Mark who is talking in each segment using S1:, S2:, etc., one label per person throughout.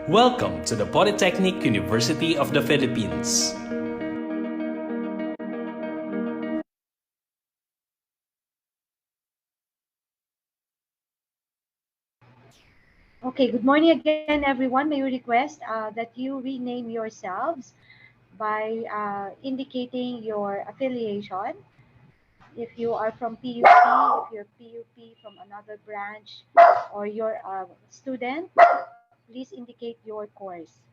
S1: Welcome to the Polytechnic University of the Philippines.
S2: Okay, good morning again, everyone. May we request that you rename yourselves by indicating your affiliation. If you are from PUP, if you're PUP from another branch, or you're a student, please indicate your course.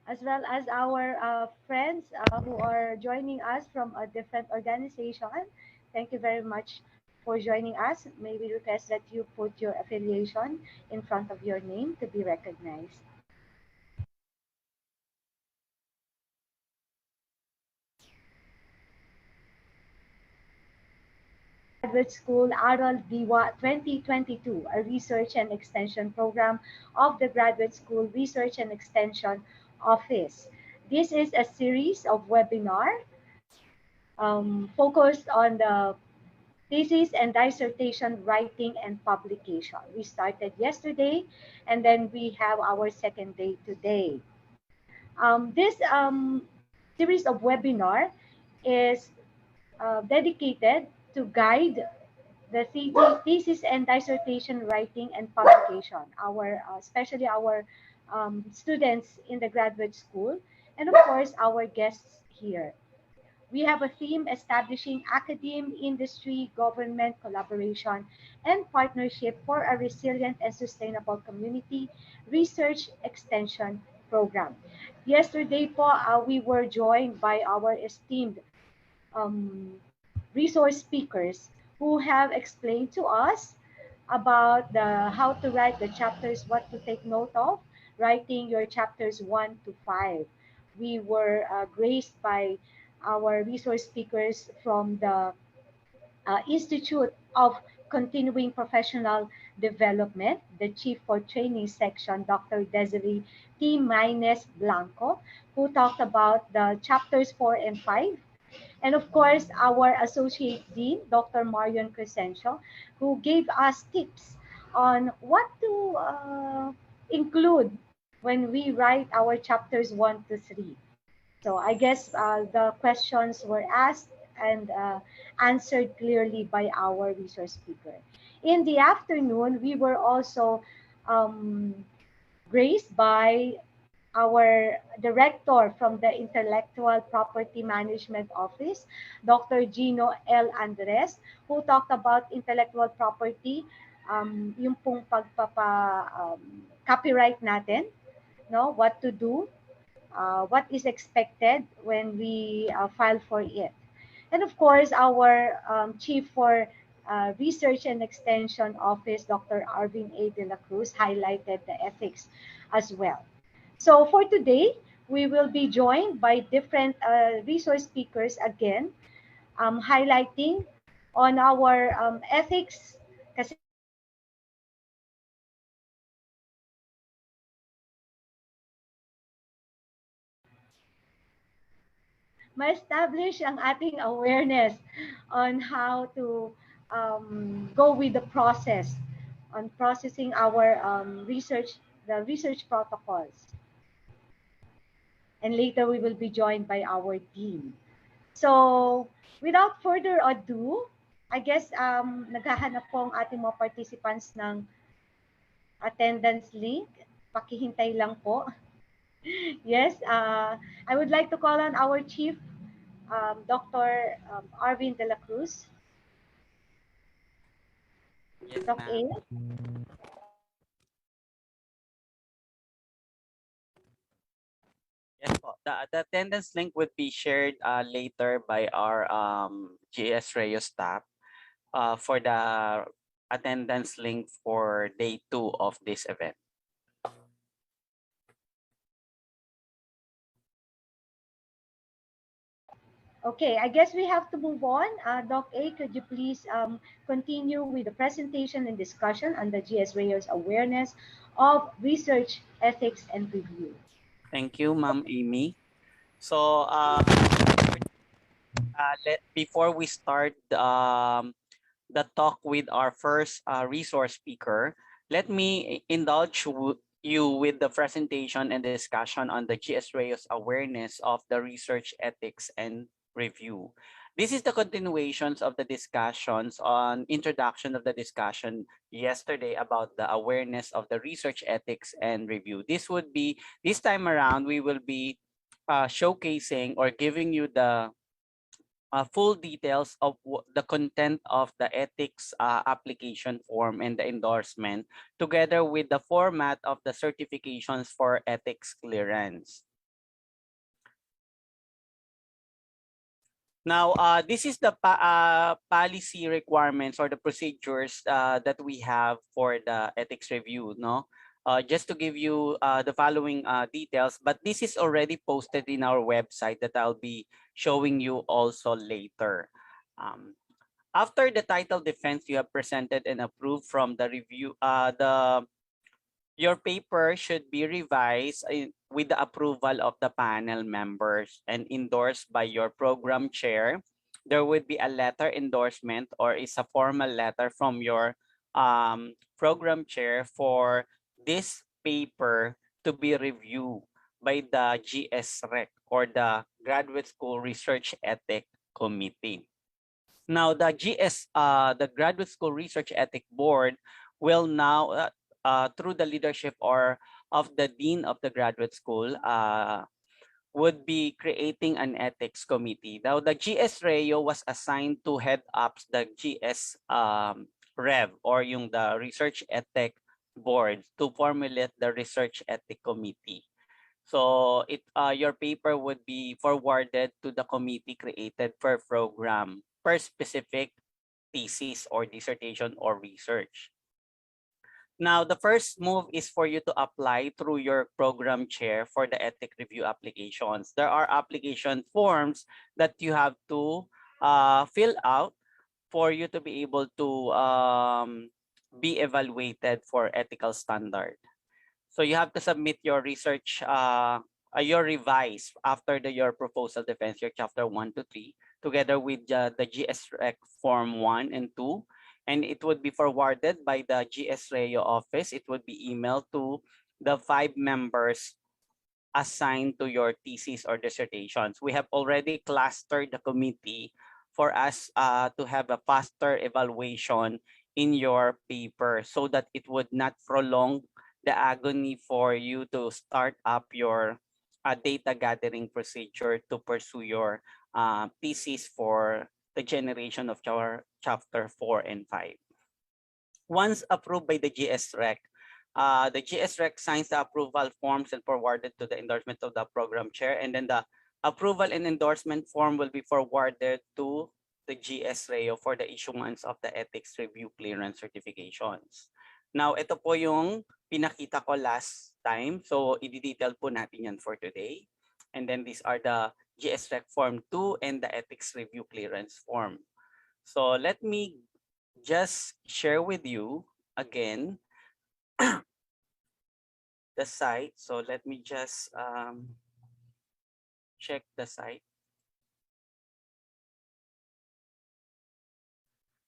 S2: As well as our friends who are joining us from a different organization. Thank you very much for joining us. May we request that you put your affiliation in front of your name to be recognized. Graduate School Aral Diwa 2022, a research and extension program of the Graduate School Research and Extension Office. This is a series of webinar focused on the thesis and dissertation writing and publication. We started yesterday, and then we have our second day today. This series of webinar is dedicated to guide the thesis and dissertation writing and publication, especially our students in the graduate school, and of course our guests here. We have a theme establishing academe-industry-government collaboration and partnership for a resilient and sustainable community research extension program. Yesterday po, we were joined by our esteemed um, resource speakers who have explained to us about the how to write the chapters, what to take note of, writing your chapters 1 to 5. We were graced by our resource speakers from the Institute of Continuing Professional Development, the Chief for Training Section, Dr. Desiree T. Maynes Blanco, who talked about the chapters 4 and 5, and of course, our Associate Dean, Dr. Marion Crescencio, who gave us tips on what to include when we write our chapters 1 to 3. So I guess the questions were asked and answered clearly by our resource speaker. In the afternoon, we were also um, graced by our director from the Intellectual Property Management Office, Dr. Gino L. Andres, who talked about intellectual property, yung pong copyright natin, no? What to do, what is expected when we file for it. And of course, our Chief for Research and Extension Office, Dr. Arvin A. De La Cruz, highlighted the ethics as well. So for today, we will be joined by different resource speakers again, highlighting on our ethics. Kasi ma-establish ang ating awareness on how to go with the process on processing our the research protocols. And later we will be joined by our dean. So, without further ado, I guess naghahanap po ang ating mga participants ng attendance link. Pakihintay lang po. Yes, I would like to call on our chief, Dr. Arvin De La Cruz.
S3: Yes,
S2: Doc A.
S3: ma'am. Yes po. The attendance link would be shared later by our GS Rayo staff for the attendance link for day 2 of this event.
S2: Okay, I guess we have to move on. Doc A, could you please continue with the presentation and discussion on the GS Rayo's awareness of research, ethics, and review?
S3: Thank you, Ma'am Amy. So before we start the talk with our first resource speaker, let me indulge you with the presentation and discussion on the GS Reyes awareness of the research ethics and review. This is the continuations of the discussions on introduction of the discussion yesterday about the awareness of the research ethics and review. This time around, we will be showcasing or giving you the full details of the content of the ethics application form and the endorsement, together with the format of the certifications for ethics clearance. Now, this is the policy requirements or the procedures that we have for the ethics review. No, just to give you the following details, but this is already posted in our website that I'll be showing you also later. After the title defense you have presented and approved from the review, your paper should be revised with the approval of the panel members and endorsed by your program chair. There would be a letter endorsement or is a formal letter from your program chair for this paper to be reviewed by the GSREC or the Graduate School Research Ethic Committee. Now, the the Graduate School Research Ethic Board will now, through the leadership or of the Dean of the Graduate School, would be creating an ethics committee. Now, the GS Reo was assigned to head up the GS Rev or the Research Ethic Board to formulate the Research Ethic Committee. So your paper would be forwarded to the committee created per program, per specific thesis or dissertation or research. Now, the first move is for you to apply through your program chair for the ethic review applications. There are application forms that you have to fill out for you to be able to be evaluated for ethical standard. So you have to submit your research, your revise after your proposal defense, your chapter 1 to 3, together with the GSREC form 1 and 2. And it would be forwarded by the GS Reo office. It would be emailed to the 5 members assigned to your thesis or dissertations. We have already clustered the committee for us to have a faster evaluation in your paper so that it would not prolong the agony for you to start up your data gathering procedure to pursue your thesis for the generation of your chapter 4 and 5. Once approved by the GSREC, the GSREC signs the approval forms and forwarded to the endorsement of the program chair, and then the approval and endorsement form will be forwarded to the GS Reo for the issuance of the ethics review clearance certifications. Now, ito po yung pinakita ko last time. So, i-detail po natin yan for today. And then these are the GSREC Form 2 and the Ethics Review Clearance Form. So, let me just share with you again the site. So, let me just check the site.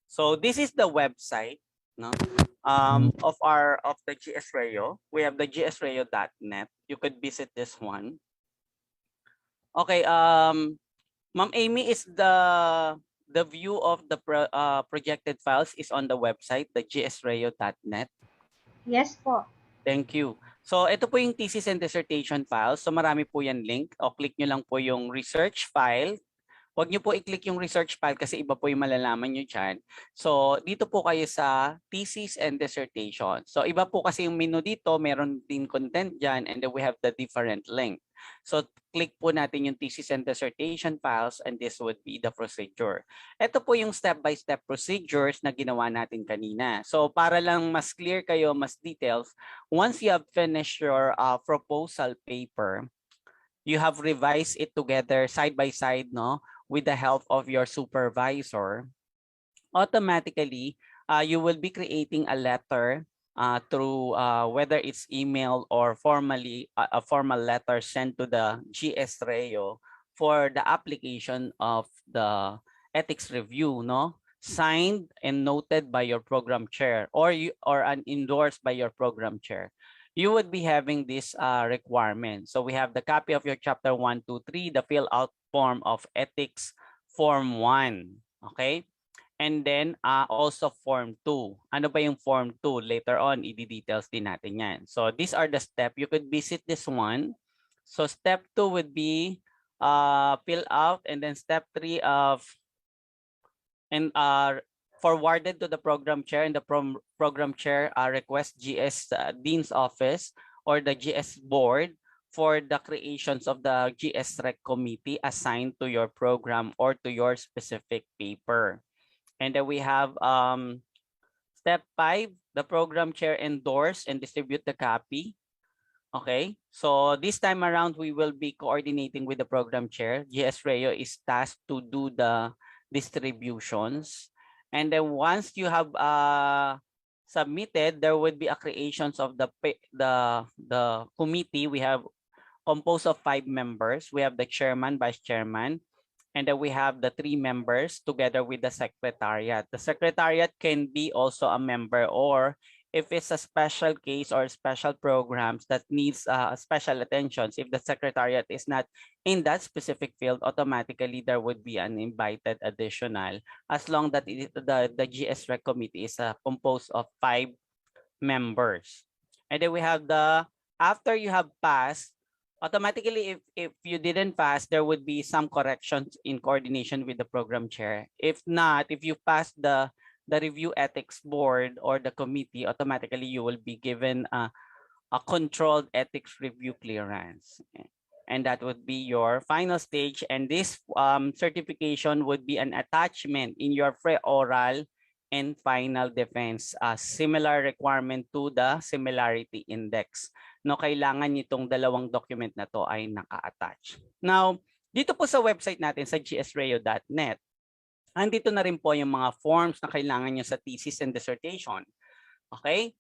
S3: So, this is the website, no? Of the GS Reo. We have the gsreo.net. You could visit this one. Okay, Ma'am Amy, is the view of the projected files is on the website, the gsreo.net?
S2: Yes po.
S3: Thank you. So ito po yung thesis and dissertation files. So marami po yan link. O click nyo lang po yung research file. Huwag nyo po i-click yung research file kasi iba po yung malalaman nyo dyan. So, dito po kayo sa thesis and dissertation. So, iba po kasi yung menu dito. Meron din content dyan and then we have the different link. So, click po natin yung thesis and dissertation files and this would be the procedure. Ito po yung step-by-step procedures na ginawa natin kanina. So, para lang mas clear kayo, mas details, once you have finished your proposal paper, you have revised it together side by side, no, with the help of your supervisor, automatically you will be creating a letter through whether it's email or formally a formal letter sent to the GS Reo for the application of the ethics review, no? Signed and noted by your program chair or endorsed by your program chair. You would be having this requirement. So we have the copy of your chapter 1, 2, 3, the fill out form of ethics form 1. Okay? And then also form 2. Ano ba yung form 2? Later on, i-details din natin yan. So these are the steps. You could visit this one. So step 2 would be fill out, and then step 3 of forwarded to the program chair, and the program chair request GS Dean's office or the GS board for the creations of the GS Rec committee assigned to your program or to your specific paper. And then we have step 5, the program chair endorse and distribute the copy. Okay, so this time around, we will be coordinating with the program chair. GS Reo is tasked to do the distributions. And then once you have submitted, there would be a creations of the committee. We have composed of 5 members. We have the chairman, vice chairman, and then we have the 3 members together with the secretariat. The secretariat can be also a member, or if it's a special case or special programs that needs special attentions, if the secretariat is not in that specific field, automatically there would be an invited additional, as long that the GS Rec committee is composed of 5 members. And then we have after you have passed, automatically, if you didn't pass, there would be some corrections in coordination with the program chair. If not, if you pass the review ethics board or the committee, automatically you will be given a controlled ethics review clearance. And that would be your final stage. And this certification would be an attachment in your pre-oral and final defense. Similar requirement to the similarity index. No, kailangan itong dalawang document na to ay naka-attach. Now, dito po sa website natin sa gsreo.net, andito na rin po yung mga forms na kailangan nyo sa thesis and dissertation. Okay?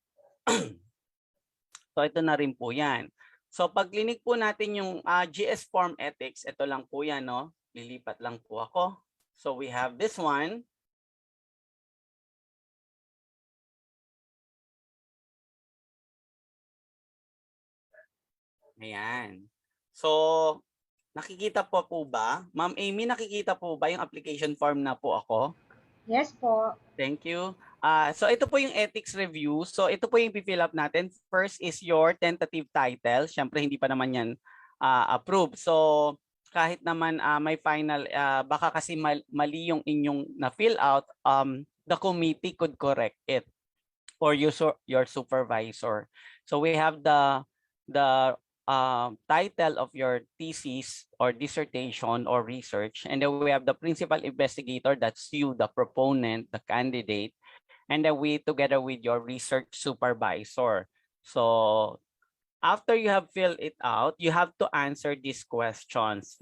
S3: So ito na rin po yan. So pag clinic po natin yung GS Form Ethics, ito lang po yan, no? Lilipat lang po ako. So we have this one. Ayan. So nakikita po ba? Ma'am Amy, nakikita po ba yung application form na po ako?
S2: Yes po.
S3: Thank you. So ito po yung ethics review. So ito po yung i-fill up natin. First is your tentative title. Siyempre hindi pa naman yan approved. So kahit naman may final, baka kasi mali yung inyong na-fill out, the committee could correct it or your supervisor. So we have the title of your thesis or dissertation or research, and then we have the principal investigator, that's you, the proponent, the candidate, and then we together with your research supervisor. So after you have filled it out, you have to answer these questions.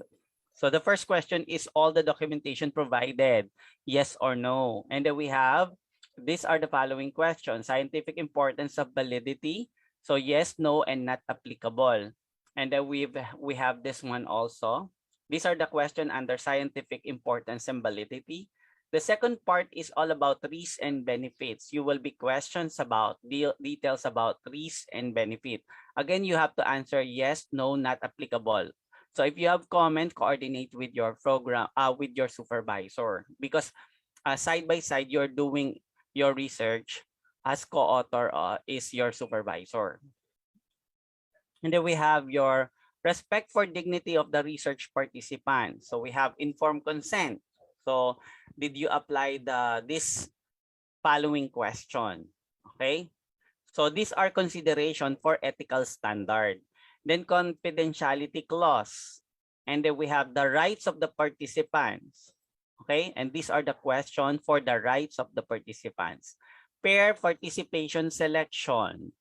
S3: So the first question is, all the documentation provided, yes or no? And then we have, these are the following questions: scientific importance of validity, so yes, no, and not applicable. And then we have this one also. These are the questions under scientific importance and validity. The second part is all about risks and benefits. You will be questions about details about risks and benefit. Again, you have to answer yes, no, not applicable. So if you have comment, coordinate with your program, with your supervisor, because side by side, you're doing your research. As co-author is your supervisor. And then we have your respect for dignity of the research participant. So we have informed consent. So did you apply this following question? Okay. So these are consideration for ethical standard. Then confidentiality clause. And then we have the rights of the participants. Okay. And these are the questions for the rights of the participants. Pair participation selection.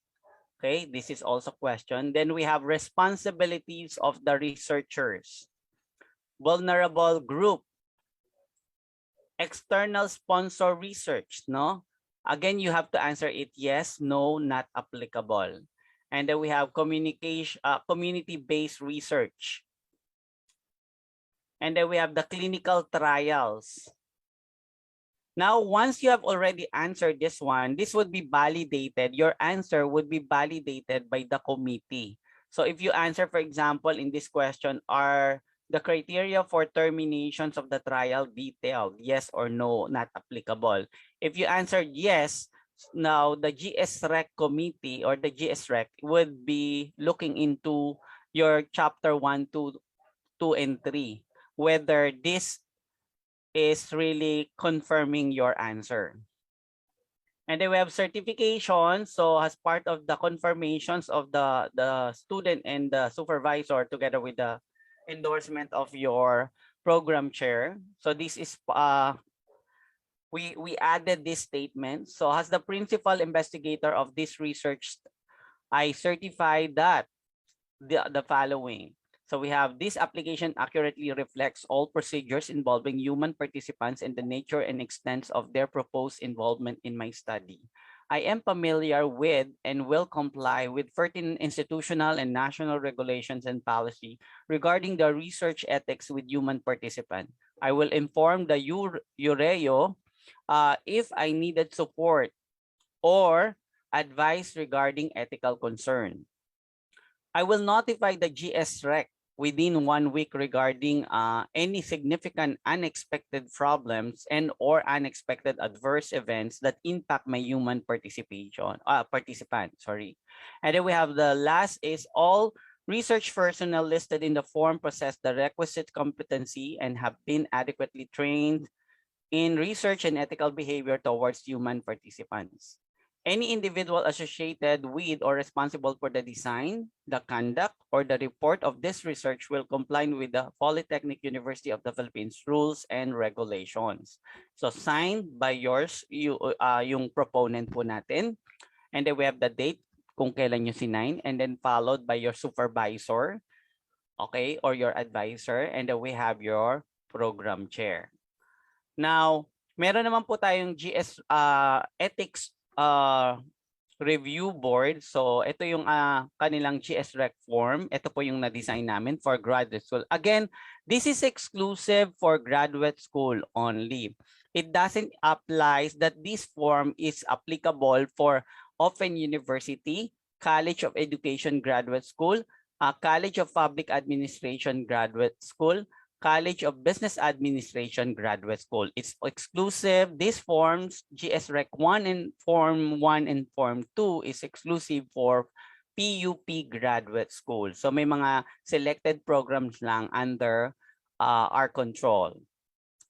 S3: Okay, this is also question. Then we have responsibilities of the researchers. Vulnerable group. External sponsor research, no? Again, you have to answer it yes, no, not applicable. And then we have community-based research. And then we have the clinical trials. Now, once you have already answered this one, this would be validated. Your answer would be validated by the committee. So if you answer, for example, in this question, are the criteria for terminations of the trial detailed? Yes or no, not applicable. If you answered yes, now the GSREC committee or the GSREC would be looking into your chapter 1, 2, 2, and 3, whether this is really confirming your answer. And then we have certification. So as part of the confirmations of the student and the supervisor together with the endorsement of your program chair. So this is we added this statement. So as the principal investigator of this research, I certify that the following. So we have this application accurately reflects all procedures involving human participants and the nature and extent of their proposed involvement in my study. I am familiar with and will comply with pertinent institutional and national regulations and policy regarding the research ethics with human participants. I will inform the UREO if I needed support or advice regarding ethical concern. I will notify the GSREC within 1 week regarding any significant unexpected problems and or unexpected adverse events that impact my human participant. And then we have the last is all research personnel listed in the form possess the requisite competency and have been adequately trained in research and ethical behavior towards human participants. Any individual associated with or responsible for the design, the conduct, or the report of this research will comply with the Polytechnic University of the Philippines rules and regulations. So signed by yung proponent po natin. And then we have the date kung kailan nyo sinign, and then followed by your supervisor, okay, or your advisor, and then we have your program chair. Now, meron naman po tayong ethics review board. So ito yung kanilang GSREC form. Ito po yung na-design namin for graduate school. Again, this is exclusive for graduate school only. It doesn't apply that this form is applicable for Open University, College of Education Graduate School, College of Public Administration Graduate School, College of Business Administration Graduate School. It's exclusive. These forms, GSREC 1 and Form 1 and Form 2 is exclusive for PUP Graduate School. So may mga selected programs lang under our control.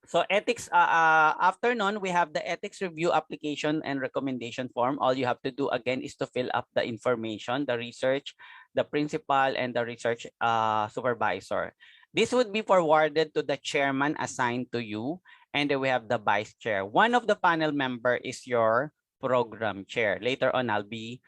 S3: So ethics, after nun, we have the ethics review application and recommendation form. All you have to do again is to fill up the information, the research, the principal, and the research supervisor. This would be forwarded to the chairman assigned to you, and then we have the vice chair. One of the panel member is your program chair. Later on, I'll be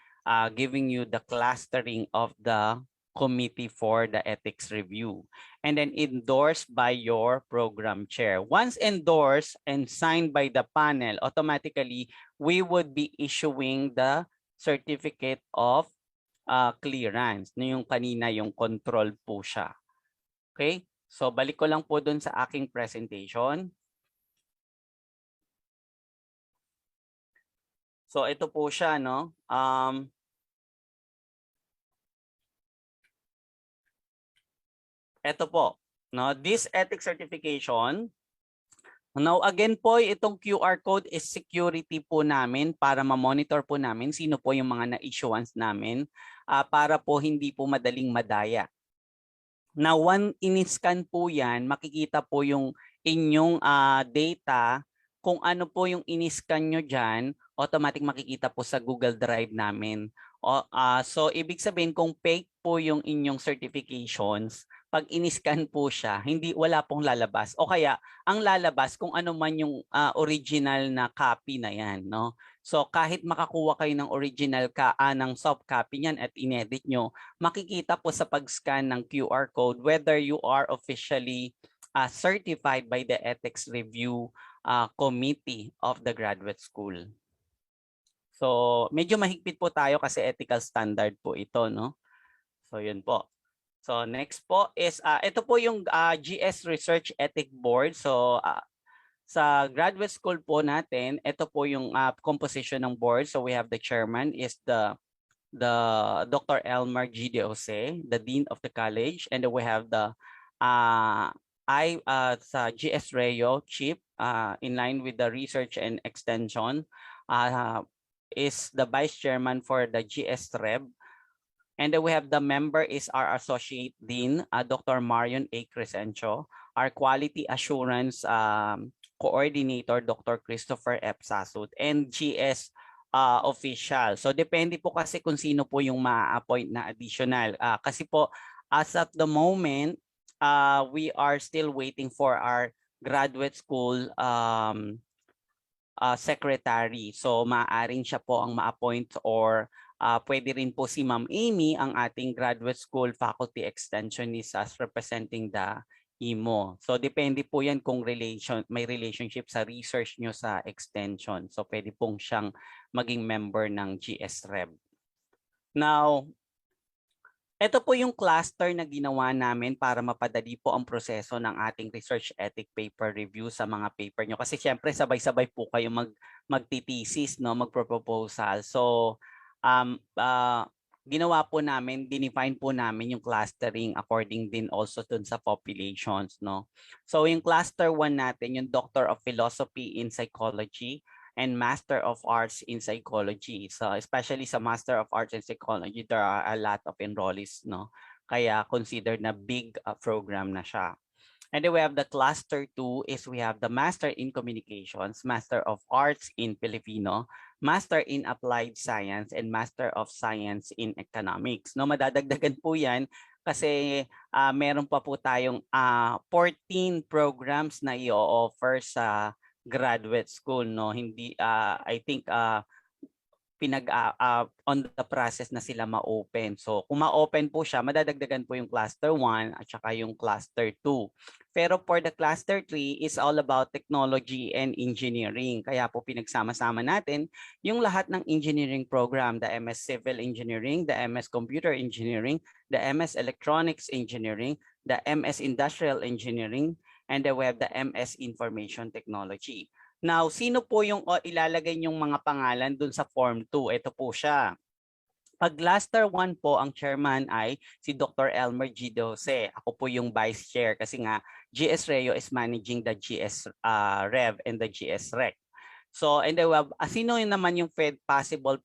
S3: giving you the clustering of the committee for the ethics review, and then endorsed by your program chair. Once endorsed and signed by the panel, automatically, we would be issuing the certificate of clearance. Yung kanina, yung control po siya. Okay, so balik ko lang po dun sa aking presentation. So ito po siya, no? Ito po, no? This ethics certification. Now again po, itong QR code is security po namin para ma-monitor po namin sino po yung mga na-issuance namin para po hindi po madaling madaya. Now, one in-scan po yan, makikita po yung inyong data. Kung ano po yung in-scan nyo dyan, automatic makikita po sa Google Drive namin. So, ibig sabihin kung fake po yung inyong certifications, pag in-scan po siya, wala pong lalabas. O kaya, ang lalabas kung ano man yung original na copy na yan, no? So kahit makakuha kayo ng original ng soft copy niyan at inedit nyo, makikita po sa pag-scan ng QR code whether you are officially certified by the Ethics Review Committee of the graduate school. So medyo mahigpit po tayo kasi ethical standard po ito, no? So yun po. So next po is ito po yung GS Research Ethic Board. So sa graduate school po natin, ito po yung composition ng board. So we have the chairman is the Dr. Elmer G. De Jose, the dean of the college, and then we have the sa GS Reo chief in line with the research and extension is the vice chairman for the GS Reb. And then we have the member is our associate dean, Dr. Marion A. Crescencio, our quality assurance coordinator, Dr. Christopher F. Sasut, and GS official. So depende po kasi kung sino po yung ma-appoint na additional. Kasi po as of the moment, we are still waiting for our graduate school secretary. So maaaring siya po ang ma-appoint or pwede rin po si Ma'am Amy, ang ating graduate school faculty extensionist as representing the IMO. So depende po yan kung may relationship sa research nyo sa extension. So pwede pong siyang maging member ng GS Reb. Now, ito po yung cluster na ginawa namin para mapadali po ang proseso ng ating research ethic paper review sa mga paper nyo. Kasi syempre sabay-sabay po kayo magtitesis, no, magproposal. So ginawa po namin, dinefine po namin yung clustering according din also dun sa populations, no. So yung cluster 1 natin, yung Doctor of Philosophy in Psychology and Master of Arts in Psychology. So especially sa Master of Arts in Psychology, there are a lot of enrollees, no. Kaya considered na big program na siya. And then we have the cluster 2 is we have the Master in Communications, Master of Arts in Filipino, Master in Applied Science, and Master of Science in Economics. No, madadagdagan po yan kasi meron pa po tayong 14 programs na i-offer sa graduate school, no. Hindi I think on the process na sila ma-open. So kung ma-open po siya, madadagdagan po yung cluster 1 at saka yung cluster 2. Pero for the cluster 3 is all about technology and engineering. Kaya po pinagsama-sama natin yung lahat ng engineering program, the MS Civil Engineering, the MS Computer Engineering, the MS Electronics Engineering, the MS Industrial Engineering, and then we have the MS Information Technology. Now, sino po yung ilalagay yung mga pangalan dun sa Form 2? Ito po siya. Pag cluster 1 po, ang chairman ay si Dr. Elmer G. De Jose. Ako po yung vice chair kasi nga GS Reo is managing the GS Rev and the GS Rec. So, and then sino naman yung possible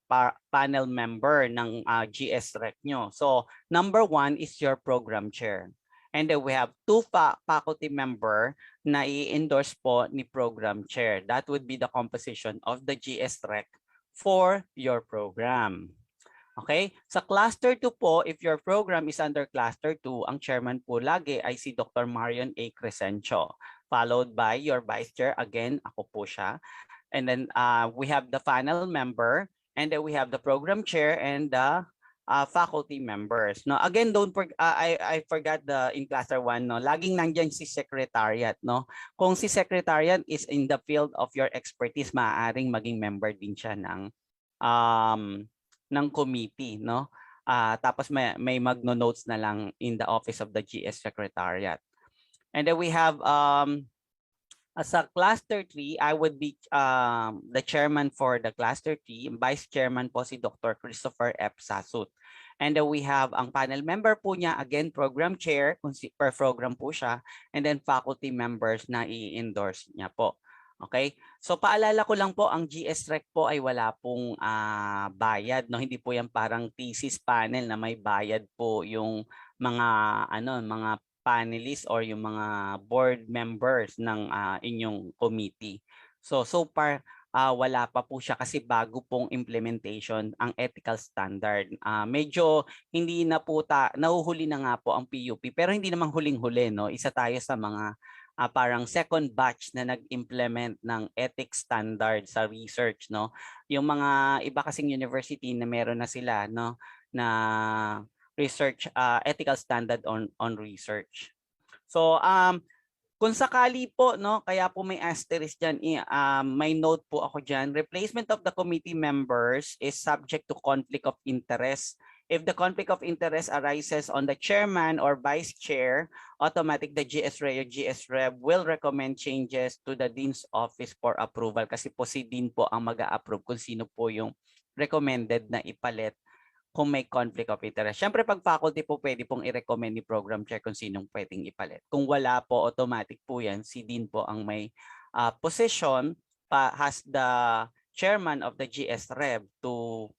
S3: panel member ng GS Rec nyo? So, number 1 is your program chair. And then we have 2 faculty member na i-endorse po ni program chair. That would be the composition of the GS Rec for your program. Okay? Sa cluster 2 po, if your program is under cluster 2, ang chairman po lagi ay si Dr. Marion A. Crescencio, followed by your vice chair. Again, ako po siya. And then we have the final member, and then we have the program chair and the faculty members. No, again, don't I forgot in cluster 1, no. Laging nandiyan si secretariat, no. Kung si secretariat is in the field of your expertise, maaaring maging member din siya ng committee, no. Tapos may magno-notes na lang in the office of the GS secretariat. And then we have sa cluster 3, I would be the chairman for the cluster 3. Vice chairman po si Dr. Christopher F. Sasut. And then we have ang panel member po niya, again, program chair, per program po siya. And then faculty members na i-endorse niya po. Okay? So paalala ko lang po, ang GS Rec po ay wala pong bayad. No? Hindi po yan parang thesis panel na may bayad po yung mga mga panelists or yung mga board members ng inyong committee. So far, wala pa po siya kasi bago pong implementation ang ethical standard. Medyo hindi na po nahuhuli na nga po ang PUP, pero hindi namang huling-huli, no? Isa tayo sa mga parang second batch na nag-implement ng ethics standard sa research, no? Yung mga iba kasing university na meron na sila, no, na research ethical standard on research. So kung sakali po, no, kaya po may asterisk diyan, may note po ako diyan. Replacement of the committee members is subject to conflict of interest If the conflict of interest arises on the chairman or vice chair, automatic the GS Reo, GS Rep will recommend changes to the Dean's Office for approval kasi po si Dean po ang mag-a-approve kung sino po yung recommended na ipalit kung may conflict of interest. Siyempre, pag faculty po, pwede pong i-recommend ni program chair kung sinong pwedeng ipalit. Kung wala po, automatic po yan. Si Dean po ang may position, has the chairman of the GS Rev to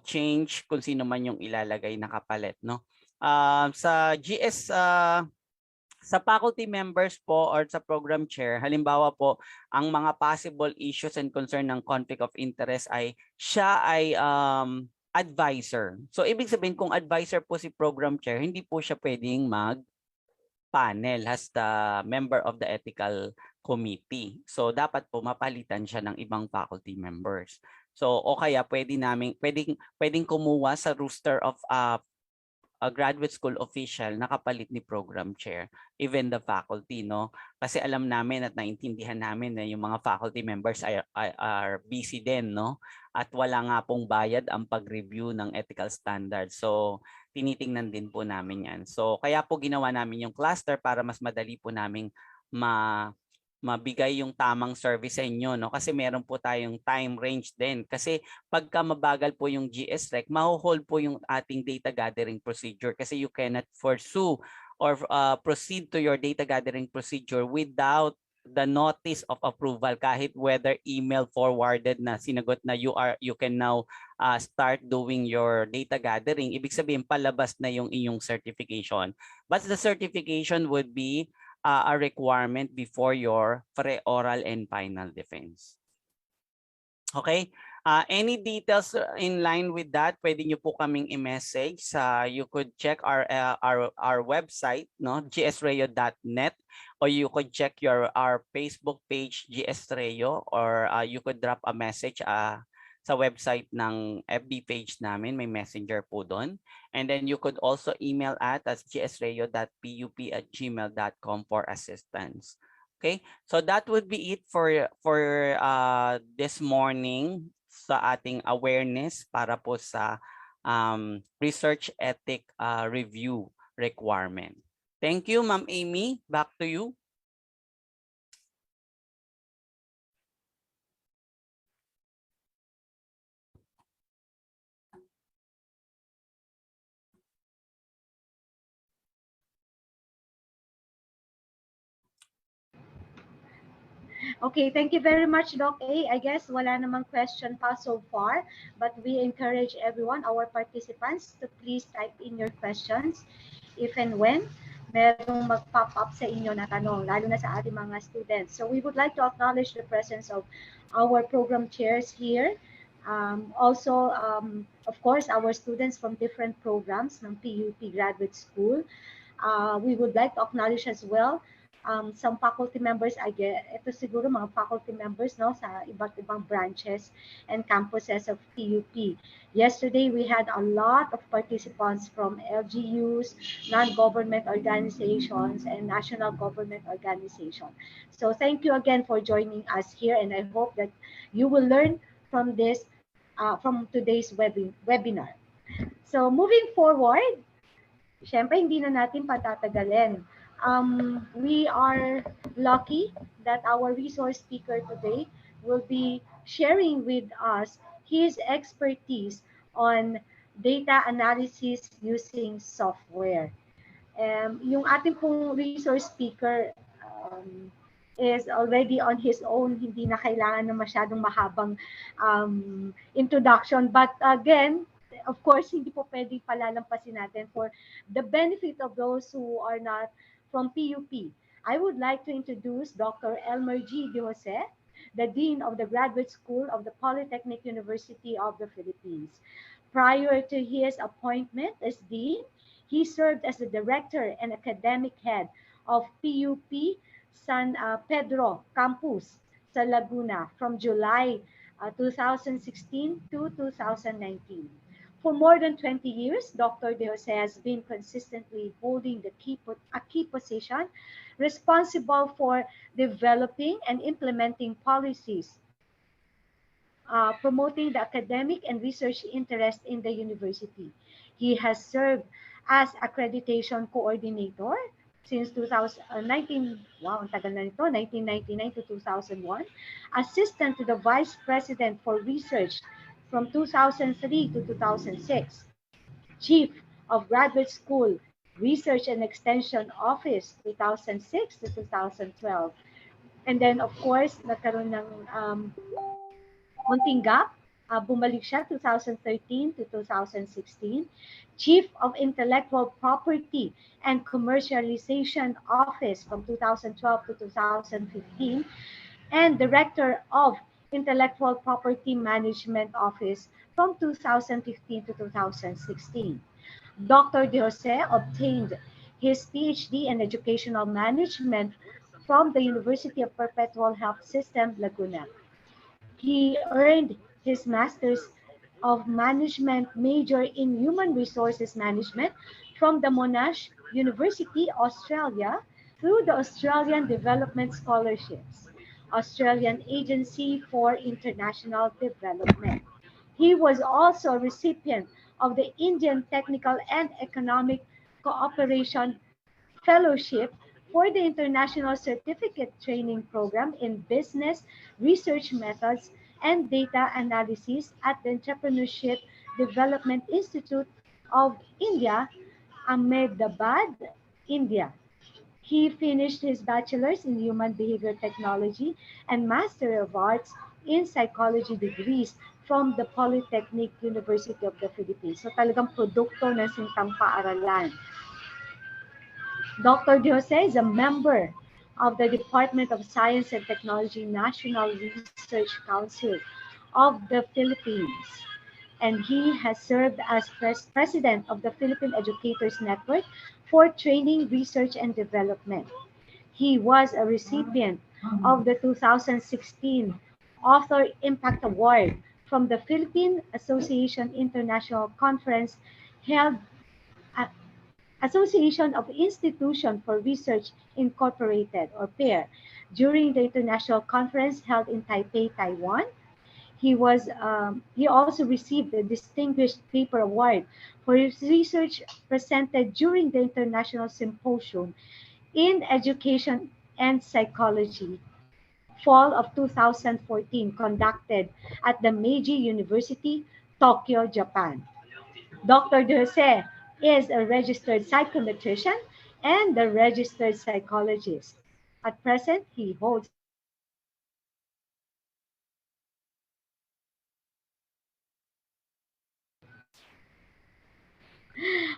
S3: change kung sino man yung ilalagay na kapalit. No? Sa GS, sa faculty members po or sa program chair, halimbawa po, ang mga possible issues and concern ng conflict of interest ay siya ay advisor. So ibig sabihin kung advisor po si program chair, hindi po siya pwedeng mag-panel as the member of the ethical committee. So dapat po mapalitan siya ng ibang faculty members. So o kaya pwedeng kumuha sa roster of a graduate school official na kapalit ni program chair, even the faculty, no? Kasi alam namin at naintindihan namin na yung mga faculty members are busy din, no? At wala nga pong bayad ang pag-review ng ethical standards. So, tinitingnan din po namin yan. So, kaya po ginawa namin yung cluster para mas madali po naming mabigay yung tamang service sa inyo, no? Kasi meron po tayong time range din. Kasi pagka mabagal po yung GS-Rec, maho-hold po yung ating data gathering procedure kasi you cannot pursue or proceed to your data gathering procedure without the notice of approval, kahit whether email forwarded na sinagot na you can now start doing your data gathering. Ibig sabihin palabas na yung inyong certification. But the certification would be a requirement before your pre-oral and final defense. Okay? Any details in line with that, pwede nyo po kaming i-message. You could check our website, no, gsreo.net, or you could check our Facebook page, gsreo, or you could drop a message sa website ng FB page namin, may messenger po doon. And then you could also email at gsreo.pup@gmail.com for assistance. Okay, so that would be it for this morning sa ating awareness para po sa research ethic review requirement. Thank you, Ma'am Amy. Back to you.
S2: Okay, thank you very much, Doc A. I guess wala namang question pa so far, but we encourage everyone, our participants, to please type in your questions if and when merong mag-pop up sa inyo na tanong, lalo na sa ating mga students. So we would like to acknowledge the presence of our program chairs here. Also, of course, our students from different programs ng PUP Graduate School. We would like to acknowledge as well some faculty members, ito siguro mga faculty members, no, sa iba't ibang branches and campuses of PUP. Yesterday, we had a lot of participants from LGUs, non-government organizations, and national government organizations. So thank you again for joining us here, and I hope that you will learn from this, from today's webinar. So moving forward, syempre hindi na natin patatagalin. We are lucky that our resource speaker today will be sharing with us his expertise on data analysis using software. Yung ating pong resource speaker is already on his own, hindi na kailangan ng masyadong mahabang introduction. But again, of course, hindi po pwedeng palalampasin natin for the benefit of those who are not from PUP. I would like to introduce Dr. Elmer G. De Jose, the Dean of the Graduate School of the Polytechnic University of the Philippines. Prior to his appointment as Dean, he served as the Director and Academic Head of PUP San Pedro Campus sa Laguna from July 2016 to 2019. For more than 20 years, Dr. De Jose has been consistently holding a key position responsible for developing and implementing policies promoting the academic and research interest in the university. He has served as accreditation coordinator since 2019, wow, ang tagal na nito, 1999 to 2001, assistant to the vice president for research from 2003 to 2006, chief of graduate school research and extension office 2006 to 2012. And then of course, nagkaroon ng munting gap. Bumalik siya 2013 to 2016. Chief of Intellectual Property and Commercialization Office from 2012 to 2015. And Director of Intellectual Property Management Office from 2015 to 2016. Dr. De Jose obtained his PhD in Educational Management from the University of Perpetual Health System, Laguna. He earned his Master's of Management major in Human Resources Management from the Monash University, Australia, through the Australian Development Scholarships, Australian Agency for International Development. He was also a recipient of the Indian Technical and Economic Cooperation Fellowship for the International Certificate Training Program in Business Research Methods and Data Analysis at the Entrepreneurship Development Institute of India, Ahmedabad, India. He finished his bachelor's in human behavior technology and Master of Arts in Psychology degrees from the Polytechnic University of the Philippines. So talagang produkto ng sintang paaralan. Dr. De Jose is a member of the Department of Science and Technology National Research Council of the Philippines. And he has served as president of the Philippine Educators Network for Training, Research, and Development. He was a recipient of the 2016 Author Impact Award from the Philippine Association International Conference held at Association of Institutions for Research Incorporated, or PAIR, during the international conference held in Taipei, Taiwan. He also received the Distinguished Paper Award for his research presented during the International Symposium in Education and Psychology, fall of 2014, conducted at the Meiji University, Tokyo, Japan. Dr. De Jose is a registered psychometrician and a registered psychologist. At present, he holds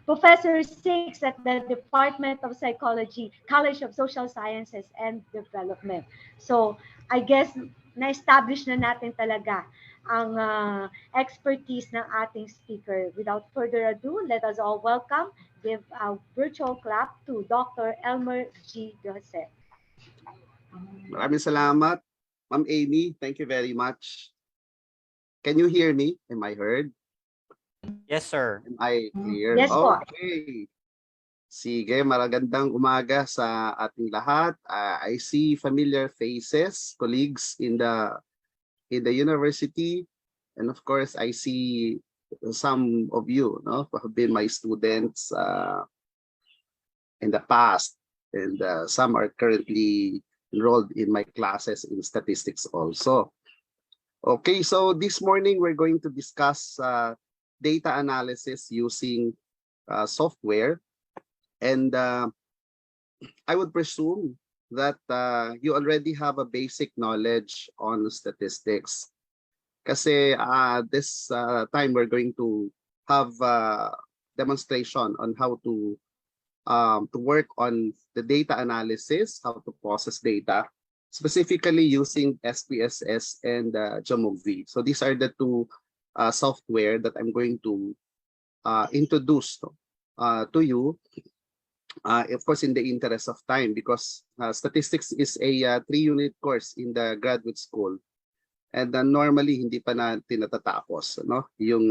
S2: Professor 6 at the Department of Psychology, College of Social Sciences and Development. So, I guess, na-establish na natin talaga ang expertise ng ating speaker. Without further ado, let us all welcome, give a virtual clap to Dr. Elmer G. De Jose.
S4: Maraming salamat, Ma'am Amy. Thank you very much. Can you hear me? Am I heard?
S3: Yes, sir.
S4: Am I clear?
S2: Yes po.
S4: Okay. Sige, magandang umaga sa ating lahat. I see familiar faces, colleagues in the university, and of course, I see some of you, no, who have been my students in the past, and some are currently enrolled in my classes in statistics also. Okay, so this morning we're going to discuss data analysis using software, and I would presume that you already have a basic knowledge on statistics. Kasi this time we're going to have a demonstration on how to work on the data analysis, how to process data, specifically using SPSS and Geomov. So these are the two software that I'm going to introduce to you, of course, in the interest of time, because statistics is a 3-unit course in the graduate school, and normally hindi pa natin natatapos, no, yung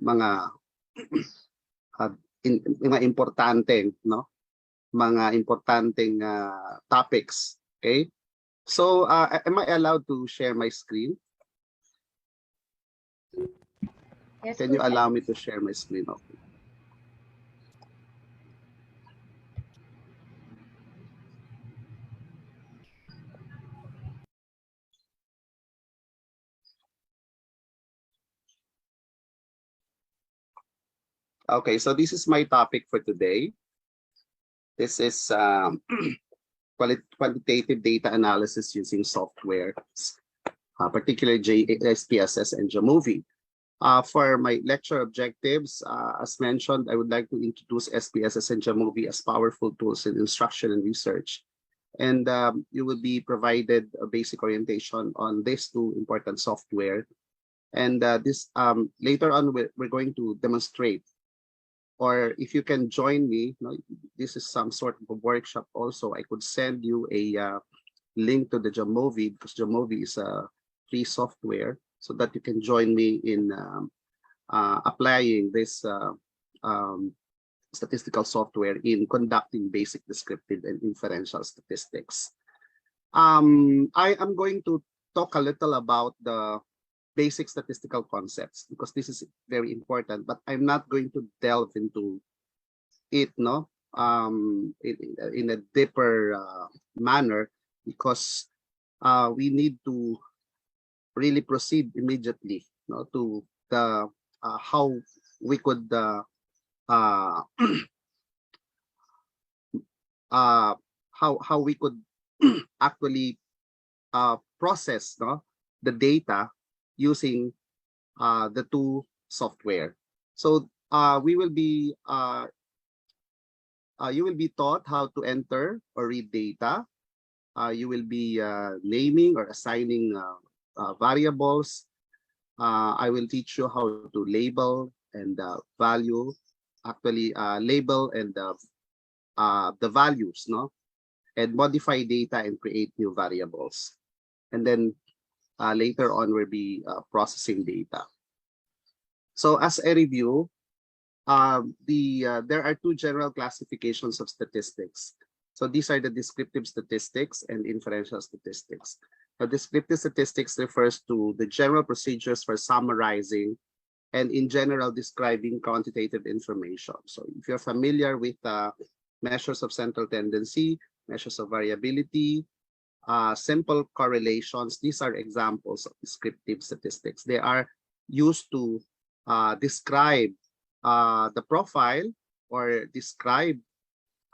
S4: mga mga importanteng, no, mga importanteng topics. Okay, so am I allowed to share my screen?
S2: Yes,
S4: Can
S2: go
S4: you allow
S2: ahead.
S4: me to share my screen? Okay. Okay, so this is my topic for today. This is quantitative data analysis using software, particularly SPSS and Jamovi. For my lecture objectives, as mentioned, I would like to introduce SPSS and Jamovi as powerful tools in instruction and research. And you will be provided a basic orientation on these two important software. And this later on, we're going to demonstrate, or if you can join me, this is some sort of a workshop also. I could send you a link to the Jamovi, because Jamovi is a free software, so that you can join me in applying this statistical software in conducting basic descriptive and inferential statistics. I am going to talk a little about the basic statistical concepts, because this is very important, but I'm not going to delve into it in a deeper manner, because we need to really proceed immediately to the how we could uh, how we could actually process the data using the two software. So we will be you will be taught how to enter or read data. You will be naming or assigning variables. I will teach you how to label and value, actually label and the values, and modify data and create new variables. And then later on, we'll be processing data. So as a review, there are two general classifications of statistics. So these are the descriptive statistics and inferential statistics. The descriptive statistics refers to the general procedures for summarizing and in general describing quantitative information. So if you're familiar with measures of central tendency, measures of variability, simple correlations, these are examples of descriptive statistics. They are used to describe the profile or describe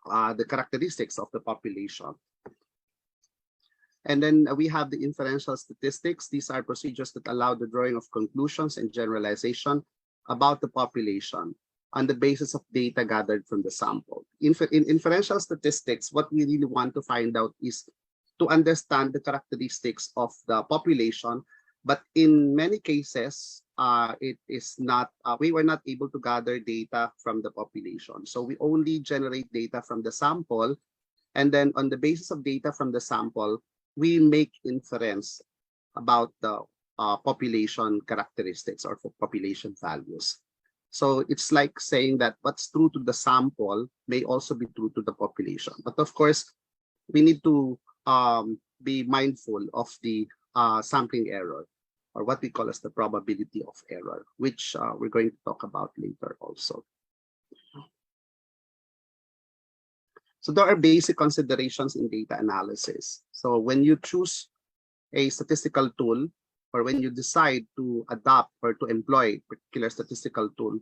S4: the characteristics of the population. And then we have the inferential statistics. These are procedures that allow the drawing of conclusions and generalization about the population on the basis of data gathered from the sample. In inferential statistics, what we really want to find out is to understand the characteristics of the population, but in many cases, it is not, we were not able to gather data from the population. So we only generate data from the sample, and then on the basis of data from the sample, we make inference about the population characteristics or population values. So it's like saying that what's true to the sample may also be true to the population. But of course, we need to be mindful of the sampling error, or what we call as the probability of error, which we're going to talk about later also. So there are basic considerations in data analysis. So when you choose a statistical tool, or when you decide to adopt or to employ a particular statistical tool,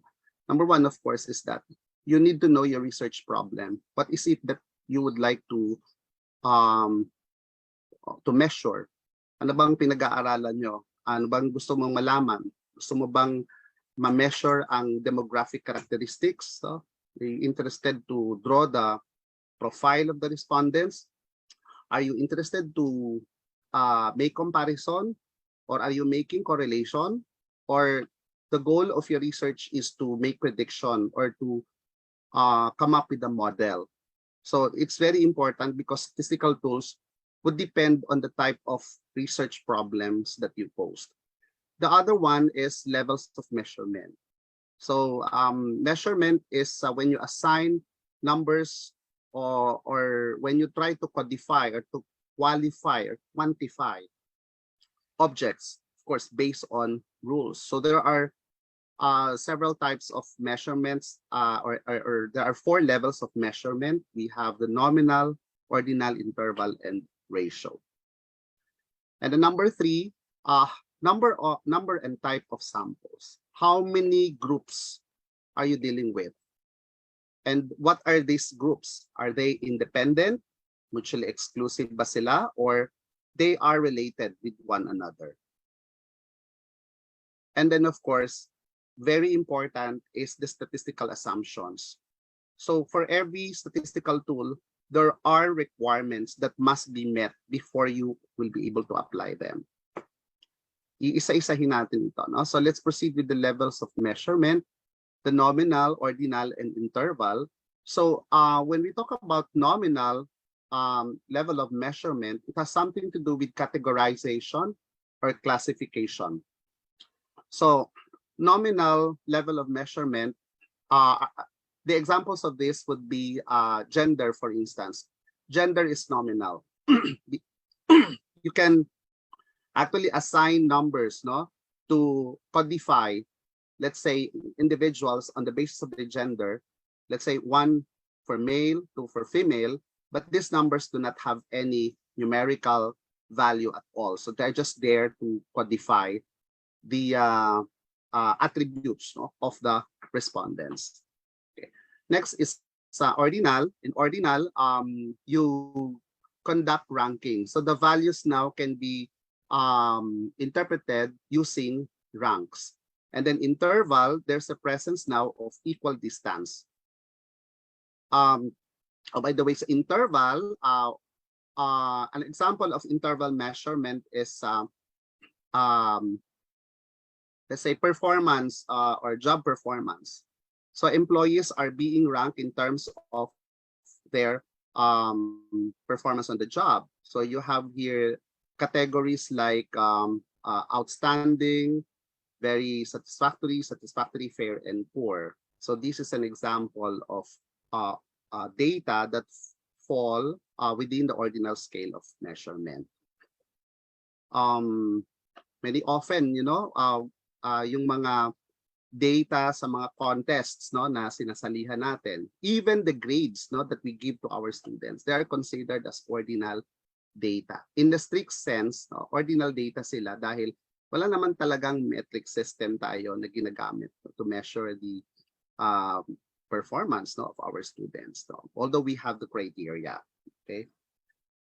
S4: number one, of course, is that you need to know your research problem. What is it that you would like to measure? Ano bang pinag-aaralan nyo? Ano bang gusto mong malaman? Gusto mo bang ma-measure ang demographic characteristics? So, are you interested to draw the profile of the respondents? Are you interested to make comparison? Or are you making correlation? Or the goal of your research is to make prediction or to come up with a model? So it's very important, because statistical tools would depend on the type of research problems that you pose. The other one is levels of measurement. So measurement is when you assign numbers, or when you try to codify or to qualify or quantify objects, of course, based on rules. So there are several types of measurements, or there are 4 levels of measurement. We have the nominal, ordinal, interval, and ratio. And the number 3, number and type of samples. How many groups are you dealing with? And what are these groups? Are they independent, mutually exclusive ba sila, or they are related with one another? And then, of course, very important is the statistical assumptions. So for every statistical tool, there are requirements that must be met before you will be able to apply them. Iisa-isahin natin ito, no? So let's proceed with the levels of measurement, the nominal, ordinal, and interval. So when we talk about nominal level of measurement, it has something to do with categorization or classification. So nominal level of measurement, the examples of this would be gender, for instance. Gender is nominal. You can actually assign numbers, no, to codify, let's say, individuals on the basis of the gender. Let's say 1 for male, 2 for female, but these numbers do not have any numerical value at all. So they're just there to codify the attributes, no, of the respondents. Okay. Next is ordinal. In ordinal, you conduct ranking. So the values now can be interpreted using ranks. And then interval, there's a presence now of equal distance. Oh, by the way, so interval, an example of interval measurement is let's say performance or job performance. So employees are being ranked in terms of their performance on the job. So you have here categories like outstanding, very satisfactory, satisfactory, fair, and poor. So this is an example of data that fall within the ordinal scale of measurement. Many often, you know, yung mga data sa mga contests, no, na sinasalihan natin, even the grades, no, that we give to our students, they are considered as ordinal data. In the strict sense, no, ordinal data sila dahil wala naman talagang metric system tayo na ginagamit to measure the performance, no, of our students, no, although we have the criteria. Okay.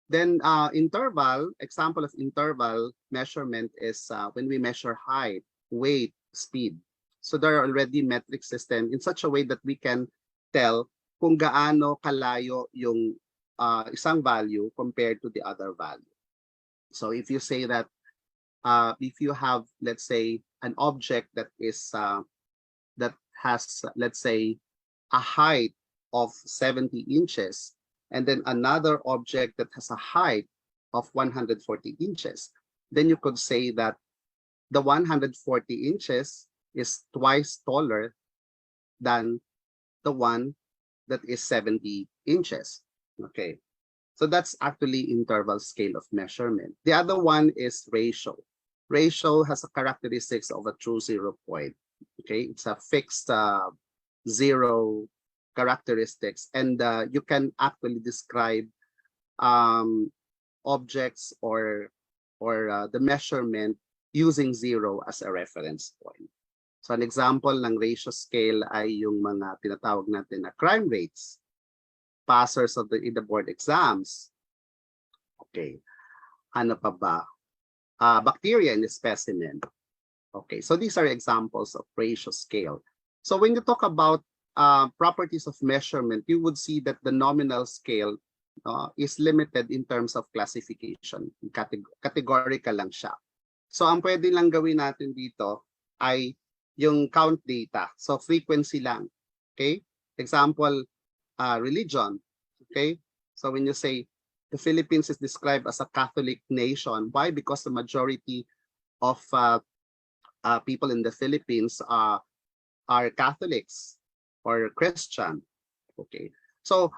S4: Then interval, example of interval measurement is when we measure height, weight, speed. So there are already metric system in such a way that we can tell kung gaano kalayo yung isang value compared to the other value. So if you say that if you have, let's say, an object that is that has, let's say, a height of 70 inches, and then another object that has a height of 140 inches, then you could say that the 140 inches is twice taller than the one that is 70 inches. Okay, so that's actually interval scale of measurement. The other one is ratio. Ratio has a characteristics of a true 0 point. Okay, it's a fixed zero characteristics, and you can actually describe objects or the measurement using 0 as a reference point. So an example ng ratio scale ay yung mga tinatawag natin na crime rates, passers of the board exams. Okay, ano pa ba? Bacteria in the specimen. Okay, so these are examples of ratio scale. So when you talk about properties of measurement, you would see that the nominal scale is limited in terms of classification. Categorical lang siya. So ang pwede lang gawin natin dito ay yung count data. So frequency lang. Okay? Example, religion. Okay? So when you say the Philippines is described as a Catholic nation, why? Because the majority of people in the Philippines are Catholics or Christian. Okay? So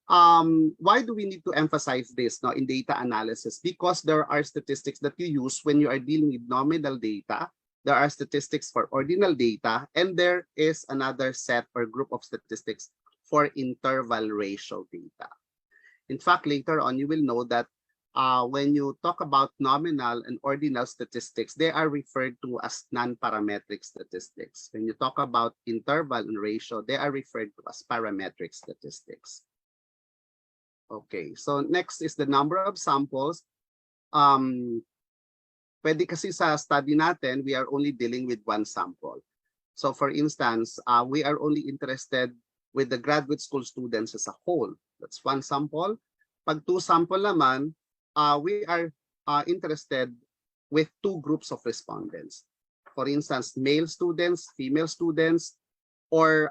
S4: why do we need to emphasize this now in data analysis? Because there are statistics that you use when you are dealing with nominal data there are statistics for ordinal data, and there is another set or group of statistics for interval ratio data. In fact, later on, you will know that when you talk about nominal and ordinal statistics, they are referred to as non-parametric statistics. When you talk about interval and ratio, they are referred to as parametric statistics. Okay, so next is the number of samples. Pwede kasi sa study natin, we are only dealing with one sample. So for instance, we are only interested with the graduate school students as a whole. That's one sample. Pag two sample naman, we are interested with two groups of respondents. For instance, male students, female students, or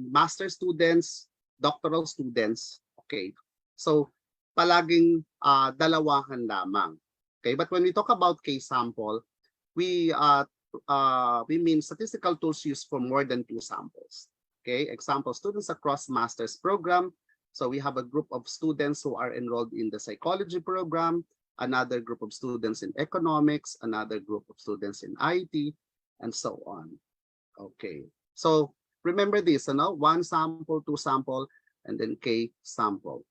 S4: master students, doctoral students. Okay, so palaging dalawahan lamang. Okay, but when we talk about case sample, we mean statistical tools used for more than two samples. Okay, example, students across master's program. So we have a group of students who are enrolled in the psychology program, another group of students in economics, another group of students in IT, and so on. Okay, so remember this, one sample, two sample, and then K sample.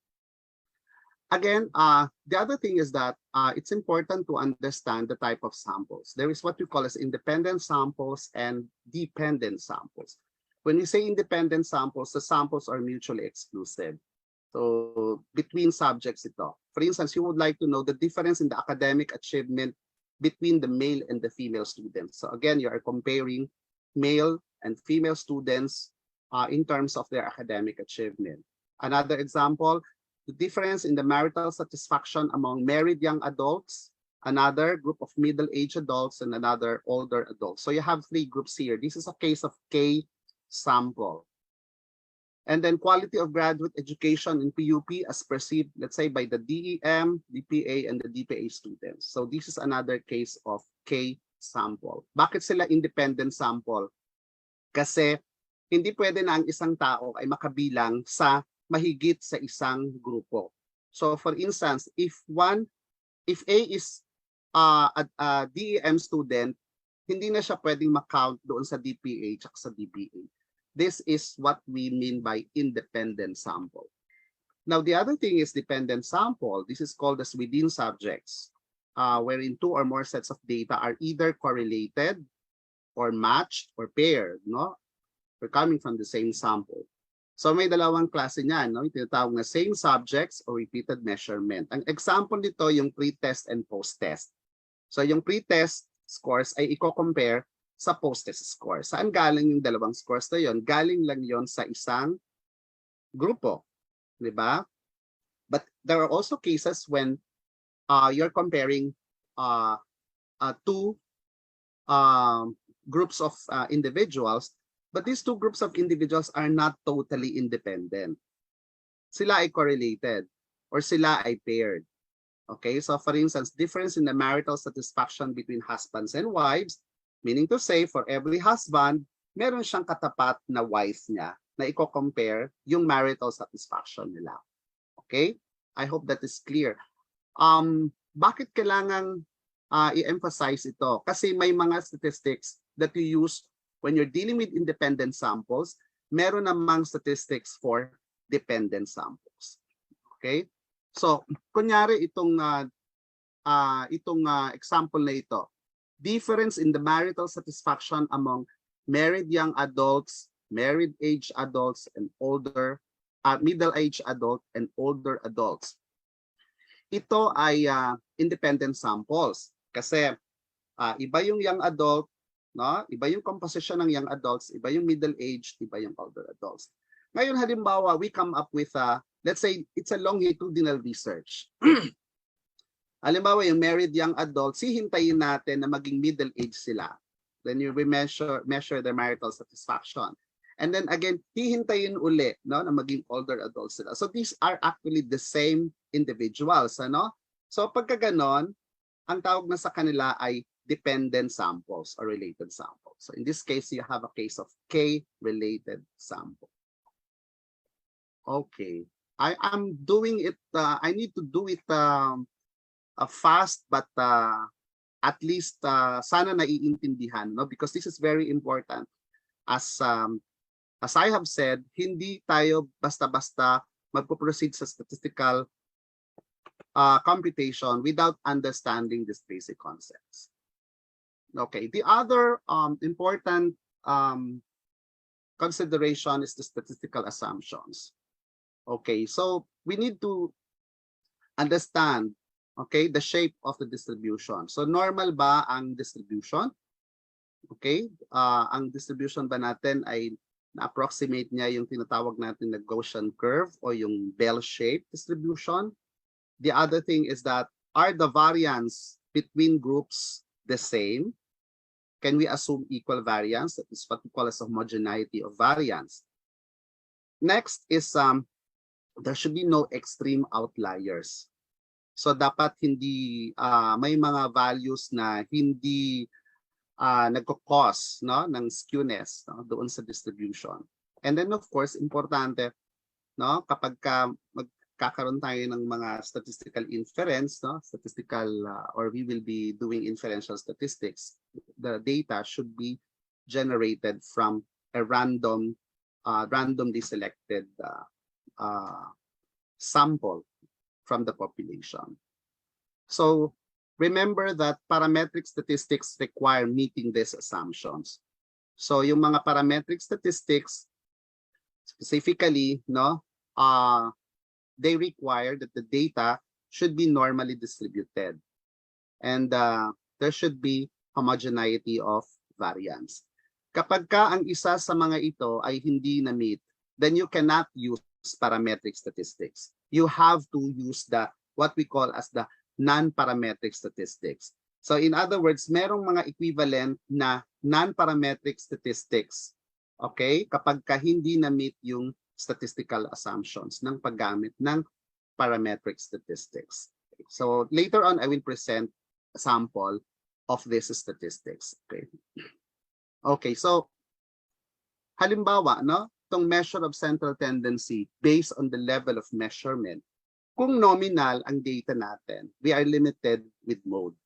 S4: Again, the other thing is that it's important to understand the type of samples. There is what we call as independent samples and dependent samples. When we say independent samples, the samples are mutually exclusive. So between subjects ito. For instance, you would like to know the difference in the academic achievement between the male and the female students. So again, you are comparing male and female students in terms of their academic achievement. Another example, the difference in the marital satisfaction among married young adults, another group of middle-aged adults, and another older adults. So you have three groups here. This is a case of K sample. And then quality of graduate education in PUP as perceived, let's say, by the DEM, DPA, and the DPA students. So this is another case of K sample. Bakit sila independent sample? Kasi hindi pwede na ang isang tao ay makabilang sa mahigit sa isang grupo. So for instance, if A is a DEM student, hindi na siya pwedeng makount doon sa DPA at sa DPA. This is what we mean by independent sample. Now, the other thing is dependent sample. This is called as within subjects, wherein two or more sets of data are either correlated or matched or paired, no? We're coming from the same sample. So may dalawang klase niyan, no? Yung tinatawag na same subjects or repeated measurement. Ang example nito yung pre-test and post-test. So yung pre-test scores ay i-compare sa post-test score. Saan galing yung dalawang scores na yon? Galing lang yon sa isang grupo, di ba? But there are also cases when you're comparing two groups of individuals, but these two groups of individuals are not totally independent. Sila ay correlated or sila ay paired. Okay, so for instance, difference in the marital satisfaction between husbands and wives, meaning to say, for every husband, meron siyang katapat na wife niya na i-compare yung marital satisfaction nila. Okay? I hope that is clear. Bakit kailangang i-emphasize ito? Kasi may mga statistics that you use when you're dealing with independent samples, meron namang statistics for dependent samples. Okay? So, kunyari itong example na ito, difference in the marital satisfaction among married young adults, married age adults, and older, middle-aged adult and older adults. Ito ay independent samples kasi iba yung young adult, no? Iba yung composition ng young adults, iba yung middle-aged, iba yung older adults. Ngayon halimbawa, we come up with let's say it's a longitudinal research. Halimbawa, yung married young adults, hihintayin natin na maging middle age sila. Then you will measure their marital satisfaction. And then again, hihintayin uli, no, na maging older adults sila. So these are actually the same individuals. Ano? So pagka ganon, ang tawag na sa kanila ay dependent samples or related samples. So in this case, you have a case of K-related sample. Okay. I am doing it, I need to do it fast, but at least sana naiintindihan, no? Because this is very important. As I have said, hindi tayo basta-basta magpo-proceed sa statistical computation without understanding these basic concepts. Okay, the other important consideration is the statistical assumptions. Okay, so we need to understand, okay, the shape of the distribution. So normal ba ang distribution? Okay, ang distribution ba natin ay na-approximate niya yung tinatawag natin na Gaussian curve o yung bell-shaped distribution? The other thing is that, are the variance between groups the same? Can we assume equal variance? That is what we call as homogeneity of variance. Next is there should be no extreme outliers. So dapat hindi may mga values na hindi nagko-cause, no, ng skewness, no, doon sa distribution. And then of course, importante, no, kapag magkakaroon tayo ng mga statistical inference, no, or we will be doing inferential statistics, the data should be generated from a randomly selected sample from the population. So remember that parametric statistics require meeting these assumptions. So yung mga parametric statistics specifically, no, they require that the data should be normally distributed, and there should be homogeneity of variance. Kapag ka ang isa sa mga ito ay hindi na-meet, then you cannot use parametric statistics. You have to use what we call as the non-parametric statistics. So in other words, merong mga equivalent na non-parametric statistics, okay, kapag ka hindi na-meet yung statistical assumptions ng paggamit ng parametric statistics. So later on, I will present a sample of these statistics. Okay. Okay, so halimbawa, no, itong measure of central tendency based on the level of measurement. Kung nominal ang data natin, we are limited with mode.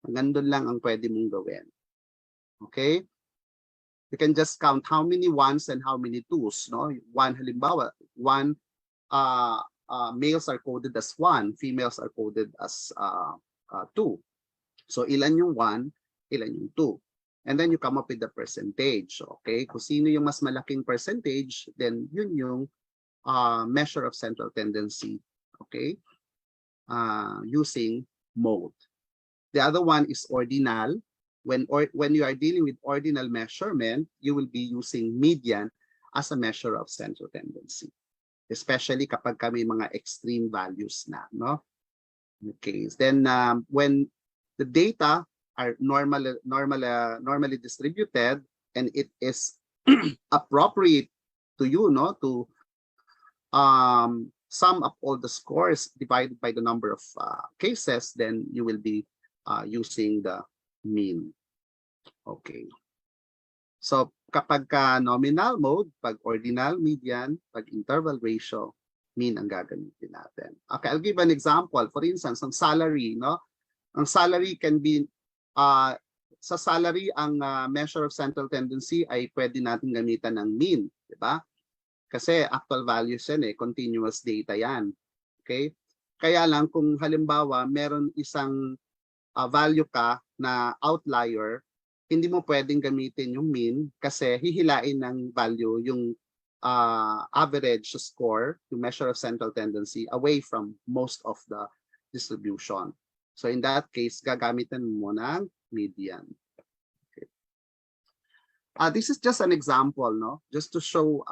S4: Hanggang lang ang pwede mong gawin. Okay? You can just count how many ones and how many twos. No? One, halimbawa, males are coded as 1, females are coded as 2. So ilan yung 1, ilan yung 2. And then you come up with the percentage. Okay? Kung sino yung mas malaking percentage, then yun yung measure of central tendency. Okay? Using mode. The other one is ordinal. When you are dealing with ordinal measurement, you will be using median as a measure of central tendency, especially kapag may mga extreme values na, no? Okay, then when the data are normally distributed and it is appropriate to you, no, to sum up all the scores divided by the number of cases, then you will be using the mean. Okay. So kapag nominal mode, pag ordinal, median, pag interval ratio, mean ang gagamitin natin. Okay, I'll give an example. For instance, ang salary, no? Ang salary can be sa salary ang measure of central tendency ay pwede natin gamitan ng mean, di ba? Kasi actual values yan continuous data yan. Okay? Kaya lang kung halimbawa meron isang value ka na outlier, hindi mo pwedeng gamitin yung mean kasi hihilain ng value yung average score, yung measure of central tendency, away from most of the distribution. So in that case, gagamitan mo ng median. Okay. This is just an example, no? Just to show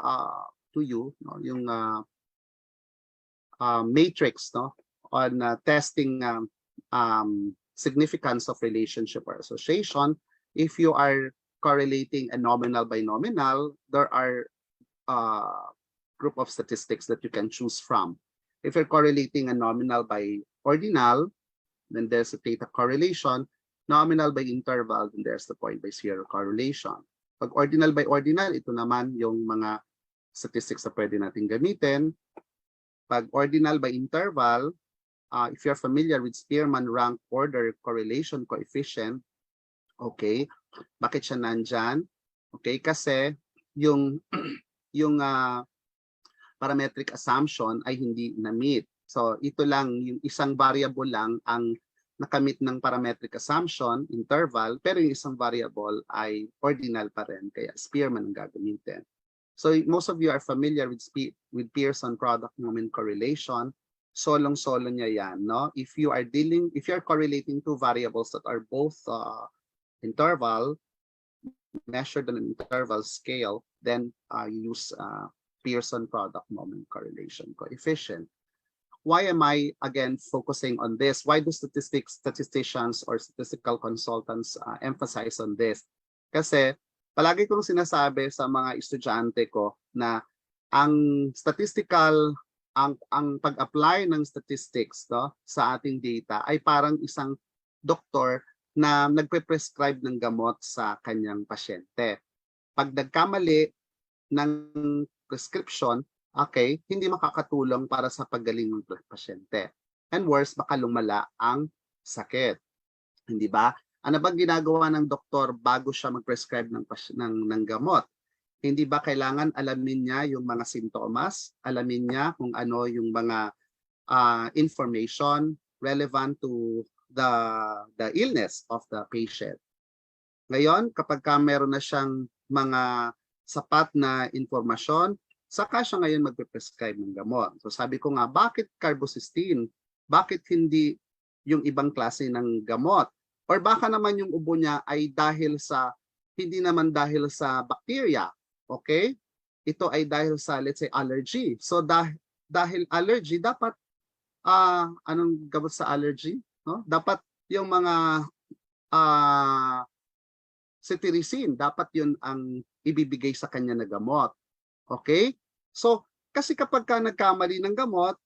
S4: to you, no, yung matrix, no, on testing significance of relationship or association. If you are correlating a nominal by nominal, there are group of statistics that you can choose from. If you're correlating a nominal by ordinal, then there's a theta correlation. Nominal by interval, then there's the point by zero correlation. Pag ordinal by ordinal, ito naman yung mga statistics na pwede natin gamitin. Pag ordinal by interval, if you're familiar with Spearman rank order correlation coefficient, okay, bakit siya nandyan? Okay, kasi yung yung parametric assumption ay hindi na-meet. So ito lang, yung isang variable lang ang nakamit ng parametric assumption, interval, pero yung isang variable ay ordinal pa rin, kaya Spearman ang gagamitin. So most of you are familiar with Pearson product moment correlation. Solong-solo niya yan, no? If you are correlating two variables that are both interval, measured on an interval scale, then you use Pearson product moment correlation coefficient. Why am I again focusing on this? Why do statisticians or statistical consultants emphasize on this? Kasi palagi kong sinasabi sa mga estudyante ko na ang pag-apply ng statistics, no, sa ating data ay parang isang doktor na nagpe-prescribe ng gamot sa kanyang pasyente. Pag nagkamali ng prescription, okay, hindi makakatulong para sa paggaling ng pasyente. And worse, baka lumala ang sakit. Hindi ba? Ano bang ginagawa ng doktor bago siya mag-prescribe ng gamot? Hindi ba kailangan alamin niya yung mga sintomas? Alamin niya kung ano yung mga information relevant to the illness of the patient. Ngayon, kapag meron na siyang mga sapat na informasyon, saka siya ngayon magpe-prescribe ng gamot. So sabi ko nga, bakit carbocysteine? Bakit hindi yung ibang klase ng gamot? Or baka naman yung ubo niya ay hindi naman dahil sa bacteria. Okay? Ito ay dahil sa, let's say, allergy. So dahil allergy, dapat anong gamot sa allergy? No? Dapat yung mga cetirizine, dapat yun ang ibibigay sa kanya na gamot. Okay? So, kasi kapag nagkamali ng gamot,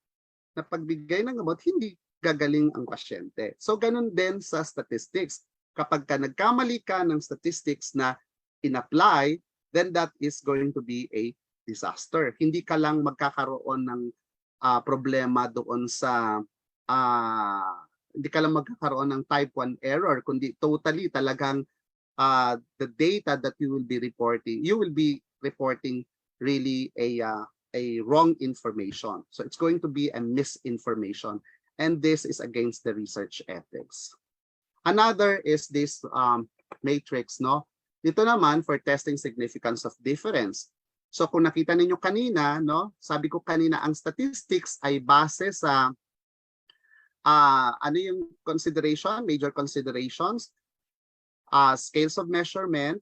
S4: na pagbigay ng gamot, hindi gagaling ang pasyente. So, ganun din sa statistics. Kapag nagkamali ka ng statistics na in-apply, then that is going to be a disaster. Hindi ka lang magkakaroon ng problema doon sa hindi ka lang magkakaroon ng type 1 error, kundi totally talagang the data that you will be reporting really a wrong information. So it's going to be a misinformation, and this is against the research ethics. Another is this matrix, no? Dito naman for testing significance of difference. So kung nakita ninyo kanina, no, sabi ko kanina ang statistics ay base sa ano yung major considerations, scales of measurement,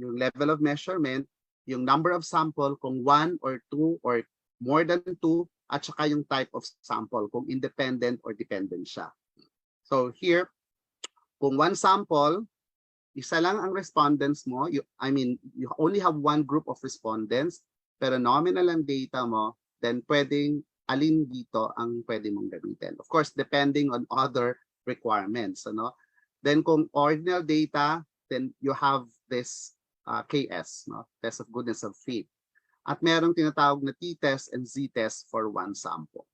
S4: yung level of measurement, yung number of sample kung 1 or 2 or more than 2, at saka yung type of sample kung independent or dependent siya. So here, kung one sample, isa lang ang respondents mo, you only have one group of respondents, pero nominal ang data mo, then pwedeng alin dito ang pwede mong gamitin. Of course, depending on other requirements. Ano? Then kung ordinal data, then you have this KS, no? Test of goodness of faith. At merong tinatawag na t-test and z-test for one sample.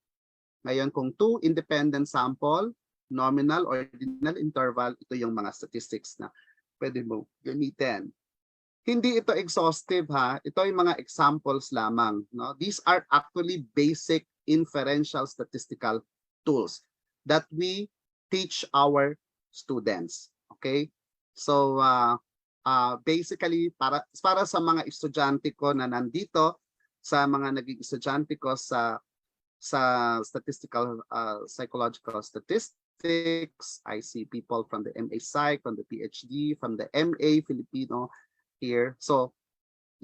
S4: Ngayon, kung two independent sample, nominal, ordinal, interval, ito yung mga statistics na pwede mo gamitin. Hindi ito exhaustive, ha. Ito yung mga examples lamang. No? These are actually basic inferential statistical tools that we teach our students. Okay? So, basically, para sa mga estudyante ko na nandito, sa mga naging estudyante ko sa statistical, psychological statistics, I see people from the MA Psych, from the PhD, from the MA Filipino here. So,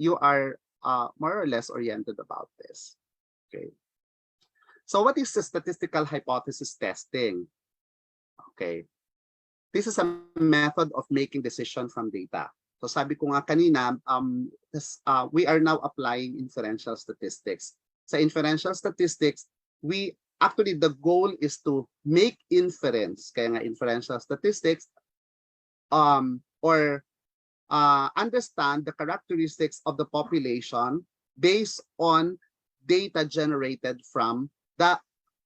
S4: you are more or less oriented about this. Okay. So, what is the statistical hypothesis testing? Okay. This is a method of making decision from data. So sabi ko nga kanina, we are now applying inferential statistics. Sa inferential statistics, the goal is to make inference, kaya nga inferential statistics, or understand the characteristics of the population based on data generated from the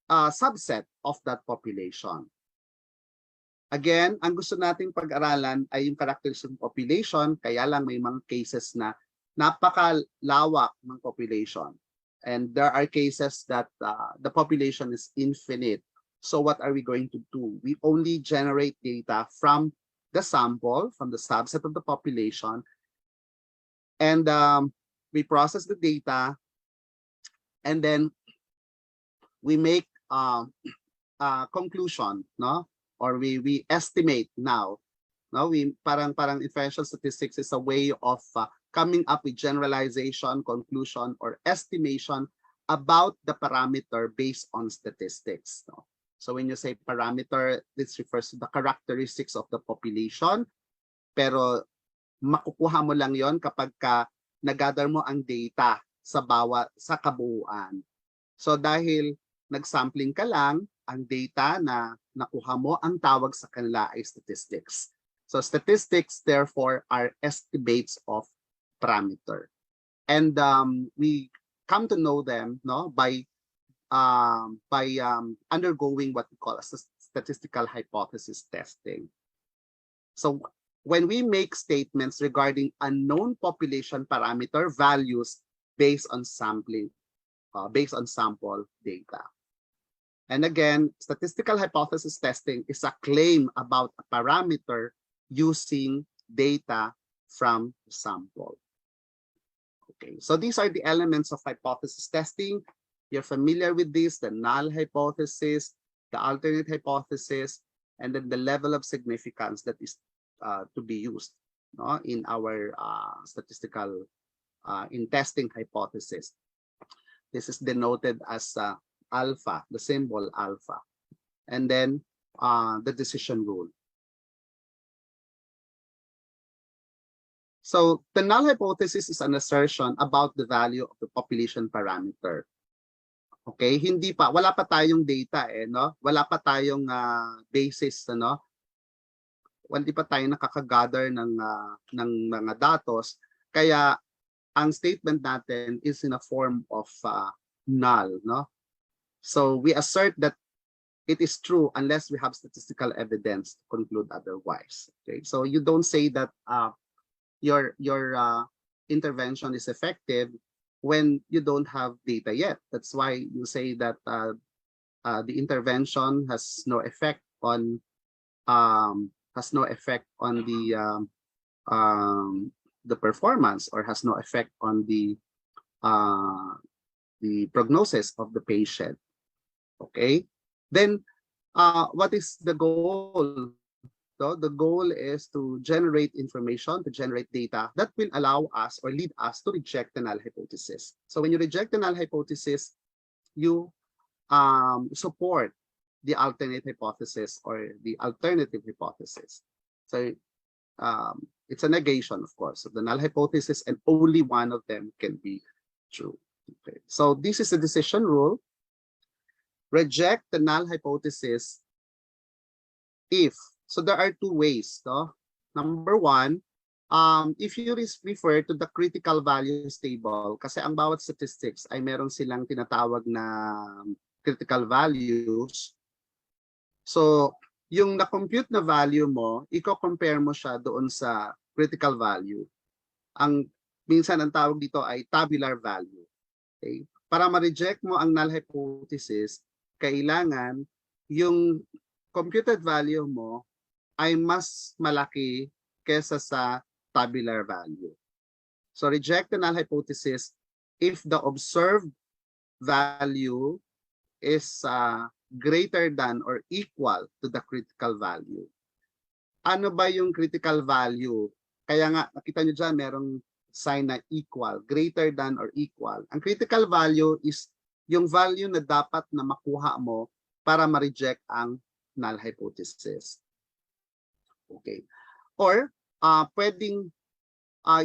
S4: subset of that population. Again, ang gusto nating pag-aralan ay yung characteristics ng population, kaya lang may mga cases na napakalawak ng population. And there are cases that the population is infinite. So what are we going to do? We only generate data from the sample, from the subset of the population, and we process the data, and then we make conclusion, no? Or we estimate now. No, parang inferential statistics is a way of coming up with generalization, conclusion, or estimation about the parameter based on statistics. No? So when you say parameter, this refers to the characteristics of the population. Pero makukuha mo lang yon kapag nagather mo ang data sa kabuuan. So dahil nagsampling ka lang, ang data na nakuha mo, ang tawag sa kanila ay statistics. So statistics, therefore, are estimates of parameter. And we come to know them, no, by undergoing what we call a statistical hypothesis testing. So when we make statements regarding unknown population parameter values based on sampling, based on sample data. And again, statistical hypothesis testing is a claim about a parameter using data from the sample. Okay, so these are the elements of hypothesis testing. You're familiar with this, the null hypothesis, the alternate hypothesis, and then the level of significance that is to be used, no, in our statistical in testing hypothesis. This is denoted as alpha, the symbol alpha, and then the decision rule. So the null hypothesis is an assertion about the value of the population parameter. Okay, wala pa tayong data no? Wala pa tayong basis, no? Hindi pa tayo nakaka-gather ng mga datos, kaya ang statement natin is in a form of null, no? So we assert that it is true unless we have statistical evidence to conclude otherwise. Okay, so you don't say that your intervention is effective when you don't have data yet. That's why you say that the intervention has no effect on the performance, or has no effect on the prognosis of the patient. Okay, then what is the goal? So the goal is to generate information, to generate data that will allow us or lead us to reject the null hypothesis. So when you reject the null hypothesis, you support the alternate hypothesis or the alternative hypothesis. So it's a negation, of course, of the null hypothesis, and only one of them can be true. Okay. So this is the decision rule. Reject the null hypothesis if, so there are two ways. No? Number one, if you refer to the critical values table, kasi ang bawat statistics ay meron silang tinatawag na critical values. So yung na-compute na value mo, i-compare mo siya doon sa critical value. Minsan ang tawag dito ay tabular value. Okay? Para ma-reject mo ang null hypothesis, kailangan yung computed value mo ay mas malaki kesa sa tabular value. So reject the null hypothesis if the observed value is greater than or equal to the critical value. Ano ba yung critical value? Kaya nga, nakita nyo dyan, merong sign na equal, greater than or equal. Ang critical value is yung value na dapat na makuha mo para ma-reject ang null hypothesis. Okay. Or pwedeng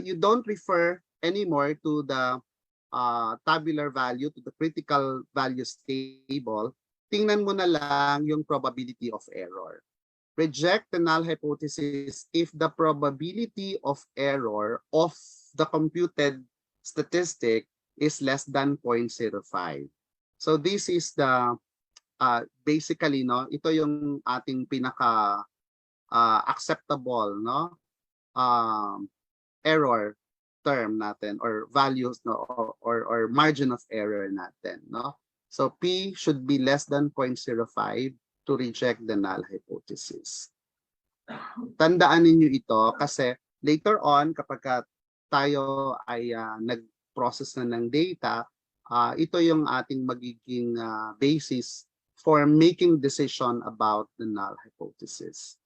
S4: you don't refer anymore to the tabular value, to the critical values table. Tingnan mo na lang yung probability of error. Reject the null hypothesis if the probability of error of the computed statistic is less than 0.05. So this is the basically, no, ito yung ating pinaka acceptable, no, error term natin or values, no, or margin of error natin, no. So P should be less than 0.05 to reject the null hypothesis. Tandaan ninyo ito kasi later on kapag tayo ay nag-process na ng data, ito yung ating magiging basis for making decision about the null hypothesis.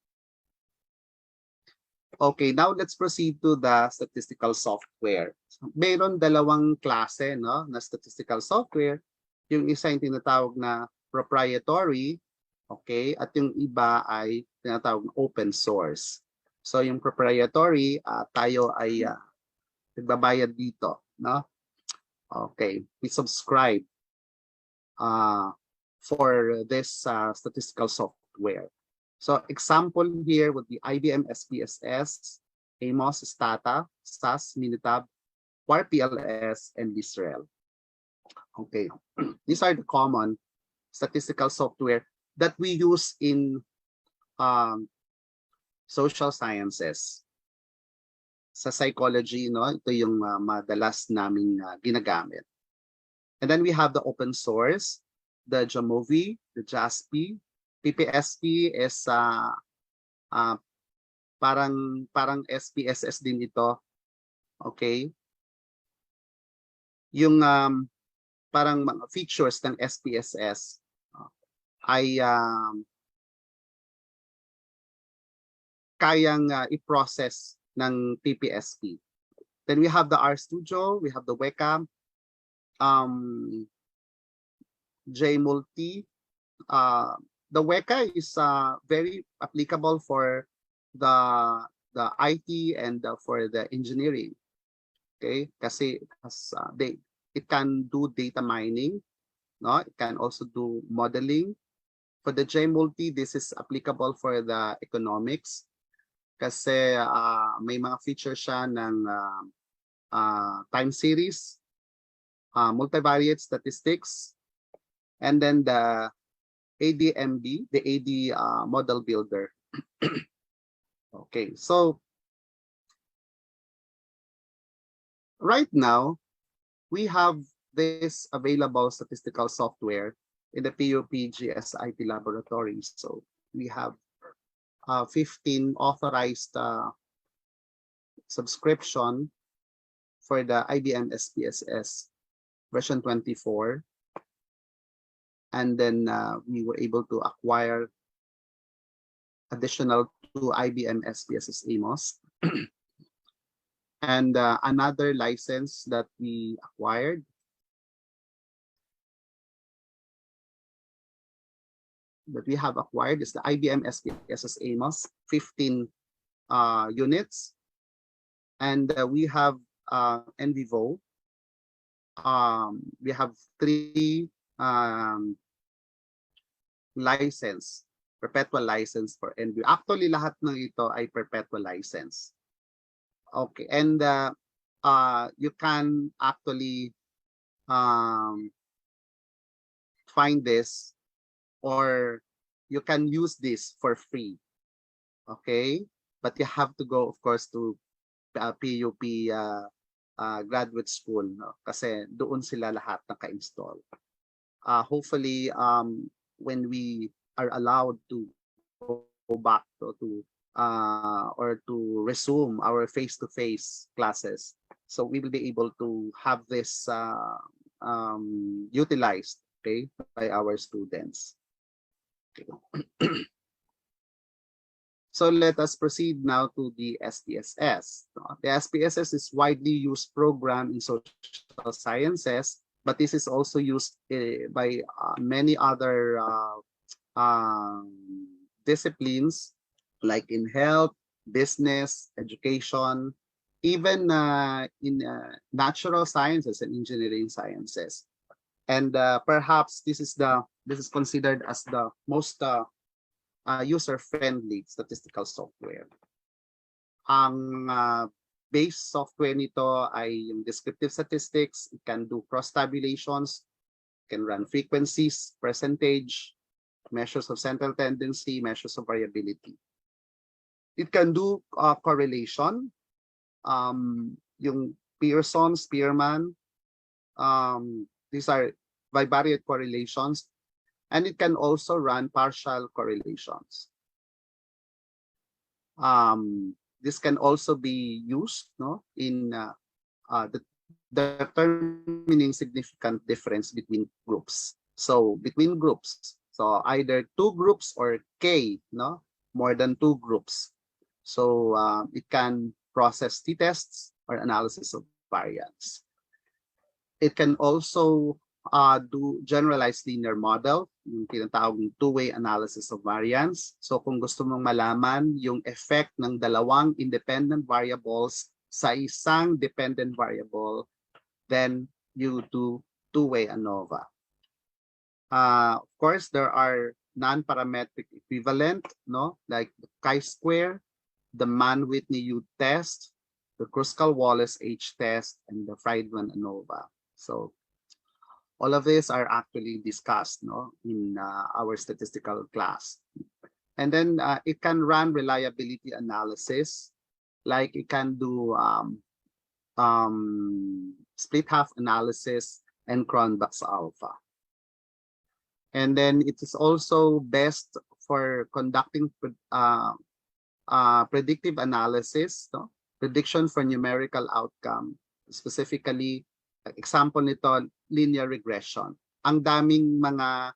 S4: Okay, now let's proceed to the statistical software. Mayroon dalawang klase, no, na statistical software. Yung isa yung tinatawag na proprietary, okay, at yung iba ay tinatawag na open source. So yung proprietary, tayo ay nagbabayad dito, no? Okay, we subscribe for this statistical software. So example here would be IBM SPSS, Amos, Stata, SAS, Minitab, PLS, and Israel. Okay, these are the common statistical software that we use in social sciences. Sa psychology, no, ito yung madalas naming ginagamit. And then we have the open source, the Jamovi, the JASP. PPSP is parang SPSS din ito. Okay? Yung parang mga features ng SPSS ay kayang i-process ng PPSP. Then we have the RStudio, we have the Weka, JMulti. The Weka is very applicable for the IT and for the engineering. Okay, kasi it can do data mining, no? It can also do modeling. For the JMulti, this is applicable for the economics kasi may mga features siya ng time series, multivariate statistics, and then the ADMB, the AD model builder. Okay, so right now we have this available statistical software in the PUP GSIT laboratories. So we have 15 authorized subscription for the IBM SPSS version 24. And then we were able to acquire additional 2 IBM SPSS Amos. And another license that we acquired is the IBM SPSS Amos, 15 units. And we have NVivo. We have 3 license, perpetual license for NVivo. Actually, lahat ng ito ay perpetual license. Okay, and you can actually find this, or you can use this for free. Okay, but you have to go, of course, to PUP graduate school, no? Kasi doon sila lahat naka-install. Hopefully, when we are allowed to go back to or to resume our face-to-face classes, so we will be able to have this utilized, okay, by our students. Okay. So let us proceed now to the SPSS. The SPSS is widely used program in social sciences, but this is also used by many other disciplines like in health, business, education, even in natural sciences and engineering sciences. And perhaps this is considered as the most user-friendly statistical software. Ang base software nito ay yung descriptive statistics. It can do cross tabulations, can run frequencies, percentage, measures of central tendency, measures of variability. It can do correlation, yung Pearson, Spearman, these are bivariate correlations, and it can also run partial correlations. This can also be used, no, in determining significant difference between groups. So between groups, so either two groups or K, no, more than two groups. So it can process t-tests or analysis of variance. It can also do generalized linear model, yung tinatawag ng two-way analysis of variance. So kung gusto mong malaman yung effect ng dalawang independent variables sa isang dependent variable, then you do two-way ANOVA. Of course, there are non-parametric equivalent, no, like the chi-square, the Mann-Whitney-U test, the Kruskal-Wallace H test, and the Friedman ANOVA. So all of these are actually discussed, no, in our statistical class. And then it can run reliability analysis, like it can do split half analysis and Cronbach's alpha. And then it is also best for conducting predictive analysis, no? Prediction for numerical outcome, specifically example nito, linear regression. Ang daming mga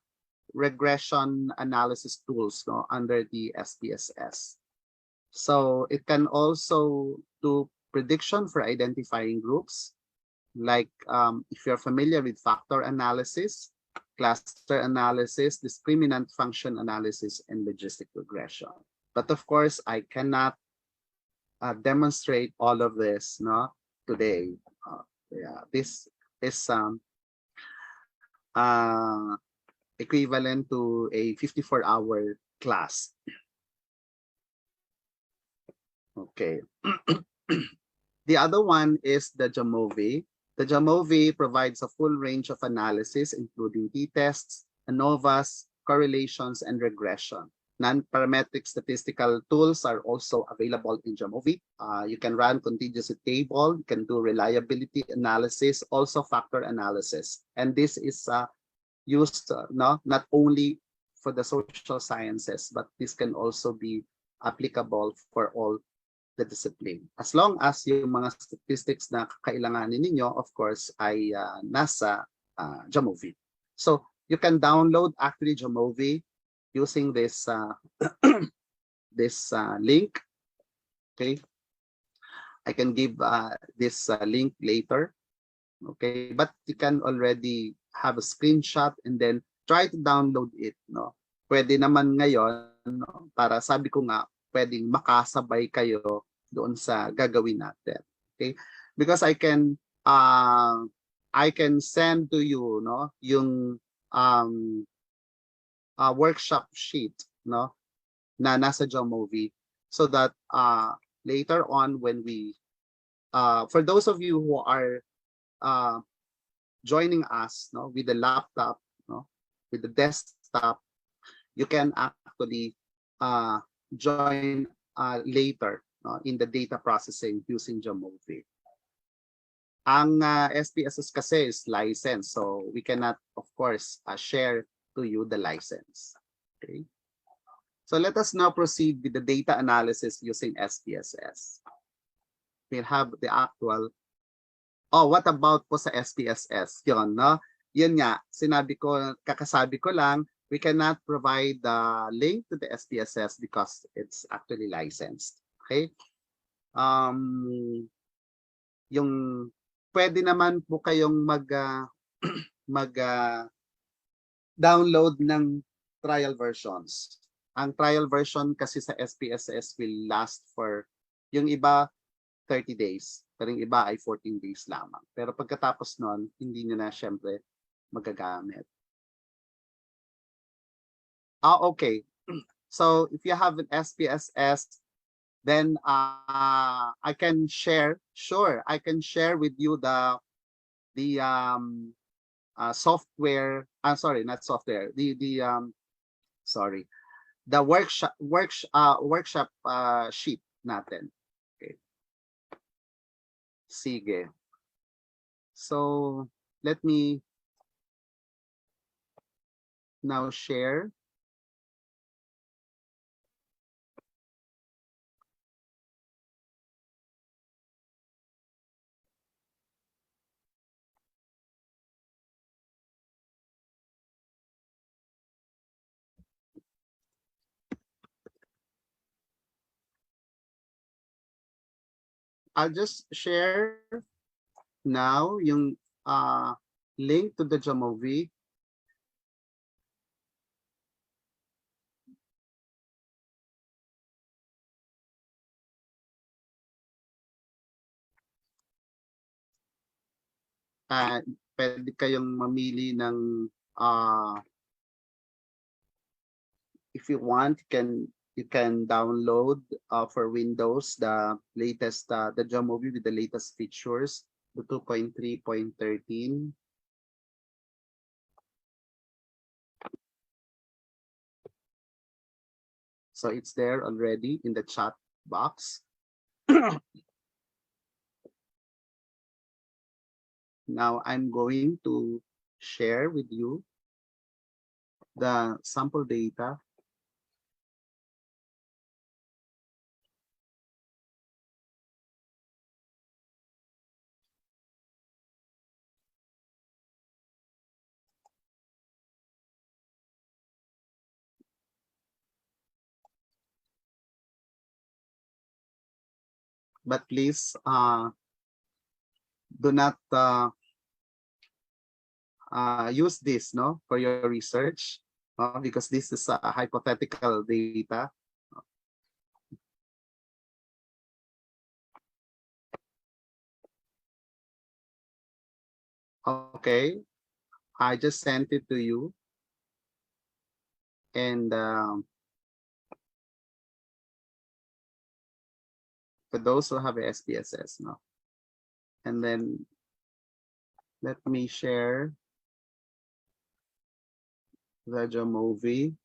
S4: regression analysis tools, no, under the SPSS. So it can also do prediction for identifying groups, like if you're familiar with factor analysis, cluster analysis, discriminant function analysis, and logistic regression. But of course, I cannot demonstrate all of this, no, today. Yeah, this is equivalent to a 54-hour class. Okay. The other one is the Jamovi. The Jamovi provides a full range of analysis, including t-tests, ANOVAs, correlations, and regression. Non-parametric statistical tools are also available in Jamovi. You can run contingency table, you can do reliability analysis, also factor analysis. And this is used not only for the social sciences, but this can also be applicable for all the discipline. As long as yung mga statistics na kailanganin ninyo, of course, ay nasa Jamovi. So you can download actually Jamovi using this this link. Okay, I can give this link later. Okay, but you can already have a screenshot and then try to download it. No, pwede naman ngayon, no, para sabi ko nga, pwedeng makasabay kayo doon sa gagawin natin. Okay, because I can send to you, no, yung workshop sheet, no, na nasa Jamovi, so that later on when we for those of you who are joining us, no, with the laptop, no, with the desktop, you can actually join later, no, in the data processing using Jamovi. Ang SPSS kasi is license, so we cannot, of course, share to you the license. Okay. So let us now proceed with the data analysis using SPSS. We'll have the actual. Oh, what about po sa SPSS? Yun, no? Yun nga, kakasabi ko lang, we cannot provide the link to the SPSS because it's actually licensed. Okay? Yung pwede naman po kayong download ng trial versions. Ang trial version kasi sa SPSS will last for, yung iba 30 days, pero yung iba ay 14 days lamang. Pero pagkatapos nun, hindi nyo na syempre magagamit. Okay. So if you have an SPSS, then I can share, sure, I can share with you the software, sorry, not software, the sorry, the workshop sheet natin. Okay. Sige. So let me now share. I'll just share now yung link to the Jamovi. Pwede kayong mamili ng if you want, you can download for Windows the latest the Jamovi with the latest features, the 2.3.13. So it's there already in the chat box. Now I'm going to share with you the sample data. But please do not use this for your research because this is a hypothetical data. Okay, I just sent it to you, and for those who have a SPSS, and then let me share the Jamovi.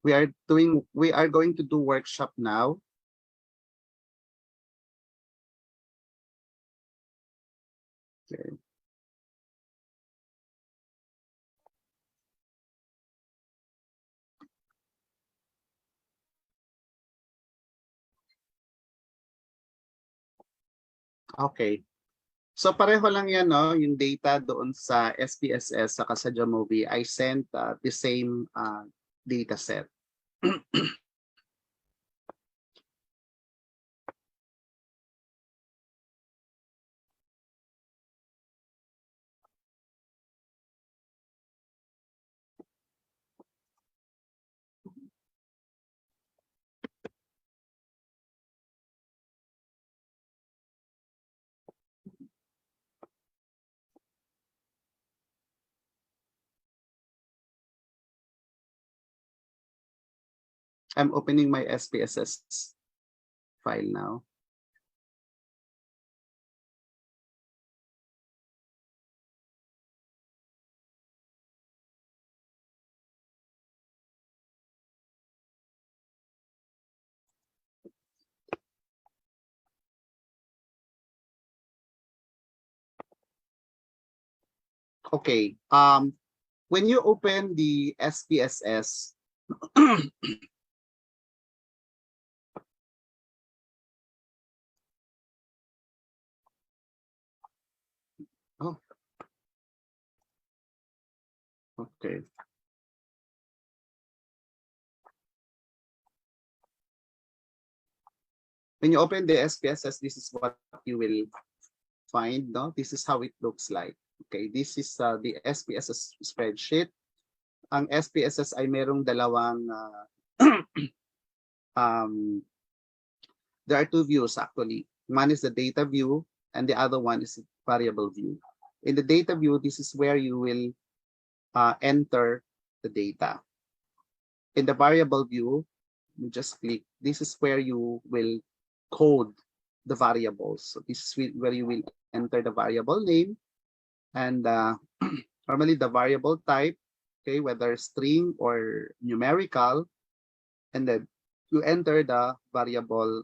S4: We are going to do workshop now. Okay. Okay. So pareho lang yan, yung data doon sa SPSS saka sa Jamovi. I sent the same data set. I'm opening my SPSS file now. Okay. When you open the SPSS, oh, okay. When you open the SPSS, this is what you will find, no, this is how it looks like. Okay, this is the SPSS spreadsheet. Ang SPSS ay merong dalawang there are two views actually. One is the data view and the other one is the variable view. In the data view, this is where you will enter the data. In the variable view, you just click. This is where you will code the variables. So this is where you will enter the variable name and normally the variable type, okay, whether string or numerical, and then you enter the variable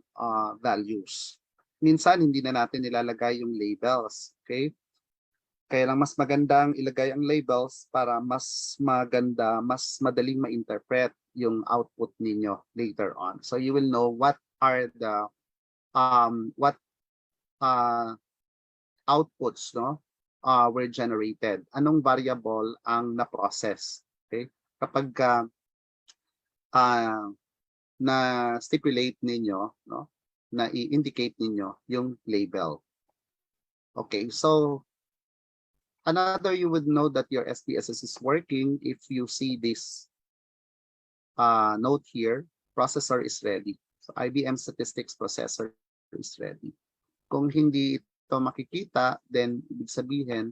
S4: values. Minsan, hindi na natin nilalagay yung labels, okay? Kaya lang mas magandang ilagay ang labels para mas maganda, mas madaling ma-interpret yung output ninyo later on. So you will know what are the outputs, no, were generated. Anong variable ang na-process, okay? Kapag na stipulate ninyo, no, na i-indicate ninyo yung label. Okay, so another you would know that your SPSS is working if you see this note here, processor is ready. So IBM statistics processor is ready. Kung hindi ito makikita, then ibig sabihin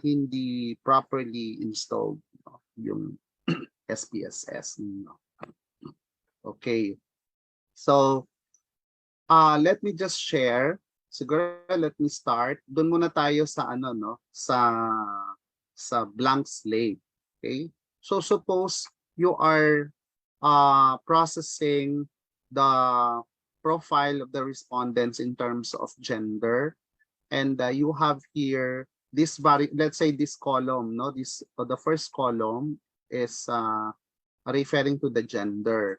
S4: hindi properly installed, no, yung SPSS. No. Okay. So let me just share. Siguro let me start. Doon muna tayo sa ano, no, sa blank slate. Okay? So suppose you are processing the profile of the respondents in terms of gender, and you have here this let's say this column, no, this the first column is referring to the gender.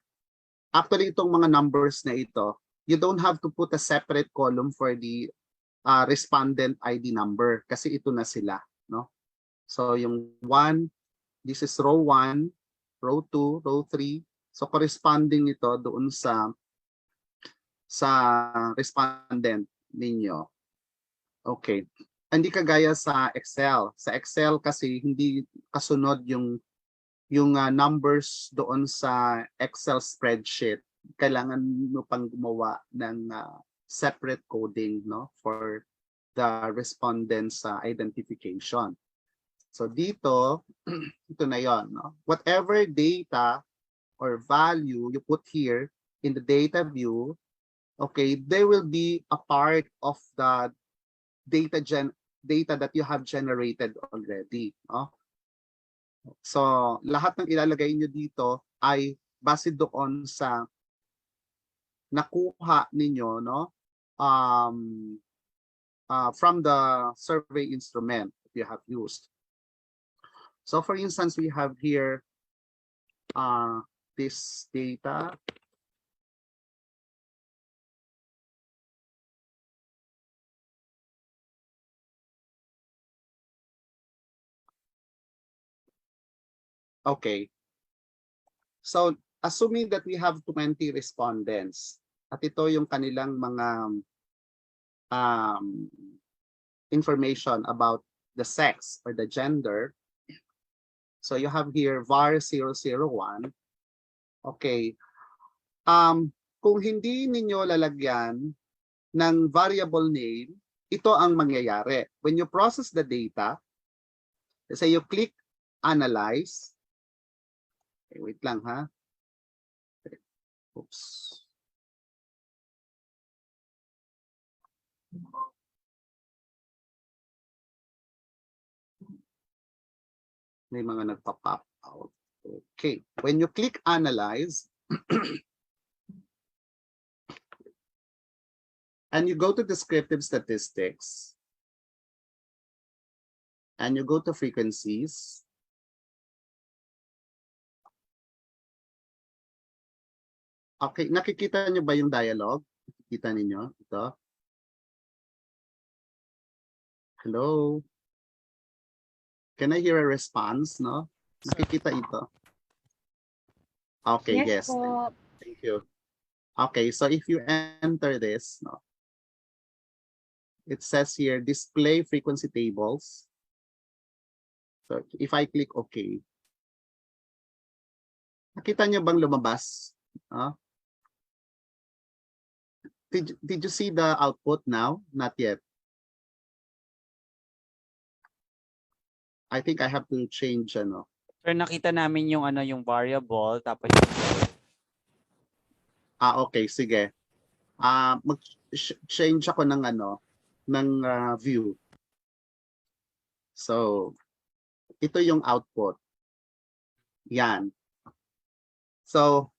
S4: Actually, itong mga numbers na ito, you don't have to put a separate column for the respondent ID number kasi ito na sila, no? So yung 1, this is row 1, row 2, row 3. So corresponding ito doon sa respondent ninyo. Okay. Hindi kagaya sa Excel. Sa Excel kasi hindi kasunod yung numbers doon sa Excel spreadsheet. Kailangan mo pang gumawa ng separate coding, no, for the respondent's identification. So dito, ito na yon, no? Whatever data or value you put here in the data view, okay, they will be a part of the data that you have generated already, no? So lahat ng ilalagay niyo dito ay base doon sa nakuha ninyo, no, from the survey instrument that you have used. So for instance, we have here this data. Okay. So assuming that we have 20 respondents at ito yung kanilang mga information about the sex or the gender. So you have here var 001. Okay. Kung hindi ninyo lalagyan ng variable name, ito ang mangyayari. When you process the data, let's say you click analyze. Okay, wait lang ha. Okay. Oops. May mga nagpa-pop out. Okay. When you click analyze, and you go to descriptive statistics, and you go to frequencies, okay, nakikita nyo ba yung dialogue? Nakikita ninyo ito? Hello? Can I hear a response, no? Nakikita ito. Okay, yes.
S2: Po.
S4: Thank you. Okay, so if you enter this, no, it says here, display frequency tables. So if I click OK, nakita nyo bang lumabas? Did you see the output now? Not yet. I think I have to change ano.
S3: Sir, nakita namin yung yung variable tapos
S4: Okay, sige. Mag-change ako ng view. So, ito yung output. Yan. So,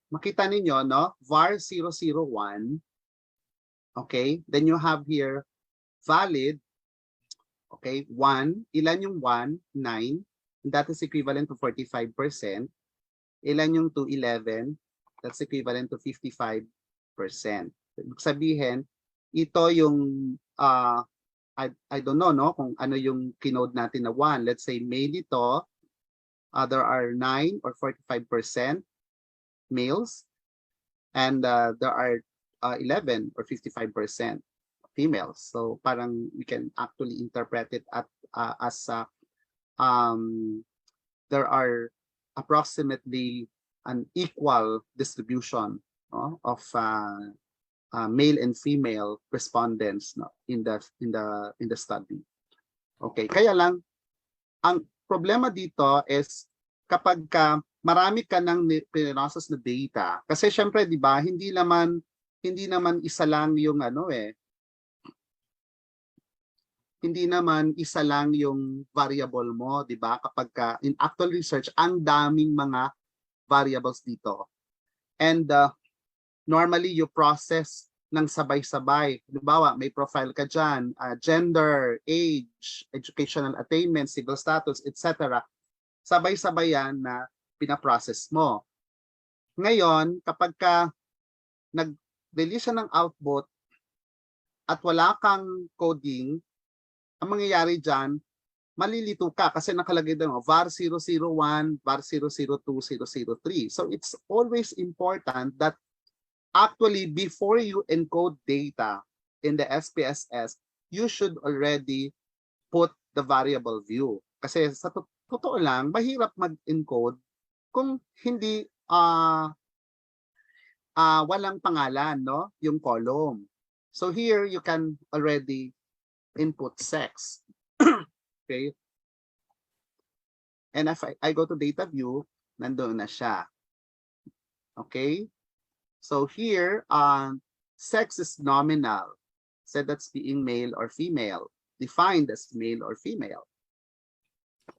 S4: makita ninyo, no? var 001. Okay, then you have here valid. Okay, 1. Ilan yung 1? 9. That is equivalent to 45%. Ilan yung 2? 11. That's equivalent to 55%. Ibig sabihin, ito yung, I don't know, no? Kung ano yung kinode natin na 1. Let's say male ito, there are 9 or 45% males, and there are 11 or 55% females. So parang we can actually interpret it as there are approximately an equal distribution of male and female respondents in the study. Okay, kaya lang ang problema dito is kapag marami ka ng pinrocess na data, kasi syempre 'di ba, hindi naman isa lang yung hindi naman isa lang yung variable mo, 'di ba? Kapag in actual research, ang daming mga variables dito. And normally you process ng sabay-sabay. Halimbawa, may profile ka dyan, gender, age, educational attainment, civil status, etc. Sabay-sabay yan na pinaprocess mo. Ngayon, kapag nag-release ng output at wala kang coding, ang mangyayari dyan, malilito ka kasi nakalagay doon var 001, var 002, 003. So it's always important that actually before you encode data in the SPSS, you should already put the variable view. Kasi sa totoo lang, mahirap mag-encode kung hindi walang pangalan, no? Yung column. So here you can already input sex. Okay. And if I go to data view, nandoon na siya. Okay. So here, sex is nominal. Said that's being male or female. Defined as male or female.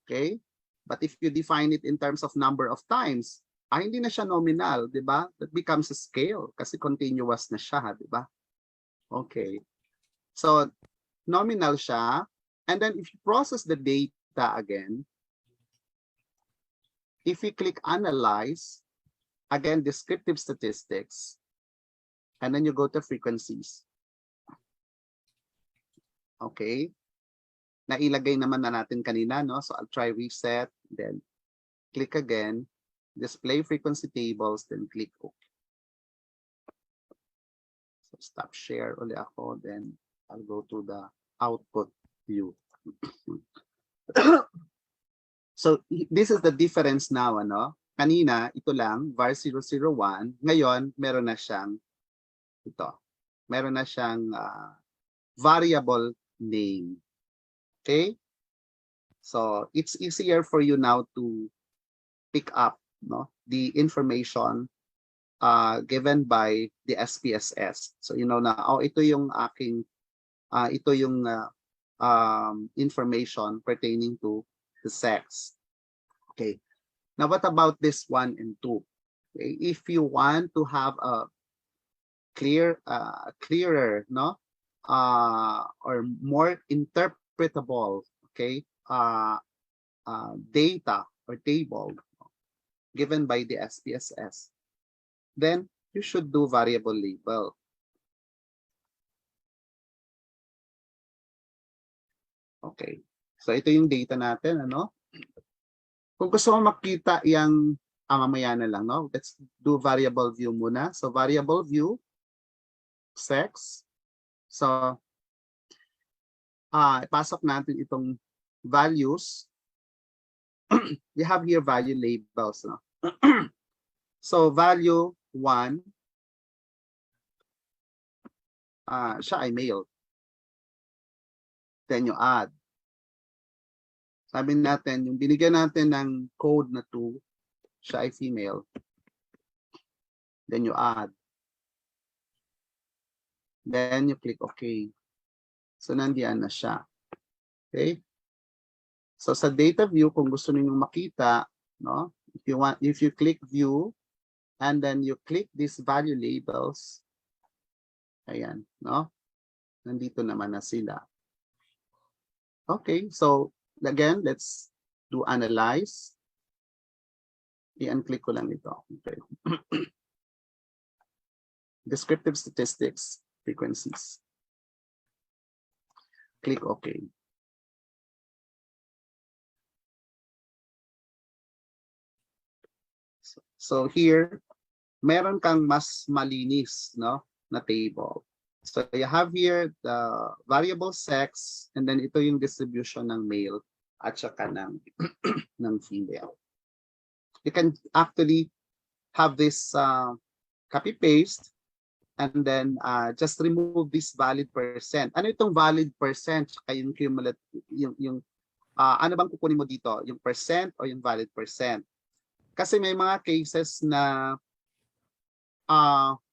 S4: Okay. But if you define it in terms of number of times, hindi na siya nominal, di ba? That becomes a scale kasi continuous na siya, di ba? Okay. So, nominal siya. And then if you process the data again, if we click analyze, again, descriptive statistics, and then you go to frequencies. Okay. Nailagay naman na natin kanina, no? So I'll try reset, then click again, display frequency tables, then click OK. So stop share uli ako, then I'll go to the output view. So this is the difference now, ano? Kanina, ito lang, var 001. Ngayon, meron na siyang ito. Meron na siyang variable name. Okay? So it's easier for you now to pick up, no, the information given by the SPSS. So you know na, oh, ito yung aking information pertaining to the sex. Okay. Now what about this 1 and 2? Okay. If you want to have a clearer, no, or more interpretable, okay, data or table given by the SPSS, then you should do variable label. Okay. So ito yung data natin, ano? Kung gusto mo makita yung mamaya na lang, no? Let's do variable view muna. So variable view, sex. So ipasok natin itong values. We have here value labels. No? So value 1, siya ay male. Then you add. Sabi natin, yung binigyan natin ng code na 2, siya ay female. Then you add. Then you click OK. So nandiyan na siya. Okay? So sa data view, kung gusto niyo makita, no? If you click view and then you click these value labels, ayan, no? Nandito naman na sila. Okay, so again, let's do analyze. I-unclick ko lang ito. Okay. Descriptive statistics, frequencies. Click OK. So here, meron kang mas malinis, no, na table. So you have here the variable sex, and then ito yung distribution ng male at saka ng, ng female. You can actually have this copy-paste and then just remove this valid percent. Ano itong valid percent? Saka yung cumulative, ano bang kukunin mo dito? Yung percent o yung valid percent? Kasi may mga cases na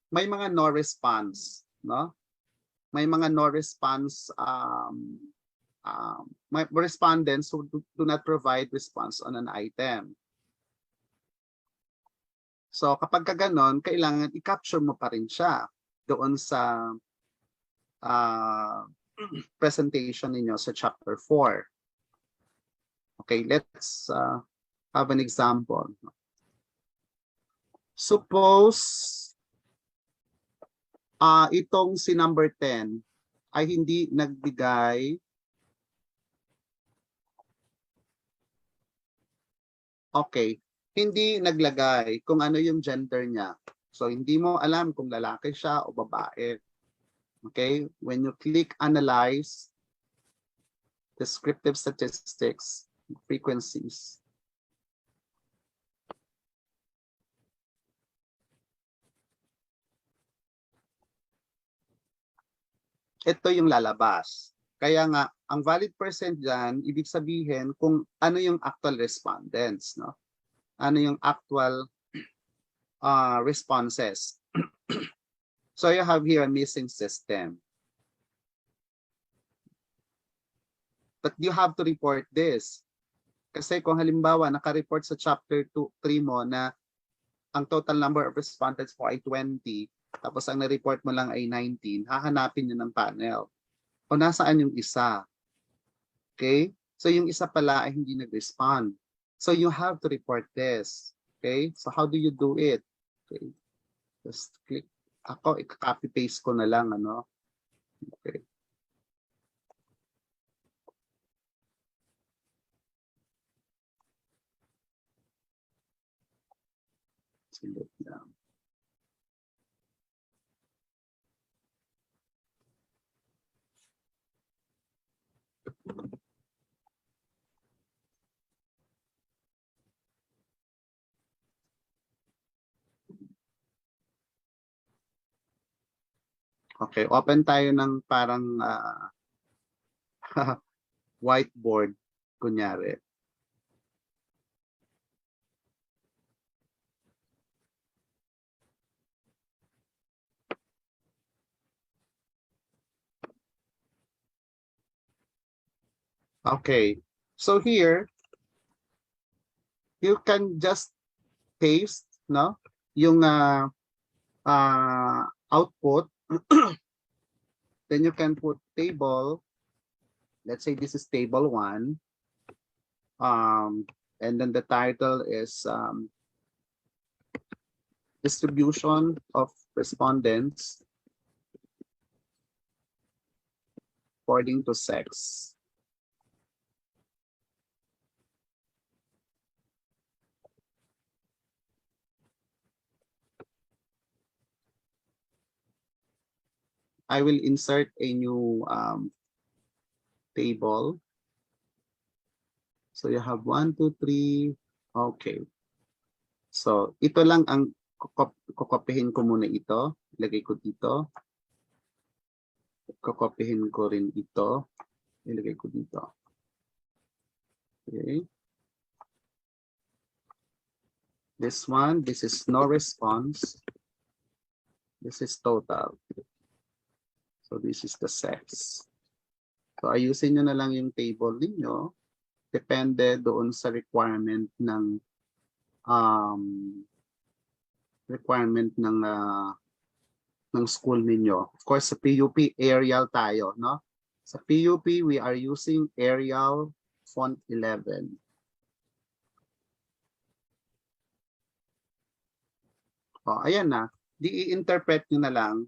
S4: may mga no response, no? May mga no response may respondents who do not provide response on an item. So kapag ganon, kailangan i-capture mo pa rin siya doon sa presentation ninyo sa chapter 4. Okay, let's have an example. Suppose itong si number 10 ay hindi nagbigay hindi naglagay kung ano yung gender niya. So hindi mo alam kung lalaki siya o babae. Okay, when you click analyze descriptive statistics, frequencies, ito yung lalabas. Kaya nga, ang valid percent dyan, ibig sabihin kung ano yung actual respondents, no? Ano yung actual responses. So you have here a missing system. But you have to report this. Kasi kung halimbawa, naka-report sa chapter 3 mo na ang total number of respondents po ay 20, tapos ang na-report mo lang ay 19, hahanapin nyo ng panel. O nasaan yung isa? Okay? So yung isa pala ay hindi nag-respond. So you have to report this. Okay? So how do you do it? Okay. Just click. Ako, i-copy-paste ko na lang. Ano? Okay. Select lang. Okay, open tayo ng parang whiteboard, kunyari. Okay, so here, you can just paste, no, yung output. Then you can put table. Let's say this is table 1. And then the title is distribution of respondents according to sex. I will insert a new table. So you have 1, 2, 3. Okay. So ito lang ang kukopihin ko muna ito. Ilagay ko dito. Kukopihin ko rin ito. Ilagay ko dito. Okay. This one, this is no response. This is total. So this is the sex. So ayusin nyo na lang yung table ninyo. Depende doon sa requirement ng school ninyo. Of course, sa PUP, Arial tayo, no? Sa PUP, we are using Arial font 11. Oh, ayan na. I-interpret nyo na lang.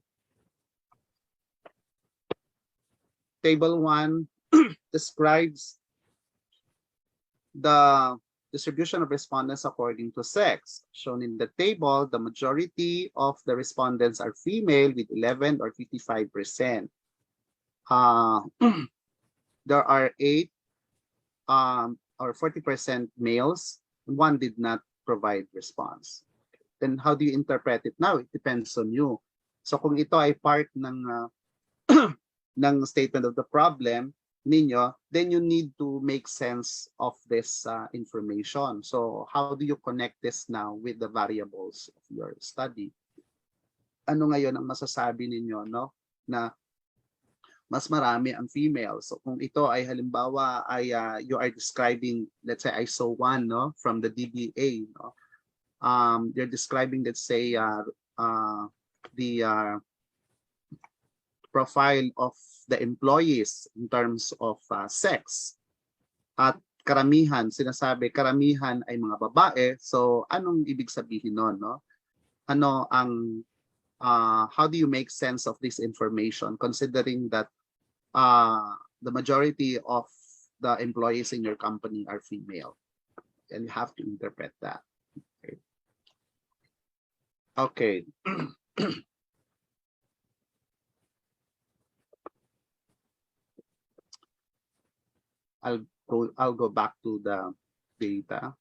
S4: Table 1 describes the distribution of respondents according to sex. Shown in the table, the majority of the respondents are female with 11 or 55%. There are 8 or 40% males. One did not provide response. Then how do you interpret it now? It depends on you. So kung ito ay part ng ng statement of the problem ninyo, then you need to make sense of this information. So how do you connect this now with the variables of your study? Ano ngayon ang masasabi ninyo, no? Na mas marami ang female. So kung ito ay halimbawa ay you are describing, let's say ISO 1, no, from the DBA, no? You're describing, let's say the profile of the employees in terms of sex. At karamihan, sinasabi karamihan ay mga babae. So anong ibig sabihin nun, no? Ano ang how do you make sense of this information considering that the majority of the employees in your company are female? And you have to interpret that. Okay. I'll go back to the data.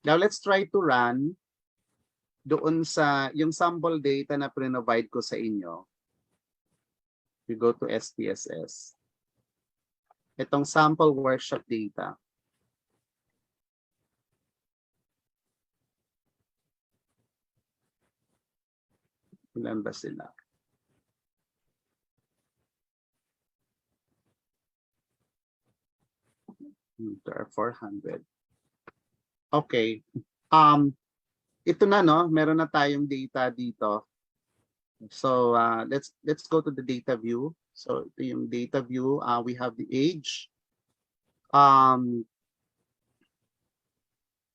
S4: Now let's try to run doon sa yung sample data na provide ko sa inyo. You go to SPSS. Itong sample workshop data. Ilan ba sila? There are 400. Okay. Ito na, no? Meron na tayong data dito. So let's go to the data view. So ito yung data view. We have the age.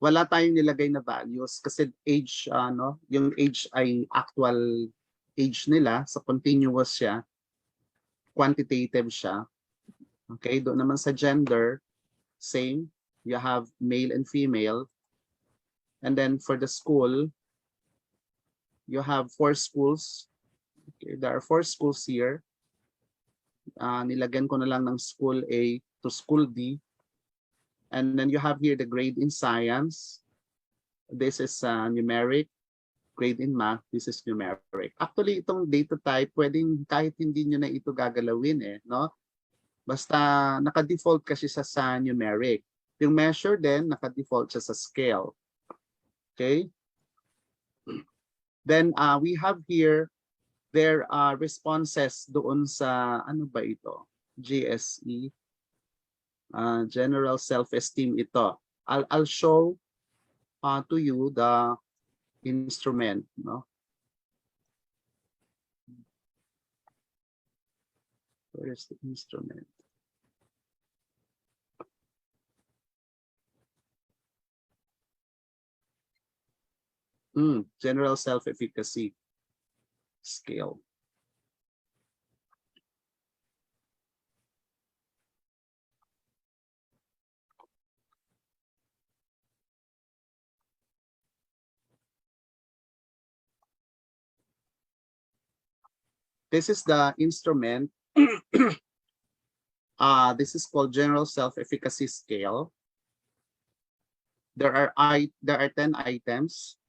S4: Wala tayong nilagay na values kasi age, no? Yung age ay actual age nila. So continuous siya. Quantitative siya. Okay, doon naman sa gender, same. You have male and female. And then for the school, you have 4 schools. Okay, there are 4 schools here. Nilagyan ko na lang ng school A to school D. And then you have here the grade in science. This is numeric. Grade in math, this is numeric. Actually, itong data type, pwedeng kahit hindi nyo na ito gagalawin, no? Basta naka-default kasi sa numeric. Yung measure din, naka-default siya sa scale. Okay? Then we have here their responses doon sa, ano ba ito? GSE. General self-esteem ito. I'll show to you the instrument, no? Where is the instrument? General self-efficacy scale. This is the instrument. This is called General Self-Efficacy Scale. There are 10 items,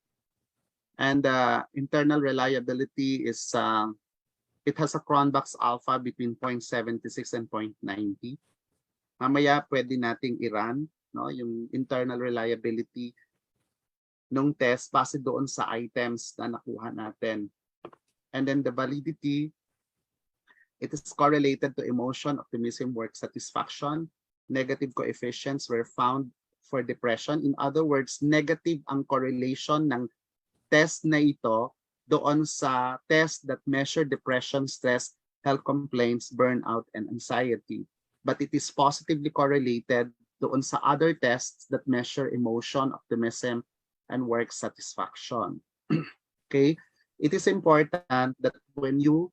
S4: and the internal reliability is it has a Cronbach's alpha between 0.76 and 0.90. Mamaya pwede nating i-run, no, yung internal reliability nung test base doon sa items na nakuha natin. And then the validity, it is correlated to emotion, optimism, work satisfaction. Negative coefficients were found for depression. In other words, negative ang correlation ng test na ito doon sa test that measure depression, stress, health complaints, burnout, and anxiety. But it is positively correlated doon sa other tests that measure emotion, optimism, and work satisfaction. Okay, it is important that when you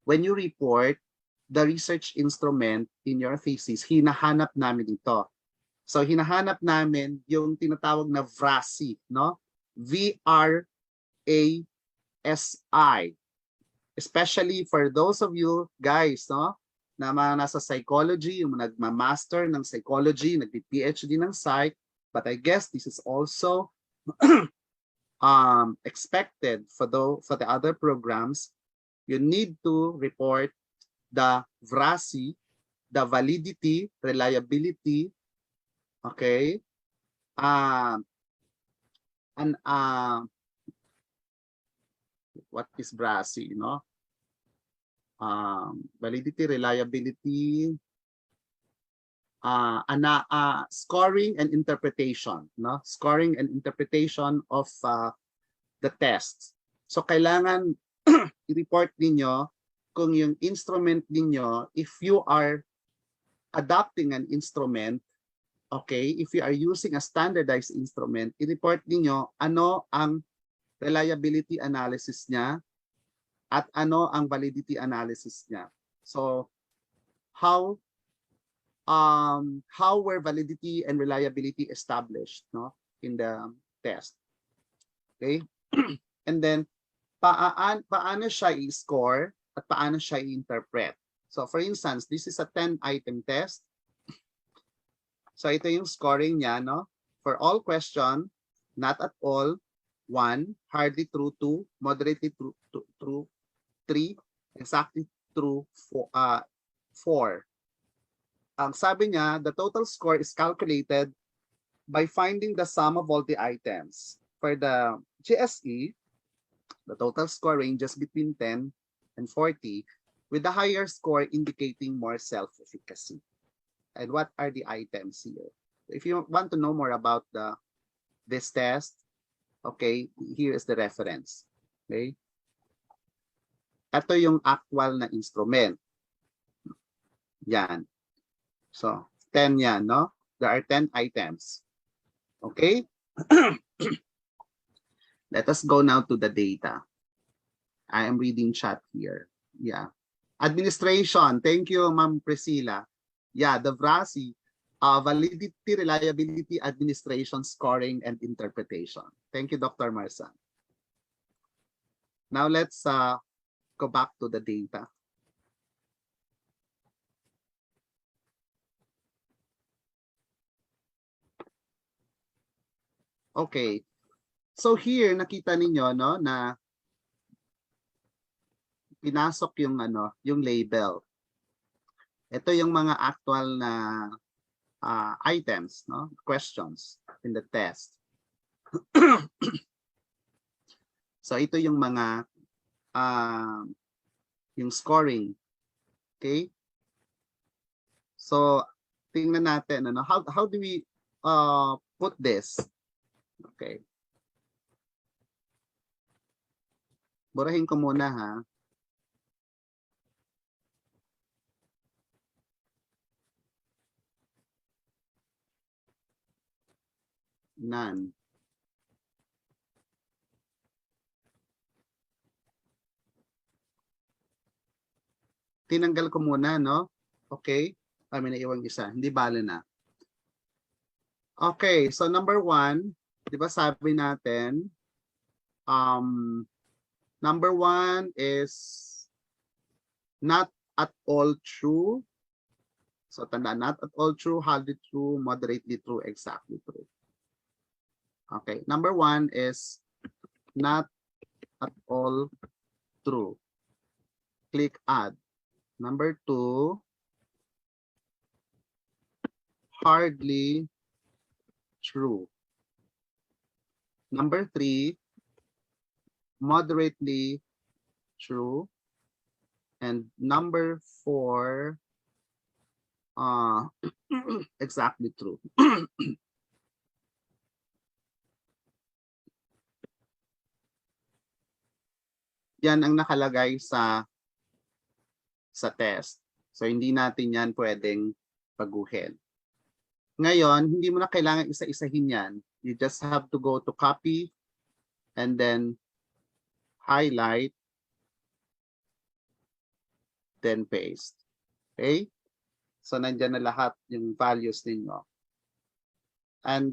S4: report the research instrument in your thesis, hinahanap namin ito. So hinahanap namin yung tinatawag na VRASI, no? V-R-A-S-I. Especially for those of you guys, no, na mga nasa psychology, yung nagma-master ng psychology, nagpi-PhD ng psych, but I guess this is also expected for the other programs. You need to report the VRASI, the validity, reliability, okay, and what is VRASI, you know? Validity, reliability, scoring and interpretation, no? Scoring and interpretation of the test. So kailangan i-report ninyo kung yung instrument ninyo, if you are adopting an instrument, okay, if you are using a standardized instrument, i-report ninyo ano ang reliability analysis niya at ano ang validity analysis niya. So how were validity and reliability established, no, in the test? Okay. And then paano siya i-score at paano siya i-interpret. So for instance, this is a 10-item test. So ito yung scoring niya, no? For all question, not at all, 1, hardly true 2, moderately true 3, exactly true 4. Ang sabi niya, the total score is calculated by finding the sum of all the items. For the GSE, the total score ranges between 10 and 40, with the higher score indicating more self-efficacy. And what are the items here? If you want to know more about this test, okay, here is the reference. Okay? Ito yung actual na instrument. Yan. So, 10 yan, no? There are 10 items. Okay? Let us go now to the data. I am reading chat here. Yeah. Administration. Thank you, Ma'am Priscilla. Yeah, the VRASI, validity, reliability, administration, scoring, and interpretation. Thank you, Dr. Marsan. Now let's go back to the data. Okay. So here nakita ninyo, no, na pinasok yung yung label. Ito yung mga actual na items, no, questions in the test. So ito yung mga yung scoring. Okay? So tingnan natin how do we put this? Okay. Burahin ko muna, ha. None. Tinanggal ko muna, no? Okay. May naiwang isa. Hindi bale na. Okay. So number 1, di ba sabi natin, Number 1 is not at all true. So tanda, not at all true, hardly true, moderately true, exactly true. Okay, number 1 is not at all true. Click add. Number 2, hardly true. Number 3, moderately true. And number 4, exactly true. Yan ang nakalagay sa test. So hindi natin yan pwedeng baguhin. Ngayon, hindi mo na kailangan isa-isahin yan. You just have to go to copy and then highlight, then paste. Okay? So nandyan na lahat yung values ninyo. And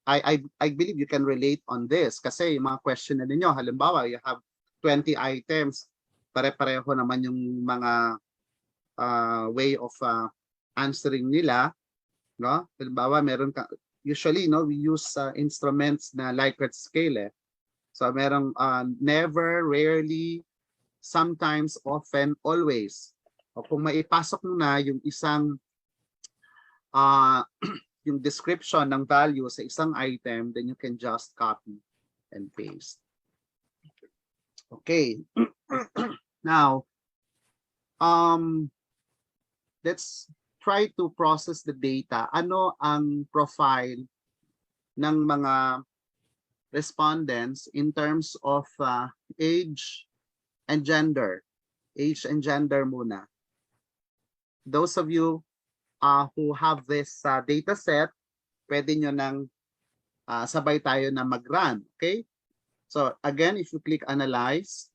S4: I believe you can relate on this kasi yung mga question na ninyo, halimbawa, you have 20 items, pare-pareho naman yung mga way of answering nila, no? Halimbawa, meron ka, usually, no, we use instruments na Likert scale. So merong never, rarely, sometimes, often, always. O kung maipasok mo na yung isang yung description ng value sa isang item, then you can just copy and paste. Okay. Now, let's try to process the data. Ano ang profile ng mga respondents in terms of age and gender? Age and gender muna. Those of you who have this data set, pwede nyo nang sabay tayo na mag-run. Okay? So again, if you click Analyze,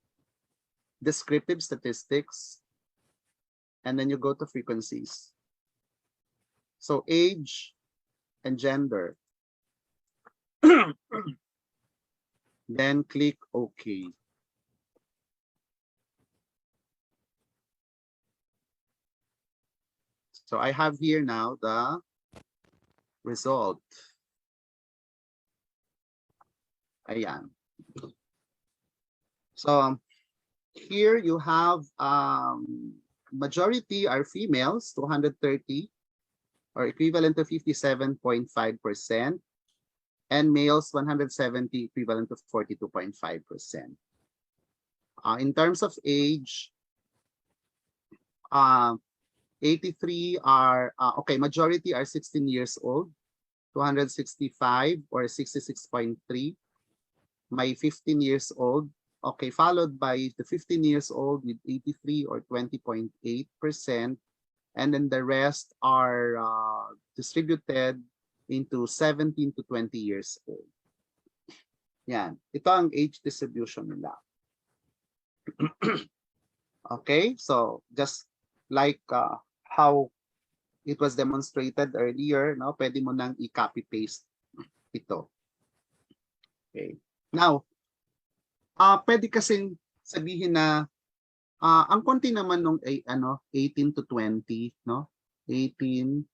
S4: Descriptive Statistics, and then you go to Frequencies. So age and gender. Then click OK. So I have here now the result. Ayan. So here you have majority are females, 230, or equivalent to 57.5%, and males 170, equivalent to 42.5%. In terms of age, 83 are okay, majority are 16 years old, 265 or 66.3. May 15 years old, okay, followed by the 15 years old with 83 or 20.8%, and then the rest are distributed into 17 to 20 years old. Yan, ito ang age distribution nila. Okay, so just like how it was demonstrated earlier, no, pwede mo nang i-copy paste ito. Okay. Now, pwede kasing sabihin na ang konti naman nung 18 to 20, no? 18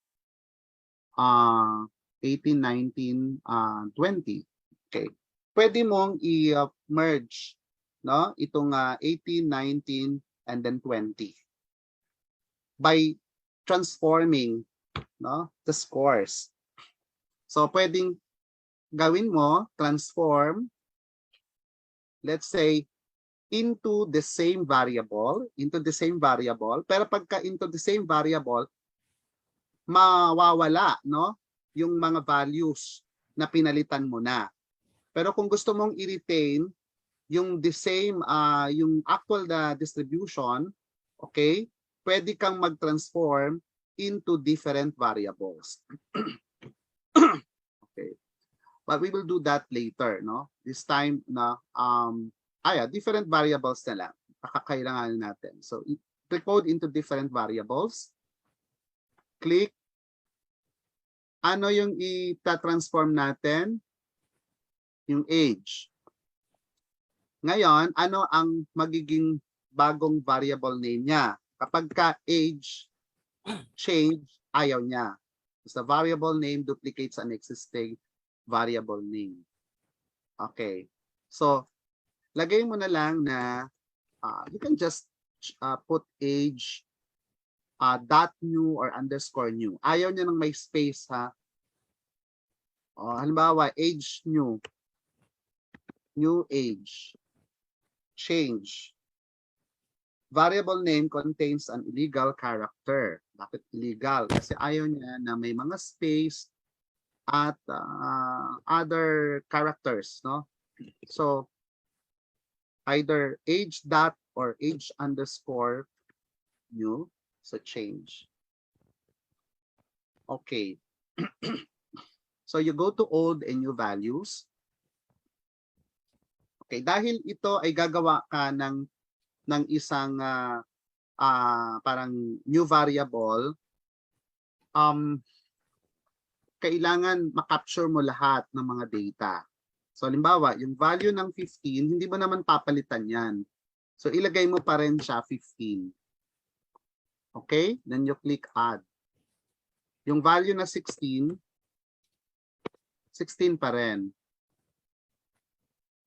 S4: 19 20. Okay. Pwede mong i-merge, no? Itong 18, 19 and then 20 by transforming, no, the scores. So pwedeng gawin mo, transform, let's say, into the same variable, pero pagka into the same variable, mawawala, no, yung mga values na pinalitan mo na. Pero kung gusto mong i-retain yung the same, yung actual distribution, okay, pwede kang mag-transform into different variables. Okay. But we will do that later, no? This time na different variables na lang kakailanganin natin. So decode into different variables. Click. Ano yung i-transform natin? Yung age. Ngayon, ano ang magiging bagong variable name niya? Kapag ka age change, ayaw niya. Because the variable name duplicates an existing variable name. Okay. So, lagay mo na lang na you can just put age dot new or underscore new. Ayaw niya ng may space ha. O, halimbawa, age new. New age. Change. Variable name contains an illegal character. Bakit illegal? Kasi ayaw niya na may mga space at other characters, no? So, either age dot or age underscore new. So, change. Okay. So, you go to old and new values. Okay, dahil ito ay gagawa ka ng isang parang new variable, kailangan makapture mo lahat ng mga data. So, halimbawa, yung value ng 15, hindi mo naman papalitan yan. So, ilagay mo pa rin siya 15. Okay? Then you click add. Yung value na 16, 16 pa rin.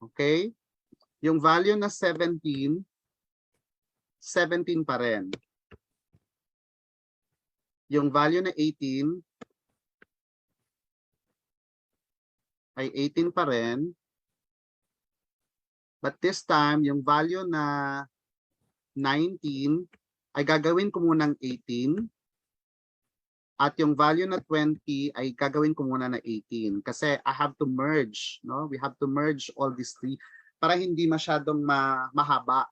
S4: Okay? Yung value na 17, 17 pa rin. Yung value na 18, ay 18 pa rin. But this time, yung value na 19 ay gagawin ko munang 18. At yung value na 20 ay gagawin ko muna na 18. Kasi I have to merge. No? We have to merge all these three para hindi masyadong mahaba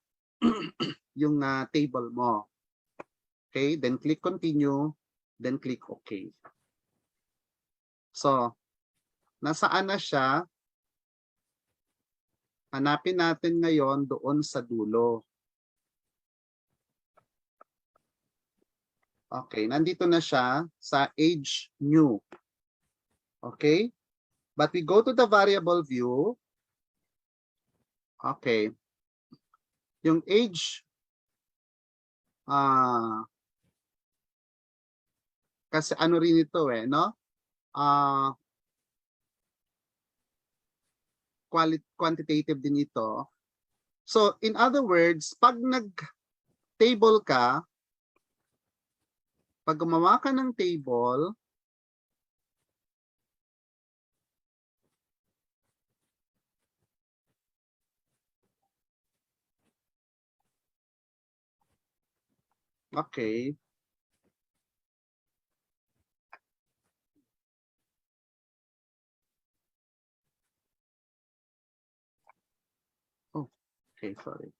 S4: yung table mo. Okay? Then click continue. Then click OK. So, nasaan na siya? Hanapin natin ngayon doon sa dulo. Okay, nandito na siya sa age new. Okay? But we go to the variable view. Okay. Yung age, kasi ano rin ito no? Quantitative din ito. So, in other words, pag nag-table ka, pag gumawa ka ng table, okay. Oh, okay, sorry.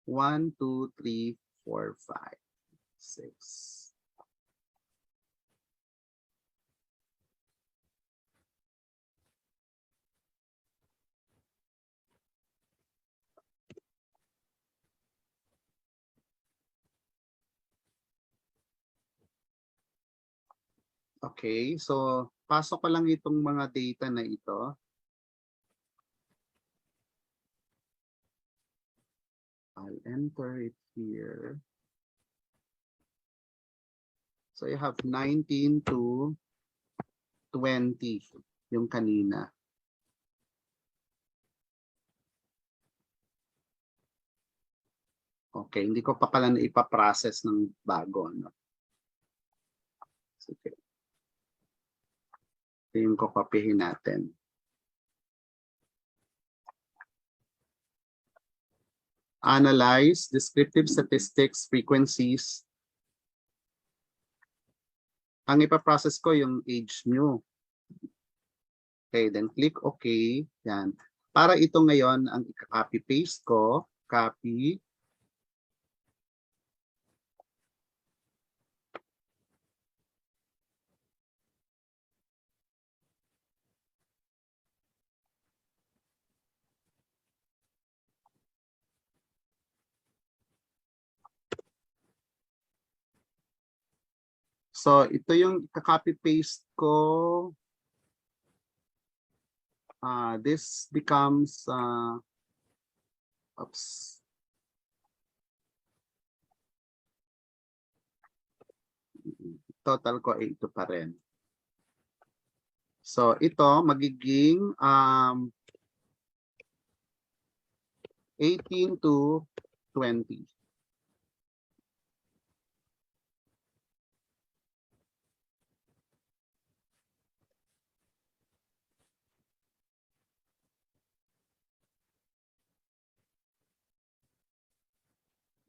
S4: One, two, three, four, five, six. Okay, so pasok ko lang itong mga data na ito. I'll enter it here. So you have 19 to 20 yung kanina. Okay, hindi ko pa pala na ipaprocess ng bago. No? Sige. Ito yung kokopihin natin. Analyze descriptive statistics frequencies. Ang ipaprocess ko yung age nyo. Okay, then click OK. Yan. Para ito ngayon ang i-copy paste ko. Copy. So ito yung copy paste ko. This becomes oops. Total ko ay ito pa rin. So ito magiging 18 to 20.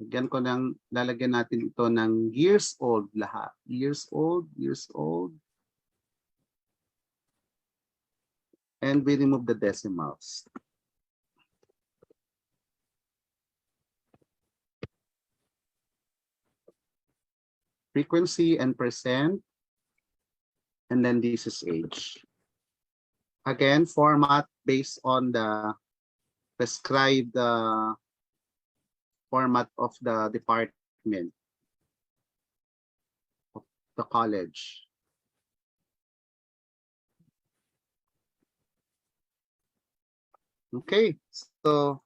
S4: Lagyan ko ng, lalagyan natin ito ng years old lahat. Years old, years old. And we remove the decimals. Frequency and percent. And then this is age. Again, format based on the prescribed format of the department of the college. Okay, so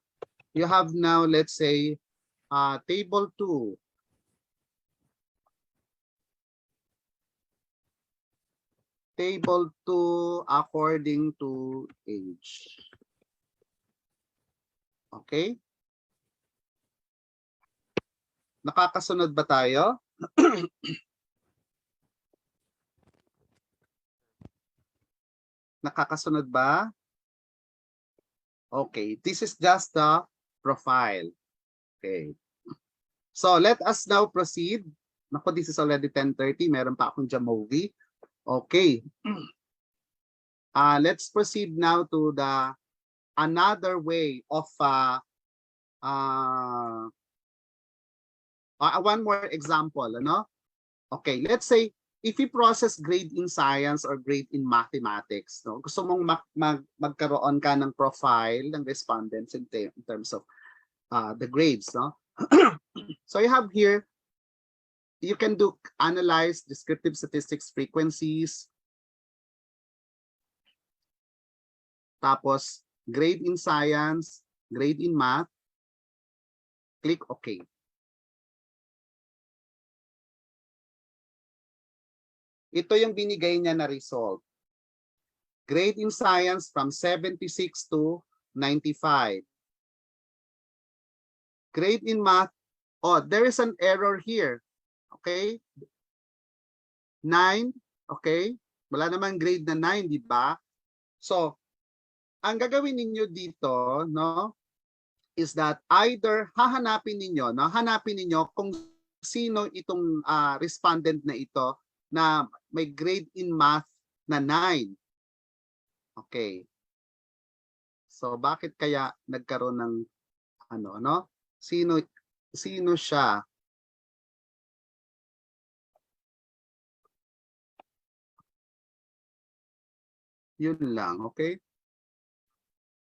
S4: you have now, let's say, table 2. Table 2 according to age. Okay? Nakakasunod ba tayo? Nakakasunod ba? Okay, this is just the profile. Okay. So let us now proceed. Naku, this is already 10:30. Meron pa akong movie. Okay. Let's proceed now to the another way of one more example, ano? Okay, let's say if you process grade in science or grade in mathematics, no? Gusto mong magkaroon ka ng profile ng respondents in terms of the grades, no? So you have here, you can do analyze descriptive statistics frequencies. Tapos grade in science, grade in math. Click OK. Ito yung binigay niya na result. Grade in science from 76 to 95. Grade in math, oh, there is an error here. Okay? 9, okay? Wala namang grade na 9, di ba? So, ang gagawin ninyo dito, no, is that either hahanapin ninyo kung sino itong respondent na ito na may grade in math na 9. Okay. So, bakit kaya nagkaroon ng no? Sino siya? Yun lang, okay?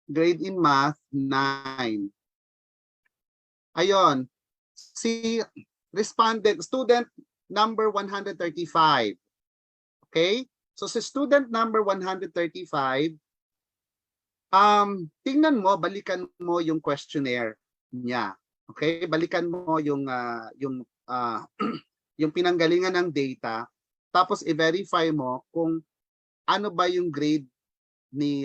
S4: Grade in math 9. Ayon, si respondent, student number 135. Okay? So si student number 135, tingnan mo, balikan mo yung questionnaire niya. Okay? Balikan mo yung yung pinanggalingan ng data, tapos i-verify mo kung ano ba yung grade ni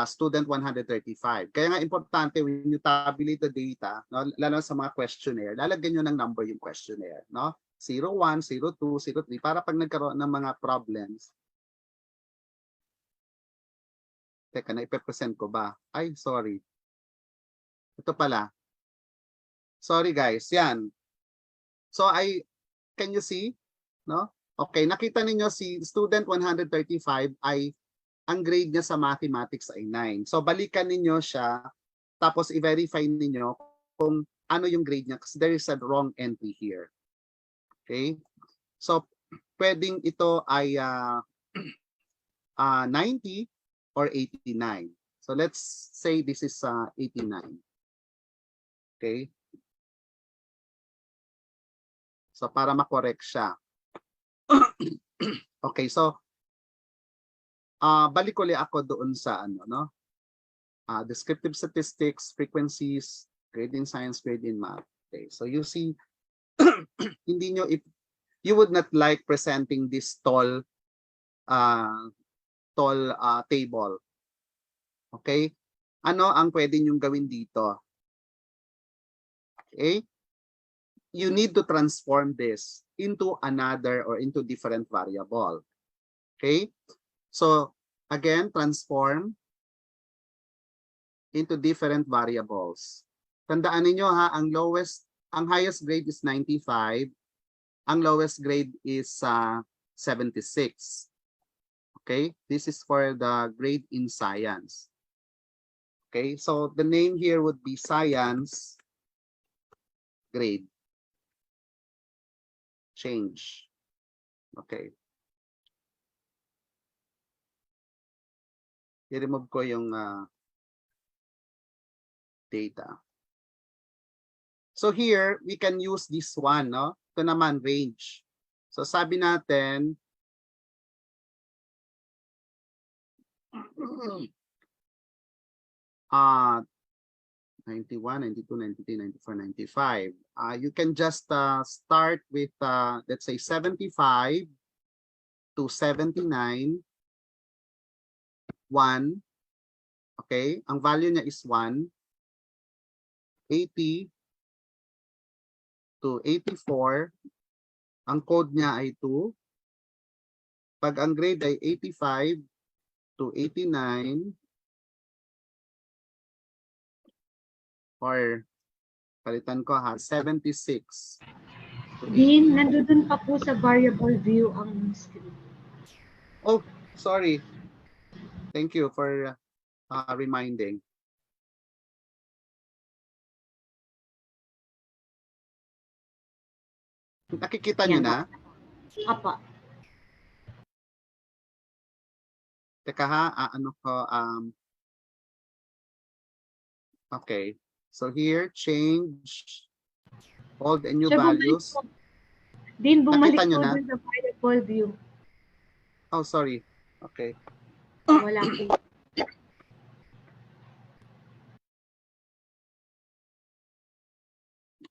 S4: student 135. Kaya nga importante when you tabulate the data, no, lalo sa mga questionnaire, lalagyan nyo ng number yung questionnaire, no? 01, 02, 03 para pag nagkaroon ng mga problems. Teka, na-present ko ba? Ay, sorry. Ito pala. Sorry guys, yan. So can you see? No? Okay, nakita ninyo si student 135 ay ang grade niya sa mathematics ay 9. So balikan ninyo siya, tapos i-verify ninyo kung ano yung grade niya kasi there is a wrong entry here. Okay? So pwedeng ito ay 90 or 89. So let's say this is 89. Okay? So para ma-correct siya. Okay, so balik ulit ako doon sa ano, no? Descriptive statistics, frequencies, grade in science, grade in math. Okay, so you see, hindi nyo, if you would not like presenting this tall table. Okay? Ano ang pwede nyong gawin dito? Okay? You need to transform this into another or into different variable. Okay? So, again, transform into different variables. Tandaan niyo ha, ang highest grade is 95, ang lowest grade is 76. Okay? This is for the grade in science. Okay? So, the name here would be science grade. Change. Okay. I-remove ko yung data. So here, we can use this one, no? Ito naman, range. So sabi natin, uh, 91, 92, 93, 94, 95. You can just start with, let's say, 75 to 79, 1. Okay? Ang value niya is 1. 80 to 84. Ang code niya ay 2. Pag ang grade ay 85 to 89, or palitan ko ha, 76.
S2: Dean, nandoon pa po sa variable view ang screen.
S4: Oh, sorry. Thank you for reminding. Nakikita niyo na?
S2: Apa.
S4: Teka ha, ano ko, okay. So here, change old and new values.
S2: Din, bumalik
S4: Nakita nyo
S2: po
S4: na?
S2: dun sa variable view.
S4: Oh, sorry. Okay.
S2: Wala po.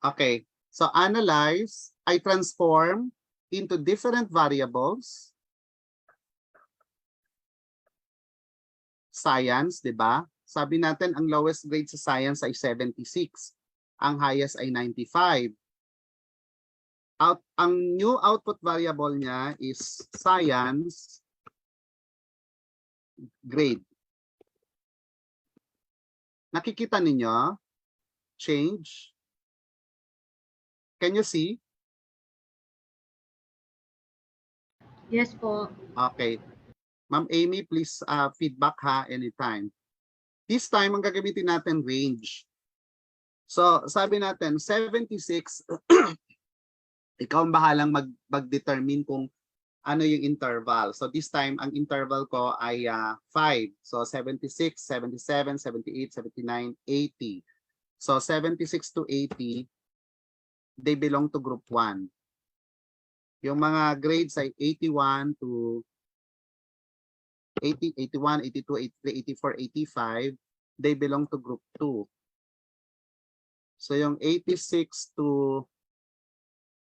S4: Okay. So analyze, I transform into different variables. Science, di ba? Sabi natin ang lowest grade sa science ay 76. Ang highest ay 95. Ang new output variable niya is science grade. Nakikita ninyo? Change. Can you see?
S2: Yes po.
S4: Okay. Ma'am Amy, please feedback ha anytime. This time, ang gagamitin natin range. So, sabi natin, 76, ikaw ang bahalang mag-determine kung ano yung interval. So, this time, ang interval ko ay 5. So, 76, 77, 78, 79, 80. So, 76 to 80, they belong to group 1. Yung mga grades ay 81 to 80, 81, 82, 83, 84, 85, they belong to group 2. So yung 86 to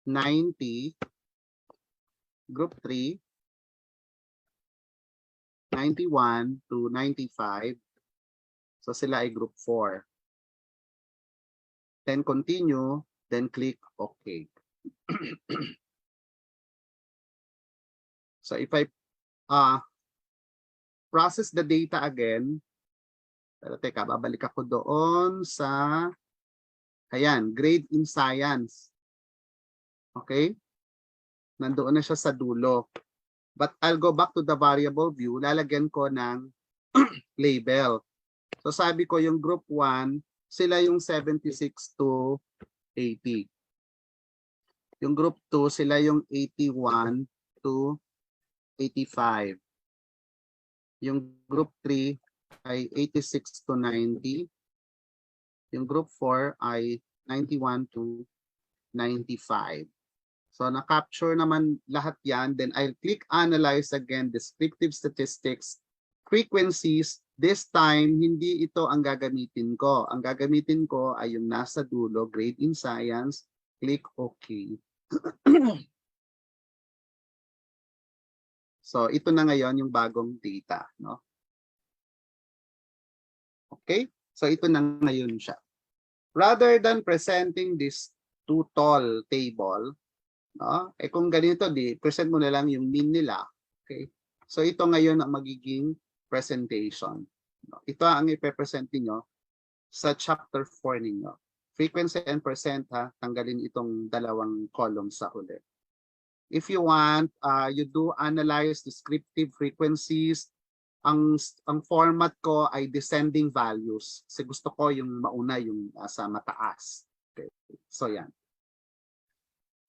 S4: 90, group 3, 91 to 95, so sila ay group 4. Then continue, then click OK. So if I process the data again, pero teka, babalik ako doon sa, ayan, grade in science. Okay? Nandoon na siya sa dulo. But I'll go back to the variable view, lalagyan ko ng label. So sabi ko yung group 1, sila yung 76 to 80. Yung group 2, sila yung 81 to 85. Yung group 3 ay 86 to 90. Yung group 4 ay 91 to 95. So na-capture naman lahat yan. Then I'll click Analyze again, Descriptive Statistics, Frequencies. This time, hindi ito ang gagamitin ko. Ang gagamitin ko ay yung nasa dulo, Grade in Science. Click OK. So ito na ngayon yung bagong data. No? Okay? So ito na ngayon siya. Rather than presenting this two-tall table, no? Kung ganito, present mo na lang yung mean nila. Okay? So ito ngayon ang magiging presentation. No? Ito ang ipe-present niyo sa chapter 4 ninyo. Frequency and percent, ha? Tanggalin itong dalawang column sa huli. If you want, you do analyze descriptive frequencies. Ang format ko ay descending values. Kasi gusto ko yung mauna yung sa mataas. Okay. So yan.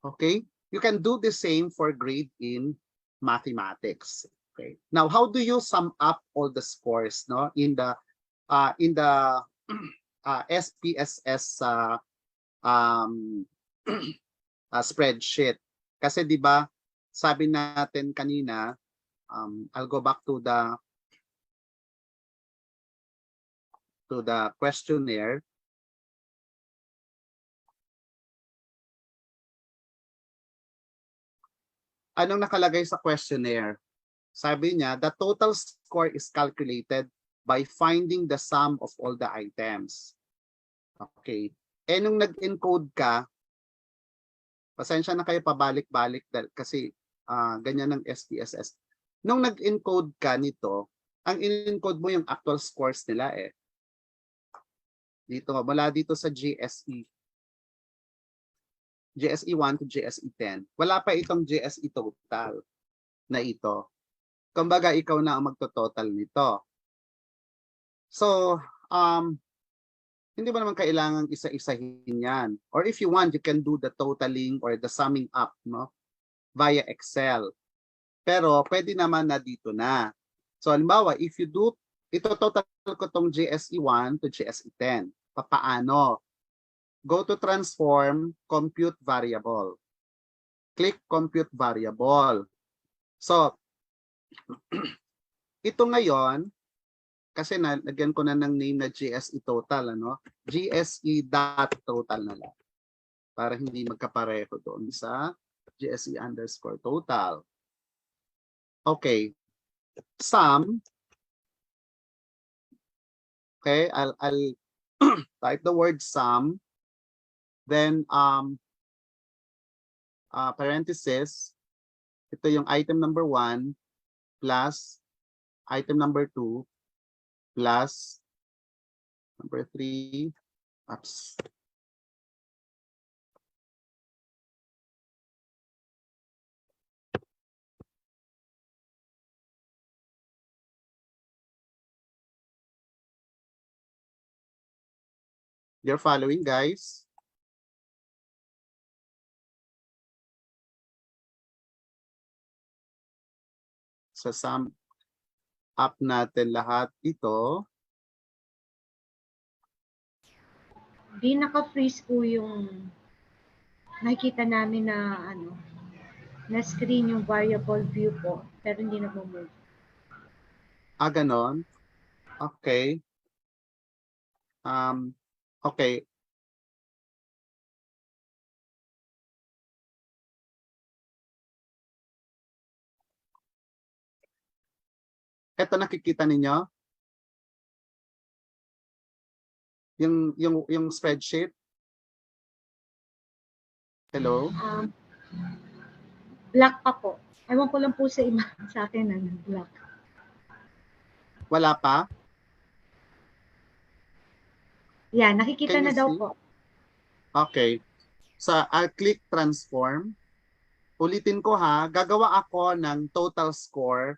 S4: Okay? You can do the same for grade in mathematics. Okay. Now, how do you sum up all the scores, no, in the SPSS spreadsheet? Kasi 'di ba, sabi natin kanina, I'll go back to the questionnaire. Anong nakalagay sa questionnaire? Sabi niya, the total score is calculated by finding the sum of all the items. Okay. Nung nag-encode ka, pasensya na kayo pabalik-balik kasi ganyan ng SPSS. Nung nag-encode ka nito, ang in-encode mo yung actual scores nila eh. Dito, mula dito sa GSE. GSE 1 to GSE 10. Wala pa itong GSE total na ito. Kumbaga, ikaw na ang magto-total nito. So, hindi mo naman kailangan isa-isahin yan. Or if you want, you can do the totaling or the summing up, no, via Excel. Pero pwede naman na dito na. So, halimbawa, if you do, ito total ko tong GSE 1 to GSE 10. Papaano? Go to Transform, Compute Variable. Click Compute Variable. So, ito ngayon, kasi nalagyan ko na ng name na GSE total, ano? GSE dot total na lang. Para hindi magkapareho doon sa GSE underscore total. Okay. Sum. Okay, I'll type the word sum. Then, parenthesis, ito yung item number 1 plus item number 2 plus number 3. Oops. You're following, guys? So sum up natin lahat ito.
S2: Di naka-freeze po yung nakikita namin na na screen yung variable view po, pero hindi na move.
S4: Ganon. Okay. Okay. Ito nakikita ninyo? Yung spreadsheet? Hello?
S2: Black pa po. Ewan ko lang po sa iba, sa akin black.
S4: Wala pa?
S2: Yeah, nakikita na daw po.
S4: Okay. So, I'll click transform. Ulitin ko ha, gagawa ako ng total score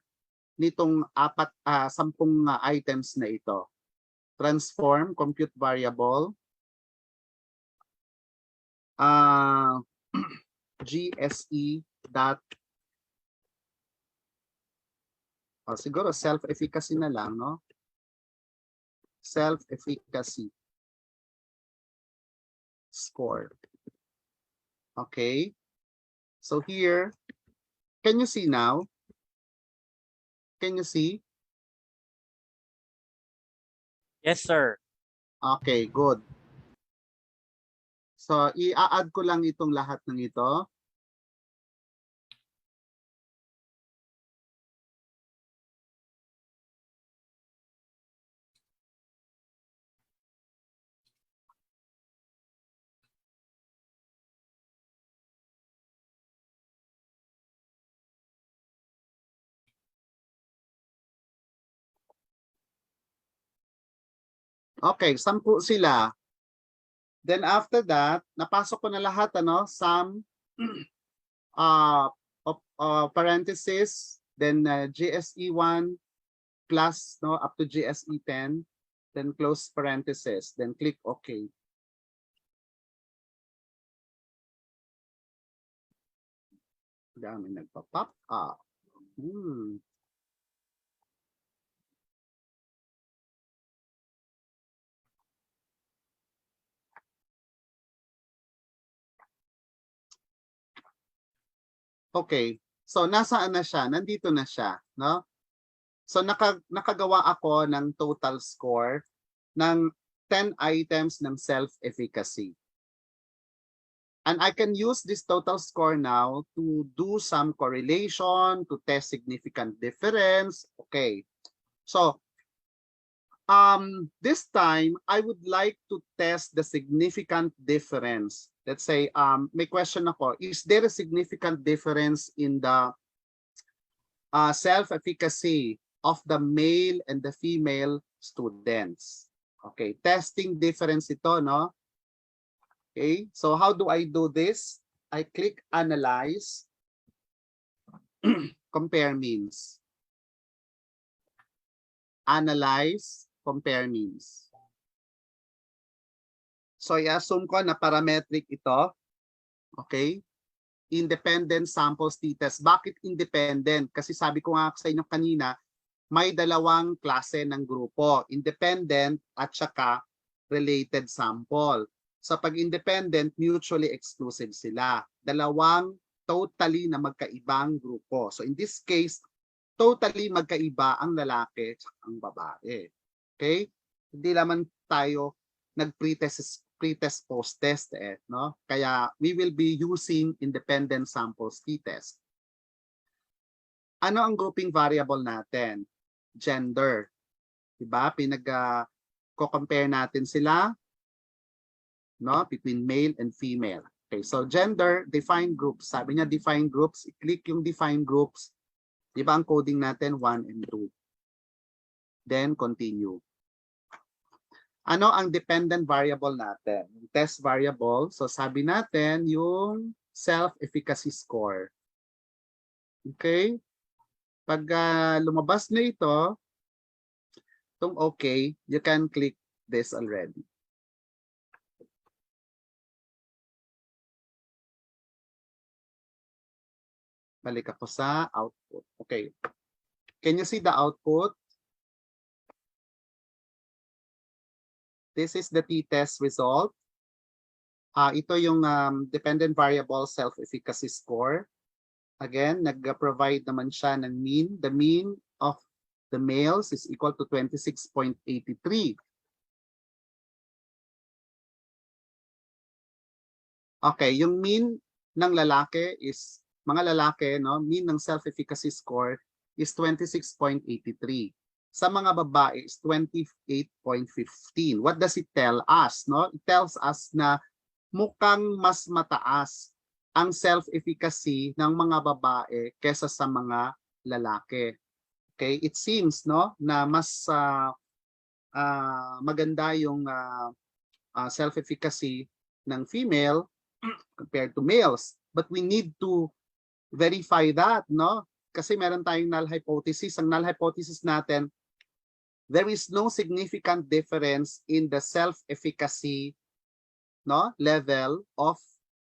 S4: nitong 10 items na ito. Transform, compute variable. GSE dot siguro self-efficacy na lang, no? Self-efficacy score. Okay. So here, can you see now? Can you see?
S3: Yes, sir.
S4: Okay, good. So, i-add ko lang itong lahat ng ito. Okay, 10 sila. Then after that, napasok ko na lahat, ano, some parenthesis, then GSE 1 plus, no, up to GSE 10, then close parenthesis, then click OK. Dami nagpa-pop up. Okay. So nasaan na siya? Nandito na siya, no? So nakagawa ako ng total score ng 10 items ng self-efficacy. And I can use this total score now to do some correlation, to test significant difference. Okay. So this time I would like to test the significant difference. Let's say may question ako, is there a significant difference in the self-efficacy of the male and the female students? Okay, testing difference ito, no? Okay, so how do I do this? I click analyze, compare means. Analyze, compare means. So i-assume ko na parametric ito. Okay? Independent samples t-test. Bakit independent? Kasi sabi ko nga sa inyo kanina, may dalawang klase ng grupo. Independent at saka related sample. Sa pag-independent, mutually exclusive sila. Dalawang totally na magkaibang grupo. So in this case, totally magkaiba ang lalaki at ang babae. Okay? Hindi naman tayo nag-pretest post-test no? Kaya we will be using independent samples t-test. Ano ang grouping variable natin? Gender. Diba? Pinag-compare natin sila, no? Between male and female. Okay, so gender, define groups. Sabi niya define groups, i-click yung define groups. Diba ang coding natin 1 and 2. Then continue. Ano ang dependent variable natin? Test variable. So sabi natin yung self-efficacy score. Okay? Pag lumabas na ito, itong okay, you can click this already. Balik ako sa output. Okay. Can you see the output? This is the t-test result. Ito yung dependent variable self-efficacy score. Again, nag-provide naman siya ng mean. The mean of the males is equal to 26.83. Okay, yung mean ng lalaki is, mga lalaki, no, mean ng self-efficacy score is 26.83. Sa mga babae is 28.15. What does it tell us? No? It tells us na mukhang mas mataas ang self-efficacy ng mga babae kesa sa mga lalaki. Okay? It seems, no, na mas maganda yung self-efficacy ng female compared to males. But we need to verify that, no? Kasi meron tayong null hypothesis. Ang null hypothesis natin, there is no significant difference in the self-efficacy, no, level of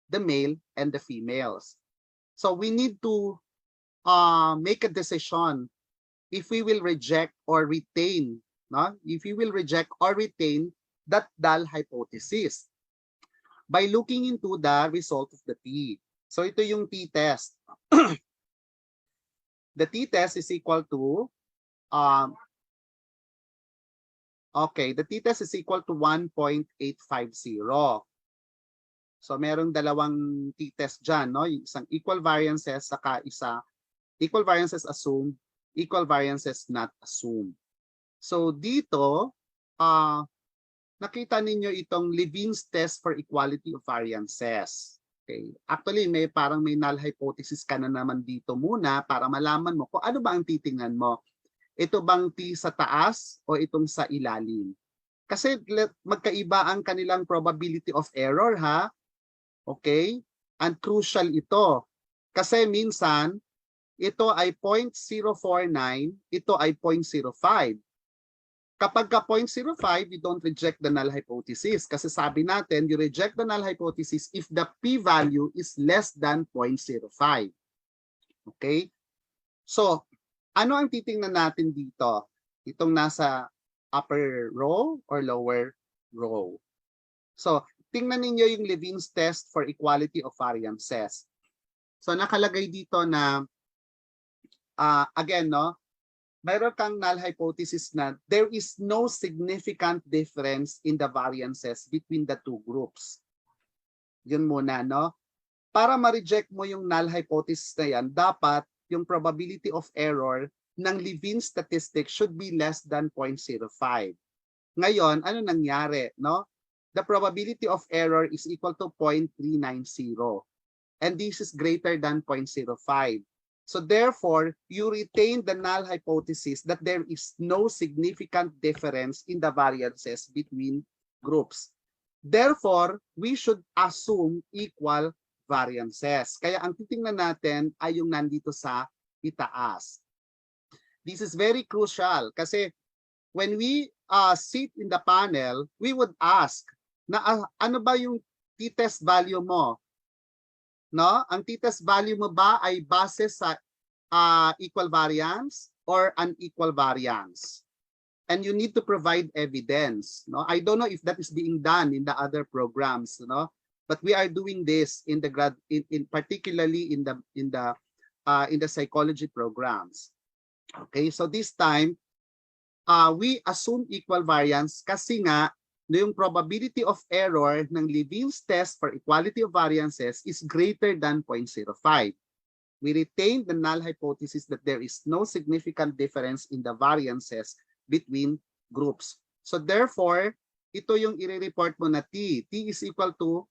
S4: the male and the females. So we need to make a decision if we will reject or retain, no? If we will reject or retain that null hypothesis by looking into the result of the T. So ito yung t-test. The t-test is equal to, okay, the t-test is equal to 1.850. So merong dalawang t-test dyan, no? Yung isang equal variances saka isa equal variances assumed, equal variances not assumed. So dito, nakita ninyo itong Levene's test for equality of variances. Okay. Actually, may null hypothesis ka na naman dito muna para malaman mo kung ano ba ang titingnan mo. Ito bang T sa taas o itong sa ilalim? Kasi magkaiba ang kanilang probability of error, ha? Okay? And crucial ito. Kasi minsan, ito ay 0.049, ito ay 0.05. Kapag ka 0.05, you don't reject the null hypothesis. Kasi sabi natin, you reject the null hypothesis if the p-value is less than 0.05. Okay? So, ano ang titingnan natin dito? Itong nasa upper row or lower row. So, tingnan ninyo yung Levene's test for equality of variances. So, nakalagay dito na, again, no, mayroon kang null hypothesis na there is no significant difference in the variances between the two groups. Yun muna, no? Para ma-reject mo yung null hypothesis na yan, dapat yung probability of error ng Levene's statistic should be less than 0.05. Ngayon, ano nangyari, no? The probability of error is equal to 0.390. And this is greater than 0.05. So therefore, you retain the null hypothesis that there is no significant difference in the variances between groups. Therefore, we should assume equal variances. Kaya ang titingnan natin ay yung nandito sa itaas. This is very crucial kasi when we sit in the panel, we would ask na ano ba yung t-test value mo? No? Ang t-test value mo ba ay base sa equal variance or unequal variance? And you need to provide evidence. No? I don't know if that is being done in the other programs, no? But we are doing this in the particularly in the psychology programs. Okay, so this time we assume equal variance kasi nga yung probability of error ng Levene's test for equality of variances is greater than 0.05. We retain the null hypothesis that there is no significant difference in the variances between groups. So therefore, ito yung i-report mo na T. T is equal to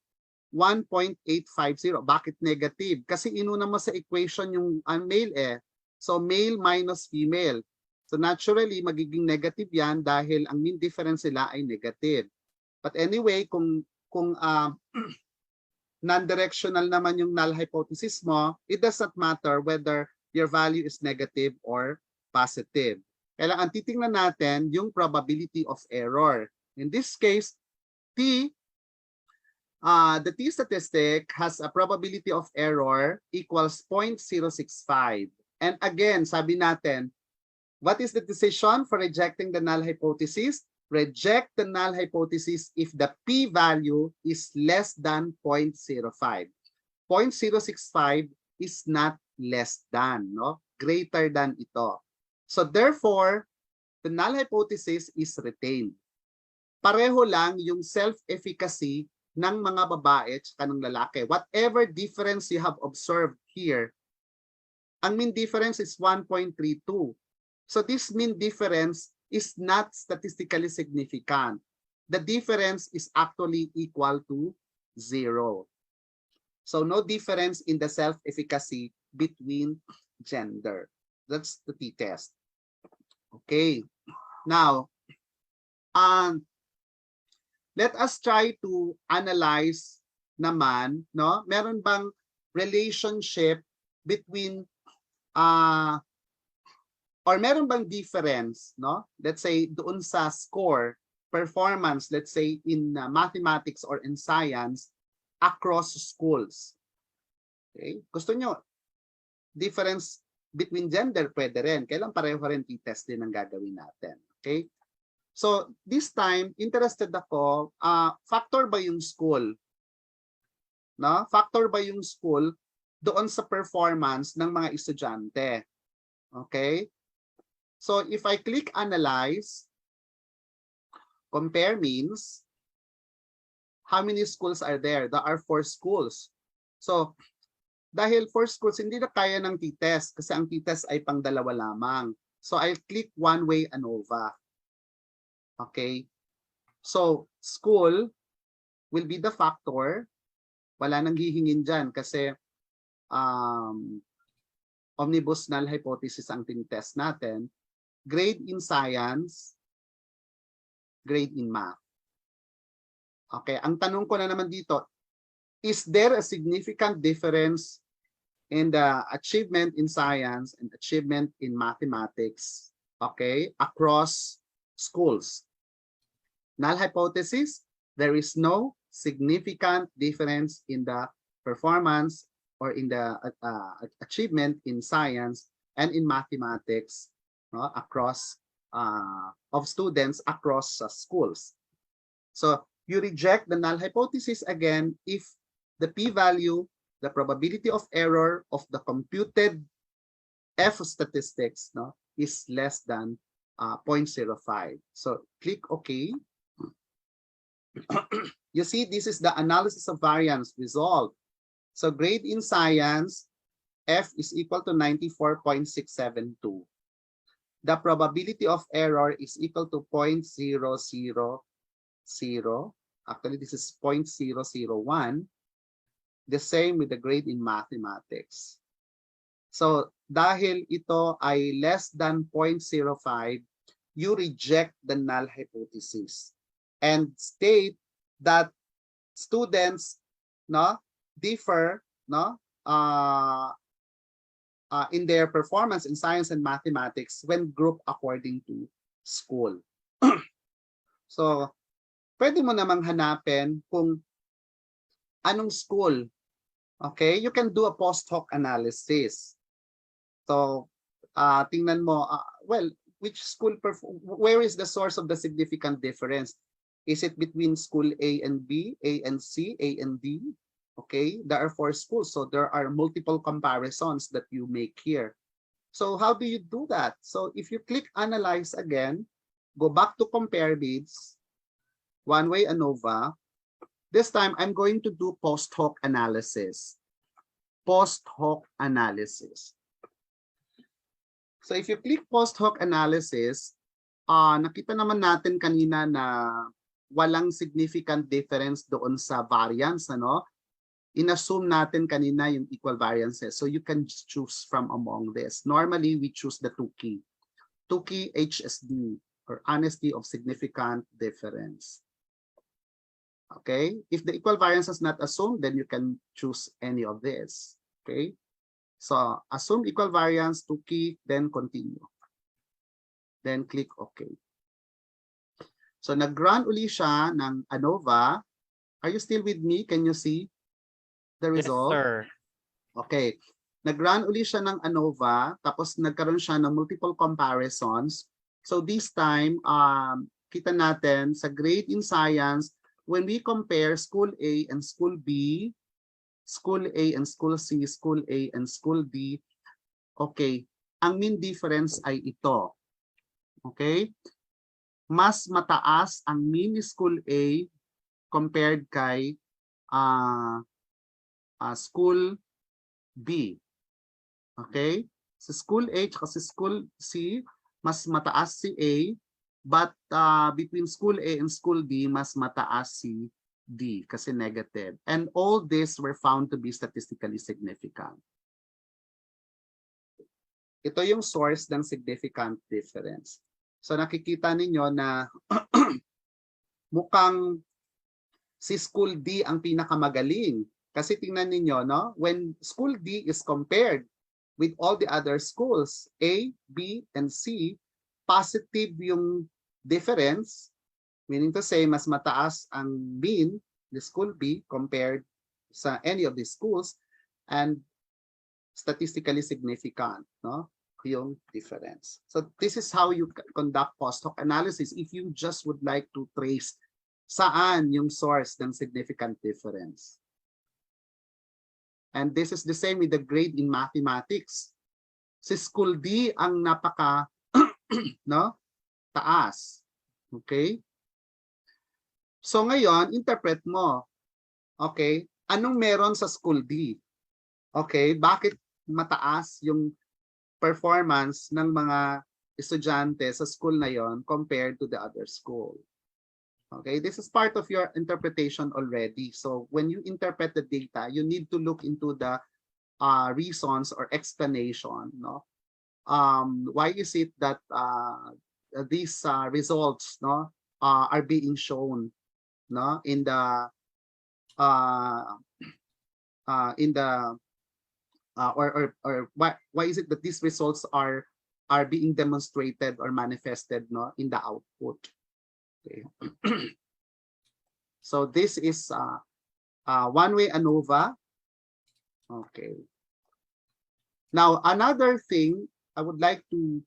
S4: 1.850. Bakit negative? Kasi inuna mo sa equation yung male eh. So male minus female. So naturally, magiging negative yan dahil ang mean difference nila ay negative. But anyway, kung non-directional naman yung null hypothesis mo, it does not matter whether your value is negative or positive. Kailangan titingnan natin yung probability of error. In this case, the T statistic has a probability of error equals 0.065. And again, sabi natin, what is the decision for rejecting the null hypothesis? Reject the null hypothesis if the p-value is less than 0.05. 0.065 is not less than, no? Greater than ito. So therefore, the null hypothesis is retained. Pareho lang yung self-efficacy ng mga babae at ng lalaki. Whatever difference you have observed here, ang mean difference is 1.32. So this mean difference is not statistically significant. The difference is actually equal to 0. So no difference in the self-efficacy between gender. That's the t-test. Okay. Now, let us try to analyze naman, no? Meron bang relationship between or meron bang difference, no? Let's say doon sa score, performance, let's say in mathematics or in science across schools. Okay? Gusto nyo difference between gender, pwede rin. Kailan pareho rin t-test din ang gagawin natin. Okay? So this time, interested ako, factor ba yung school? No? Factor ba yung school doon sa performance ng mga estudyante. Okay? So if I click analyze, compare means how many schools are there? There are 4 schools. So dahil 4 schools, hindi na kaya ng t-test kasi ang t-test ay pang 2 lamang. So I'll click one-way ANOVA. Okay? So school will be the factor. Wala nang hihingin dyan kasi omnibus null hypothesis ang tin-test natin. Grade in science, grade in math. Okay, ang tanong ko na naman dito, is there a significant difference in the achievement in science and achievement in mathematics, okay, across schools? Null hypothesis, there is no significant difference in the performance or in the achievement in science and in mathematics across of students across schools. So you reject the null hypothesis again if the p-value, the probability of error of the computed F statistics is less than 0.05. So click OK. You see, this is the analysis of variance result. So grade in science, F is equal to 94.672. The probability of error is equal to 0.000. Actually, this is 0.001. The same with the grade in mathematics. So dahil ito ay less than 0.05, you reject the null hypothesis and state that students differ in their performance in science and mathematics when grouped according to school. So pwede mo namang hanapin kung anong school. Okay, you can do a post hoc analysis. So tingnan mo, well, which school, where is the source of the significant difference? Is it between school A and B, A and C, A and D? Okay, there are 4 schools, so there are multiple comparisons that you make here. So how do you do that? So if you click analyze again, go back to compare bids, one-way ANOVA. This time I'm going to do post hoc analysis. Post hoc analysis. So if you click post hoc analysis, nakita naman natin kanina na walang significant difference doon sa variance, inassume natin kanina yung equal variances. So you can choose from among this. Normally, we choose the 2 key. 2 key HSD, or honesty of significant difference. Okay? If the equal variance is not assumed, then you can choose any of this. Okay? So assume equal variance, 2 key, then continue. Then click OK. So nag-run uli siya ng ANOVA. Are you still with me? Can you see the result?
S3: Yes, sir.
S4: Okay. Nag-run uli siya ng ANOVA, tapos nagkaroon siya ng multiple comparisons. So this time, kita natin sa grade in science, when we compare school A and school B, school A and school C, school A and school D, okay, ang mean difference ay ito. Okay? Mas mataas ang mean school A compared kay school B. Okay? Sa school A at sa school C, mas mataas si A, but between school A and school D, mas mataas si D kasi negative. And all these were found to be statistically significant. Ito yung source ng significant difference. So nakikita ninyo na mukhang si school D ang pinakamagaling. Kasi tingnan ninyo, when school D is compared with all the other schools, A, B, and C, positive yung difference, meaning to say mas mataas ang mean the school B compared sa any of these schools, and statistically significant, yung difference. So this is how you conduct post hoc analysis if you just would like to trace saan yung source ng significant difference. And this is the same with the grade in mathematics. Si school D ang napaka no, taas. Okay? So ngayon, interpret mo. Okay? Anong meron sa school D? Okay? Bakit mataas yung performance ng mga estudyante sa school na yon compared to the other school? Okay, this is part of your interpretation already. So when you interpret the data, you need to look into the reasons or explanation. No, why is it that these results, no, are being shown, no, in the or why is it that these results are being demonstrated or manifested, no, in the output? Okay. So this is one-way ANOVA. Okay. Now another thing I would like to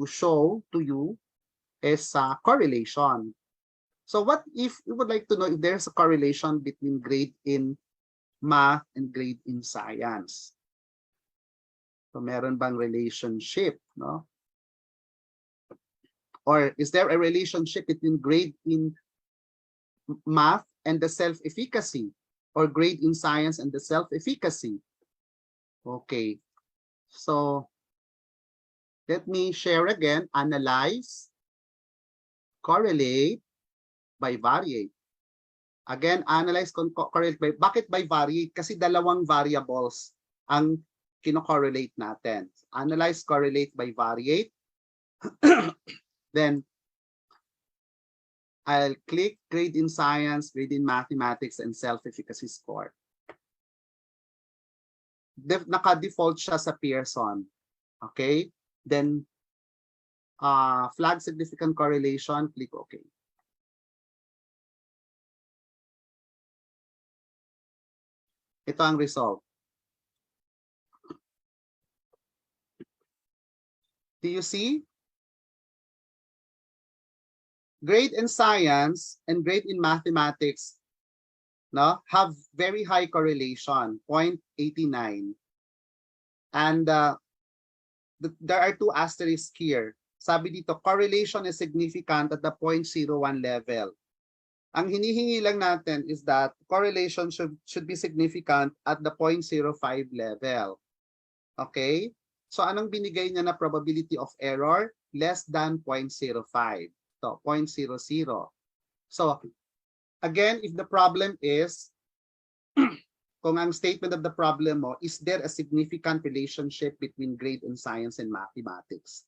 S4: show to you is correlation. So what if you would like to know if there's a correlation between grade in math and grade in science? So meron bang relationship, no? Or is there a relationship between grade in math and the self-efficacy, or grade in science and the self-efficacy? Okay, so let me share again. Analyze, correlate, by variate. Again, analyze, correlate by, bakit by variate? Kasi dalawang variables ang kino-correlate natin. Analyze, correlate, by variate. Then I'll click grade in science, grade in mathematics, and self-efficacy score. Naka-default siya sa Pearson. Okay? Then, flag significant correlation, click OK. Ito ang result. Do you see? Grade in science and grade in mathematics, no, have very high correlation, 0.89. And there are two asterisks here. Sabi dito, correlation is significant at the 0.01 level. Ang hinihingi lang natin is that correlation should be significant at the 0.05 level. Okay? So anong binigay niya na probability of error? Less than 0.05. So 0.00. So again, if the problem is, kung ang statement of the problem mo, is there a significant relationship between grade in science and mathematics?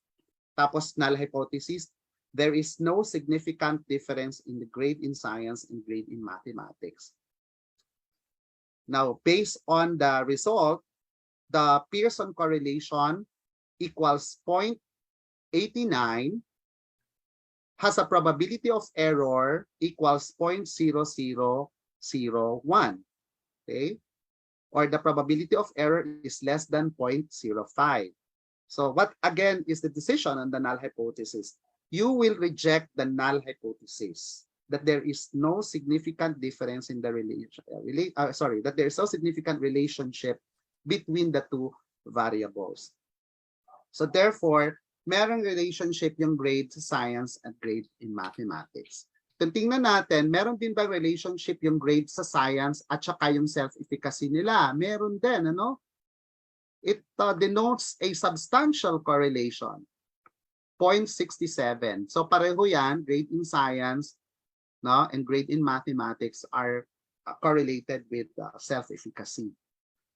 S4: Tapos null hypothesis, there is no significant difference in the grade in science and grade in mathematics. Now, based on the result, the Pearson correlation equals 0.89, has a probability of error equals 0.0001. Okay? Or the probability of error is less than 0.05. So what again is the decision on the null hypothesis? You will reject the null hypothesis that there is no significant difference in the that there is no significant relationship between the two variables. So therefore, merong relationship yung grade sa science at grade in mathematics. Kung tingnan natin, meron din ba relationship yung grade sa science at saka yung self-efficacy nila? Meron din, ano? It denotes a substantial correlation, 0.67. So pareho yan, grade in science, no, and grade in mathematics are correlated with self-efficacy.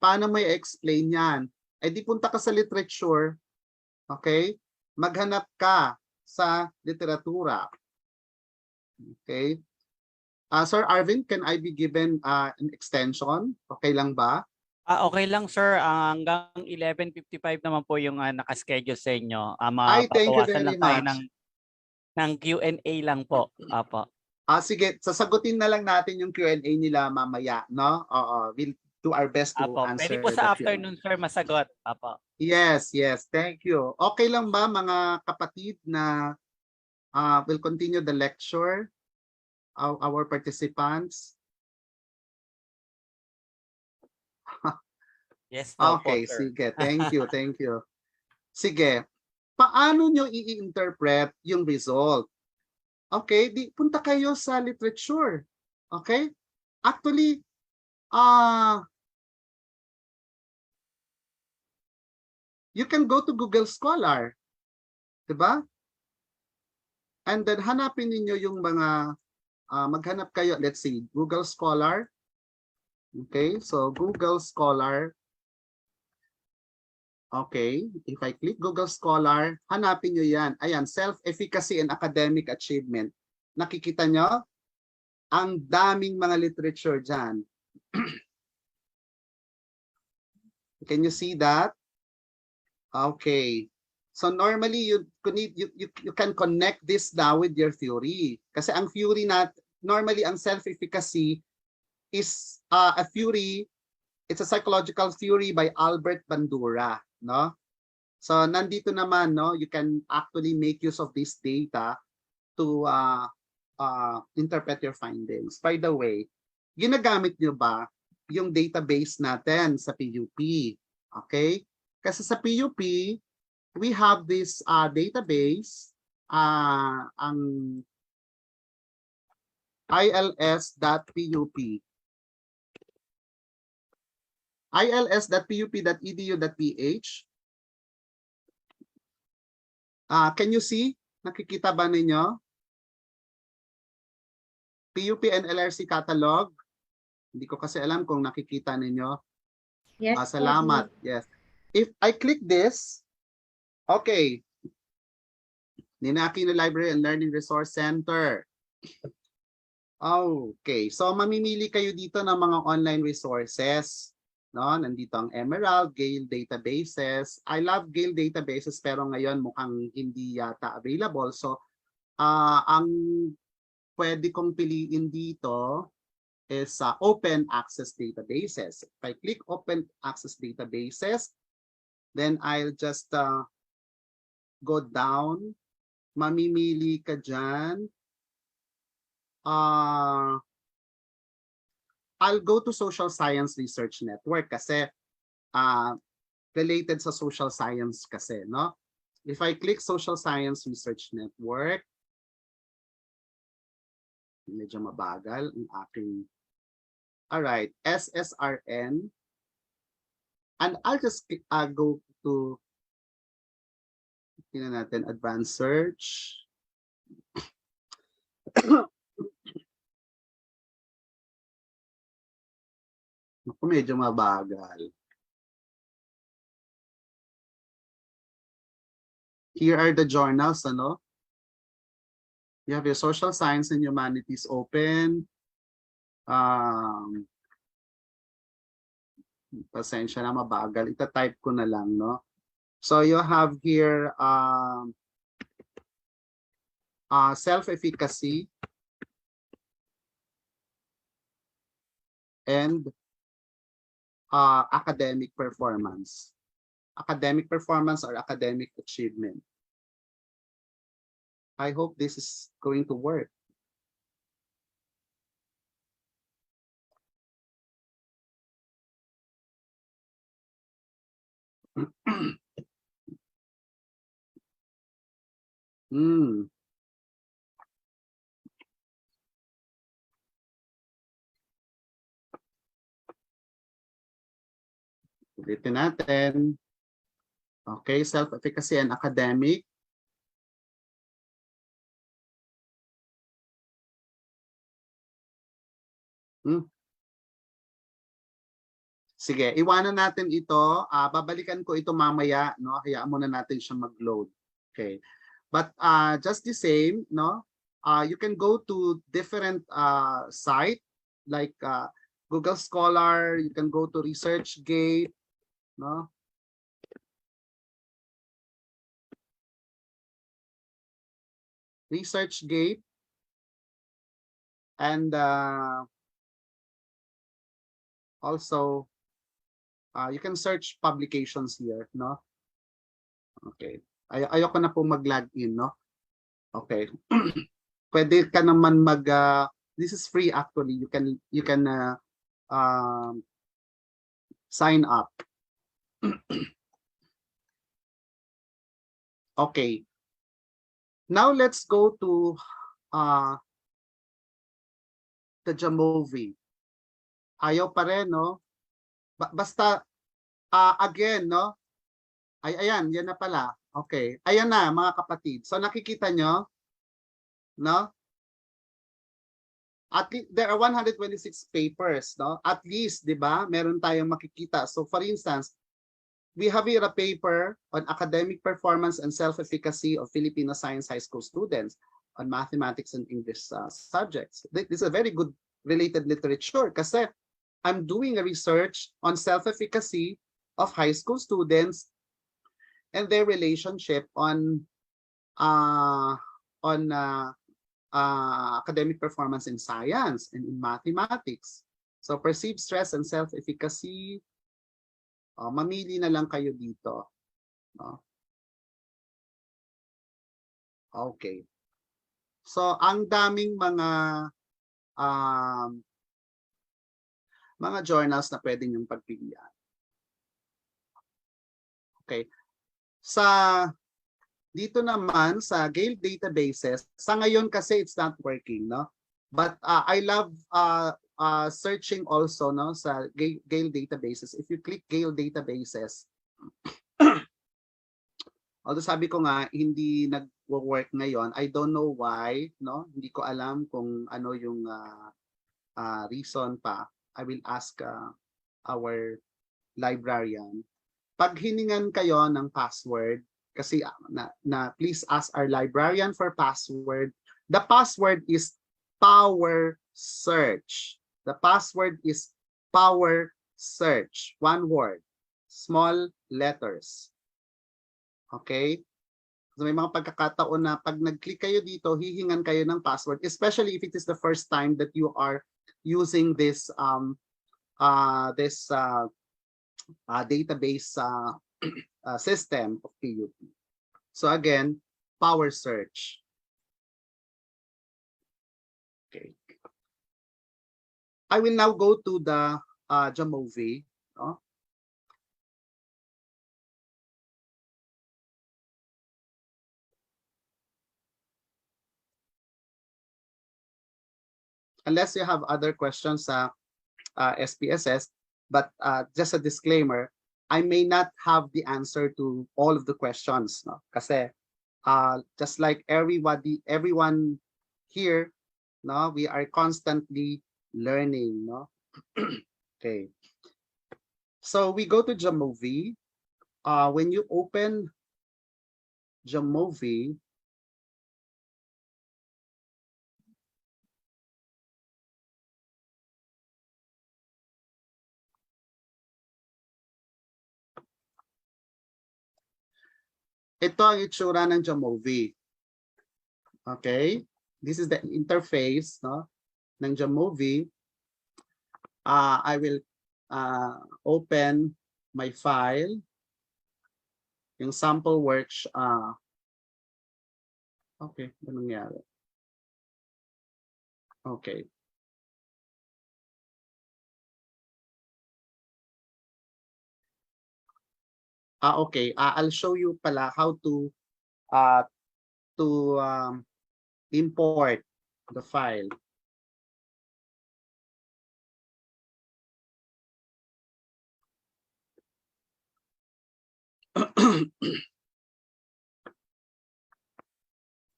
S4: Paano mo i-explain yan? Eh di punta ka sa literature, okay? Maghanap ka sa literatura. Okay. Sir Arvin, can I be given an extension? Okay lang ba?
S3: Okay lang sir, hanggang 11:55 naman po yung naka-schedule sa inyo.
S4: Thank you
S3: Mapapawasan
S4: very
S3: lang tayo
S4: much.
S3: ng Q&A lang po. Apo.
S4: Sige, sasagutin na lang natin yung Q&A nila mamaya, no? We'll do our best to
S3: Apo.
S4: answer.
S3: Pwede po sa
S4: the Q&A.
S3: afternoon sir masagot. Apo.
S4: Yes, thank you. Okay lang ba mga kapatid na we'll continue the lecture, our participants?
S3: Yes daw po,
S4: Okay,
S3: sir.
S4: sige. Thank you, thank you. Sige. Paano nyo i-interpret yung result? Okay, di punta kayo sa literature. Okay? Actually, you can go to Google Scholar, 'di ba? And then hanapin niyo yung mga maghanap kayo, let's see, Google Scholar. Okay? So Google Scholar. Okay, if I click Google Scholar, hanapin niyo 'yan. Ayan, self-efficacy and academic achievement. Nakikita nyo? Ang daming mga literature dyan. Can you see that? Okay. So normally you can connect this now with your theory. Kasi ang theory normally ang self-efficacy is a theory, it's a psychological theory by Albert Bandura, no? So nandito naman, no, you can actually make use of this data to interpret your findings. By the way, ginagamit nyo ba yung database natin sa PUP? Okay? Kasi sa PUP, we have this database, ang ils.pup. ils.pup.edu.ph. Can you see? Nakikita ba ninyo? PUP and LRC catalog. Hindi ko kasi alam kung nakikita ninyo.
S2: Yes,
S4: Salamat. Yes. If I click this, okay. Ninaki na Library and Learning Resource Center. Okay. So mamimili kayo dito ng mga online resources. No, nandito ang Emerald, Gale databases. I love Gale databases pero ngayon mukhang hindi yata available. So ang pwede kong piliin dito is open access databases. If I click open access databases, then I'll just go down. Mamimili ka dyan. I'll go to Social Science Research Network kasi related sa social science kasi, no? If I click Social Science Research Network, medyo mabagal ang aking. Alright, SSRN. And I'll just go to, tingnan natin, advanced search. Naku, medyo mabagal. Here are the journals, ano? You have your social science and humanities open. Pasensya na, mabagal. Ita-type ko na lang, no? So you have here self-efficacy and academic performance. Academic performance or academic achievement. I hope this is going to work. Ulitin natin. Okay, self-efficacy and academic. Sige, iwanan natin ito. Babalikan ko ito mamaya, no? Hayaan muna natin siya mag-load. Okay. But just the same, no? You can go to different site like Google Scholar, you can go to ResearchGate, no? ResearchGate and also you can search publications here, no? Okay. Ayoko na po mag-login, no? Okay. Pwede ka naman this is free actually. You can sign up. Okay. Now let's go to the Jamovi. Ayaw pa rin, no? Basta, again, no? Ayan, yan na pala. Okay. Ayan na, mga kapatid. So nakikita nyo, no? At least, there are 126 papers, no? At least, di ba? Meron tayong makikita. So for instance, we have here a paper on academic performance and self-efficacy of Filipino science high school students on mathematics and English subjects. This is a very good related literature kasi I'm doing a research on self-efficacy of high school students and their relationship on academic performance in science and in mathematics. So perceived stress and self-efficacy, mamili na lang kayo dito. No? Okay. So ang daming mga journals na pwede niyong pagpilian. Okay. Dito naman sa Gale databases, sa ngayon kasi it's not working, no? But I love searching also, no, sa Gale databases. If you click Gale databases, although sabi ko nga hindi nag-work ngayon, I don't know why, no? Hindi ko alam kung ano yung reason pa. I will ask our librarian. Pag hiningan kayo ng password, kasi please ask our librarian for password. The password is power search. The password is power search. One word. Small letters. Okay? So may mga pagkakataon na pag nag-click kayo dito, hihingan kayo ng password, especially if it is the first time that you are using this database system of PUP. So again, power search. Okay. I will now go to the Jamovi. No? Unless you have other questions sa SPSS, but just a disclaimer, I may not have the answer to all of the questions, no? Kasi just like everyone here, no, we are constantly learning, no? Okay. So we go to Jamovi. When you open Jamovi, ito ang itsura ng Jamovi. Okay? This is the interface, no, ng Jamovi. I will open my file, yung sample works. Okay, ano nangyari? Okay. Okay. I'll show you pala how to import the file.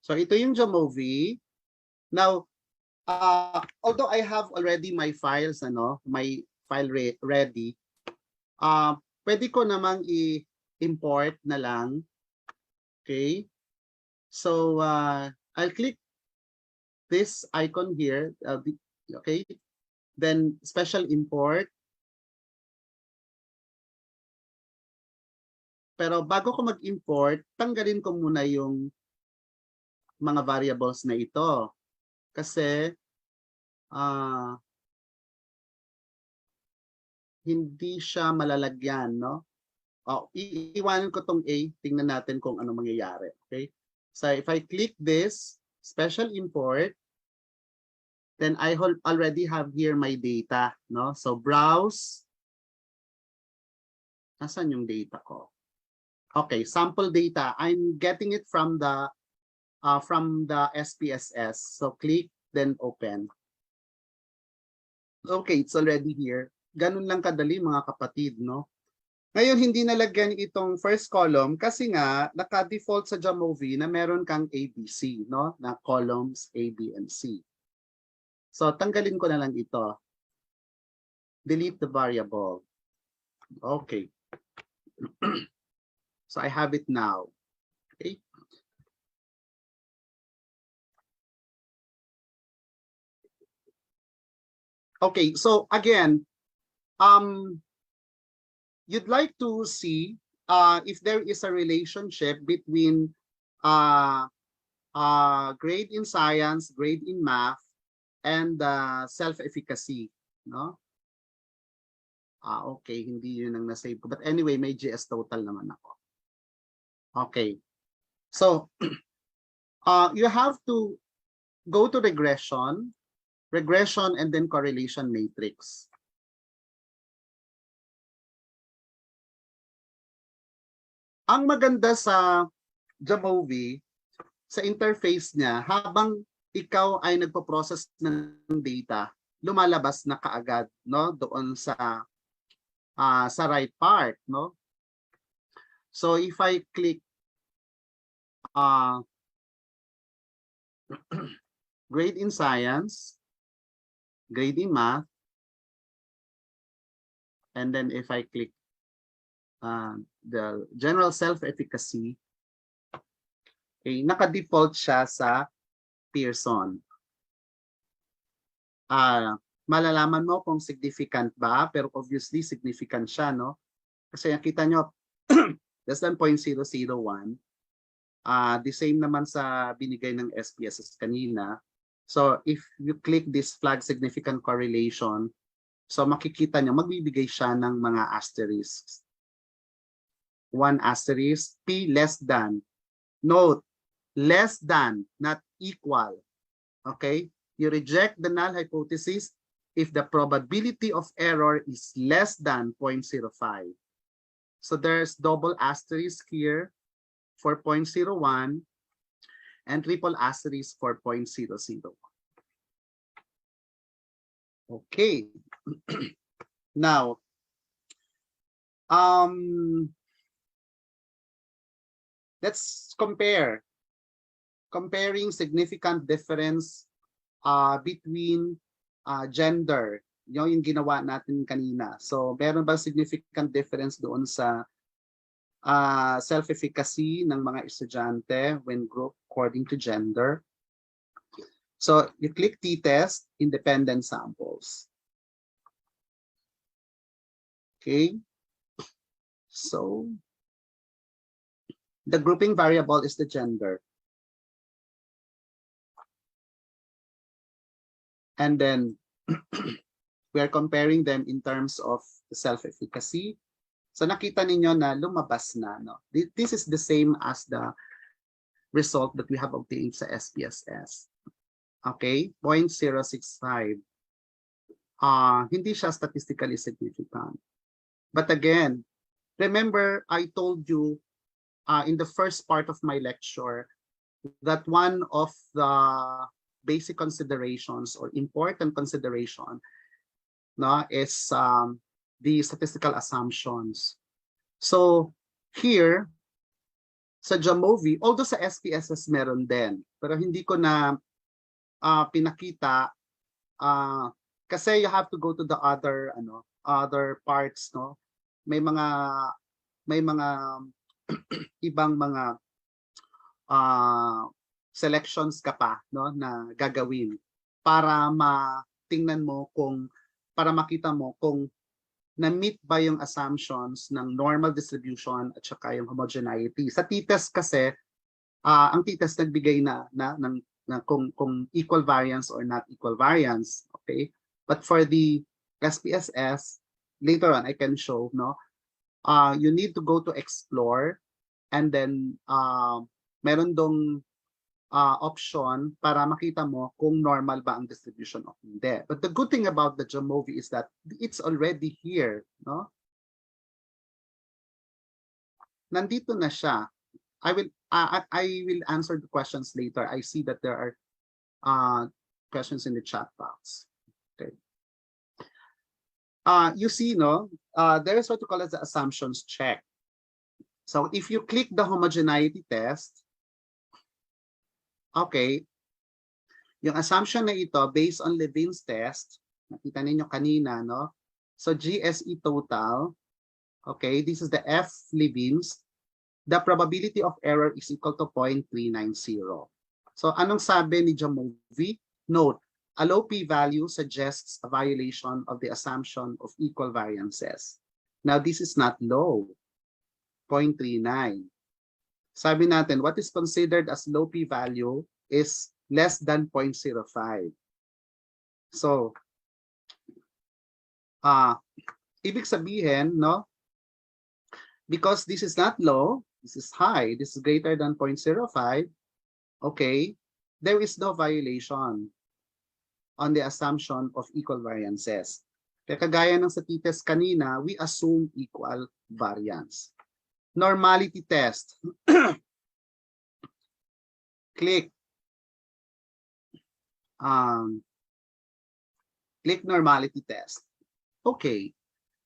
S4: So ito yung Jamovi. Now, although I have already my files, my file ready, pwede ko namang i-import na lang. Okay. So I'll click this icon here. Okay. Then special import. Pero bago ko mag-import, tanggalin ko muna yung mga variables na ito. Kasi hindi siya malalagyan, no? Iiwanan ko tong A, tingnan natin kung ano mangyayari. Okay? So if I click this, special import, then I already have here my data, no? So browse. Nasaan yung data ko? Okay, sample data. I'm getting it from the SPSS. So click, then open. Okay, it's already here. Ganun lang kadali mga kapatid, no? Ngayon, hindi nalagyan itong first column kasi nga naka-default sa Jamovi na meron kang ABC, no? Na columns A, B, and C. So, tanggalin ko na lang ito. Delete the variable. Okay. So, I have it now. Okay. Okay, so again, you'd like to see if there is a relationship between grade in science, grade in math, and self-efficacy, no? Okay, hindi yun ang nasave ko. But anyway, may GS total naman ako. Okay. So, you have to go to regression, and then correlation matrix. Ang maganda sa Jamovi, sa interface niya, habang ikaw ay nagpo-process ng data, lumalabas na kaagad, no, doon sa right part, no? So if I click grade in science, grade in math, and then if I click the general self-efficacy, okay, naka-default siya sa Pearson. Malalaman mo kung significant ba, pero obviously significant siya, no? Kasi nakita nyo, less than 0.001. The same naman sa binigay ng SPSS kanina. So if you click this flag significant correlation, so makikita nyo, magbibigay siya ng mga asterisks. 1 asterisk, P less than. Note, less than, not equal. Okay? You reject the null hypothesis if the probability of error is less than 0.05. So there's double asterisk here for 0.01 and triple asterisk for 0.00. Okay. Now, let's comparing significant difference between gender. Yung ginawa natin kanina. So, meron ba significant difference doon sa self-efficacy ng mga estudyante when grouped according to gender? So, you click t-test, independent samples. Okay. So, the grouping variable is the gender. And then we are comparing them in terms of self-efficacy. So nakita ninyo na lumabas na, no? This is the same as the result that we have obtained sa SPSS. Okay, 0.065. Hindi siya statistically significant. But again, remember I told you in the first part of my lecture that one of the basic considerations or important consideration, no, is the statistical assumptions. So here sa Jamovi, although sa SPSS meron din, pero hindi ko na pinakita kasi you have to go to the other parts, no. May mga ibang mga selections ka pa, no, na gagawin para matingnan mo para makita mo kung na-meet ba yung assumptions ng normal distribution at saka yung homogeneity. Sa t-test kasi, ang t-test nagbigay na kung equal variance or not equal variance, okay? But for the SPSS, later on I can show, no, you need to go to explore and then meron dong option para makita mo kung normal ba ang distribution o hindi. But the good thing about the Jamovi is that it's already here, no? nandito na siya. I will answer the questions later. I see that there are questions in the chat box. Okay. You see, no, there is what you call as the assumptions check. So if you click the homogeneity test, okay, yung assumption na ito based on Levin's test, nakita ninyo kanina, no? So GSE total, okay, this is the F Levin's, the probability of error is equal to 0.390. So anong sabi ni Jamovi? Note, a low p-value suggests a violation of the assumption of equal variances. Now this is not low, 0.39. Sabi natin, what is considered as low p-value is less than 0.05. So, ibig sabihin, no? Because this is not low, this is high, this is greater than 0.05, okay, there is no violation on the assumption of equal variances. Kaya kagaya ng sa t-test kanina, we assume equal variance. Normality test. Click. Click normality test. Okay.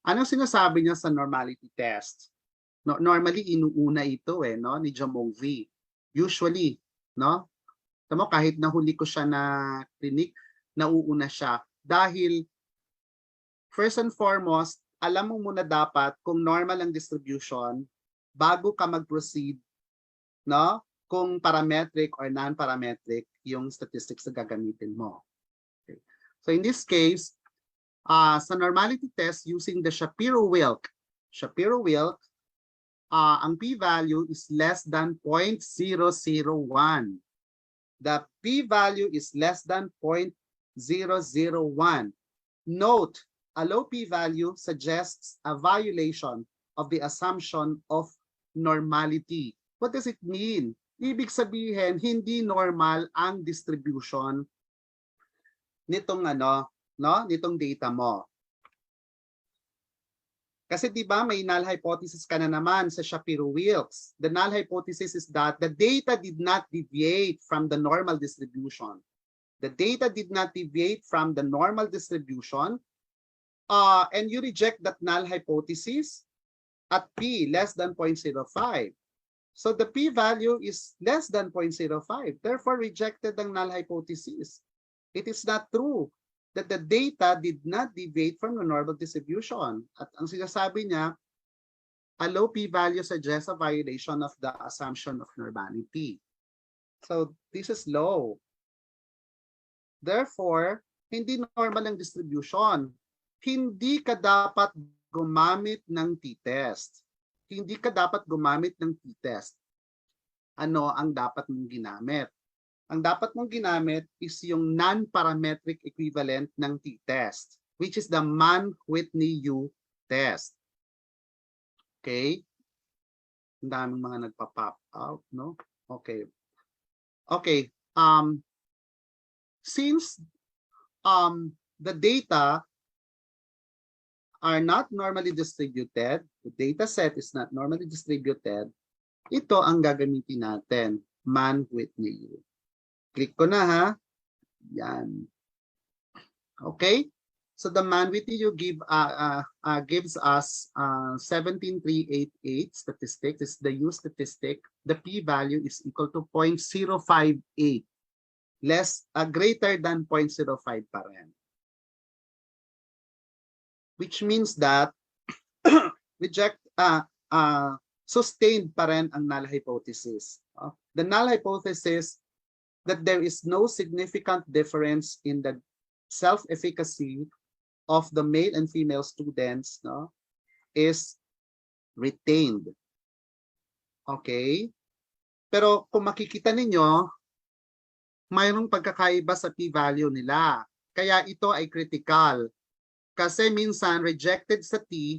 S4: Anong sinasabi niya sa normality test? No, normally, inuuna ito no, ni Jamovi. Usually, no? Tamo, kahit nahuli ko siya na clinic, nauuna siya. Dahil, first and foremost, alam mo muna dapat kung normal ang distribution bago ka mag-proceed, no? Kung parametric or non-parametric yung statistics na gagamitin mo. Okay. So in this case, sa normality test using the Shapiro-Wilk, ang p-value is less than 0.001. The p-value is less than 0.001. Note, a low p-value suggests a violation of the assumption of normality. What does it mean? Ibig sabihin, hindi normal ang distribution nitong nitong data mo. Kasi 'di ba may null hypothesis ka na naman sa Shapiro-Wilks. The null hypothesis is that the data did not deviate from the normal distribution. The data did not deviate from the normal distribution, and you reject that null hypothesis at p less than 0.05. So the p-value is less than 0.05. Therefore, rejected ang null hypothesis. It is not true that the data did not deviate from the normal distribution. At ang sinasabi niya, a low p-value suggests a violation of the assumption of normality. So this is low. Therefore, hindi normal ang distribution. Hindi ka dapat gumamit ng t-test. Hindi ka dapat gumamit ng t-test. Ano ang dapat mong ginamit? Ang dapat mong ginamit is yung non-parametric equivalent ng t-test, which is the Mann-Whitney-U test. Okay? Ang daming mga nagpa-pop out, no? Okay. Okay. Since the data are not normally distributed, the data set is not normally distributed, ito ang gagamitin natin, Mann-Whitney-U. Click ko na ha. Yan. Okay? So the Mann-Whitney-U gives us 17388 statistics. This is the U statistic. The p-value is equal to 0.058. Greater than 0.05 pa rin. Which means that sustained pa rin ang null hypothesis. The null hypothesis that there is no significant difference in the self-efficacy of the male and female students, no, is retained. Okay? Pero kung makikita ninyo, mayroong pagkakaiba sa p-value nila. Kaya ito ay critical. Kasi minsan rejected sa T,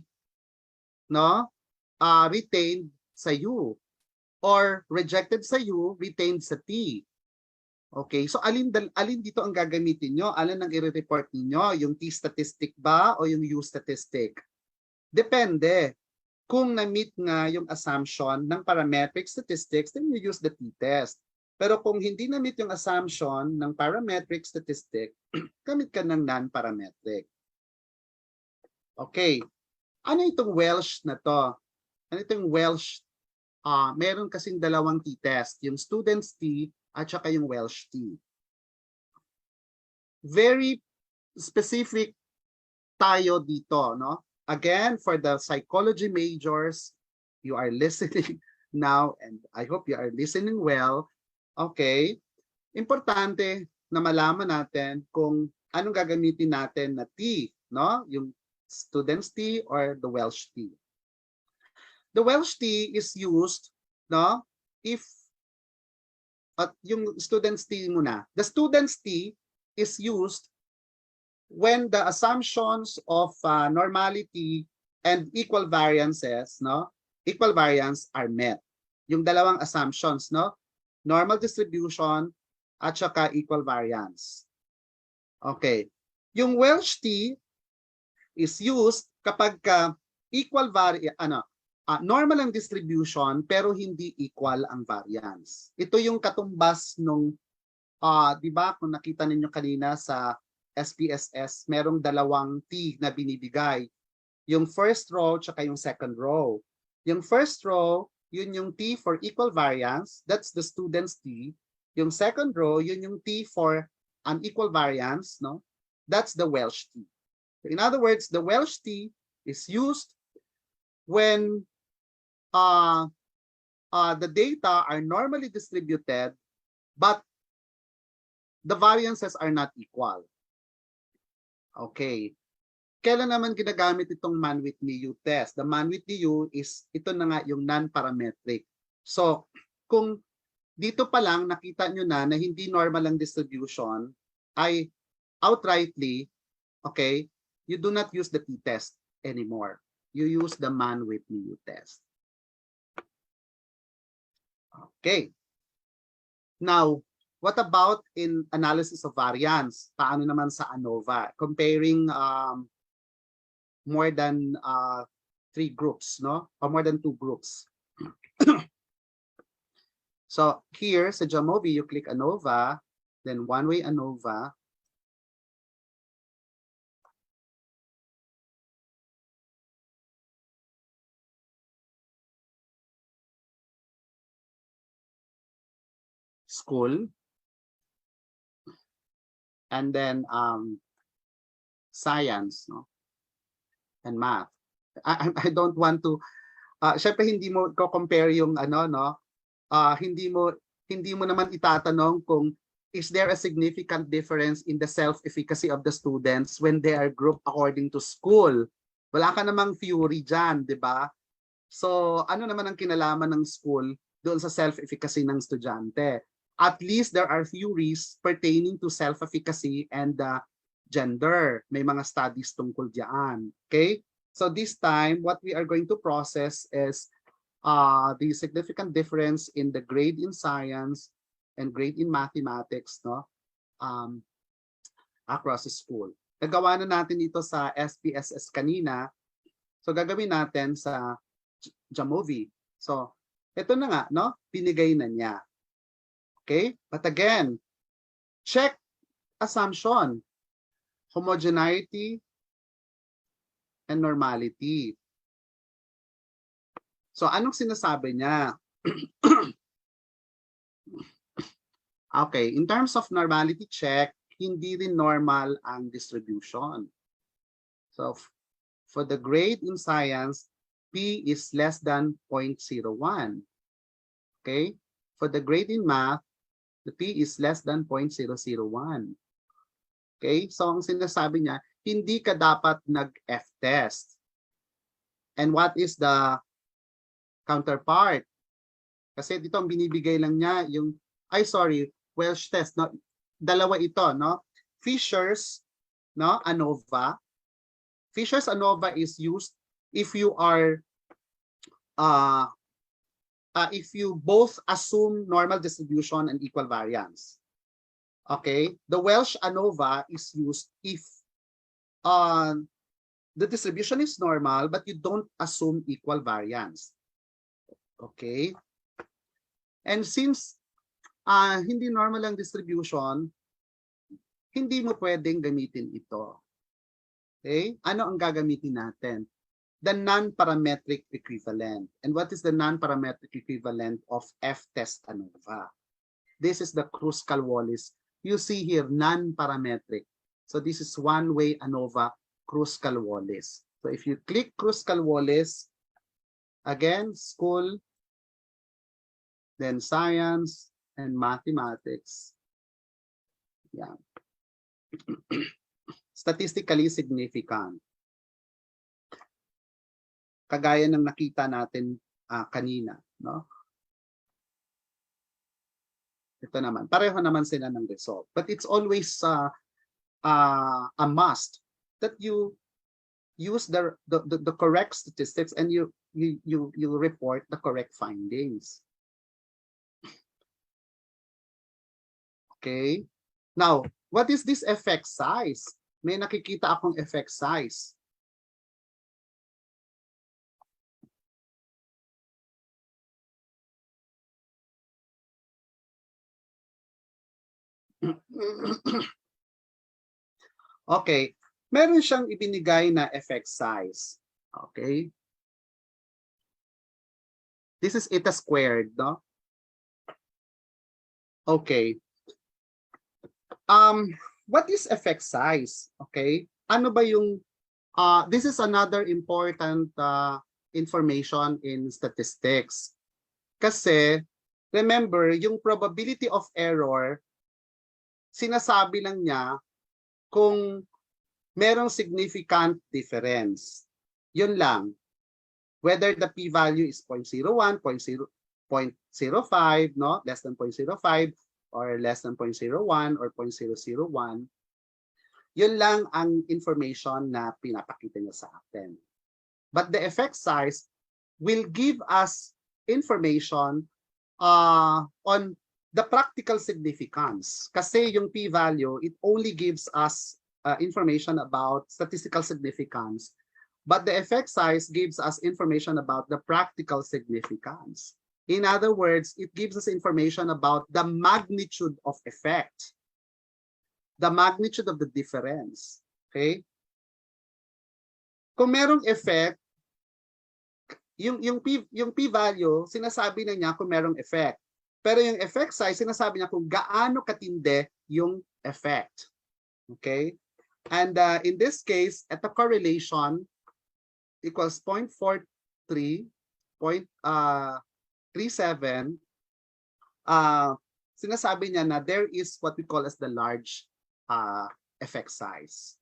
S4: no? Retained sa U. Or rejected sa U, retained sa T. Okay, so alin dito ang gagamitin nyo? Alin ang i-report ninyo? Yung T statistic ba o yung U statistic? Depende. kung na-meet nga yung assumption ng parametric statistics, then you use the t-test. Pero kung hindi na-meet yung assumption ng parametric statistic, gamit ka ng non-parametric. Okay. Ano itong Welsh na to? Ano itong Welsh? Meron kasing dalawang t-test, yung student's t at saka yung Welsh t. Very specific tayo dito, no? Again, for the psychology majors, you are listening now and I hope you are listening well. Okay. Importante na malaman natin kung anong gagamitin natin na T, no? Yung student's T or the Welsh T. The Welsh T is used, no? If at yung student's T muna. The student's T is used when the assumptions of normality and equal variances, no? Equal variance are met. Yung dalawang assumptions, no? Normal distribution at saka equal variance. Okay. Yung Welsh T is used kapag normal ang distribution pero hindi equal ang variance. Ito yung katumbas nung di ba kung nakita ninyo kanina sa SPSS, merong dalawang T na binibigay. Yung first row tsaka yung second row. Yung first row, yun yung T for equal variance, that's the student's T. Yung second row, yun yung T for unequal variance, no? That's the Welsh T. In other words, the Welsh T is used when the data are normally distributed, but the variances are not equal. Okay. Kailan naman ginagamit itong Man-Whitney-U test? The Man-Whitney-U is, ito na nga yung non-parametric. So, kung dito pa lang nakita nyo na hindi normal ang distribution, ay outrightly, okay, you do not use the t-test anymore. You use the Man-Whitney-U test. Okay. Now, what about in analysis of variance? Paano naman sa ANOVA? Comparing more than 3 groups, no? Or more than 2 groups. So here sa Jamovi, you click ANOVA, then one-way ANOVA. School. And then science, no? And math. I don't want to syempre hindi mo ko-compare yung ano, no? Hindi mo naman itatanong kung is there a significant difference in the self-efficacy of the students when they are grouped according to school. Wala ka namang theory diyan, 'di ba? So, ano naman ang kinalaman ng school doon sa self-efficacy ng estudyante? At least there are theories pertaining to self-efficacy and gender. May mga studies tungkol diyan. Okay? So this time, what we are going to process is the significant difference in the grade in science and grade in mathematics, no? Across the school. Nagawa na natin ito sa SPSS kanina. So gagawin natin sa Jamovi. So ito na nga, no? Pinigay na niya. Okay? But again, check assumption, homogeneity, and normality. So anong sinasabi niya? Okay, in terms of normality check, hindi rin normal ang distribution. So for the grade in science, P is less than 0.01. Okay? For the grade in math, the P is less than 0.001. Okay? So ang sinasabi niya, hindi ka dapat nag-F test. And what is the counterpart? Kasi dito ang binibigay lang niya yung Welsh test, no? Dalawa ito, no? Fisher's, no, ANOVA. Fisher's ANOVA is used if you are if you both assume normal distribution and equal variance. Okay? The Welsh ANOVA is used if the distribution is normal, but you don't assume equal variance. Okay? And since hindi normal ang distribution, hindi mo pwedeng gamitin ito. Okay? Ano ang gagamitin natin? The non-parametric equivalent. And what is the non-parametric equivalent of F-test ANOVA? This is the Kruskal-Wallis. You see here, non-parametric. So this is one-way ANOVA Kruskal-Wallis. So if you click Kruskal-Wallis, again, school, then science, and mathematics. Yeah. Statistically significant. Kagaya ng nakita natin kanina, no? Ito naman, pareho naman sila ng result. But it's always a must that you use the correct statistics and you report the correct findings. Okay? Now, what is this effect size? May nakikita akong effect size. Okay, meron siyang ibinigay na effect size. Okay? This is eta squared, no? Okay. What is effect size? Okay? Ano ba yung this is another important information in statistics. Kasi remember, yung probability of error, sinasabi lang niya kung merong significant difference. Yun lang. Whether the p-value is 0.01, 0.05, no? Less than 0.05, or less than 0.01, or 0.001. Yun lang ang information na pinapakita niya sa atin. But the effect size will give us information on the practical significance. Kasi yung p-value, it only gives us information about statistical significance. But the effect size gives us information about the practical significance. In other words, it gives us information about the magnitude of effect, the magnitude of the difference. Okay? Kung merong effect, yung p-value, sinasabi na niya kung merong effect. Pero yung effect size, sinasabi niya kung gaano katindi yung effect. Okay? And in this case, at the correlation equals 0.43, 0.37, sinasabi niya na there is what we call as the large effect size.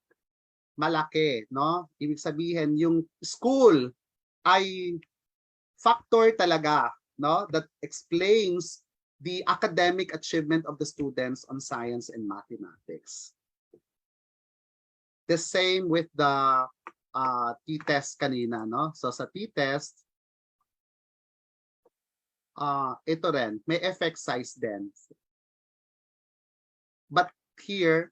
S4: Malaki, no? Ibig sabihin, yung school ay factor talaga, no? That explains the academic achievement of the students on science and mathematics. The same with the t-test kanina, no? So sa t-test, ito rin, may effect size din. But here,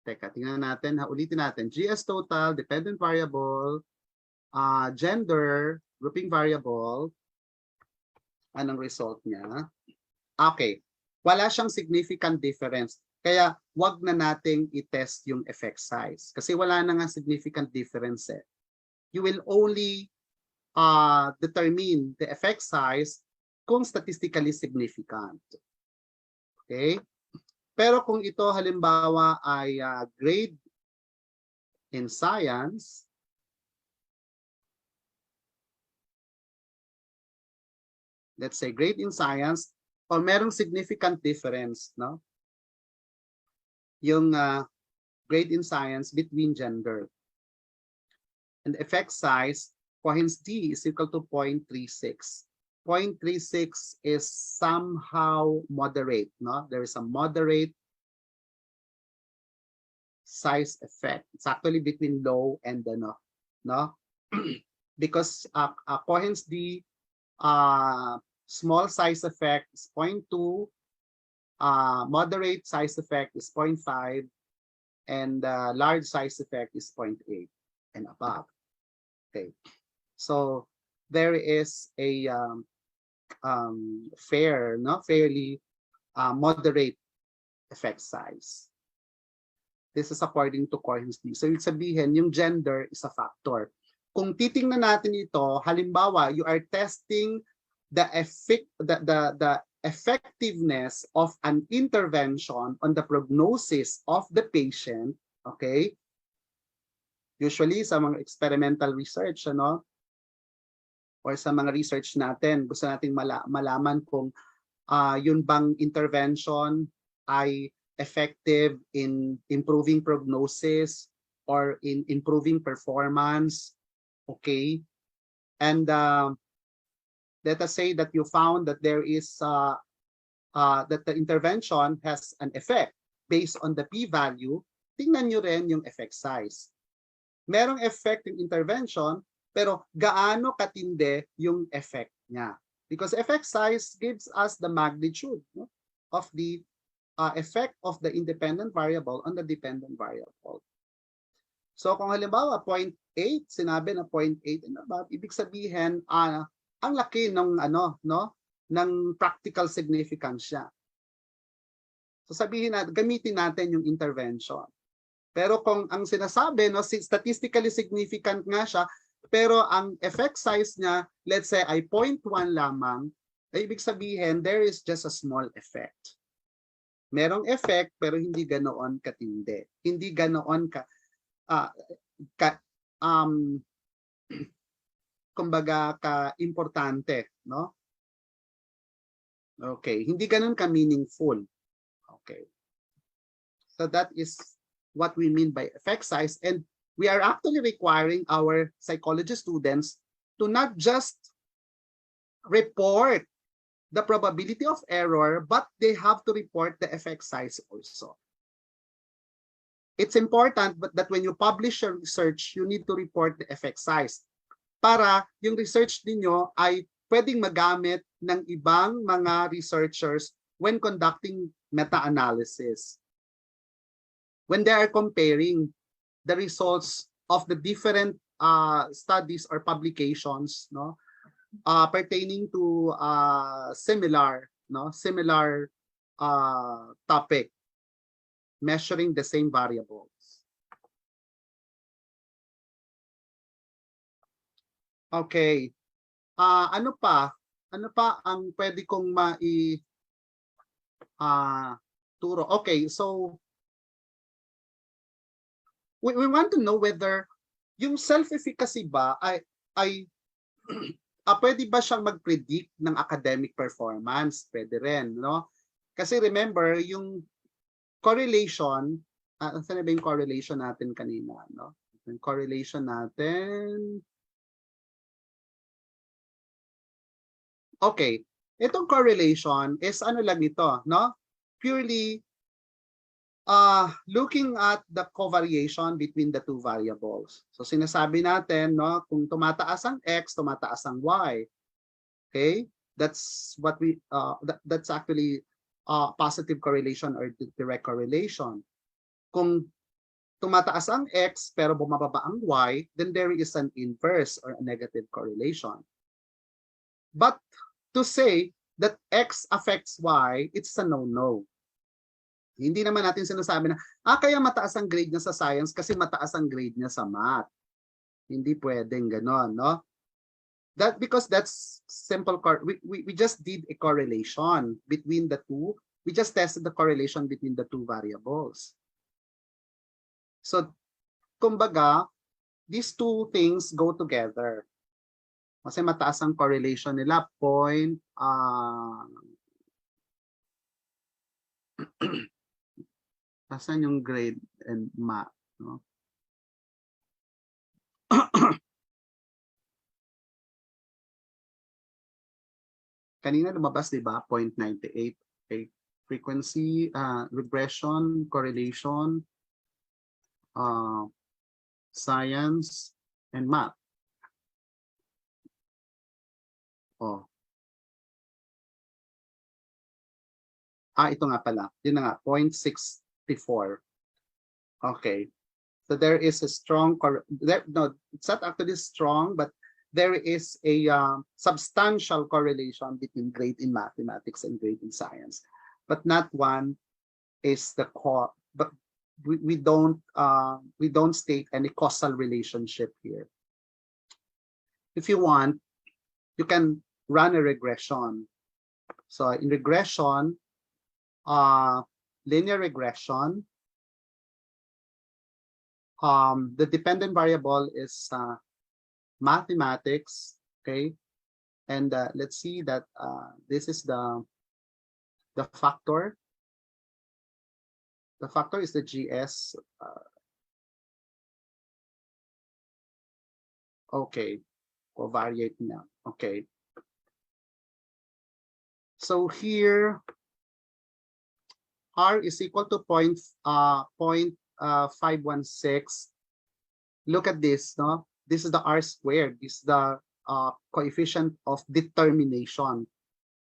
S4: teka, tingnan natin, ulitin natin. GS total, dependent variable, gender, grouping variable, anong result niya? Okay, wala siyang significant difference. Kaya wag na nating i-test yung effect size. Kasi wala na nga significant difference eh. You will only determine the effect size kung statistically significant. Okay? Pero kung ito halimbawa ay grade in science, let's say grade in science, o merong significant difference, no? Yung grade in science between gender. And effect size, hence D is equal to 0.36. 0.36 is somehow moderate, no? There is a moderate size effect. It's actually between low and no? Because hence D, small size effect is 0.2, moderate size effect is 0.5, and large size effect is 0.8 and above. Okay, so there is a fairly moderate effect size. This is according to Cohen's-d. So, ibig sabihin, yung gender is a factor. Kung titingnan natin ito, halimbawa, you are testing the effectiveness of an intervention on the prognosis of the patient, okay? Usually, sa mga experimental research, ano? Or sa mga research natin, gusto nating malaman kung yun bang intervention ay effective in improving prognosis or in improving performance, okay? And let us say that you found that there is that the intervention has an effect based on the p-value. Tingnan nyo rin yung effect size. Merong effect yung intervention, pero gaano katindi yung effect niya? Because effect size gives us the magnitude, no, of the effect of the independent variable on the dependent variable. So kung halimbawa 0.8, sinabi na 0.8 and above, ibig sabihin ang laki ng ng practical significance siya. So sabihin natin, gamitin natin yung intervention. Pero kung ang sinasabi, no, statistically significant nga siya, pero ang effect size niya, let's say ay 0.1 lamang, ay ibig sabihin there is just a small effect. Merong effect pero hindi ganoon katindi. Hindi ganoon kumbaga ka-importante, no? Okay, hindi ganoon ka-meaningful. Okay. So that is what we mean by effect size, and we are actually requiring our psychology students to not just report the probability of error, but they have to report the effect size also. It's important that when you publish your research, you need to report the effect size para yung research ninyo ay pwedeng magamit ng ibang mga researchers when conducting meta-analysis. When they are comparing the results of the different studies or publications, no, pertaining to similar topic, measuring the same variables. Okay. Ano pa ang pwede kong turo? Okay, so we want to know whether yung self-efficacy ba ay pwede ba siyang mag-predict ng academic performance? Pwede rin, no? Kasi remember, yung correlation, saan ba yung correlation natin kanina, no? Yung correlation natin. Okay, itong correlation is ano lang ito, no? Purely looking at the covariation between the two variables. So sinasabi natin, no, kung tumataas ang x, tumataas ang y. Okay? That's what we that's actually positive correlation or direct correlation. Kung tumataas ang x pero bumababa ang y, then there is an inverse or a negative correlation. But to say that x affects y, it's a no-no. Hindi naman natin sinasabi na, kaya mataas ang grade niya sa science kasi mataas ang grade niya sa math. Hindi pwedeng ganon, no? Because that's simple. We just did a correlation between the two. We just tested the correlation between the two variables. So, kumbaga, these two things go together. Kasi mataas ang correlation nila, Asan yung grade and math, no? Kanina lumabas, di ba? 0.98. Okay. Frequency, regression, correlation, science, and math. Oh. Ito nga pala. Yun na nga, 0.64. Okay. So there is a strong, no, it's not actually strong, but there is a substantial correlation between grade in mathematics and grade in science. But not one is the core, but we don't state any causal relationship here. If you want, you can run a regression. So in regression, linear regression, the dependent variable is mathematics, okay? And let's see that this is the factor. The factor is the GS. Okay, covariate now. Okay. So here, R is equal to 0.516. Look at this, no? This is the R squared. This is the coefficient of determination.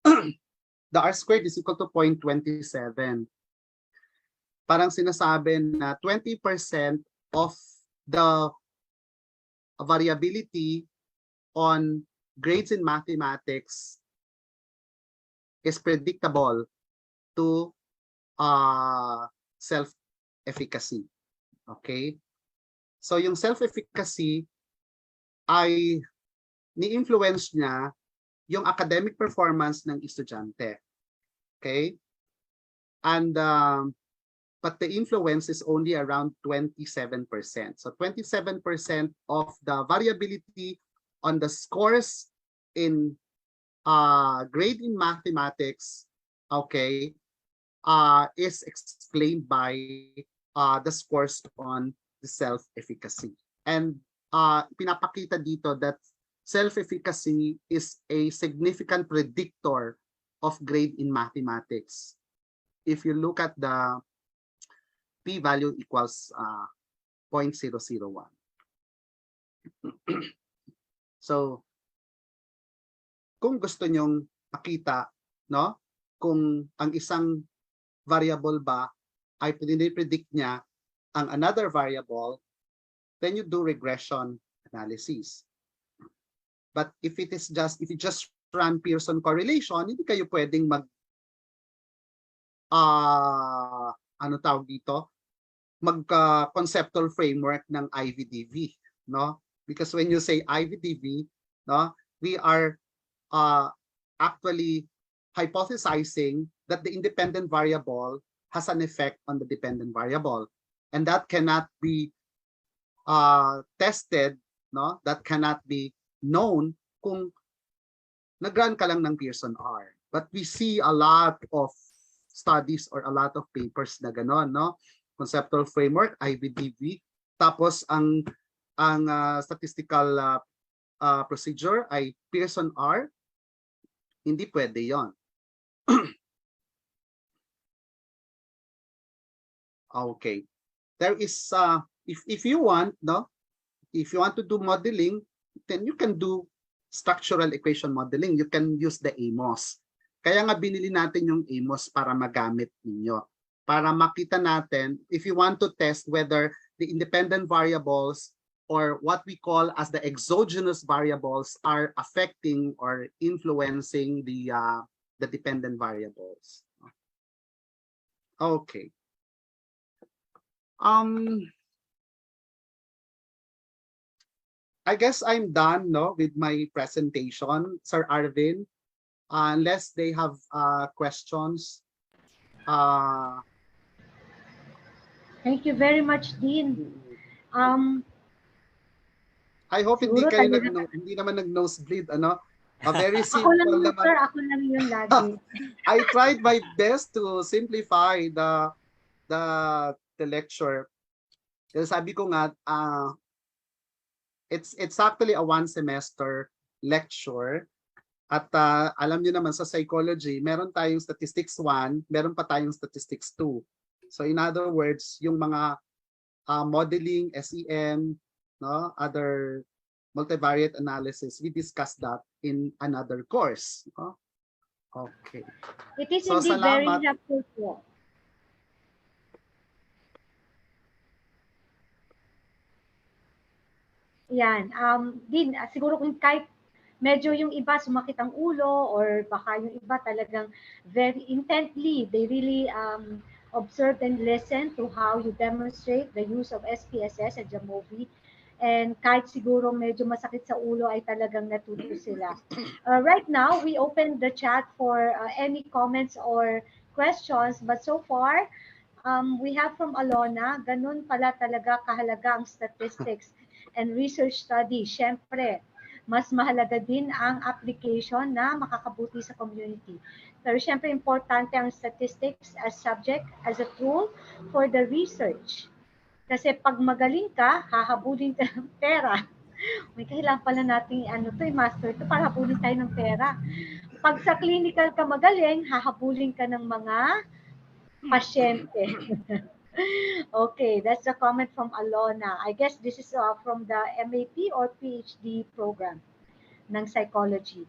S4: The R squared is equal to 0.27. Parang sinasabi na 20% of the variability on grades in mathematics is predictable to self-efficacy. Okay? So yung self-efficacy ay ni-influence niya yung academic performance ng estudyante. Okay? And but the influence is only around 27%. So 27% of the variability on the scores in grade in mathematics, okay, is explained by the scores on the self-efficacy. And pinapakita dito that self-efficacy is a significant predictor of grade in mathematics. If you look at the p-value equals 0.001. So, kung gusto nyong makita, no, kung ang isang variable ba ay predict niya ang another variable, then you do regression analysis. But if you just run Pearson correlation, hindi kayo pwedeng mag ano tawag dito, conceptual framework ng IVDV, no? Because when you say IVDV, no, we are actually hypothesizing that the independent variable has an effect on the dependent variable, and that cannot be tested, no? That cannot be known kung nag-run ka lang ng Pearson R. But we see a lot of studies or a lot of papers na gano'n, no? Conceptual framework, IVDV, tapos ang statistical procedure ay Pearson R. Hindi pwede yon. Okay. There is if you want, no? If you want to do modeling, then you can do structural equation modeling. You can use the AMOS. Kaya nga binili natin yung AMOS para magamit ninyo. Para makita natin, if you want to test whether the independent variables or what we call as the exogenous variables are affecting or influencing the dependent variables. Okay. I guess I'm done, no, with my presentation, Sir Arvin. Unless they have questions.
S2: Thank you very much, Dean.
S4: I hope hindi kayo hindi naman nag-nosebleed, ano? Very simple
S2: ako lang
S4: naman.
S2: Sir, ako lang yun lagi.
S4: I tried my best to simplify the lecture. Kasi sabi ko nga, it's actually a one semester lecture. At alam niyo naman sa psychology, meron tayong statistics 1, meron pa tayong statistics 2. So in other words, yung mga modeling, SEM, no, other multivariate analysis, we discussed that in another course. No? Okay.
S2: It is
S4: So,
S2: indeed very
S4: salamat.
S2: helpful po. Yan. Din, siguro kung kahit medyo yung iba sumakit ang ulo or baka yung iba talagang very intently, they really observe and listen to how you demonstrate the use of SPSS at Jamovi. And kahit siguro medyo masakit sa ulo ay talagang natuto sila. Right now, we open the chat for any comments or questions. But so far, we have from Alona, ganun pala talaga kahalaga ang statistics and research study. Siyempre, mas mahalaga din ang application na makakabuti sa community. Pero siyempre, importante ang statistics as subject, as a tool for the research. Kasi pag magaling ka, hahabulin ka ng pera. May kailangan pala natin master to para habulin tayo ng pera. Pag sa clinical ka magaling, hahabulin ka ng mga pasyente. Okay, that's a comment from Alona. I guess this is from the MAP or PhD program ng psychology.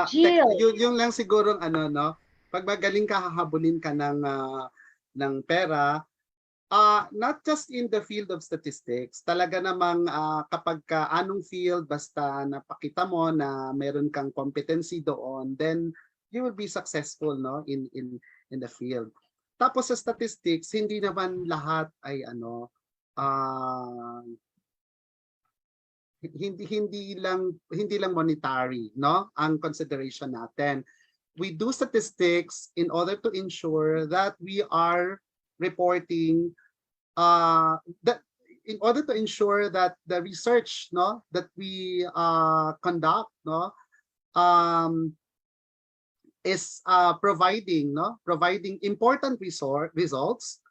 S2: Jill.
S4: Yung lang siguro no, pag magaling ka, hahabulin ka ng pera, not just in the field of statistics, talaga namang kapag ka anong field, basta napakita mo na meron kang competency doon, then you will be successful no in the field. Tapos sa statistics, hindi naman lahat ay hindi lang monetary no ang consideration natin. We do statistics in order to ensure that we are reporting that in order to ensure that the research no that we conduct no is providing important results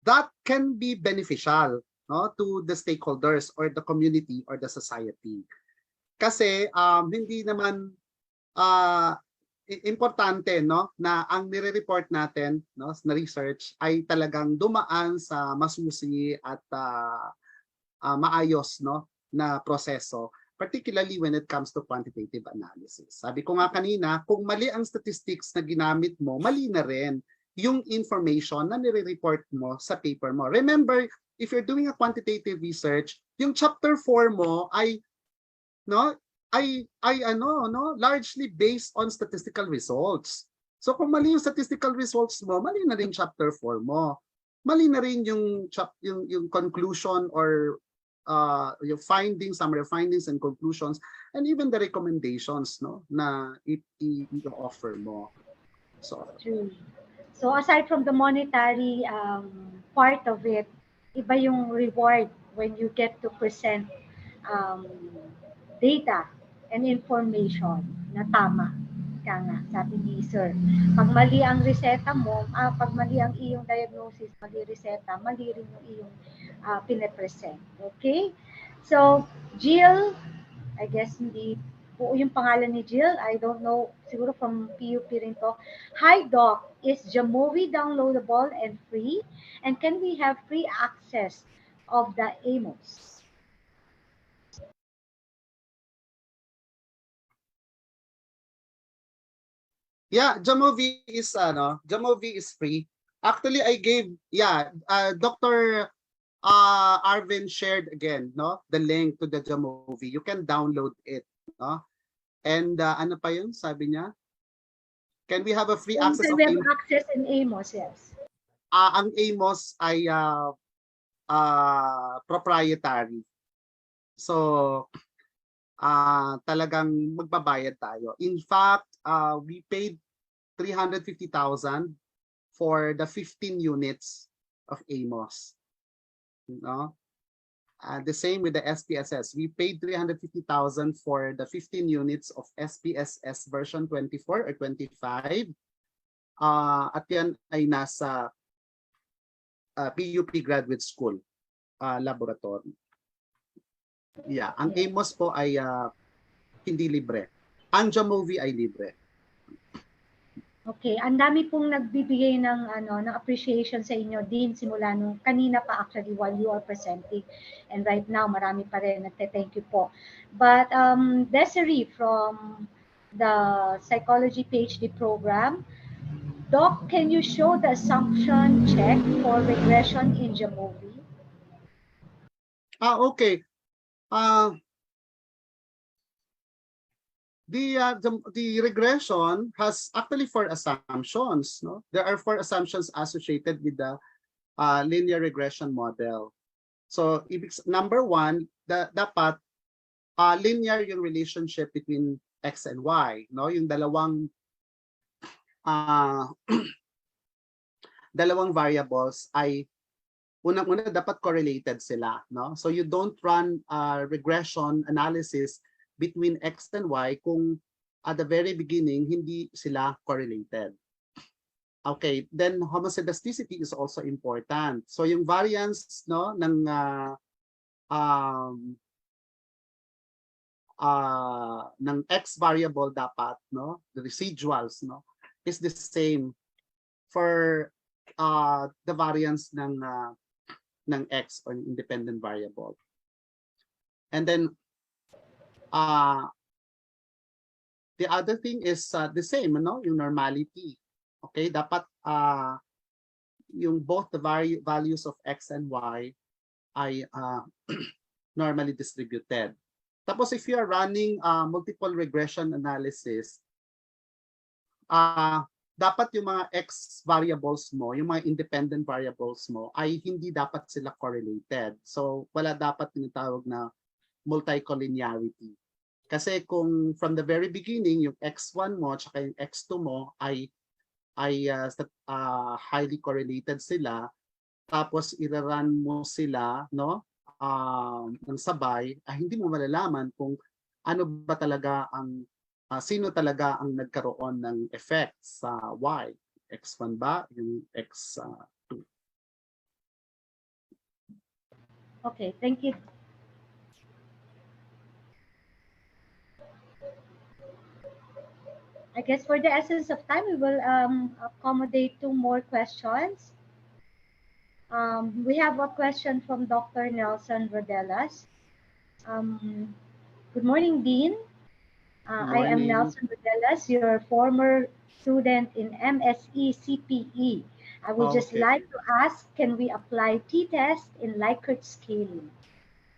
S4: that can be beneficial no to the stakeholders or the community or the society. Kasi hindi naman importante no na ang nire-report natin no na research ay talagang dumaan sa masusi at maayos no na proseso, particularly when it comes to quantitative analysis. Sabi ko nga kanina, kung mali ang statistics na ginamit mo, mali na rin yung information na nire-report mo sa paper mo. Remember, if you're doing a quantitative research, yung chapter 4 mo ay largely based on statistical results. So kung mali yung statistical results mo, mali na rin chapter 4 mo. Mali na rin yung conclusion or yung findings, summary findings and conclusions, and even the recommendations no na i-offer mo. So
S2: aside from the monetary part of it, iba yung reward when you get to present data and information na tama. Kaya nga, sabi ni Sir, pag mali ang reseta mo, pag mali ang iyong diagnosis, mali reseta, mali rin yung iyong pinapresent. Okay? So, Jill, I guess hindi po yung pangalan ni Jill. I don't know, siguro from PUP rin to. Hi, Doc. Is Jamovi downloadable and free? And can we have free access of the AMOS?
S4: yeah, Jamovi is free. Actually, I gave Dr. Arvin shared again no the link to the Jamovi. You can download it no. And ano pa yun sabi niya? Can we have a free access of AMOS?
S2: Access in AMOS, yes.
S4: Ang AMOS ay proprietary. So talagang magbabayad tayo. In fact, we paid 350,000 for the 15 units of AMOS. No? The same with the SPSS. We paid 350,000 for the 15 units of SPSS version 24 or 25. At yan ay nasa PUP Graduate School laboratory. Yeah, ang AMOS po ay hindi libre. Ang Jamovi ay libre.
S2: Okay, ang dami pong nagbibigay ng ng appreciation sa inyo din simula nung kanina pa actually while you are presenting, and right now marami pa rin nagte-thank you po. But Desiree from the psychology PhD program. Doc, can you show the assumption check for regression in the movie?
S4: Okay. The regression has actually four assumptions. No, there are four assumptions associated with the linear regression model. So, number one, dapat linear yung relationship between x and y. No, yung dalawang dalawang variables ay unang-una dapat correlated sila. No, so you don't run regression analysis between x and y kung at the very beginning hindi sila correlated. Okay, then homozygosity is also important. So yung variance no ng ng x variable dapat no, the residuals no is the same for the variance ng x or independent variable. And then the other thing is the same, no? Yung normality. Okay, dapat yung both the values of x and y ay normally distributed. Tapos if you are running multiple regression analysis, dapat yung mga x variables mo, yung mga independent variables mo ay hindi dapat sila correlated. So wala dapat tinatawag na multicollinearity. Kasi kung from the very beginning yung x1 mo at yung x2 mo ay highly correlated sila, tapos ira-run mo sila no ng sabay, hindi mo malalaman kung ano ba talaga ang sino talaga ang nagkaroon ng effect sa y, x1 ba yung x2.
S2: Okay, thank you. I guess for the essence of time, we will accommodate 2 more questions. We have a question from Dr. Nelson Rodelas. Good morning, Dean. I am Nelson Rodelas, your former student in MSE CPE. I would just like to ask, can we apply t-test in Likert scaling?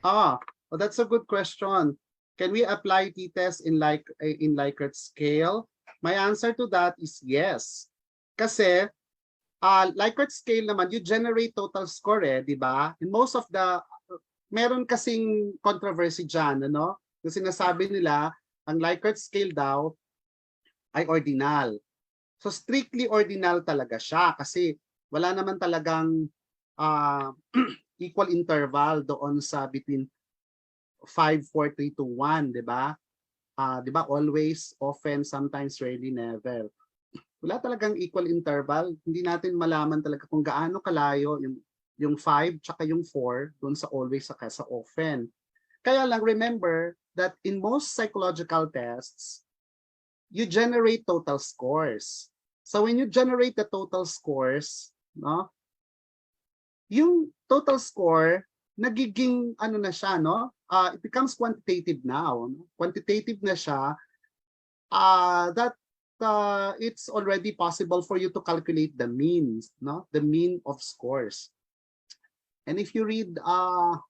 S4: Well, that's a good question. Can we apply t-test in Likert scale? My answer to that is yes. Kasi Likert scale naman, you generate total score di ba? In most of the, meron kasing controversy dyan, ano? Yung sinasabi nila, ang Likert scale daw ay ordinal. So strictly ordinal talaga siya kasi wala naman talagang equal interval doon sa between 5, 4, 3, 2, 1, di ba? Di ba? Always, often, sometimes, rarely, never. Wala talagang equal interval. Hindi natin malaman talaga kung gaano kalayo yung 5 tsaka yung 4 doon sa always saka sa often. Kaya lang remember that in most psychological tests, you generate total scores. So when you generate the total scores, no? Yung total score nagiging ano na siya, no? It becomes quantitative now. Quantitative na siya that it's already possible for you to calculate the means, no? The mean of scores. And if you read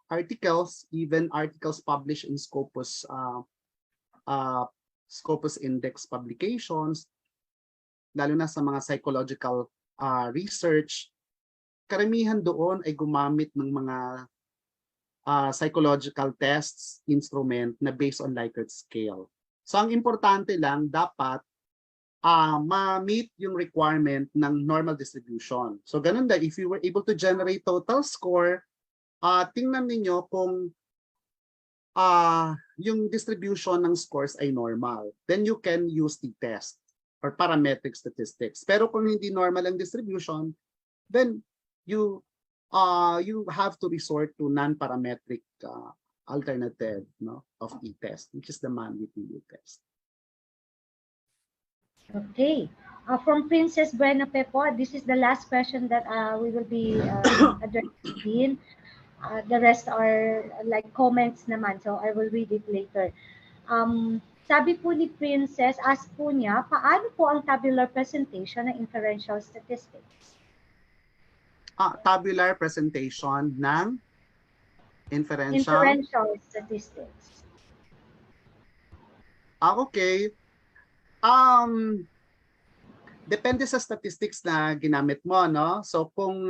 S4: articles, even articles published in Scopus Index publications, lalo na sa mga psychological research, karamihan doon ay gumamit ng mga psychological tests instrument na based on Likert scale. So ang importante lang dapat ma-meet yung requirement ng normal distribution. So ganun din, if you were able to generate total score, tingnan niyo kung yung distribution ng scores ay normal. Then you can use the test or parametric statistics. Pero kung hindi normal ang distribution, then you have to resort to non-parametric alternative, no, of t-test, which is the man-with-you test.
S2: Okay. From Princess Buena Pepo, this is the last question that we will be addressing. The rest are like comments naman, so I will read it later. Sabi po ni Princess, ask po niya, paano po ang tabular presentation ng inferential statistics?
S4: Tabular presentation ng inferential.
S2: Inferential statistics.
S4: Okay. Depende sa statistics na ginamit mo, no? So kung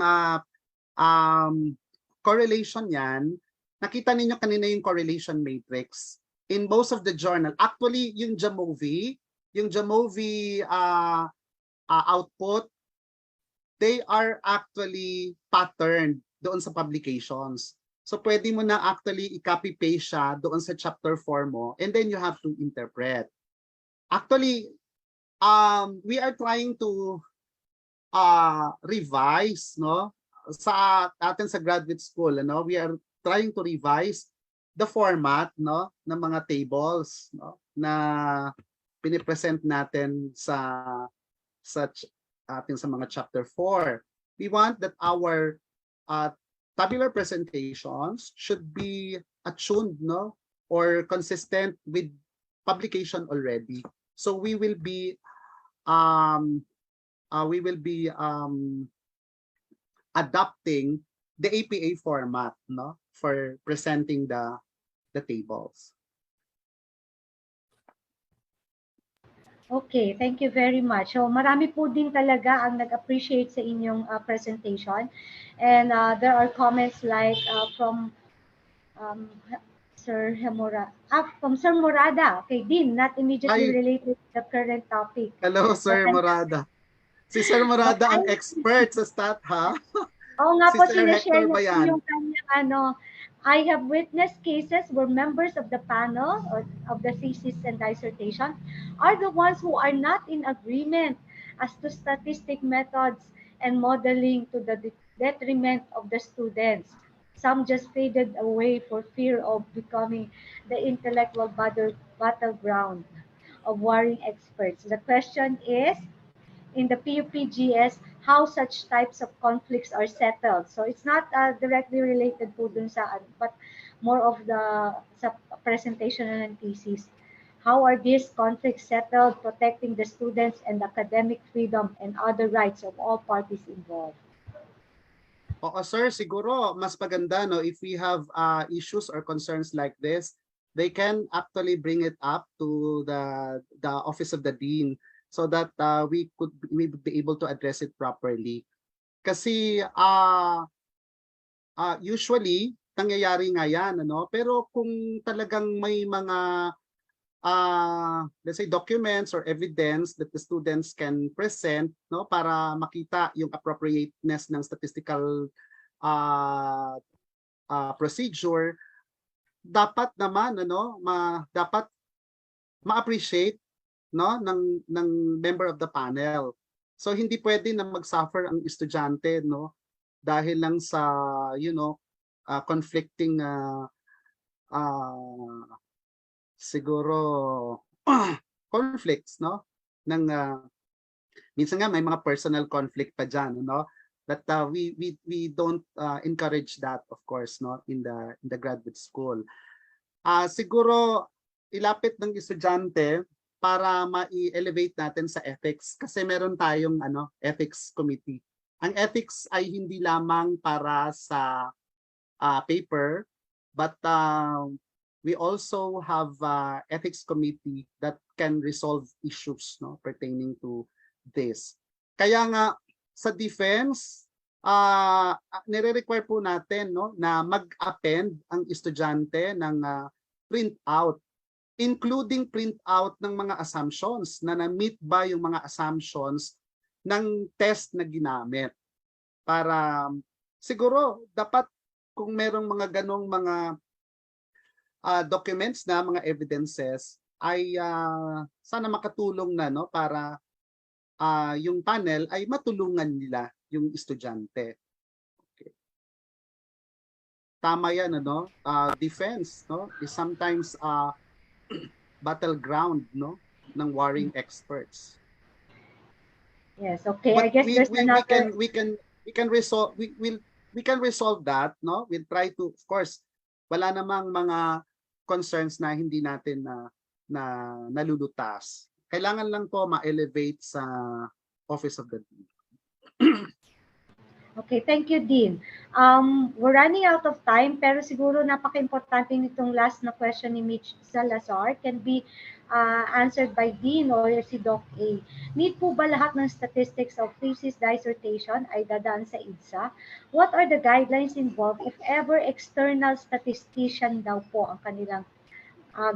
S4: correlation yan, nakita ninyo kanina yung correlation matrix. In most of the journal, actually yung Jamovi output, they are actually patterned doon sa publications. So pwede mo na actually i-copy paste siya doon sa chapter 4 mo, and then you have to interpret. Actually, we are trying to revise, no, sa atin sa graduate school, no, we are trying to revise the format, no, ng mga tables, no, na pinipresent natin sa atin sa mga chapter 4. We want that our tabular presentations should be attuned, no, or consistent with publication already. So we will be adopting the APA format, no, for presenting the tables.
S2: Okay, thank you very much. So marami po din talaga ang nag-appreciate sa inyong presentation. And there are comments like from Sir Morada. Okay, Dean, not immediately related to the current topic.
S4: Hello, Sir Morada. Si Sir Morada ang expert sa stat, ha?
S2: Oo nga
S4: Si
S2: po,
S4: Sir
S2: sinashare
S4: Hector ba
S2: niya po
S4: yan?
S2: yung kanyang I have witnessed cases where members of the panel or of the thesis and dissertation are the ones who are not in agreement as to statistic methods and modeling to the detriment of the students. Some just faded away for fear of becoming the intellectual battleground of warring experts. The question is, in the PUPGS, how such types of conflicts are settled. So it's not directly related po dun sa, but more of the sa presentation and thesis. How are these conflicts settled, protecting the students and academic freedom and other rights of all parties involved?
S4: Oo, sir, siguro mas maganda, no, if we have issues or concerns like this, they can actually bring it up to the office of the dean, so that we would be able to address it properly. Kasi usually nangyayari nga yan, ano, pero kung talagang may mga let's say documents or evidence that the students can present, no, para makita yung appropriateness ng statistical procedure, dapat naman, ano, dapat ma-appreciate, no, ng member of the panel. So hindi pwede na mag-suffer ang estudyante, no, dahil lang sa, you know, conflicting siguro conflicts, no, ng minsan nga may mga personal conflict pa diyan, no, that we don't encourage that, of course, no, in the graduate school. Siguro ilapit ng estudyante para ma-elevate natin sa ethics, kasi meron tayong ethics committee. Ang ethics ay hindi lamang para sa paper, but we also have ethics committee that can resolve issues, no, pertaining to this. Kaya nga sa defense, nire-require po natin, no, na mag-append ang estudyante ng printout, including printout ng mga assumptions, na na-meet ba yung mga assumptions ng test na ginamit. Para siguro dapat kung merong mga ganong mga documents na, mga evidences, ay sana makatulong na, no, para yung panel ay matulungan nila yung estudyante. Okay. Tama yan, ano? Defense, no, is sometimes battleground, no, ng warring experts.
S2: Yes, okay.
S4: But
S2: I guess there's another.
S4: we can resolve that, no? We'll try to, of course, wala namang mga concerns na hindi natin na nalulutas. Kailangan lang po ma-elevate sa Office of the Dean.
S2: Okay, thank you, Dean. We're running out of time, pero siguro napaka-importante nitong last na question ni Mitch Salazar can be answered by Dean or si Doc A. Need po ba lahat ng statistics of thesis dissertation ay dadaan sa IDSA? What are the guidelines involved if ever external statistician daw po ang kanilang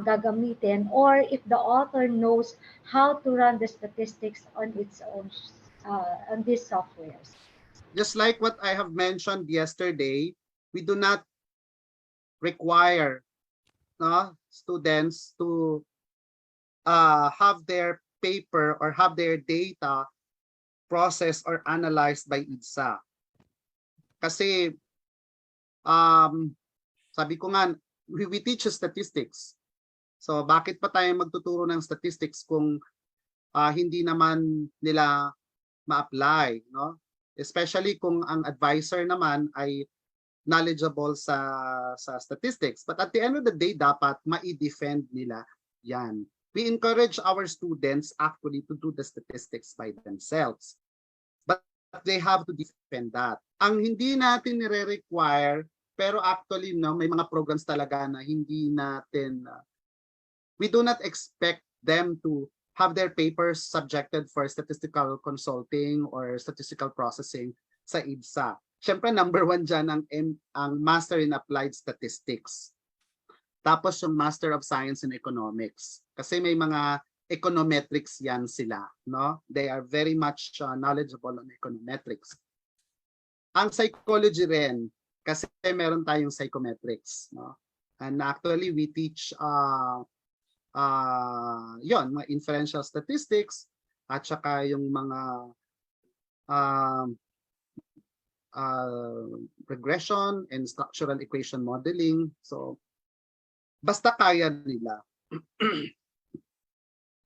S2: gagamitin, or if the author knows how to run the statistics on its own on these softwares?
S4: Just like what I have mentioned yesterday, we do not require students to have their paper or have their data processed or analyzed by IDSA. Kasi sabi ko nga, we teach statistics. So bakit pa tayo magtuturo ng statistics kung hindi naman nila ma-apply, no? Especially kung ang advisor naman ay knowledgeable sa statistics. But at the end of the day, dapat ma-defend nila yan. We encourage our students actually to do the statistics by themselves. But they have to defend that. Ang hindi natin nire-require, pero actually may mga programs talaga na hindi natin, we do not expect them to have their papers subjected for statistical consulting or statistical processing sa IDSA. Siyempre, number 1 dyan ang Master in Applied Statistics. Tapos yung Master of Science in Economics. Kasi may mga econometrics yan sila. No? They are very much knowledgeable on econometrics. Ang psychology rin, kasi meron tayong psychometrics. No? And actually, we teach mga inferential statistics at saka yung mga regression and structural equation modeling. So basta kaya nila.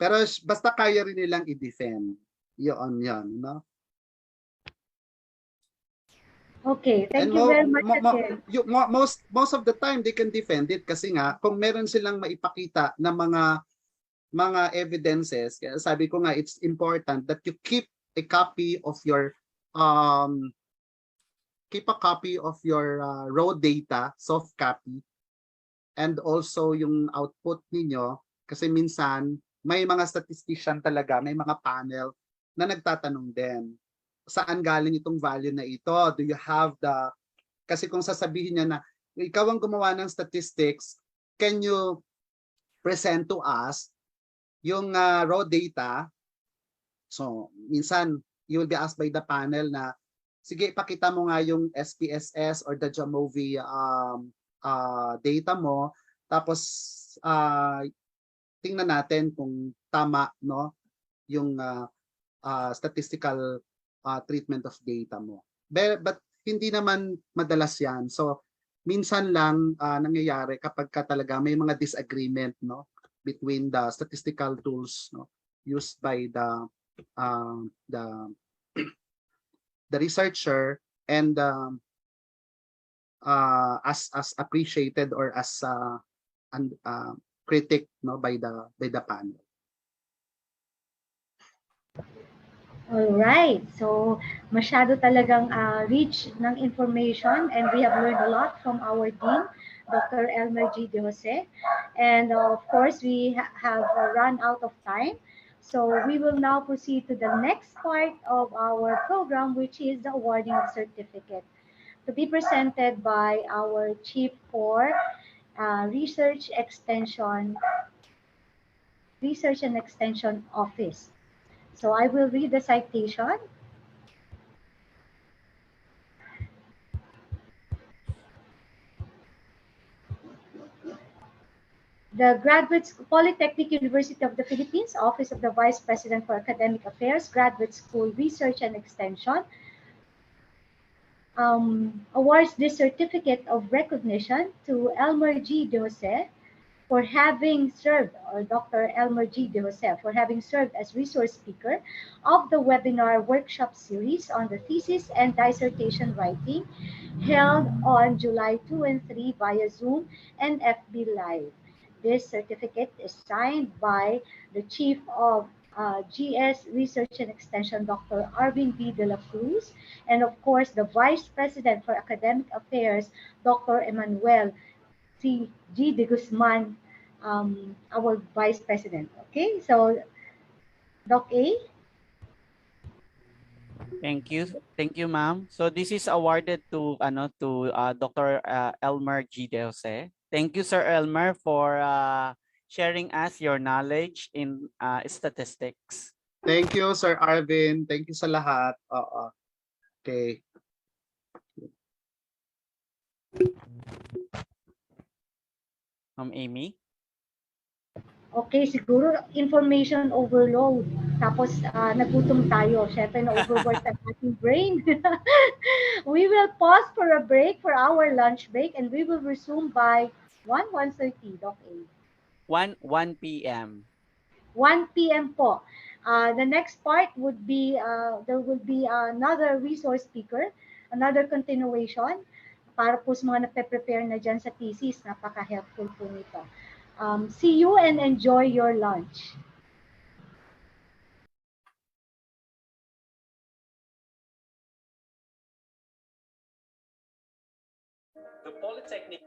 S4: Pero basta kaya rin nilang i-defend. Yun, no?
S2: Okay, thank you very much again.
S4: Most of the time they can defend it kasi nga kung meron silang maipakita na mga evidences, kaya sabi ko nga it's important that you keep a copy of your raw data, soft copy, and also yung output ninyo kasi minsan may mga statistician talaga, may mga panel na nagtatanong din. Saan galing itong value na ito? Do you have kasi kung sasabihin niya na ikaw ang gumawa ng statistics, can you present to us yung raw data? So, minsan, you will be asked by the panel na, sige, ipakita mo nga yung SPSS or the Jamovi data mo, tapos tingnan natin kung tama, no, yung statistical treatment of data mo. But hindi naman madalas yan. So minsan lang nangyayari kapag talaga may mga disagreement, no, between the statistical tools, no, used by the researcher and as appreciated or as critic, no, by the panel.
S2: Alright, so masyado talagang rich ng information, and we have learned a lot from our Dean, Dr. Elmer G. De Jose. And of course, we have run out of time. So we will now proceed to the next part of our program, which is the awarding of certificate, to be presented by our Chief for Research and Extension Office. So I will read the citation. The Polytechnic University of the Philippines, Office of the Vice President for Academic Affairs, Graduate School Research and Extension, awards this certificate of recognition to Elmer G. De Jose for having served, or Dr. Elmer G. De Jose, for having served as resource speaker of the webinar workshop series on the thesis and dissertation writing held on July 2 and 3 via Zoom and FB Live. This certificate is signed by the Chief of GS Research and Extension, Dr. Arvin B. de la Cruz, and of course, the Vice President for Academic Affairs, Dr. Emmanuel C. G. de Guzman, our Vice President. Okay, so Doc A.
S3: Thank you, ma'am. So this is awarded to Dr. Elmer G. De Jose. Thank you, Sir Elmer, for sharing us your knowledge in statistics.
S4: Thank you, Sir Arvin. Thank you sa lahat. Oo. Okay.
S3: Amy?
S2: Okay, siguro information overload. Tapos nagutom tayo. Syempre na-overwork ang ating brain. We will pause for a break, for our lunch break, and we will resume by 1:30, Doc A.
S3: 1 p.m.
S2: 1 p.m. po. The next part would be, there will be another resource speaker, another continuation, para po sa mga nagpe-prepare na dyan sa thesis. Napaka-helpful po nito. See you and enjoy your lunch.
S1: The Polytechnic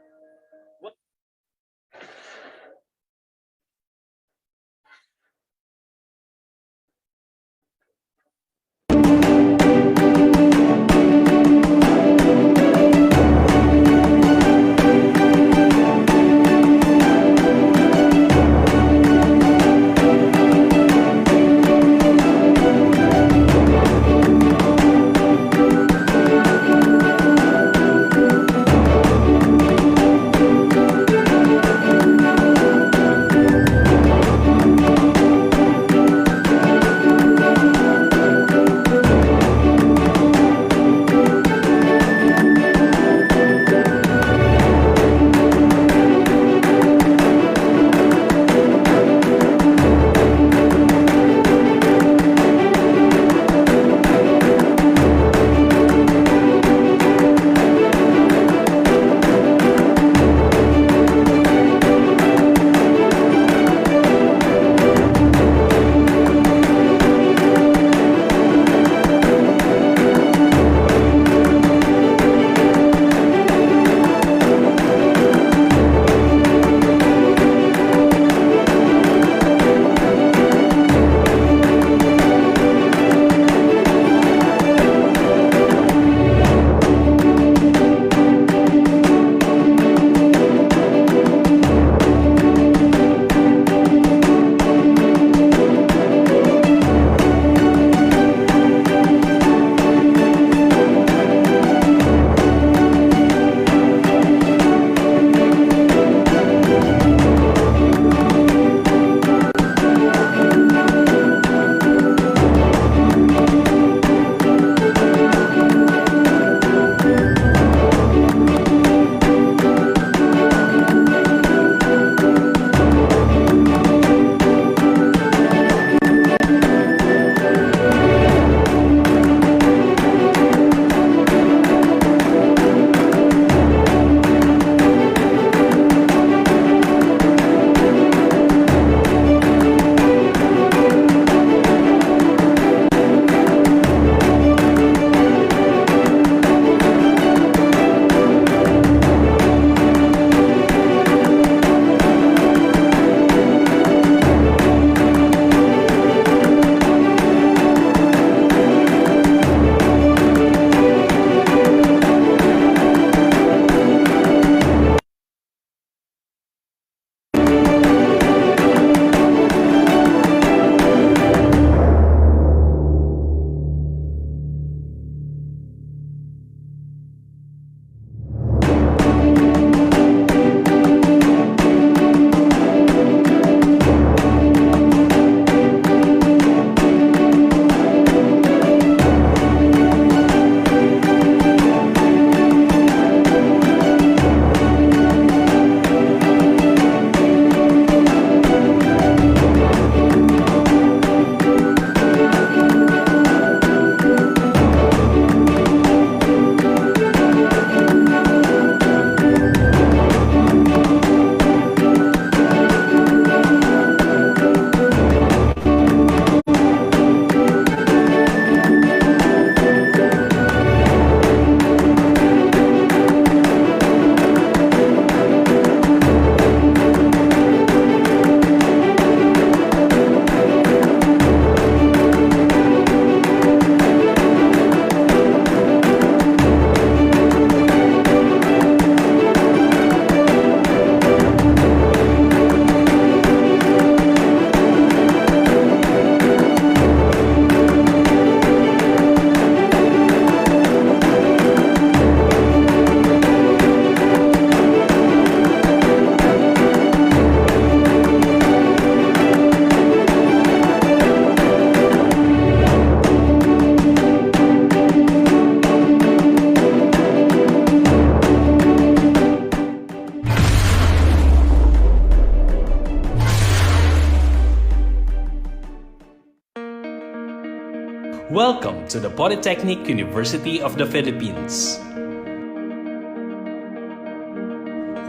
S1: Welcome to the Polytechnic University of the Philippines.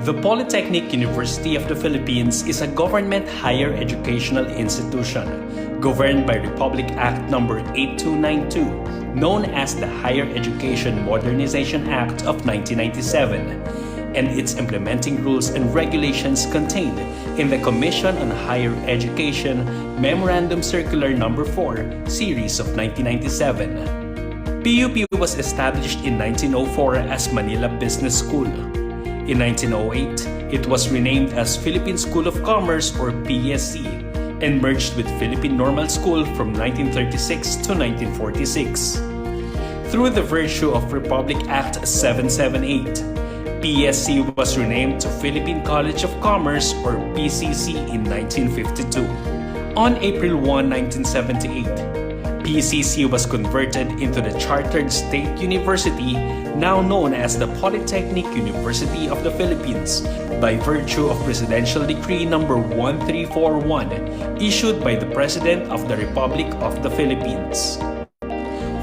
S1: The Polytechnic University of the Philippines is a government higher educational institution governed by Republic Act No. 8292, known as the Higher Education Modernization Act of 1997, and its implementing rules and regulations contained in the Commission on Higher Education Memorandum Circular No. 4, Series of 1997. PUP was established in 1904 as Manila Business School. In 1908, it was renamed as Philippine School of Commerce or PSC and merged with Philippine Normal School from 1936 to 1946. Through the virtue of Republic Act 778, PSC was renamed to Philippine College of Commerce or PCC in 1952. On April 1, 1978, PCC was converted into the Chartered State University, now known as the Polytechnic University of the Philippines, by virtue of Presidential Decree No. 1341, issued by the President of the Republic of the Philippines.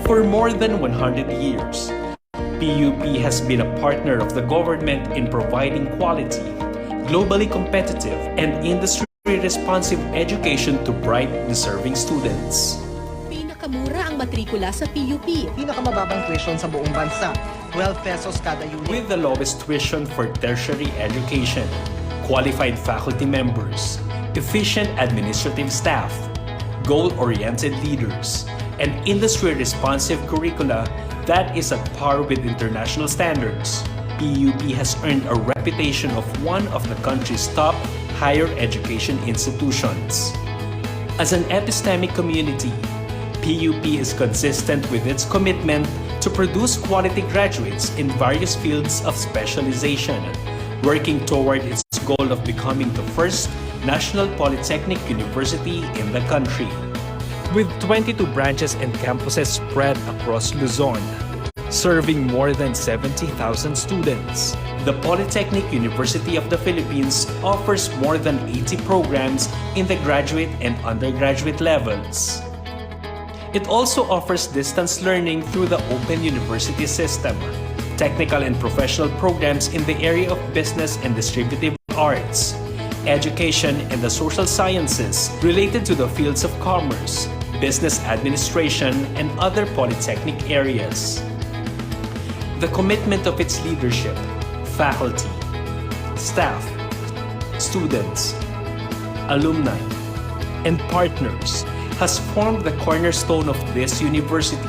S1: For more than 100 years, PUP has been a partner of the government in providing quality, globally competitive, and industry-responsive education to bright, deserving students.
S5: Pinakamura ang matrikula sa PUP.
S6: Pinakamababang tuition sa buong bansa, 12 pesos kada unit.
S1: With the lowest tuition for tertiary education, qualified faculty members, efficient administrative staff, goal-oriented leaders, and industry-responsive curricula that is at par with international standards, PUP has earned a reputation of one of the country's top higher education institutions. As an epistemic community, PUP is consistent with its commitment to produce quality graduates in various fields of specialization, working toward its goal of becoming the first national polytechnic university in the country. With 22 branches and campuses spread across Luzon, serving more than 70,000 students, the Polytechnic University of the Philippines offers more than 80 programs in the graduate and undergraduate levels. It also offers distance learning through the Open University system, technical and professional programs in the area of business and distributive arts, education and the social sciences related to the fields of commerce, business administration, and other polytechnic areas. The commitment of its leadership, faculty, staff, students, alumni, and partners has formed the cornerstone of this university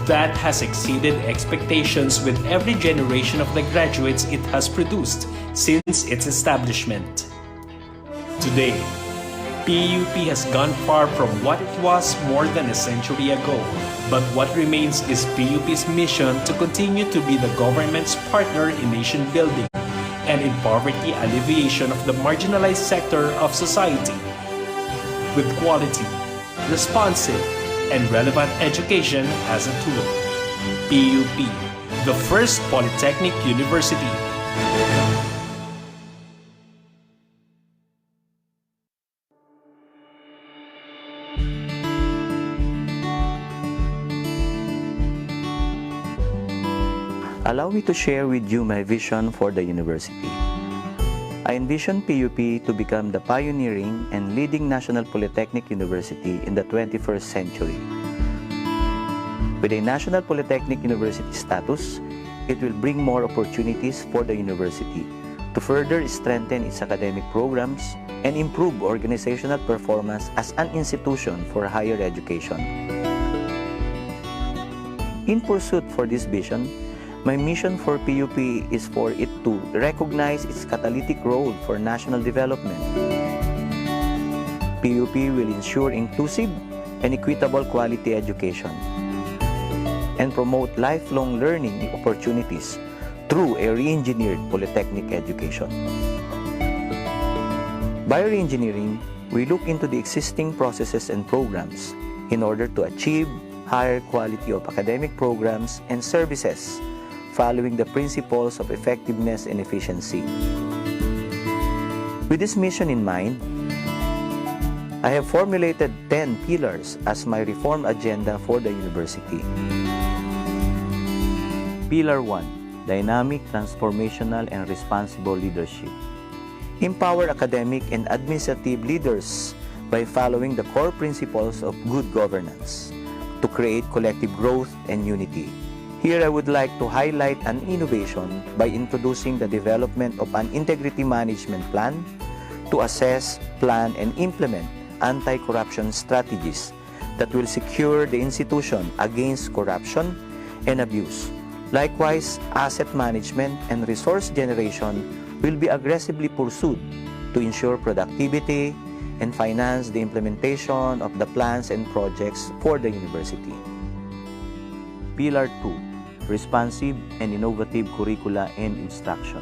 S1: that has exceeded expectations with every generation of the graduates it has produced since its establishment. Today, PUP has gone far from what it was more than a century ago, but what remains is PUP's mission to continue to be the government's partner in nation building and in poverty alleviation of the marginalized sector of society. With quality, responsive, and relevant education as a tool. PUP, the first polytechnic university.
S7: Allow me to share with you my vision for the university. I envision PUP to become the pioneering and leading national polytechnic university in the 21st century. With a national polytechnic university status, it will bring more opportunities for the university to further strengthen its academic programs and improve organizational performance as an institution for higher education. In pursuit for this vision, my mission for PUP is for it to recognize its catalytic role for national development. PUP will ensure inclusive and equitable quality education and promote lifelong learning opportunities through a re-engineered polytechnic education. By re-engineering, we look into the existing processes and programs in order to achieve higher quality of academic programs and services following the principles of effectiveness and efficiency. With this mission in mind, I have formulated 10 pillars as my reform agenda for the university. Pillar 1. Dynamic, transformational, and responsible leadership. Empower academic and administrative leaders by following the core principles of good governance to create collective growth and unity. Here I would like to highlight an innovation by introducing the development of an integrity management plan to assess, plan, and implement anti-corruption strategies that will secure the institution against corruption and abuse. Likewise, asset management and resource generation will be aggressively pursued to ensure productivity and finance the implementation of the plans and projects for the university. Pillar 2. Responsive and innovative curricula and instruction.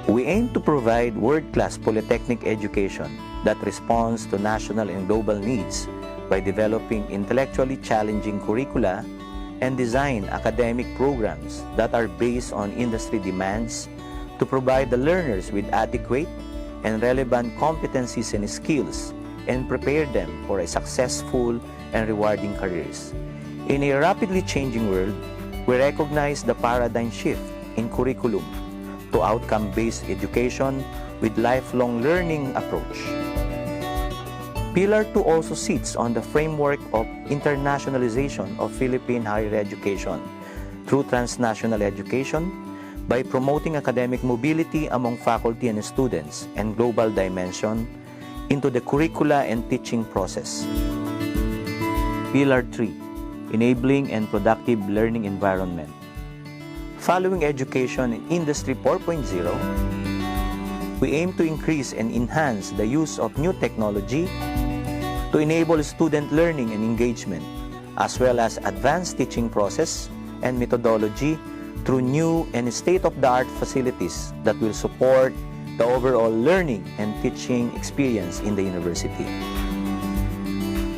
S7: We aim to provide world-class polytechnic education that responds to national and global needs by developing intellectually challenging curricula and design academic programs that are based on industry demands to provide the learners with adequate and relevant competencies and skills and prepare them for a successful and rewarding careers. In a rapidly changing world, we recognize the paradigm shift in curriculum to outcome-based education with lifelong learning approach. Pillar 2 also sits on the framework of internationalization of Philippine higher education through transnational education by promoting academic mobility among faculty and students and global dimension into the curricula and teaching process. Pillar 3. Enabling and productive learning environment. Following education in Industry 4.0, we aim to increase and enhance the use of new technology to enable student learning and engagement, as well as advanced teaching process and methodology through new and state-of-the-art facilities that will support the overall learning and teaching experience in the university.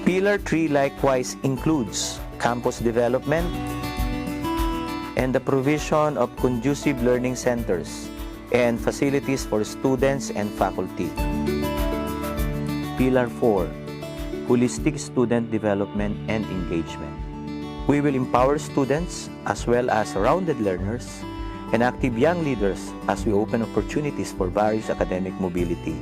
S7: Pillar 3 likewise includes campus development and the provision of conducive learning centers and facilities for students and faculty. Pillar 4. Holistic student development and engagement. We will empower students as well as rounded learners and active young leaders as we open opportunities for various academic mobility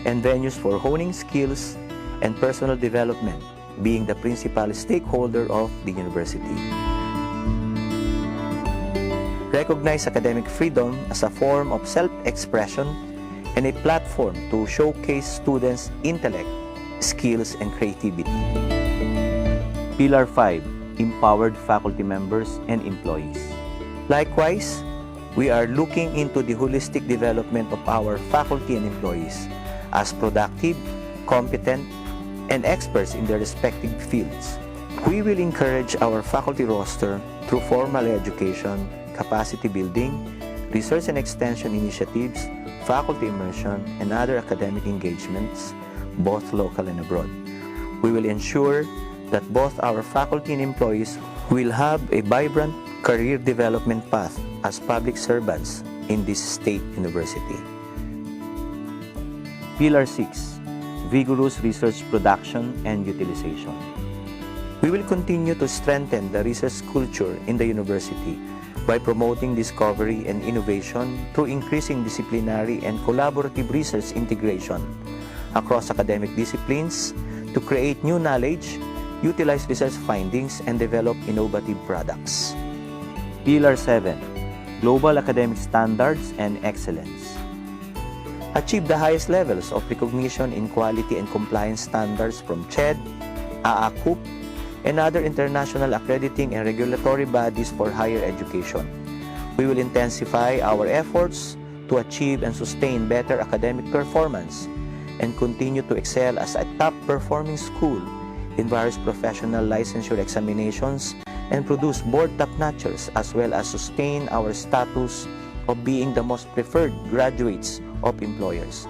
S7: and venues for honing skills and personal development, being the principal stakeholder of the university. Recognize academic freedom as a form of self-expression and a platform to showcase students' intellect, skills, and creativity. Pillar 5. Empowered faculty members and employees. Likewise, we are looking into the holistic development of our faculty and employees as productive, competent, and experts in their respective fields. We will encourage our faculty roster through formal education, capacity building, research and extension initiatives, faculty immersion, and other academic engagements, both local and abroad. We will ensure that both our faculty and employees will have a vibrant career development path as public servants in this state university. Pillar 6. Vigorous research production and utilization. We will continue to strengthen the research culture in the university by promoting discovery and innovation through increasing disciplinary and collaborative research integration across academic disciplines to create new knowledge, utilize research findings, and develop innovative products. Pillar 7. Global academic standards and excellence. Achieve the highest levels of recognition in quality and compliance standards from CHED, AACUP, and other international accrediting and regulatory bodies for higher education. We will intensify our efforts to achieve and sustain better academic performance and continue to excel as a top-performing school in various professional licensure examinations and produce board top-notchers, as well as sustain our status of being the most preferred graduates of employers.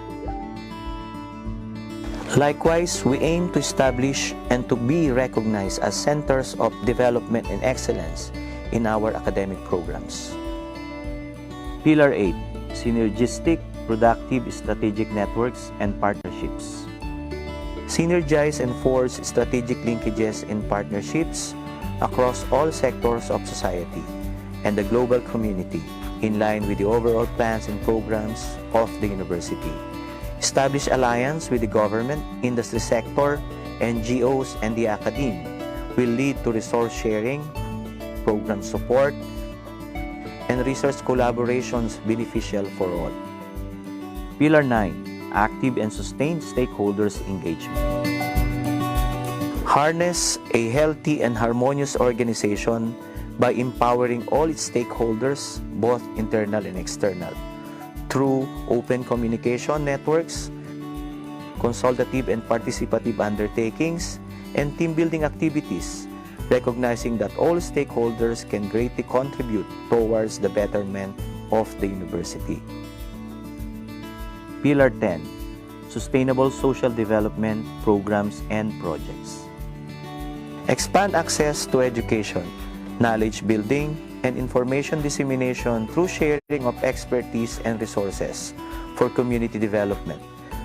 S7: Likewise, we aim to establish and to be recognized as centers of development and excellence in our academic programs. Pillar 8. Synergistic, productive, strategic networks and partnerships. synergize and forge strategic linkages and partnerships across all sectors of society and the global community in line with the overall plans and programs of the university. Establish alliance with the government, industry sector, NGOs, and the academe will lead to resource sharing, program support, and research collaborations beneficial for all. Pillar 9. Active and sustained stakeholders engagement. Harness a healthy and harmonious organization by empowering all its stakeholders, both internal and external, through open communication networks, consultative and participative undertakings, and team-building activities, recognizing that all stakeholders can greatly contribute towards the betterment of the university. Pillar 10. Sustainable social development programs and projects. Expand access to education, knowledge building, and information dissemination through sharing of expertise and resources for community development.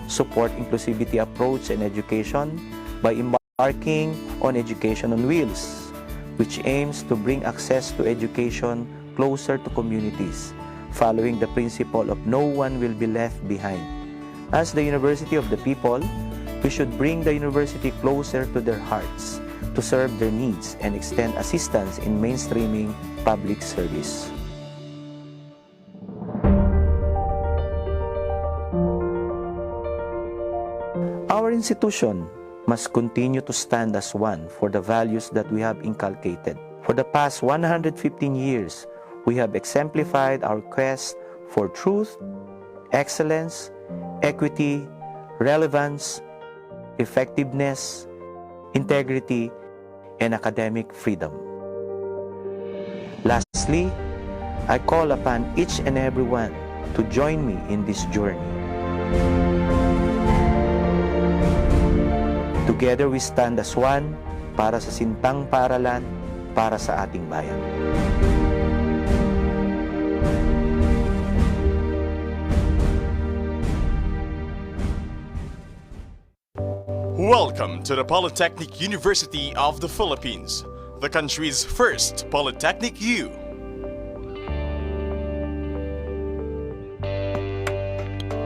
S7: Support inclusivity approach in education by embarking on Education on Wheels, which aims to bring access to education closer to communities, following the principle of no one will be left behind. As the University of the People, we should bring the university closer to their hearts to serve their needs and extend assistance in mainstreaming public service. Our institution must continue to stand as one for the values that we have inculcated. For the past 115 years, we have exemplified our quest for truth, excellence, equity, relevance, effectiveness, integrity, and academic freedom. Lastly, I call upon each and everyone to join me in this journey. Together we stand as one para sa sintang paaralan para sa ating bayan.
S8: Welcome to the Polytechnic University of the Philippines, the country's first Polytechnic U.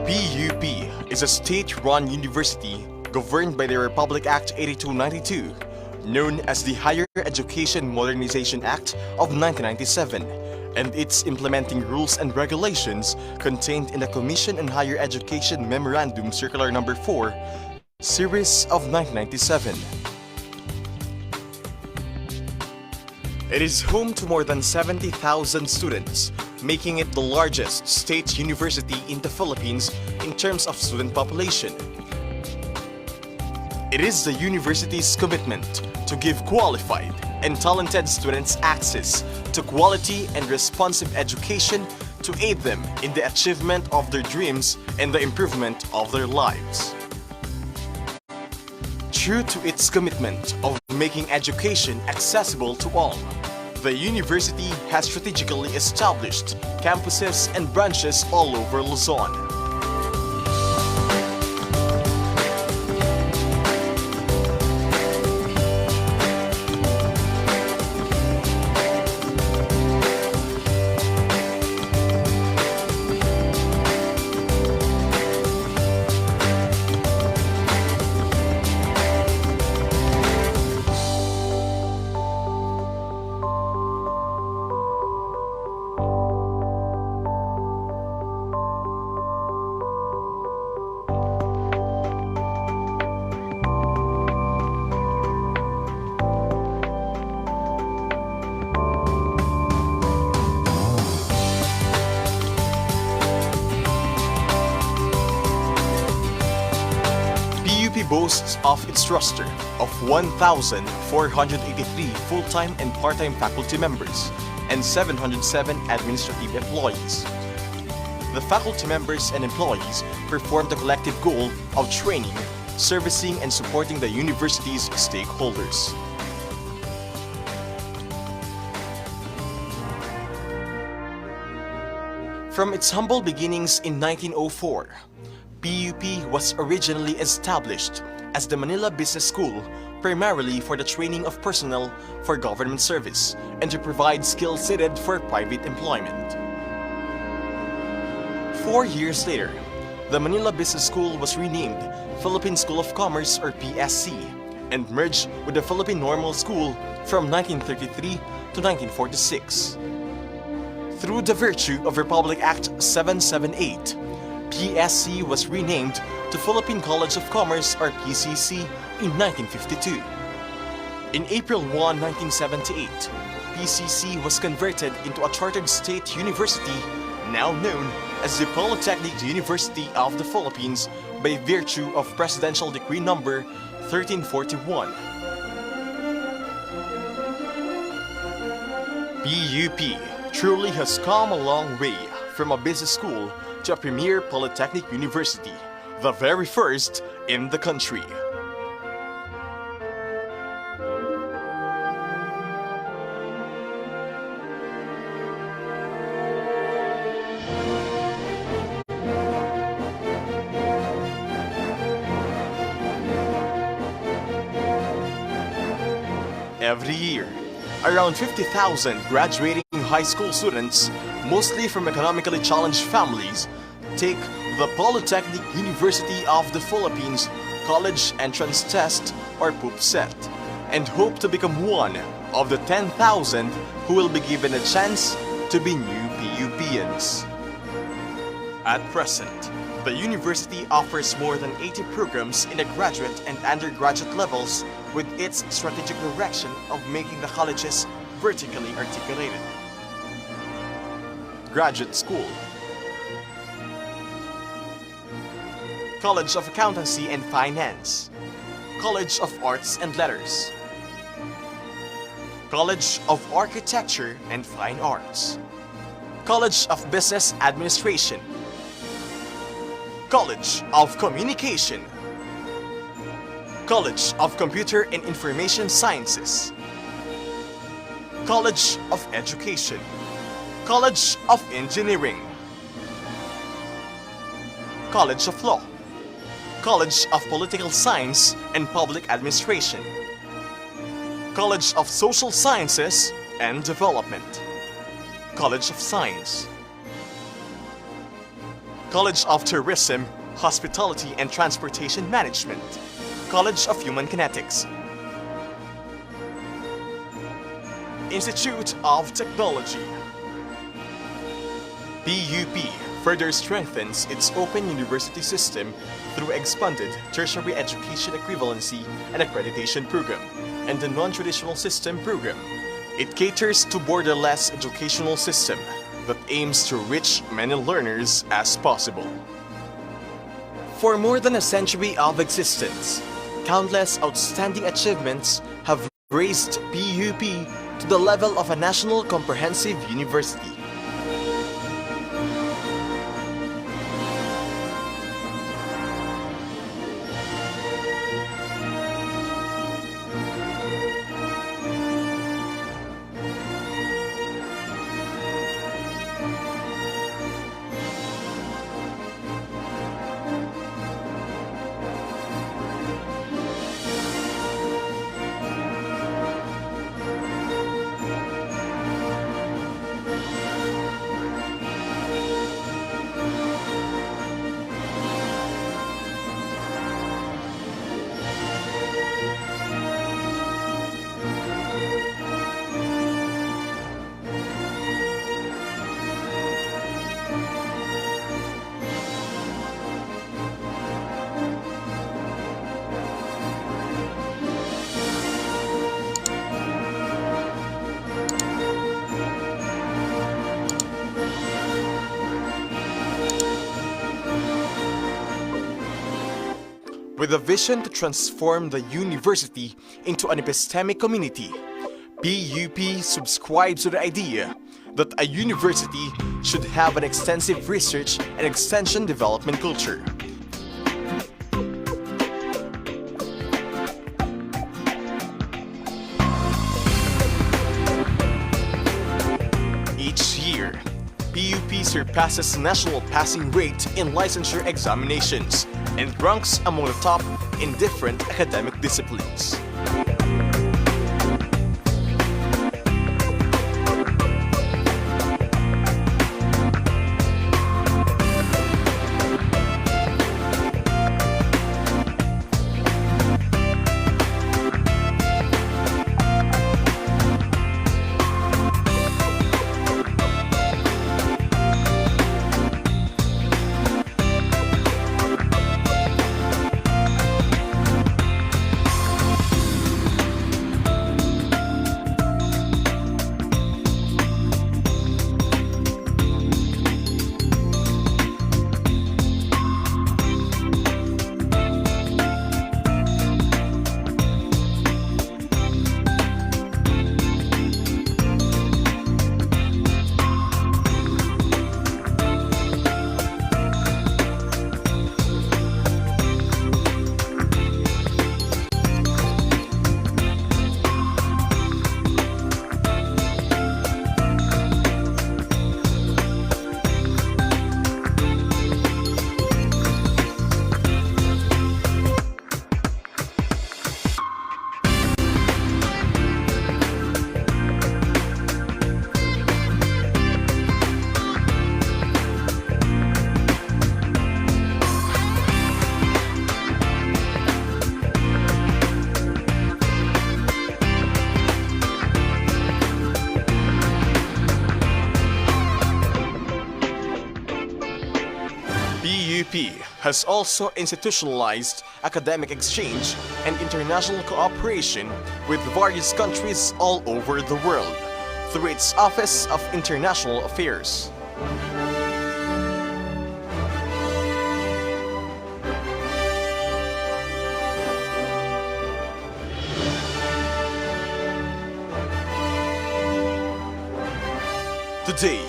S8: PUP is a state-run university governed by the Republic Act 8292, known as the Higher Education Modernization Act of 1997, and its implementing rules and regulations contained in the Commission on Higher Education Memorandum Circular No. 4, Series of 1997. It is home to more than 70,000 students, making it the largest state university in the Philippines in terms of student population. It is the university's commitment to give qualified and talented students access to quality and responsive education to aid them in the achievement of their dreams and the improvement of their lives. True to its commitment of making education accessible to all, the university has strategically established campuses and branches all over Luzon. Boasts of its roster of 1,483 full-time and part-time faculty members and 707 administrative employees. The faculty members and employees perform the collective goal of training, servicing, and supporting the university's stakeholders. From its humble beginnings in 1904, PUP was originally established as the Manila Business School, primarily for the training of personnel for government service and to provide skills needed for private employment. 4 years later, the Manila Business School was renamed Philippine School of Commerce or PSC and merged with the Philippine Normal School from 1933 to 1946. Through the virtue of Republic Act 778, PSC was renamed to Philippine College of Commerce or PCC in 1952. In April 1, 1978, PCC was converted into a chartered state university now known as the Polytechnic University of the Philippines by virtue of Presidential Decree Number 1341. PUP truly has come a long way from a business school to a premier polytechnic university, the very first in the country. Every year, around 50,000 graduating high school students, mostly from economically challenged families, take the Polytechnic University of the Philippines College Entrance Test or PUPSET and hope to become one of the 10,000 who will be given a chance to be new PUPians. At present, the university offers more than 80 programs in the graduate and undergraduate levels with its strategic direction of making the colleges vertically articulated. Graduate School, College of Accountancy and Finance, College of Arts and Letters, College of Architecture and Fine Arts, College of Business Administration, College of Communication, College of Computer and Information Sciences, College of Education, College of Engineering, College of Law, College of Political Science and Public Administration, College of Social Sciences and Development, College of Science, College of Tourism, Hospitality and Transportation Management, College of Human Kinetics, Institute of Technology. PUP further strengthens its open university system through expanded tertiary education equivalency and accreditation program and the non-traditional system program. It caters to borderless educational system that aims to reach many learners as possible. For more than a century of existence, countless outstanding achievements have raised PUP to the level of a national comprehensive university. With a vision to transform the university into an epistemic community, PUP subscribes to the idea that a university should have an extensive research and extension development culture. Each year, PUP surpasses national passing rate in licensure examinations, and ranks among the top in different academic disciplines. PUP has also institutionalized academic exchange and international cooperation with various countries all over the world through its Office of International Affairs. Today,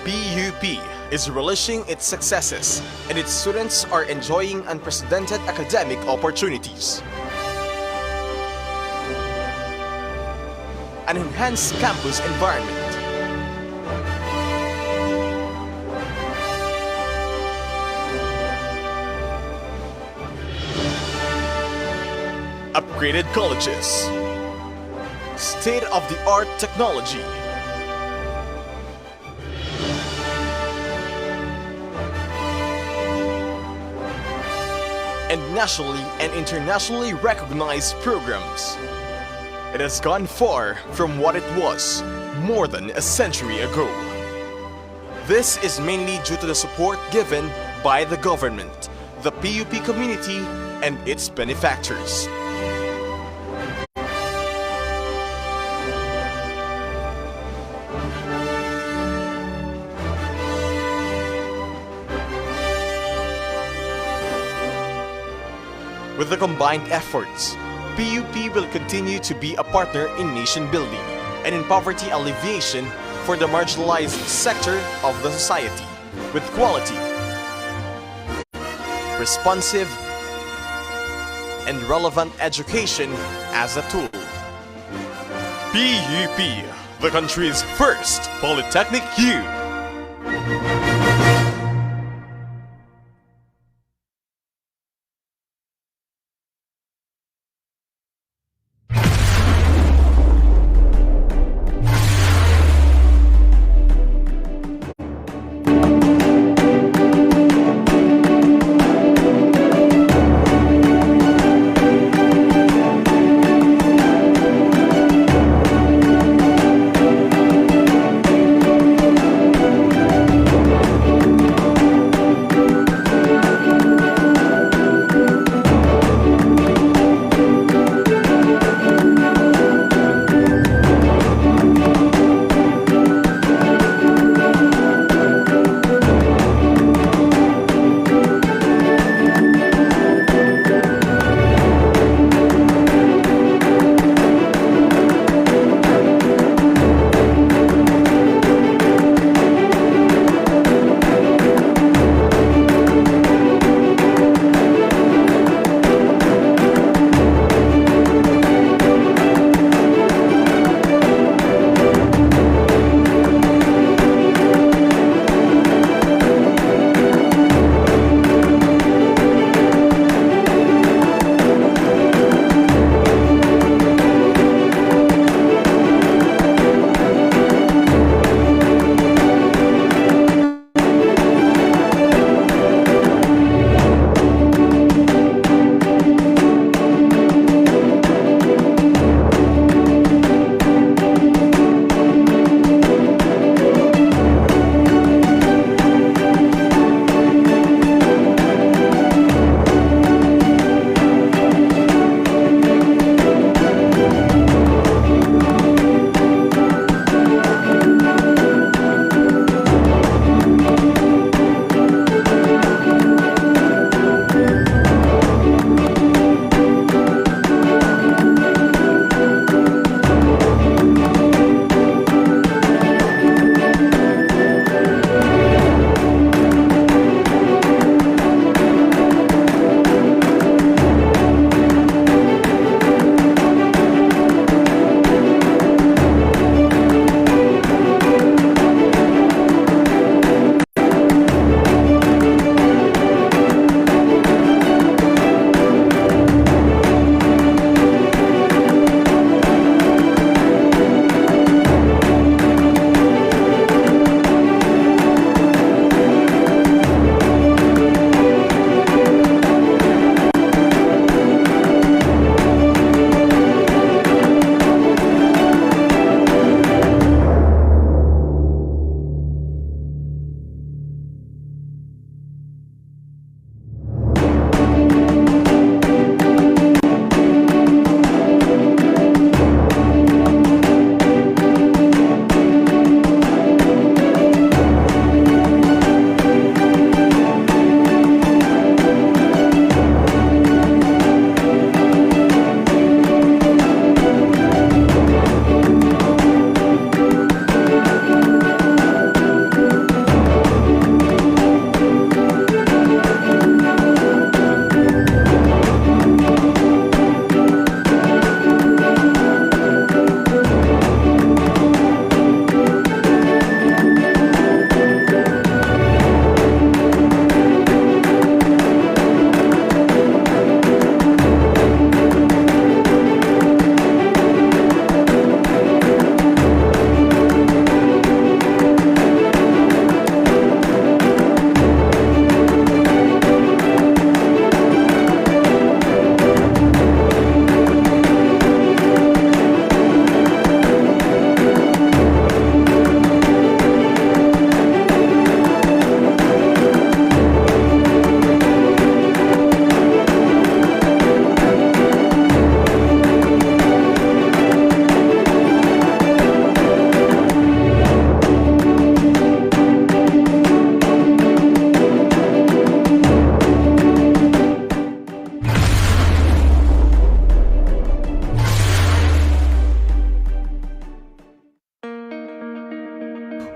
S8: PUP is relishing its successes and its students are enjoying unprecedented academic opportunities. An enhanced campus environment, upgraded colleges, state-of-the-art technology, and nationally and internationally recognized programs. It has gone far from what it was more than a century ago. This is mainly due to the support given by the government, the PUP community, and its benefactors. With the combined efforts, PUP will continue to be a partner in nation building and in poverty alleviation for the marginalized sector of the society, with quality, responsive, and relevant education as a tool. PUP, the country's first Polytechnic U.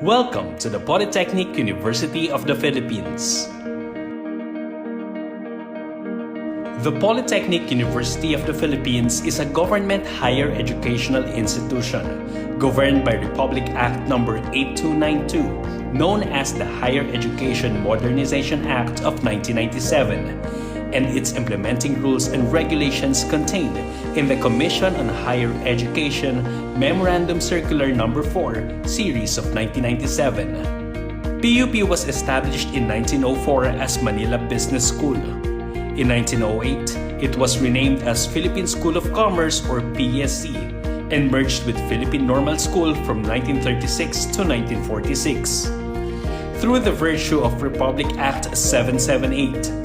S1: Welcome to the Polytechnic University of the Philippines. The Polytechnic University of the Philippines is a government higher educational institution governed by Republic Act No. 8292, known as the Higher Education Modernization Act of 1997, and its implementing rules and regulations contained in the Commission on Higher Education Memorandum Circular No. 4, Series of 1997. PUP was established in 1904 as Manila Business School. In 1908, it was renamed as Philippine School of Commerce or PSC and merged with Philippine Normal School from 1936 to 1946. Through the virtue of Republic Act 778,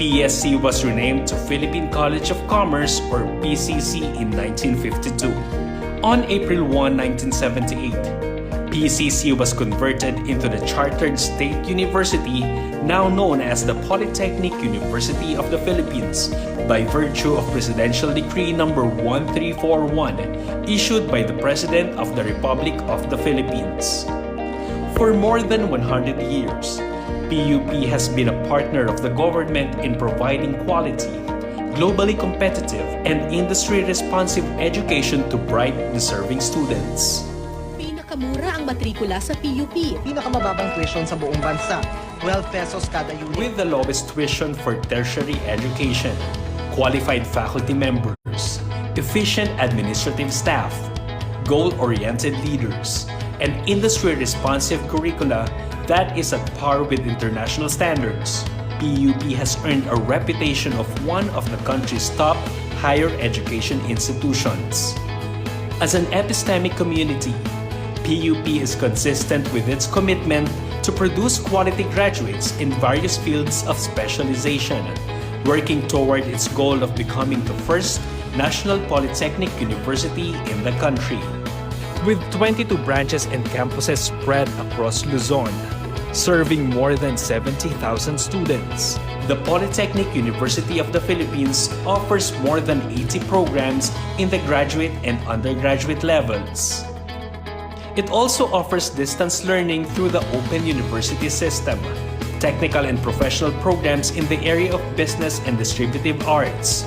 S1: PSC was renamed to Philippine College of Commerce or PCC in 1952. On April 1, 1978, PCC was converted into the Chartered State University, now known as the Polytechnic University of the Philippines, by virtue of Presidential Decree No. 1341, issued by the President of the Republic of the Philippines. For more than 100 years, PUP has been a partner of the government in providing quality, globally competitive, and industry-responsive education to bright, deserving students.
S5: Pinakamura ang matrikula sa PUP.
S6: Pinakamababang tuition sa buong bansa, 12 pesos kada unit.
S1: With the lowest tuition for tertiary education, qualified faculty members, efficient administrative staff, goal-oriented leaders, and industry-responsive curricula that is at par with international standards, PUP has earned a reputation of one of the country's top higher education institutions. As an epistemic community, PUP is consistent with its commitment to produce quality graduates in various fields of specialization, working toward its goal of becoming the first national polytechnic university in the country. With 22 branches and campuses spread across Luzon, serving more than 70,000 students, the Polytechnic University of the Philippines offers more than 80 programs in the graduate and undergraduate levels. It also offers distance learning through the Open University system, technical and professional programs in the area of business and distributive arts,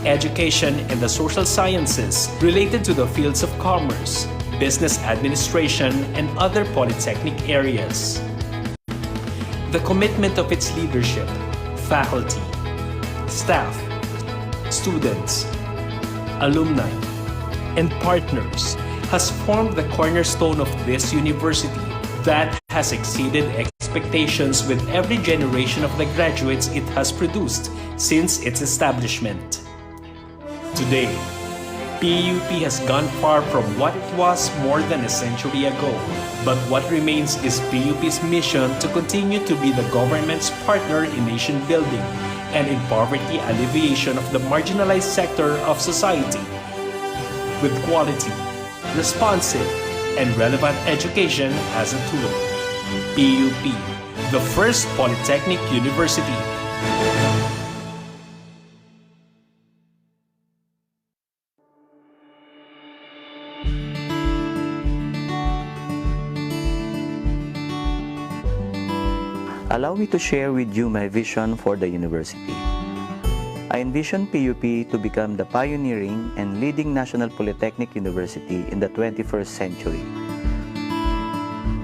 S1: education in the social sciences related to the fields of commerce, business administration, and other polytechnic areas. The commitment of its leadership, faculty, staff, students, alumni, and partners has formed the cornerstone of this university that has exceeded expectations with every generation of the graduates it has produced since its establishment. Today, PUP has gone far from what it was more than a century ago, but what remains is PUP's mission to continue to be the government's partner in nation building and in poverty alleviation of the marginalized sector of society. With quality, responsive, and relevant education as a tool. PUP, the first polytechnic university.
S7: Allow me to share with you my vision for the university. I envision PUP to become the pioneering and leading national polytechnic university in the 21st century.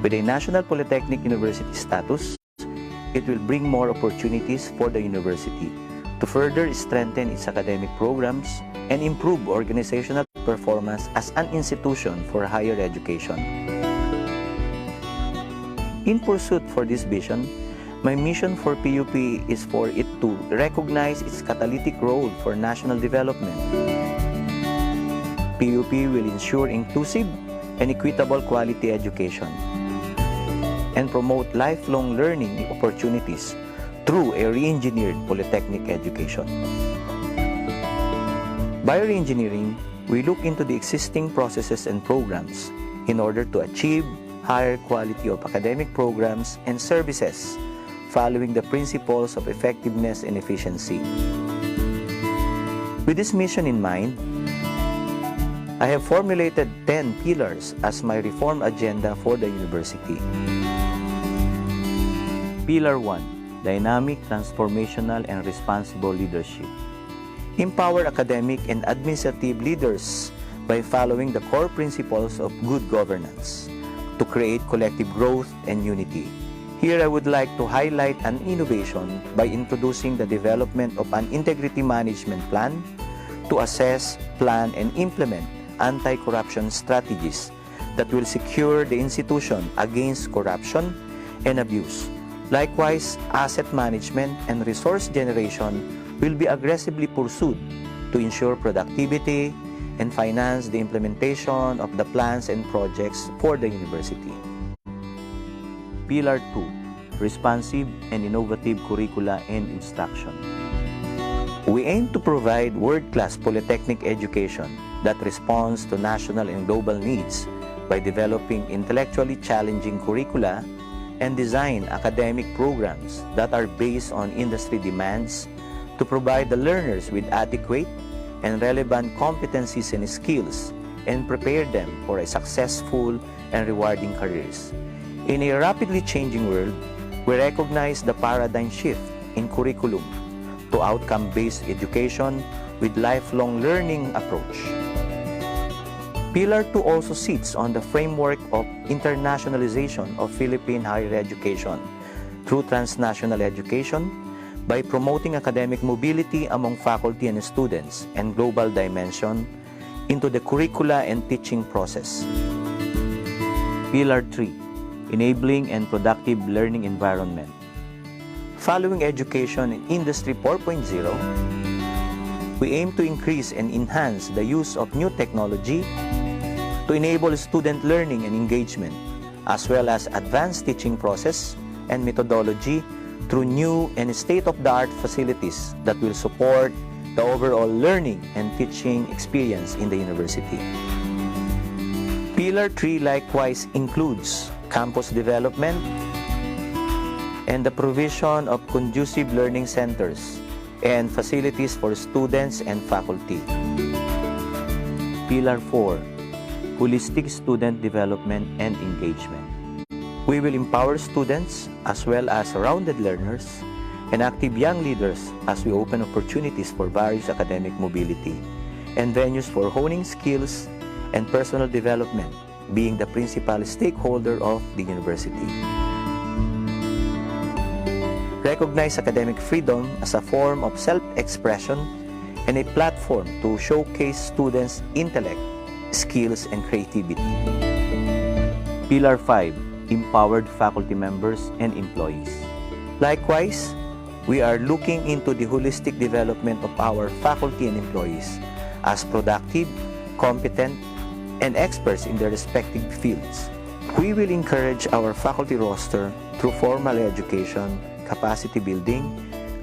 S7: With a national polytechnic university status, it will bring more opportunities for the university to further strengthen its academic programs and improve organizational performance as an institution for higher education. In pursuit for this vision, my mission for PUP is for it to recognize its catalytic role for national development. PUP will ensure inclusive and equitable quality education and promote lifelong learning opportunities through a re-engineered polytechnic education. By re-engineering, we look into the existing processes and programs in order to achieve higher quality of academic programs and services following the principles of effectiveness and efficiency. With this mission in mind, I have formulated 10 pillars as my reform agenda for the university. Pillar 1. Dynamic, transformational, and responsible leadership. Empower academic and administrative leaders by following the core principles of good governance to create collective growth and unity. Here I would like to highlight an innovation by introducing the development of an integrity management plan to assess, plan, and implement anti-corruption strategies that will secure the institution against corruption and abuse. Likewise, asset management and resource generation will be aggressively pursued to ensure productivity and finance the implementation of the plans and projects for the university. Pillar 2. Responsive and innovative curricula and instruction. We aim to provide world-class polytechnic education that responds to national and global needs by developing intellectually challenging curricula and design academic programs that are based on industry demands to provide the learners with adequate and relevant competencies and skills and prepare them for a successful and rewarding careers. In a rapidly changing world, we recognize the paradigm shift in curriculum to outcome-based education with lifelong learning approach. Pillar 2 also sits on the framework of internationalization of Philippine higher education through transnational education by promoting academic mobility among faculty and students and global dimension into the curricula and teaching process. Pillar 3. Enabling and productive learning environment. Following education in Industry 4.0, we aim to increase and enhance the use of new technology to enable student learning and engagement, as well as advanced teaching process and methodology through new and state-of-the-art facilities that will support the overall learning and teaching experience in the university. Pillar 3 likewise includes campus development and the provision of conducive learning centers and facilities for students and faculty. Pillar 4. Holistic student development and engagement. We will empower students as well as rounded learners and active young leaders as we open opportunities for various academic mobility and venues for honing skills and personal development, being the principal stakeholder of the university. Recognize academic freedom as a form of self-expression and a platform to showcase students' intellect, skills, and creativity. Pillar 5. Empowered faculty members and employees. Likewise, we are looking into the holistic development of our faculty and employees as productive, competent, and experts in their respective fields. We will encourage our faculty roster through formal education, capacity building,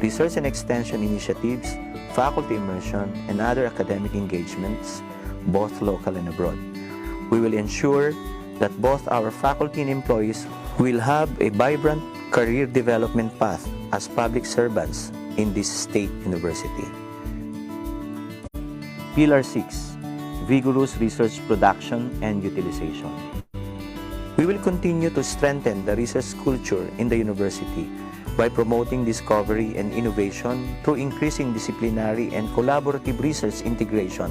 S7: research and extension initiatives, faculty immersion, and other academic engagements, both local and abroad. We will ensure that both our faculty and employees will have a vibrant career development path as public servants in this state university. Pillar 6. Vigorous research production and utilization. We will continue to strengthen the research culture in the university by promoting discovery and innovation through increasing disciplinary and collaborative research integration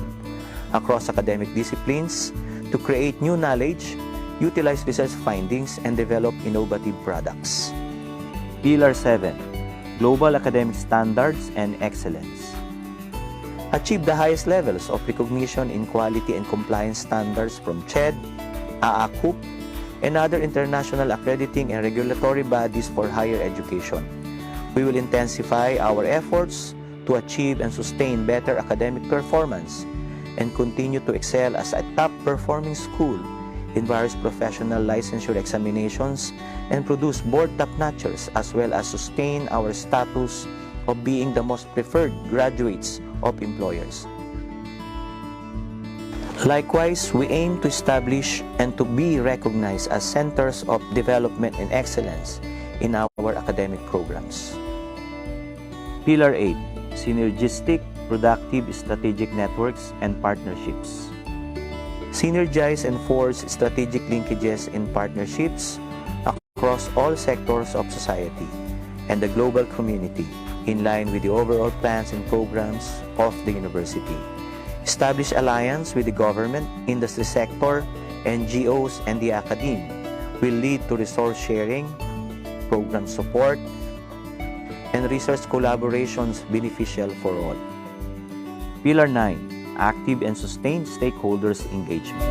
S7: across academic disciplines to create new knowledge, utilize research findings, and develop innovative products. Pillar 7. Global academic standards and excellence. Achieve the highest levels of recognition in quality and compliance standards from CHED, AACUP, and other international accrediting and regulatory bodies for higher education. We will intensify our efforts to achieve and sustain better academic performance and continue to excel as a top-performing school in various professional licensure examinations and produce board top-notchers as well as sustain our status of being the most preferred graduates of employers. Likewise, we aim to establish and to be recognized as centers of development and excellence in our academic programs. Pillar 8. Synergistic, productive strategic networks and partnerships. synergize and forge strategic linkages and partnerships across all sectors of society and the global community in line with the overall plans and programs of the university. Establish alliance with the government, industry sector, NGOs, and the academe will lead to resource sharing, program support, and research collaborations beneficial for all. Pillar 9. Active and sustained stakeholders engagement.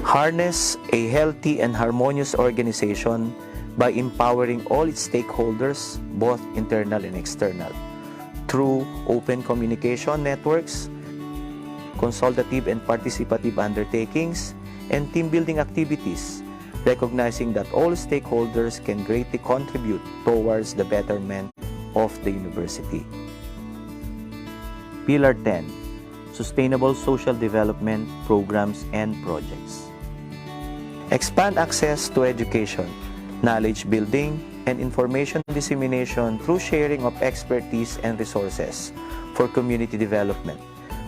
S7: Harness a healthy and harmonious organization by empowering all its stakeholders, both internal and external, through open communication networks, consultative and participative undertakings, and team-building activities, recognizing that all stakeholders can greatly contribute towards the betterment of the university. Pillar 10. Sustainable social development programs and projects. Expand access to education, knowledge building, and information dissemination through sharing of expertise and resources for community development.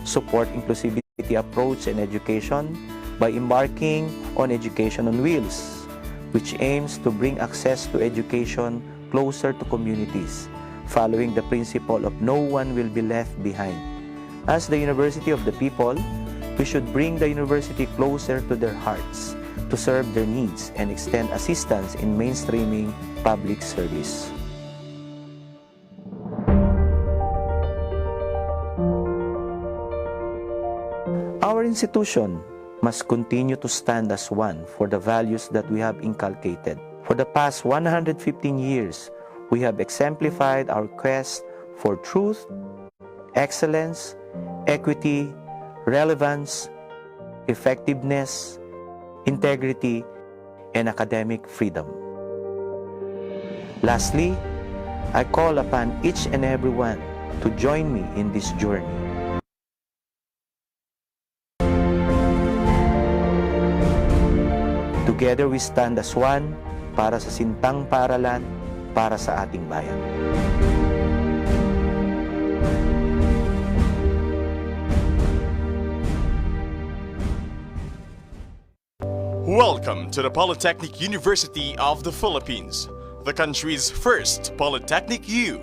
S7: Support inclusivity approach in education by embarking on Education on Wheels, which aims to bring access to education closer to communities, following the principle of no one will be left behind. As the University of the People, we should bring the university closer to their hearts to serve their needs and extend assistance in mainstreaming public service. Our institution must continue to stand as one for the values that we have inculcated. For the past 115 years, we have exemplified our quest for truth, excellence, equity, relevance, effectiveness, integrity, and academic freedom. Lastly, I call upon each and everyone to join me in this journey. Together we stand as one para sa sintang paaralan para sa ating bayan.
S8: Welcome to the Polytechnic University of the Philippines, the country's first Polytechnic U.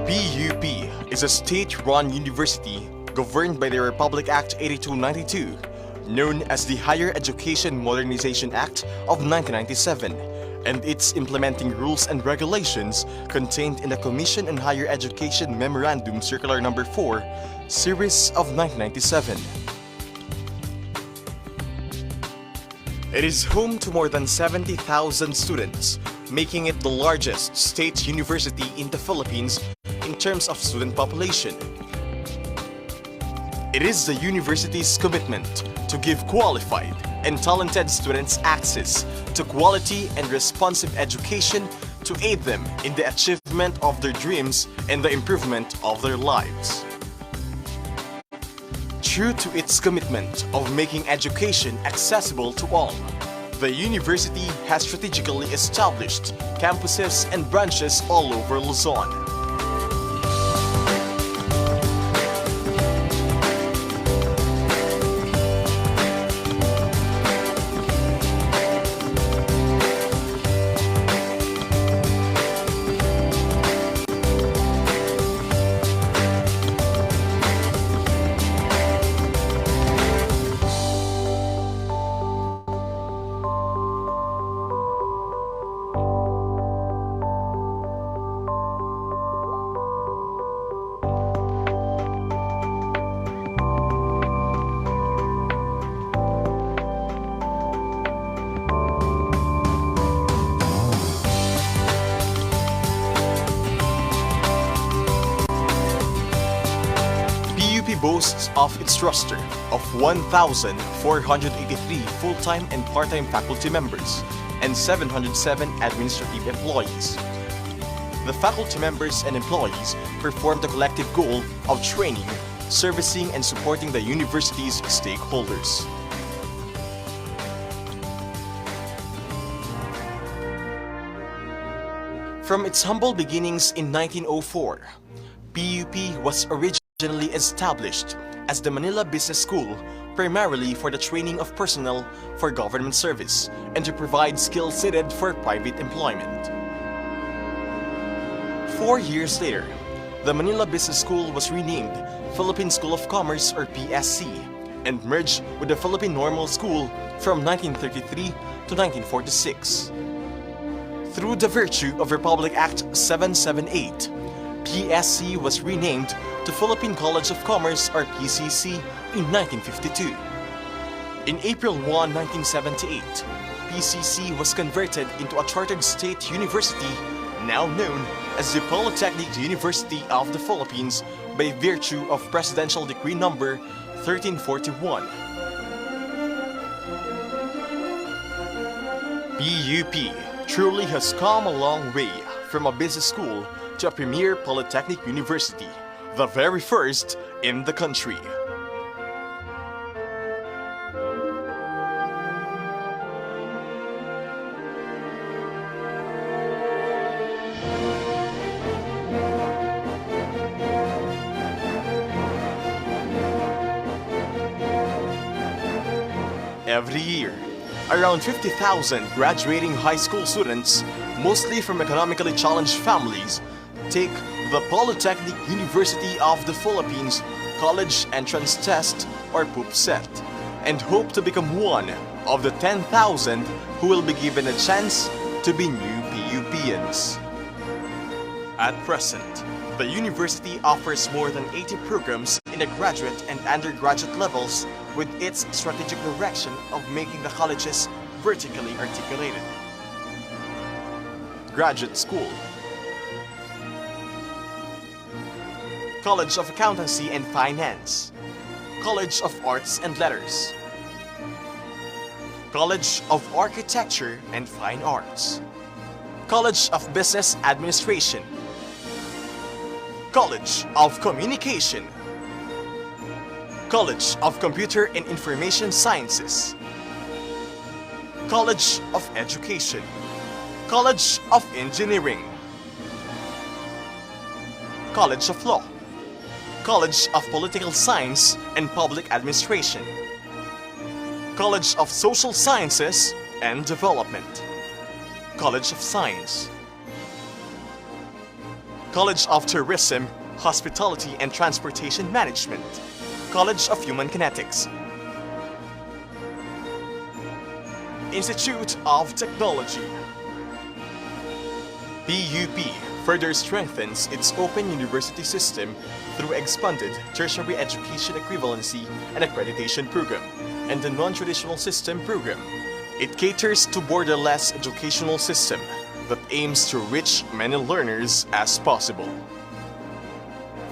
S8: PUP is a state-run university governed by the Republic Act 8292, known as the Higher Education Modernization Act of 1997, and its implementing rules and regulations contained in the Commission on Higher Education Memorandum Circular No. 4, Series of 1997. It is home to more than 70,000 students, making it the largest state university in the Philippines in terms of student population. It is the university's commitment to give qualified and talented students access to quality and responsive education to aid them in the achievement of their dreams and the improvement of their lives. True to its commitment of making education accessible to all, the university has strategically established campuses and branches all over Luzon. Boasts of its roster of 1,483 full-time and part-time faculty members and 707 administrative employees. The faculty members and employees perform the collective goal of training, servicing, and supporting the university's stakeholders. From its humble beginnings in 1904, PUP was originally established as the Manila Business School primarily for the training of personnel for government service and to provide skills needed for private employment. 4 years later, the Manila Business School was renamed Philippine School of Commerce or PSC and merged with the Philippine Normal School from 1933 to 1946. Through the virtue of Republic Act 778, PSC was renamed to Philippine College of Commerce or PCC in 1952. In April 1, 1978, PCC was converted into a chartered state university now known as the Polytechnic University of the Philippines by virtue of Presidential Decree Number 1341. PUP truly has come a long way from a business school to a premier polytechnic university, the very first in the country. Every year, around 50,000 graduating high school students, mostly from economically challenged families, take the Polytechnic University of the Philippines College Entrance Test or PUPSET and hope to become one of the 10,000 who will be given a chance to be new PUPians. At present, the university offers more than 80 programs in the graduate and undergraduate levels with its strategic direction of making the colleges vertically articulated. Graduate School, College of Accountancy and Finance, College of Arts and Letters, College of Architecture and Fine Arts, College of Business Administration, College of Communication, College of Computer and Information Sciences, College of Education, College of Engineering, College of Law, College of Political Science and Public Administration, College of Social Sciences and Development, College of Science, College of Tourism, Hospitality and Transportation Management, College of Human Kinetics, Institute of Technology. PUP further strengthens its open university system through expanded tertiary education equivalency and accreditation program and the non-traditional system program. It caters to borderless educational system that aims to reach many learners as possible.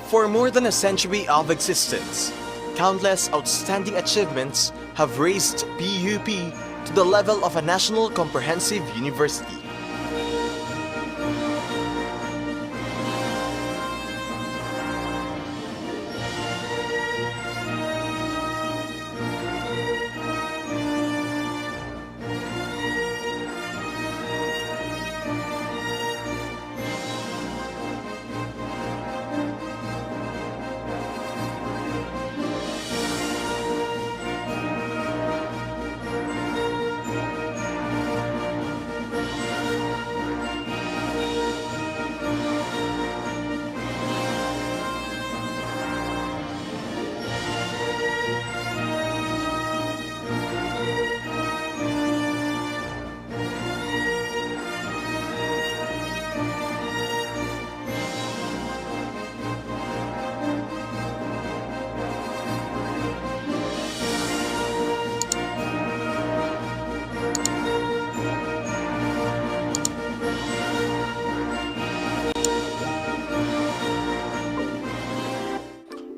S8: For more than a century of existence, countless outstanding achievements have raised PUP to the level of a national comprehensive university.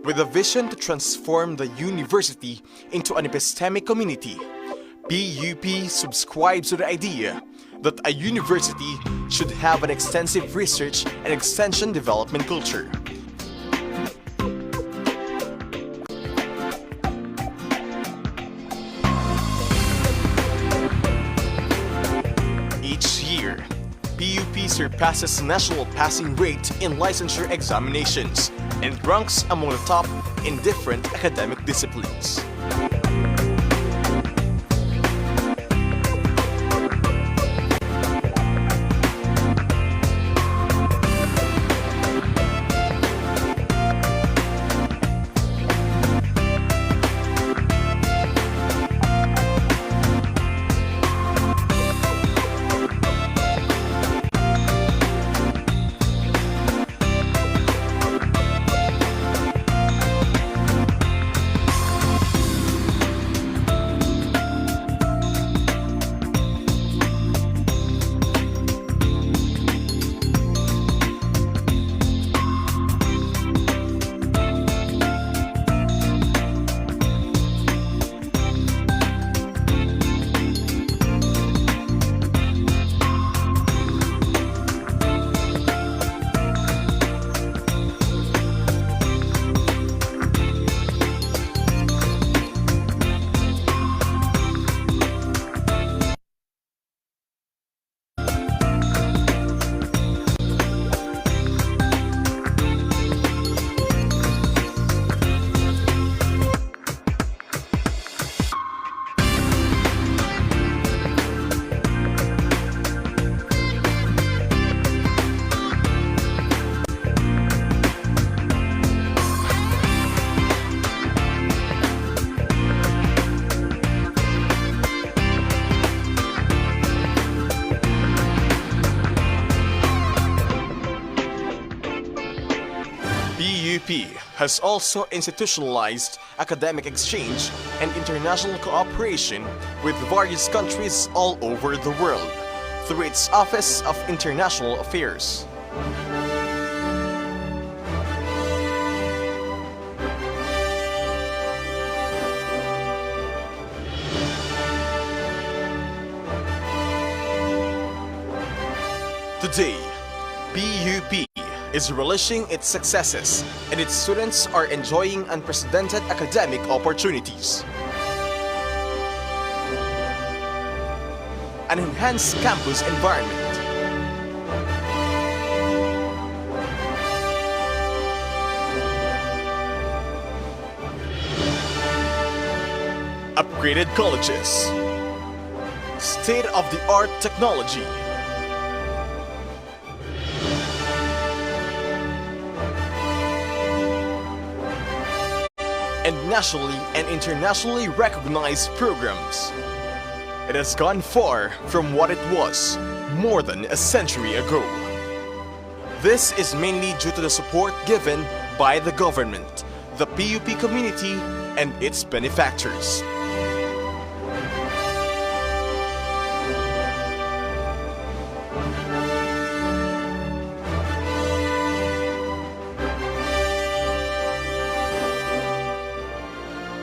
S8: With a vision to transform the university into an epistemic community, PUP subscribes to the idea that a university should have an extensive research and extension development culture. Each year, PUP surpasses national passing rate in licensure examinations and ranks among the top in different academic disciplines. PUP has also institutionalized academic exchange and international cooperation with various countries all over the world through its Office of International Affairs. Today, PUP is relishing its successes and its students are enjoying unprecedented academic opportunities. An enhanced campus environment, upgraded colleges, state-of-the-art technology, and nationally and internationally recognized programs. It has gone far from what it was more than a century ago. This is mainly due to the support given by the government, the PUP community, and its benefactors.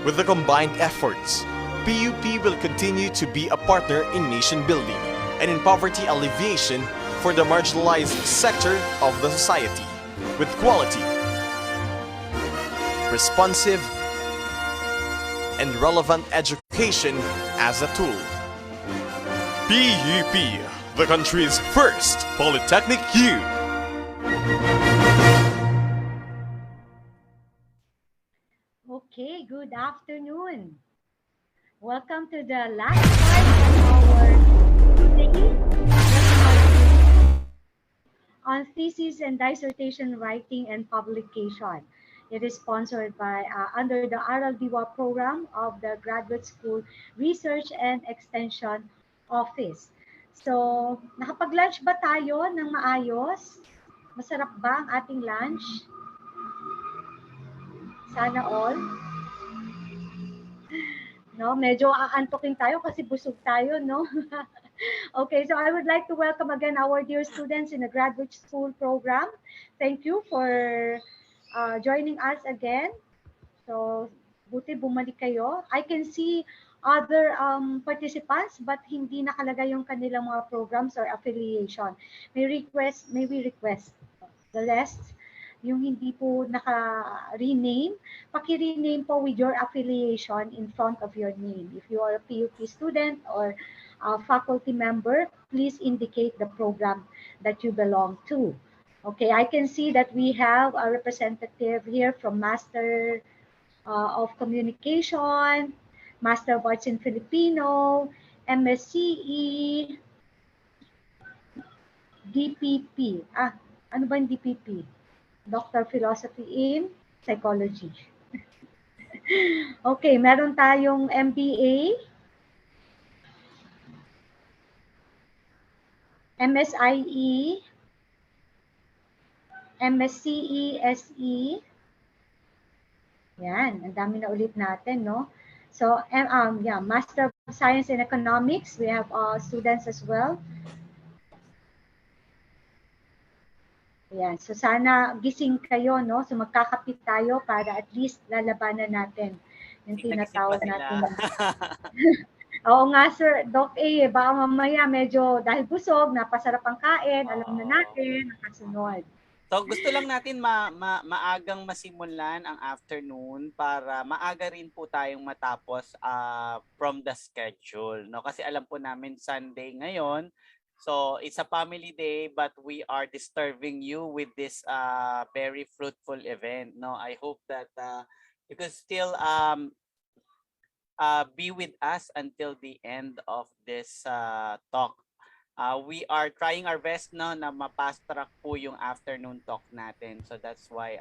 S8: With the combined efforts, PUP will continue to be a partner in nation building and in poverty alleviation for the marginalized sector of the society, with quality, responsive, and relevant education as a tool. PUP, the country's first polytechnic U.
S2: Okay, good afternoon. Welcome to the last part of our today on thesis and dissertation writing and publication. It is sponsored by under the RLDWA program of the Graduate School Research and Extension Office. So, nakapag-lunch ba tayo ng maayos? Masarap ba ang ating lunch? Sana all. No, medyo aantukin tayo kasi busog tayo, no? Okay, so I would like to welcome again our dear students in the graduate school program. Thank you for joining us again. So, buti bumalik kayo. I can see other participants but hindi nakalagay yung kanilang mga programs or affiliation. May we request the rest yung hindi po naka-rename, paki-rename po with your affiliation in front of your name. If you are a PUP student or a faculty member, please indicate the program that you belong to. Okay, I can see that we have a representative here from Master of Communication, Master of Arts in Filipino, MSCE, DPP. Ano ba yung DPP? Doctor of Philosophy in Psychology. Okay, meron tayong MBA, MSIE, MSCE, SE. Yan, ang dami na ulit natin, no? So, yeah, Master of Science in Economics, we have students as well. Yan, so sana gising kayo, no? So magkakapit tayo para at least lalabanan natin yung tinatawag natin. Oo nga, sir. Doc A, baka mamaya medyo dahil busog, napasarap ang kain, alam na natin, nakasunod.
S3: So gusto lang natin maagang masimulan ang afternoon para maaga rin po tayong matapos from the schedule, no? Kasi alam po namin Sunday ngayon. So it's a family day, but we are disturbing you with this very fruitful event, no? I hope that you can still be with us until the end of this talk. We are trying our best no na ma-fast track po yung afternoon talk natin. So that's why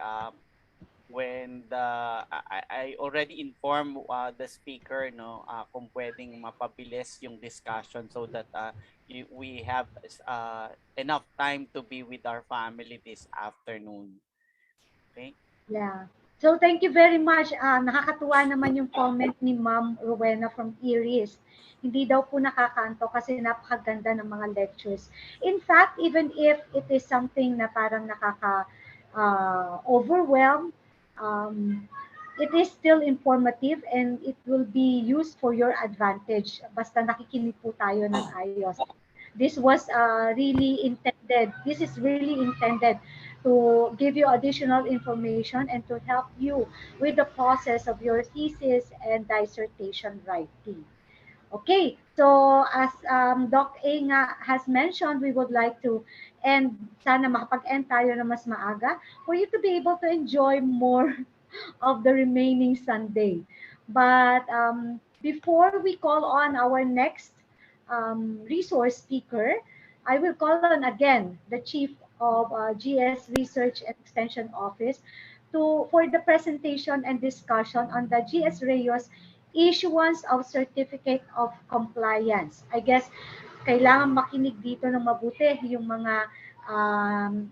S3: when I already informed the speaker no kung pwedeng mapabilis yung discussion so that we have enough time to be with our family this afternoon. Okay?
S2: Yeah. So thank you very much. Nakakatuwa naman yung comment ni Ma'am Rowena from Iris. Hindi daw po nakakanto kasi napakaganda ng mga lectures. In fact, even if it is something na parang overwhelm, it is still informative and it will be used for your advantage. Basta nakikinig po tayo ng ayos. This was really intended. This is really intended to give you additional information and to help you with the process of your thesis and dissertation writing. Okay, so as Doc A nga has mentioned, we would like to end, sana makapag-end tayo na mas maaga for you to be able to enjoy more of the remaining Sunday. But before we call on our next resource speaker, I will call on again the Chief of GS Research and Extension Office for the presentation and discussion on the GS Reyes issuance of Certificate of Compliance. I guess kailangan makinig dito ng mabuti yung mga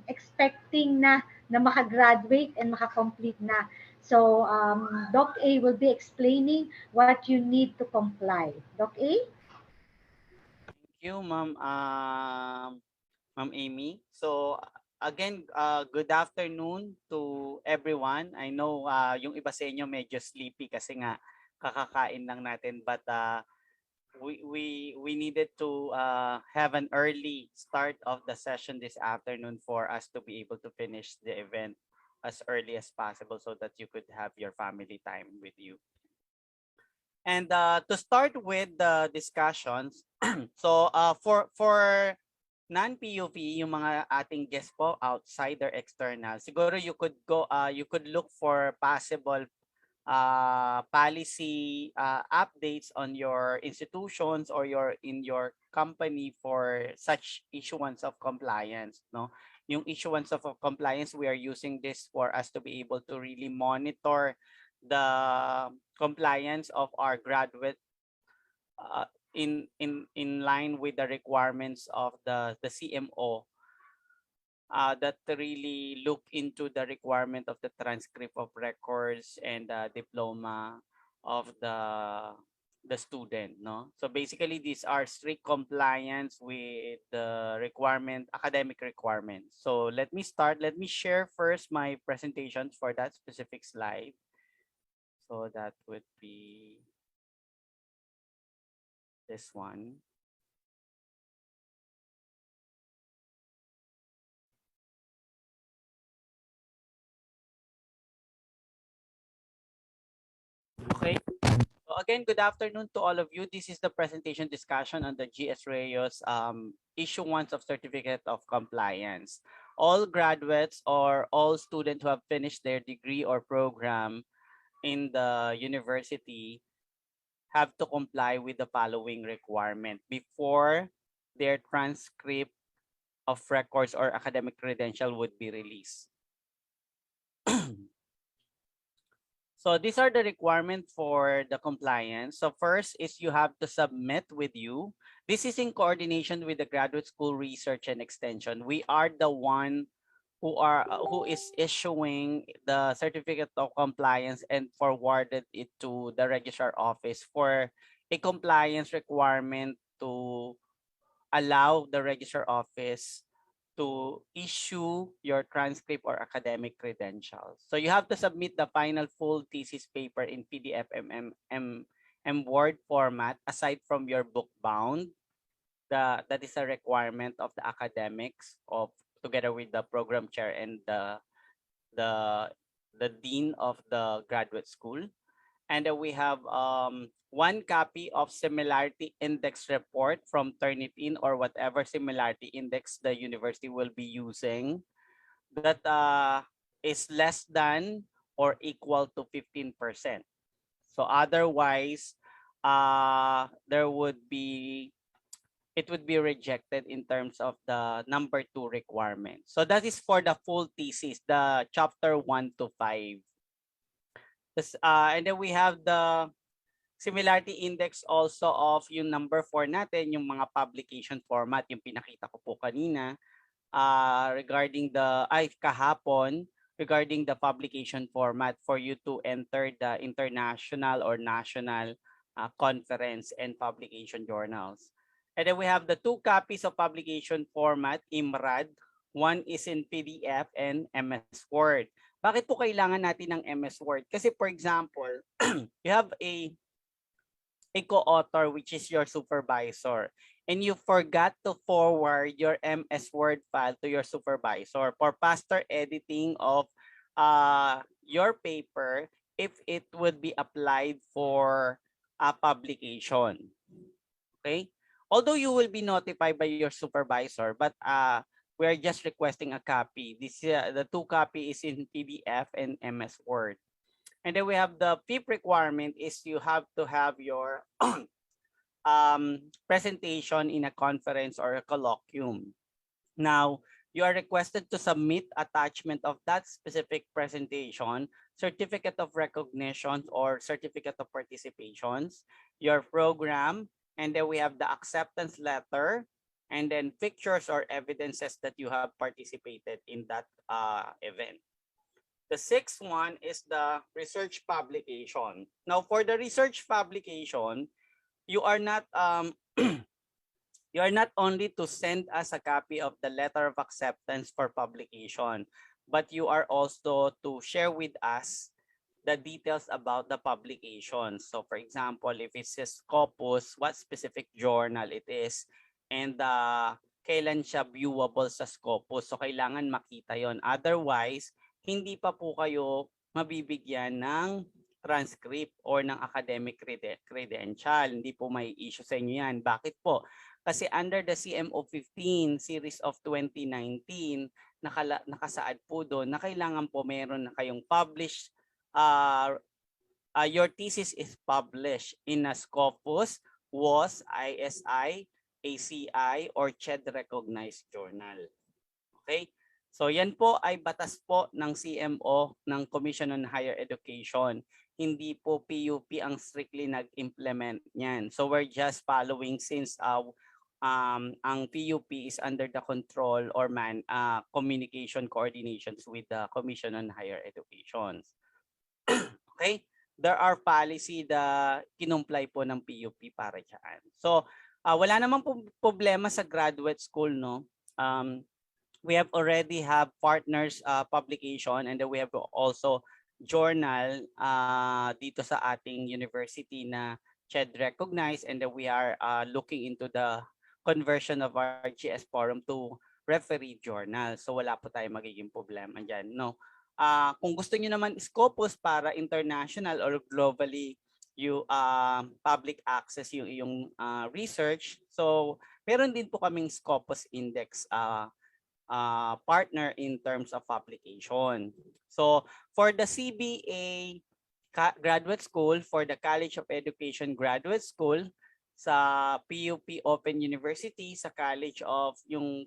S2: expecting na makagraduate and makakomplete na. So, Doc A will be explaining what you need to comply. Doc A?
S3: Thank you, Ma'am Amy. So again, good afternoon to everyone. I know yung iba sa inyo medyo sleepy kasi nga kakakain lang natin, but we needed to have an early start of the session this afternoon for us to be able to finish the event as early as possible so that you could have your family time with you. And to start with the discussions, so for non-PUP, yung mga ating guests po, outside or external, siguro you could look for possible policy updates on your institutions or in your company for such issuance of compliance, no? Yung issuance of compliance, we are using this for us to be able to really monitor the compliance of our graduate in line with the requirements of the CMO that really look into the requirement of the transcript of records and the diploma of the student, no? So basically these are strict compliance with the academic requirements. So let me share first my presentation for that specific slide. So that would be this one. Okay, So again, good afternoon to all of you. This is the presentation discussion on the GS Reyes issuance of Certificate of Compliance. All graduates or all students who have finished their degree or program in the university have to comply with the following requirement before their transcript of records or academic credential would be released. So these are the requirements for the compliance. So first is you have to submit with you. This is in coordination with the Graduate School Research and Extension. We are the one who is issuing the certificate of compliance and forwarded it to the registrar office for a compliance requirement to allow the registrar office to issue your transcript or academic credentials. So you have to submit the final full thesis paper in PDF and Word format aside from your book bound. That is a requirement of the academics of together with the program chair and the the dean of the graduate school. And then we have one copy of similarity index report from Turnitin or whatever similarity index the university will be using that is less than or equal to 15%. So otherwise, it would be rejected in terms of the number 2 requirement. So that is for the full thesis, the chapter 1 to 5. And then we have the similarity index also of yung number 4 natin, yung mga publication format, yung pinakita ko po kanina regarding regarding the publication format for you to enter the international or national conference and publication journals. And then we have the 2 copies of publication format, IMRAD. One is in PDF and MS Word. Bakit po kailangan natin ng MS Word? Kasi for example, you have a co-author which is your supervisor and you forgot to forward your MS Word file to your supervisor for faster editing of your paper if it would be applied for a publication. Okay? Although you will be notified by your supervisor, but we are just requesting a copy. The 2 copy is in PDF and MS Word. And then we have the 5th requirement is you have to have your presentation in a conference or a colloquium. Now, you are requested to submit attachment of that specific presentation, certificate of recognition or certificate of participations, your program, and then we have the acceptance letter, and then pictures or evidences that you have participated in that event. The 6th one is the research publication. Now, for the research publication, you are not you are not only to send us a copy of the letter of acceptance for publication, but you are also to share with us the details about the publication. So, for example, if it's a Scopus, what specific journal it is, and kailan siya viewable sa Scopus. So, kailangan makita yon. Otherwise, hindi pa po kayo mabibigyan ng transcript or ng academic credential. Hindi po may issue sa inyo yan. Bakit po? Kasi under the CMO 15 series of 2019, nakasaad po doon na kailangan po meron na kayong published, your thesis is published in a Scopus, WOS, ISI, ACI, or CHED recognized journal. Okay? So yan po ay batas po ng CMO ng Commission on Higher Education. Hindi po PUP ang strictly nag-implement niyan. So we're just following since ang PUP is under the control or communication coordinations with the Commission on Higher Education. Okay? There are policy na kinumply po ng PUP para dyan. So wala namang problema sa graduate school, no? We have already have partners publication, and then we have also journal dito sa ating university na CHED recognized, and then we are looking into the conversion of our GS forum to referee journal. So wala po tayong magiging problema dyan, no? Kung gusto niyo naman Scopus para international or globally public access yung research. So meron din po kaming Scopus Index partner in terms of publication. So for the CBA Graduate School, for the College of Education Graduate School, sa PUP Open University, sa College of yung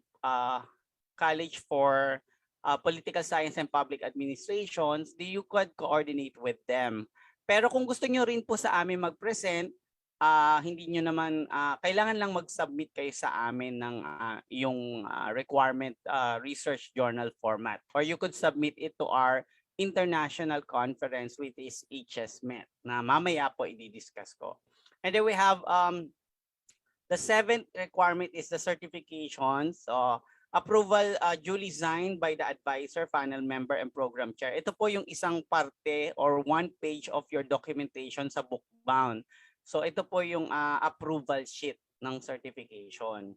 S3: College for Political Science and Public Administrations, you could coordinate with them. Pero kung gusto nyo rin po sa amin mag-present, hindi nyo naman, kailangan lang mag-submit kayo sa amin ng yung requirement research journal format. Or you could submit it to our international conference, which is HSMET, na mamaya po i-discuss ko. And then we have the seventh requirement is the certifications. Approval duly signed by the advisor, panel member, and program chair. Ito po yung isang parte or one page of your documentation sa bookbound. So ito po yung approval sheet ng certification.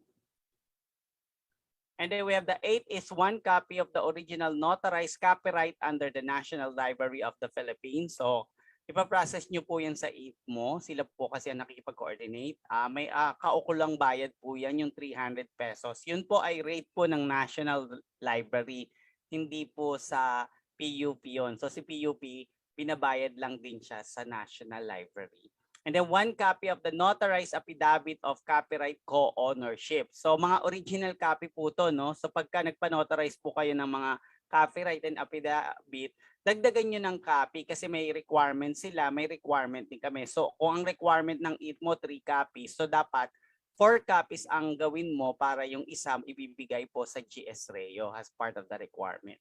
S3: And then we have the 8 is one copy of the original notarized copyright under the National Library of the Philippines. So ipaprocess nyo po yan sa ITMO. Sila po kasi ang nakikipag-coordinate. May kaukulang bayad po yan, yung 300 pesos. Yun po ay rate po ng National Library, hindi po sa PUP yun. So si PUP, binabayad lang din siya sa National Library. And then one copy of the notarized affidavit of copyright co-ownership. So mga original copy po to, no? So pagka nagpa-notarize po kayo ng mga copyright and affidavit, dagdagan nyo ng copy kasi may requirement sila, may requirement din kami. So kung ang requirement ng ITMO 3 copies, so dapat 4 copies ang gawin mo para yung isa ibibigay po sa GS Reo as part of the requirement.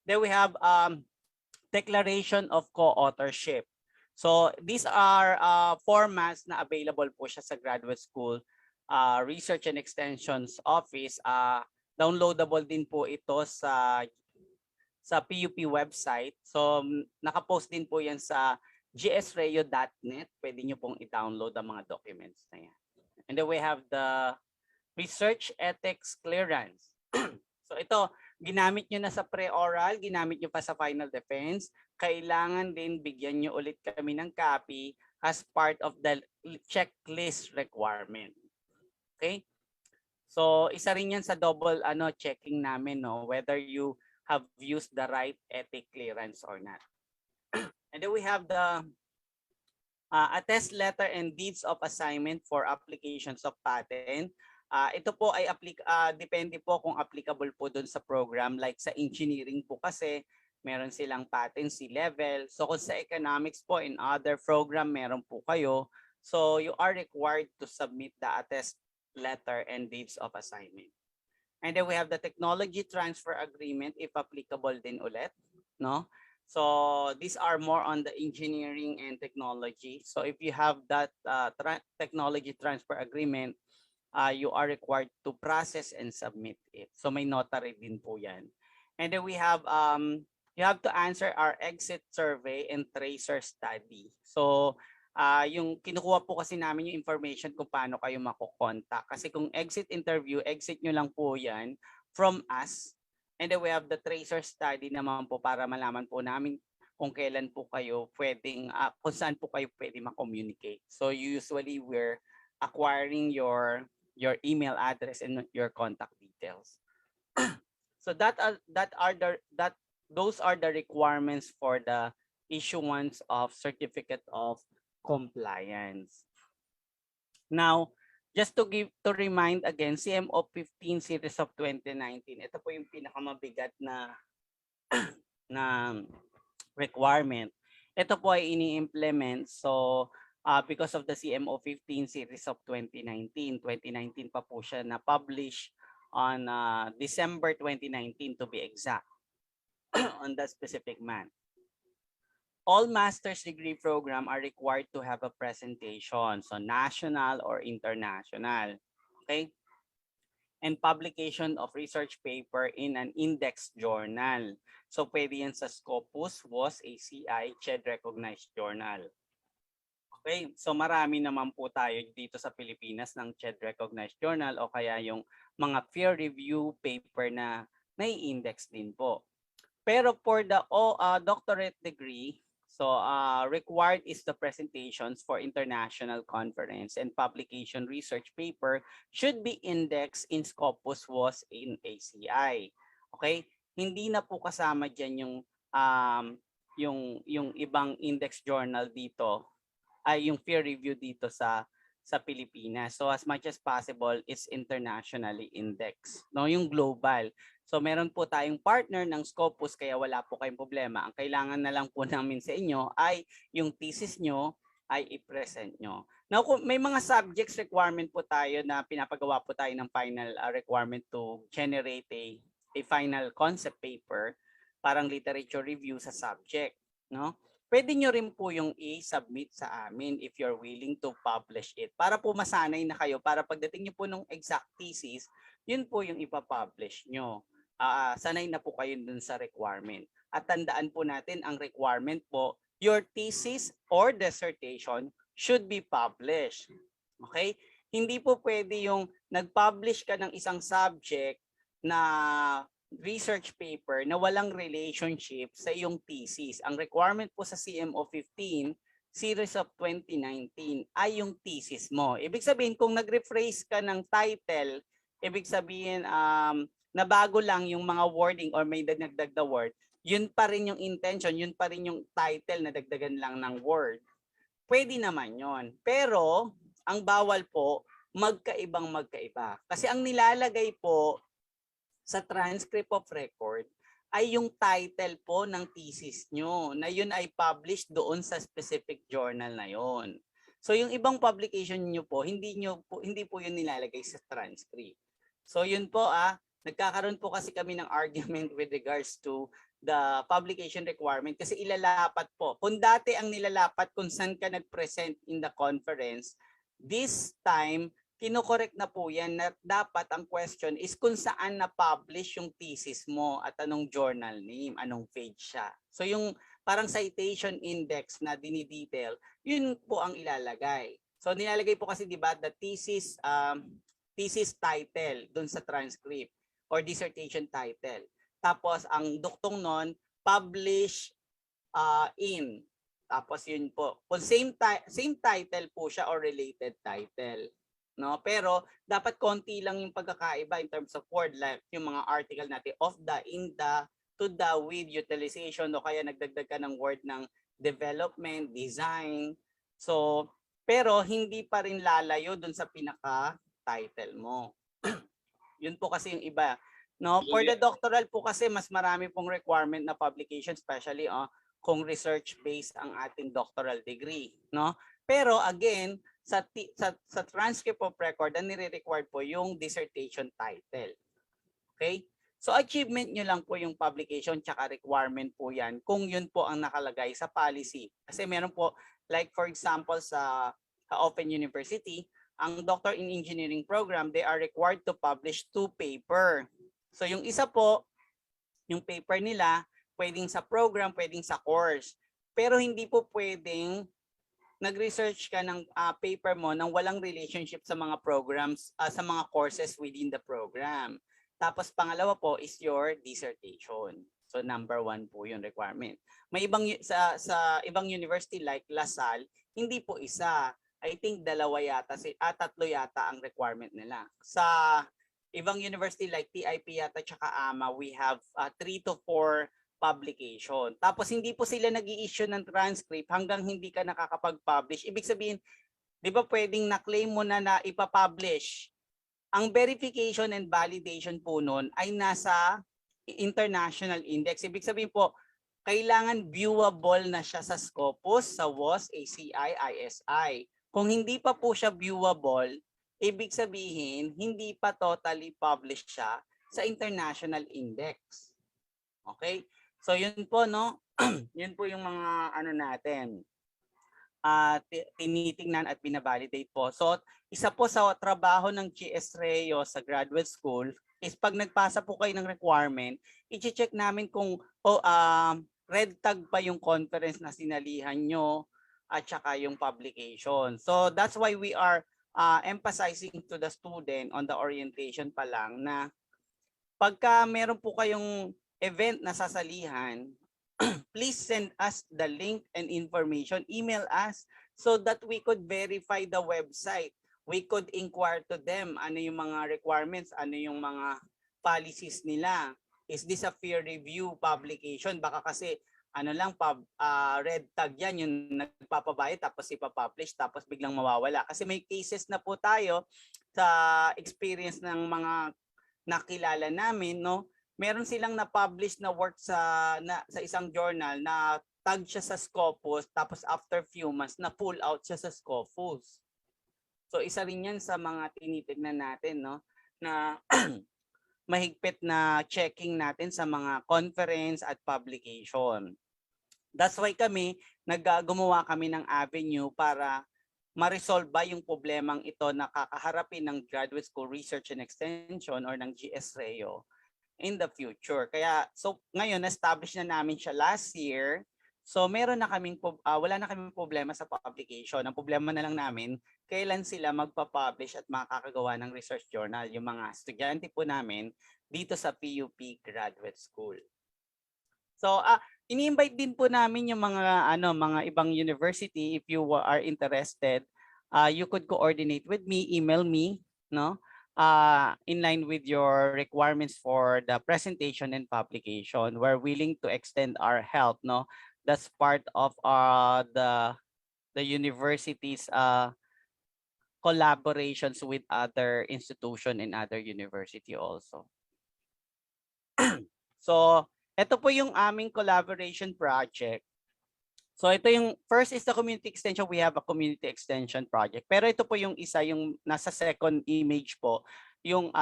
S3: Then we have declaration of co-authorship. So these are formats na available po siya sa graduate school research and extensions office. Downloadable din po ito sa PUP website. So nakapost din po yan sa gsreo.net. Pwede nyo pong i-download ang mga documents na yan. And then we have the research ethics clearance. So ito, ginamit nyo na sa pre-oral, ginamit nyo pa sa final defense. Kailangan din bigyan nyo ulit kami ng copy as part of the checklist requirement. Okay? So isa rin yan sa double checking namin, no, whether you have used the right ethic clearance or not. And then we have the attest letter and deeds of assignment for applications of patent. Ito po ay depende po kung applicable po doon sa program. Like sa engineering po kasi meron silang patency level. So kung sa economics po in other program meron po kayo. So you are required to submit the attest letter and deeds of assignment. And then we have the technology transfer agreement if applicable din ulit, no? So these are more on the engineering and technology. So if you have that technology transfer agreement, you are required to process and submit it. So may notary din po yan. And then we have, you have to answer our exit survey and tracer study. So yung kinukuha po kasi namin yung information kung paano kayo makukontak. Kasi kung exit interview, exit nyo lang po yan from us. And then we have the tracer study naman po para malaman po namin kung kailan po kayo pwedeng, kung saan po kayo pwede ma-communicate. So usually we're acquiring your email address and your contact details. So those are the requirements for the issuance of certificate of compliance. Now, just to remind again, CMO 15 series of 2019, ito po yung pinakamabigat na requirement. Ito po ay ini-implement. So because of the CMO 15 series of 2019 pa po siya na-publish on December 2019 to be exact on that specific month. All master's degree program are required to have a presentation, so national or international, okay? And publication of research paper in an index journal. So pwede yan sa Scopus, WOS, ACI, CHED-recognized journal. Okay, so marami naman po tayo dito sa Pilipinas ng CHED-recognized journal o kaya yung mga peer review paper na may index din po. Pero for the doctorate degree, So required is the presentations for international conference and publication research paper should be indexed in Scopus WOS in ACI. Okay? Hindi na po kasama diyan yung ibang index journal dito ay yung peer review dito sa Pilipinas. So as much as possible, it's internationally indexed. No, yung global. So meron po tayong partner ng Scopus kaya wala po kayong problema. Ang kailangan na lang po namin sa inyo ay yung thesis nyo ay i-present nyo. Now, kung may mga subjects requirement po tayo na pinapagawa po tayo ng final requirement to generate a final concept paper, parang literature review sa subject, no? Pwede nyo rin po yung i-submit sa amin if you're willing to publish it. Para po masanay na kayo, para pagdating nyo po ng exact thesis, yun po yung ipapublish nyo. Sanay na po kayo dun sa requirement. At tandaan po natin, ang requirement po, your thesis or dissertation should be published. Okay? Hindi po pwede yung nag-publish ka ng isang subject na research paper na walang relationship sa iyong thesis. Ang requirement po sa CMO 15 series of 2019 ay yung thesis mo. Ibig sabihin kung nag-rephrase ka ng title, ibig sabihin na bago lang yung mga wording or may dagdag na word, yun pa rin yung intention, yun pa rin yung title na dagdagan lang ng word. Pwede naman yon. Pero ang bawal po magkaiba. Kasi ang nilalagay po sa transcript of record ay yung title po ng thesis nyo na yun ay published doon sa specific journal na yon. So yung ibang publication nyo po, hindi po yun nilalagay sa transcript. So yun po nagkakaroon po kasi kami ng argument with regards to the publication requirement kasi ilalapat po. Kung dati ang nilalapat kung saan ka nag-present in the conference, this time kino-correct na po yan na dapat ang question is kung saan na-publish yung thesis mo at anong journal name, anong page siya. So yung parang citation index na dinidetail, yun po ang ilalagay. So nilalagay po kasi diba the thesis title dun sa transcript or dissertation title. Tapos ang duktong nun, publish in. Tapos yun po. Kung same title po siya or related title. No, pero dapat konti lang yung pagkakaiba in terms of word, like yung mga article natin of the, in the, to the, with, utilization, o kaya nagdagdag ka ng word ng development, design. So pero hindi pa rin lalayo dun sa pinaka title mo. Yun po kasi yung iba, no? For the doctoral po kasi mas marami pong requirement na publication, especially kung research based ang ating doctoral degree, no? Pero again, sa transcript of record, ang nire-required po yung dissertation title. Okay? So achievement nyo lang po yung publication tsaka requirement po yan kung yun po ang nakalagay sa policy. Kasi meron po, like for example sa Open University, ang Doctor in Engineering program, they are required to publish 2 paper. So yung isa po, yung paper nila, pwedeng sa program, pwedeng sa course. Pero hindi po pwedeng nag-research ka ng paper mo nang walang relationship sa mga programs, sa mga courses within the program. Tapos pangalawa po is your dissertation. So number 1 po yung requirement. May ibang sa ibang university like LaSalle, hindi po isa. I think 2 yata, 3 yata ang requirement nila. Sa ibang university like TIP yata tsaka AMA, we have 3 to 4 publication. Tapos hindi po sila nag-i-issue ng transcript hanggang hindi ka nakakapag-publish. Ibig sabihin, di ba pwedeng na-claim mo na ipapublish? Ang verification and validation po nun ay nasa international index. Ibig sabihin po, kailangan viewable na siya sa Scopus, sa WOS, ACI, ISI. Kung hindi pa po siya viewable, ibig sabihin, hindi pa totally published siya sa international index. Okay? So yun po, no? Yun po yung mga natin. Tinitingnan at binabalidate po. So isa po sa trabaho ng GS Reo sa graduate school is pag nagpasa po kayo ng requirement, i-check namin kung red tag pa yung conference na sinalihan nyo at saka yung publication. So that's why we are emphasizing to the student on the orientation pa lang na pagka meron po kayong event na sasalihan, please send us the link and information. Email us so that we could verify the website. We could inquire to them ano yung mga requirements, ano yung mga policies nila. Is this a peer review publication? Baka kasi ano lang red tag yan yung nagpapabayad tapos ipapublish tapos biglang mawawala. Kasi may cases na po tayo sa experience ng mga nakilala namin, no? Meron silang na-publish na work sa isang journal na tag siya sa Scopus tapos after few months na pull out siya sa Scopus. So isa rin 'yan sa mga tinitingnan natin, no, na mahigpit na checking natin sa mga conference at publication. That's why gumawa kami ng avenue para ma-resolve ba yung problemang ito na kakaharapin ng Graduate School Research and Extension or ng GS-REO in the future. Kaya so ngayon establish na namin siya last year. So meron na wala na kaming problema sa publication. Ang problema na lang namin kailan sila magpa-publish at makakagawa ng research journal yung mga estudyante po namin dito sa PUP Graduate School. So ini-invite din po namin yung mga ibang university if you are interested. You could coordinate with me, email me, no? In line with your requirements for the presentation and publication. We're willing to extend our help, no? That's part of the university's collaborations with other institution and other university also. So, ito po yung aming collaboration project. So ito yung first is the community extension. We have a community extension project. Pero ito po yung isa, yung nasa second image po, yung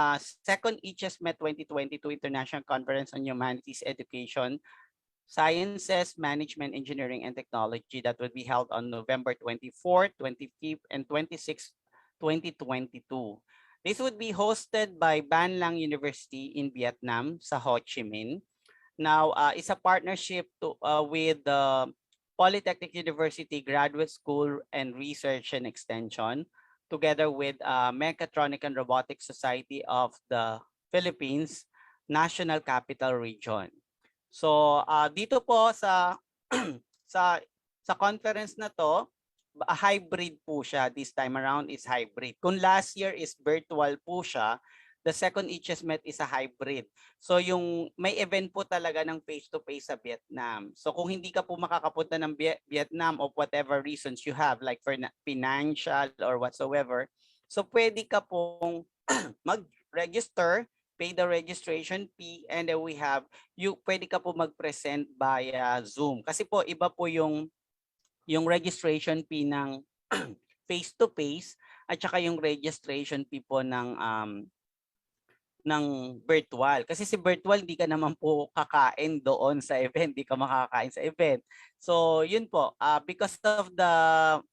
S3: second HSMET 2022 International Conference on Humanities Education, Sciences, Management, Engineering, and Technology that would be held on November 24th, 25th, and 26th, 2022. This would be hosted by Ban Lang University in Vietnam sa Ho Chi Minh. Now, it's a partnership with the Polytechnic University Graduate School and Research and Extension, together with Mechatronic and Robotics Society of the Philippines, National Capital Region. So, dito po sa sa conference na to, hybrid po siya. This time around is hybrid. Kung last year is virtual po siya, the second HSMET is a hybrid. So yung may event po talaga ng face-to-face sa Vietnam. So kung hindi ka po makakapunta ng Vietnam of whatever reasons you have, like for financial or whatsoever, so pwede ka pong mag-register, pay the registration fee, and then pwede ka po mag-present via Zoom. Kasi po iba po yung registration fee ng face-to-face at saka yung registration fee po ng virtual. Kasi si virtual, di ka naman po kakain doon sa event. Di ka makakain sa event. So, yun po. Because of the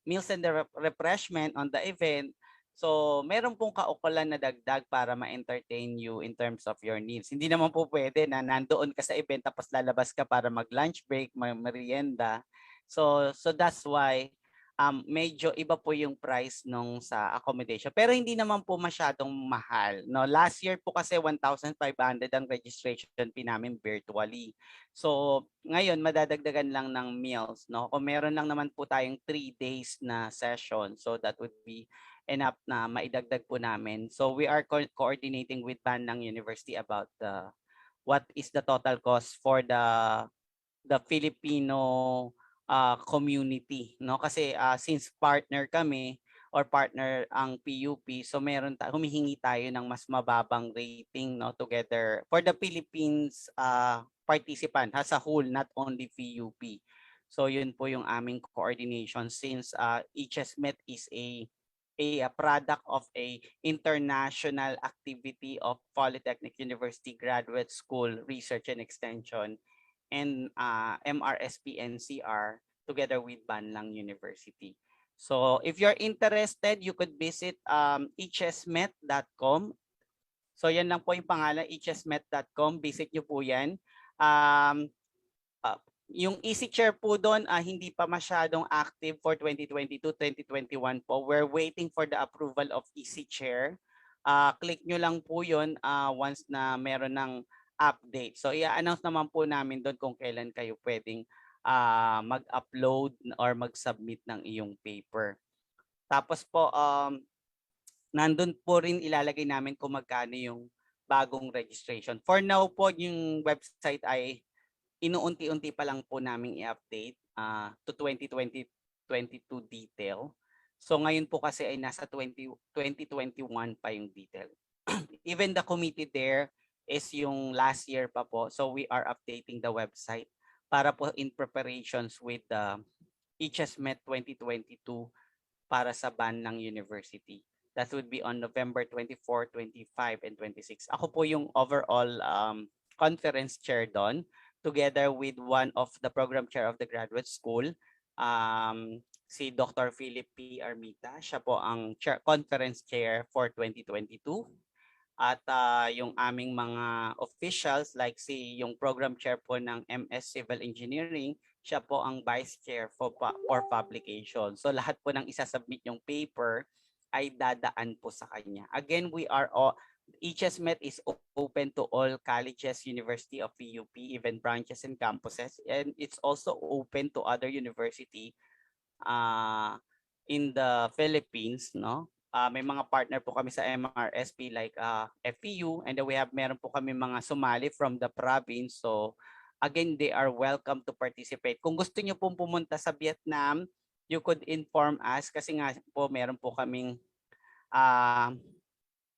S3: meals and the refreshment on the event, so meron pong kaukulan na dagdag para ma-entertain you in terms of your needs. Hindi naman po pwede na nandoon ka sa event tapos lalabas ka para mag-lunch break, merienda. So that's why medyo iba po yung price nung sa accommodation. Pero hindi naman po masyadong mahal. No? Last year po kasi 1,500 ang registration fee namin virtually. So ngayon madadagdagan lang ng meals. No? Kung meron lang naman po tayong 3 days na session, so that would be enough na maidagdag po namin. So we are coordinating with Ban Lang University about what is the total cost for the Filipino community, no? Kasi since partner kami or partner ang PUP, so humihingi tayo ng mas mababang rating, no, together for the Philippines participant as a whole, not only PUP. So yun po yung aming coordination since HSMET is a product of a international activity of Polytechnic University Graduate School Research and Extension and MRSP-NCR together with Ban Lang University. So if you're interested, you could visit hsmet.com. So yan lang po yung pangalan, hsmet.com. Visit nyo po yan. Yung easy chair po doon hindi pa masyadong active for 2022-2021 po. We're waiting for the approval of easy chair. Click nyo lang po yun once na meron ng update. So i-announce naman po namin doon kung kailan kayo pwedeng mag-upload or mag-submit ng iyong paper. Tapos po nandun po rin ilalagay namin kung magkano yung bagong registration. For now po, yung website ay inuunti-unti pa lang po namin i-update to 2022 detail. So ngayon po kasi ay nasa 2021 pa yung detail. Even the committee there is yung last year pa po. So we are updating the website para po in preparations with the HSMET 2022 para sa ban ng university. That would be on November 24, 25, and 26. Ako po yung overall conference chair doon, together with one of the program chair of the graduate school, si Dr. Philip P. Armita. Siya po ang conference chair for 2022. At yung aming mga officials like si yung program chair po ng MS Civil Engineering, siya po ang vice chair for publication. So lahat po ng isasubmit yung paper ay dadaan po sa kanya. Again, HSMET is open to all colleges, University of PUP, even branches and campuses, and it's also open to other university in the Philippines, no? May mga partner po kami sa MRSP like FPU, and then meron po kami mga sumali from the province. So again, they are welcome to participate. Kung gusto niyo pong pumunta sa Vietnam, you could inform us kasi nga po meron po kaming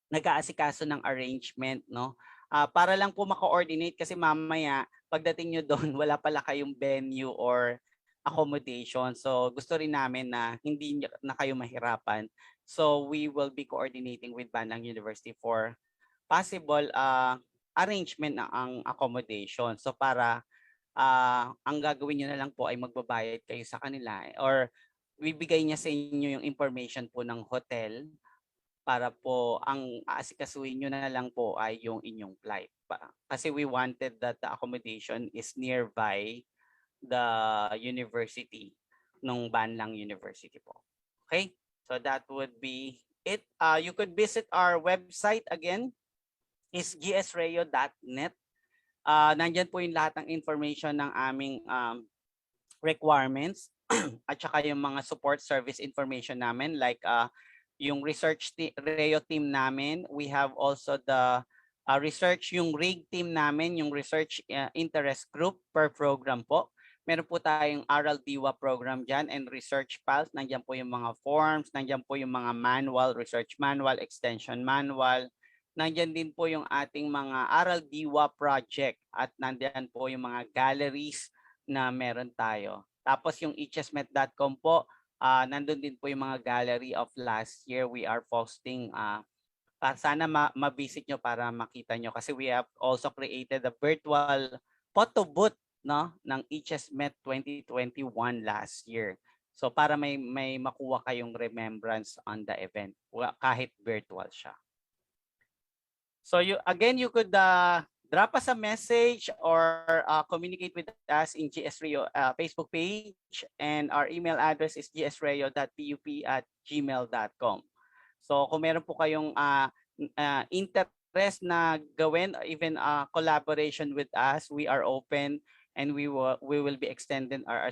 S3: nag-aasikaso ng arrangement, no? Para lang po maka-coordinate kasi mamaya pagdating nyo doon wala pala kayong venue or accommodation. So gusto rin namin na hindi na kayo mahirapan. So we will be coordinating with Banlang University for possible arrangement na ang accommodation. So para ang gagawin nyo na lang po ay magbabayad kayo sa kanila or bibigay niya sa inyo yung information po ng hotel para po ang aasikasuhin nyo na lang po ay yung inyong flight. Kasi we wanted that the accommodation is nearby the university, nung Banlang University po. Okay? So that would be it. You could visit our website again, is gsrayo.net. Nandyan po yung lahat ng information ng aming requirements at saka yung mga support service information namin like yung research Rayo team namin. We have also the research, yung RIG team namin, yung research interest group per program po. Meron po tayong Aral Diwa program dyan and research files. Nandiyan po yung mga forms, nandiyan po yung mga manual, research manual, extension manual. Nandiyan din po yung ating mga Aral Diwa project at nandiyan po yung mga galleries na meron tayo. Tapos yung hsmet.com po, nandun din po yung mga gallery of last year we are posting. Sana ma-visit nyo para makita nyo kasi we have also created a virtual photo booth, no, ng HSMET 2021 last year. So para may makuha kayong remembrance on the event kahit virtual siya. So you could drop us a message or communicate with us in GS Rayo Facebook page, and our email address is gsrayo.pup@gmail.com. So kung meron po kayong interest na gawin, even collaboration with us, we are open and we will be extending our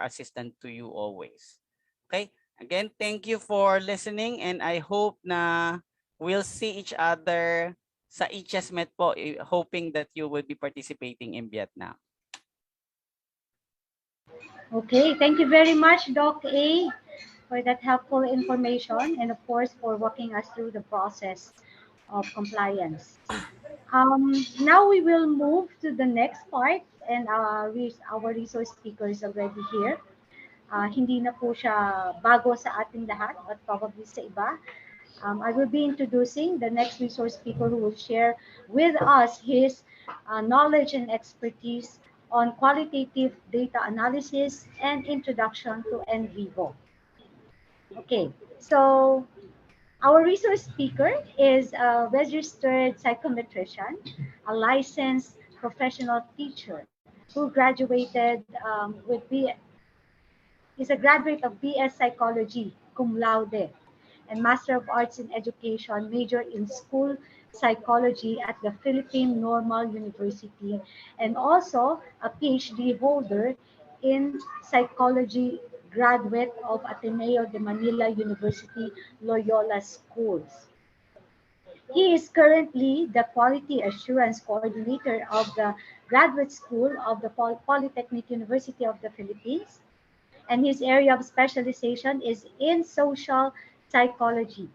S3: assistance to you always. Okay? Again, thank you for listening and I hope na we'll see each other sa HSMET po, hoping that you will be participating in Vietnam.
S2: Okay, thank you very much, Doc A, for that helpful information and of course for walking us through the process of compliance. Now we will move to the next part and our resource speaker is already here. Hindi na po siya bago sa ating lahat but probably sa iba. I will be introducing the next resource speaker who will share with us his knowledge and expertise on qualitative data analysis and introduction to NVivo. Okay, so our resource speaker is a registered psychometrician, a licensed professional teacher who graduated is a graduate of BS Psychology, cum laude, and Master of Arts in Education, major in School Psychology at the Philippine Normal University, and also a PhD holder in Psychology, graduate of Ateneo de Manila University Loyola Schools. He is currently the Quality Assurance Coordinator of the Graduate School of the Polytechnic University of the Philippines, and his area of specialization is in social psychology,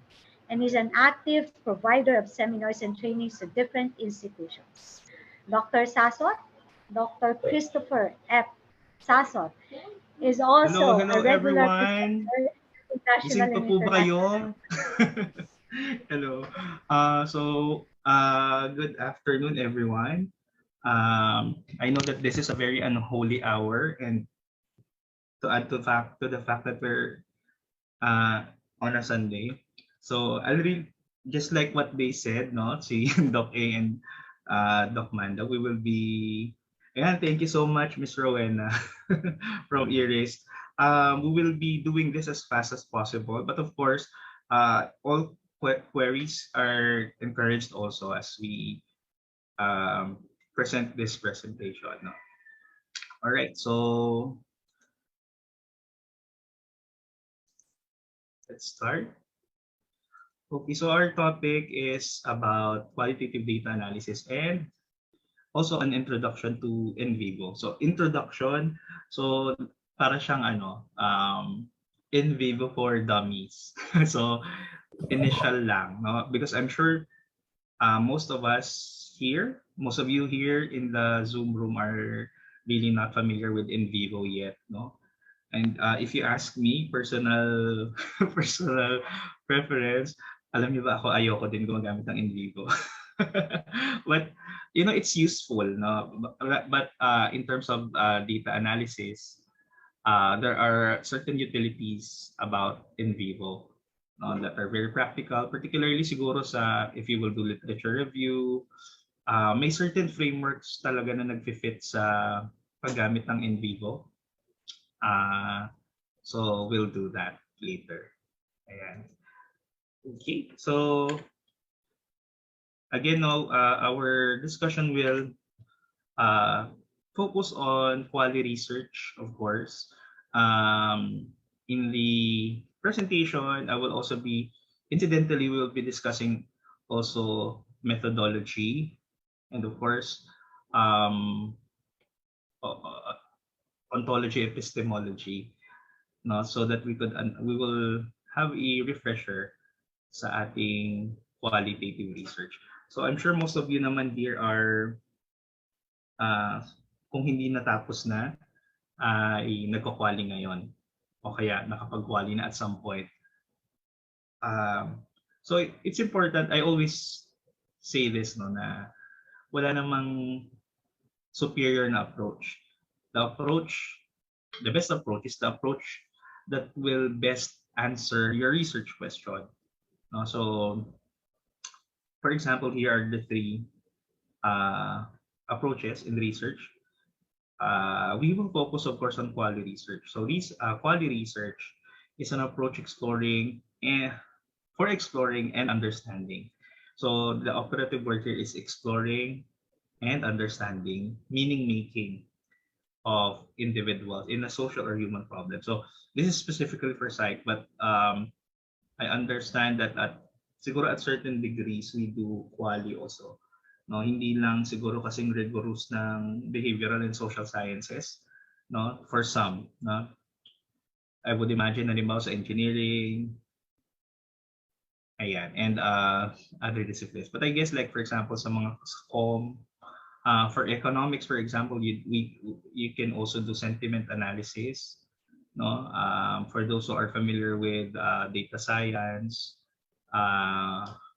S2: and is an active provider of seminars and trainings to different institutions. Dr. Sasot, Dr. Christopher F. Sasot, is
S9: Hello,
S2: also a
S9: hello
S2: regular
S9: everyone.
S2: presenter in national
S9: Gising pa
S2: and
S9: po ba kayo?
S2: international.
S9: Hello. Good afternoon, everyone. I know that this is a very unholy hour, and to add to the fact that we're on a Sunday, so I'll read just like what they said, no? Si Doc A and Doc Manda, we will be. Ayan, thank you so much, Miss Rowena from Iris. We will be doing this as fast as possible, but of course, all queries are encouraged also as we present this presentation. No? All right, so let's start. Okay, so our topic is about qualitative data analysis and also an introduction to in vivo. So introduction, so para siyang in vivo for dummies. So initial lang, no? Because I'm sure most of us here, most of you here in the Zoom room are really not familiar with in vivo yet, no? And if you ask me, personal personal preference, alam niyo ba ako ayoko din gumagamit ng in vivo. But you know it's useful, no? But in terms of data analysis, there are certain utilities about in vivo that are very practical, particularly siguro sa if you will do literature review, may certain frameworks talaga na nagfi-fit sa paggamit ng in vivo. So we'll do that later. Ayan. Okay, so again, no, our discussion will focus on quality research, of course. In the presentation, I will also be, incidentally, we will be discussing also methodology and of course, ontology, epistemology, no, so that we will have a refresher sa ating qualitative research. So I'm sure most of you naman here are kung hindi natapos na ay nagko-quali ngayon o kaya nakapag-quali na at some point. So it's important, I always say this, no, na wala namang superior na approach. The best approach is the approach that will best answer your research question. No? So, for example, here are the three approaches in research. We will focus, of course, on quality research. So, quality research is an approach for exploring and understanding. So, the operative word here is exploring and understanding, meaning making of individuals in a social or human problem. So this is specifically for psych, but I understand that siguro at certain degrees we do quali also. No, hindi lang siguro kasing rigorous ng behavioral and social sciences, no, for some, no. I would imagine halimbawa sa engineering, ayan, and other disciplines. But I guess like for example sa mga comm, for economics, for example, you can also do sentiment analysis, no? For those who are familiar with data science,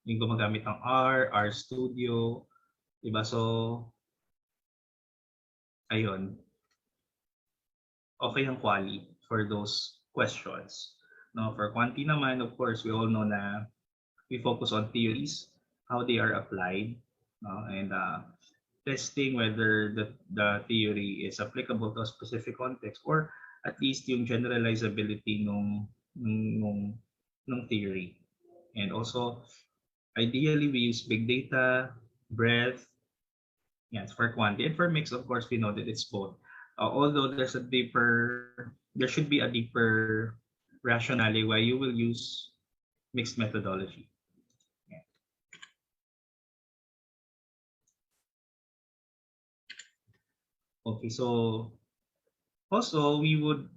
S9: yung gumagamit ng R Studio, diba? So, ayun. Okay ang quali for those questions. No, for quanti naman, of course, we all know na we focus on theories, how they are applied, no? And testing whether the theory is applicable to a specific context or at least yung generalizability nung theory. And also, Ideally, we use big data, breadth, yes, for quantity. And for mix, of course, we know that it's both. Although there should be a deeper rationale why you will use mixed methodology. Yeah. Okay, so also we would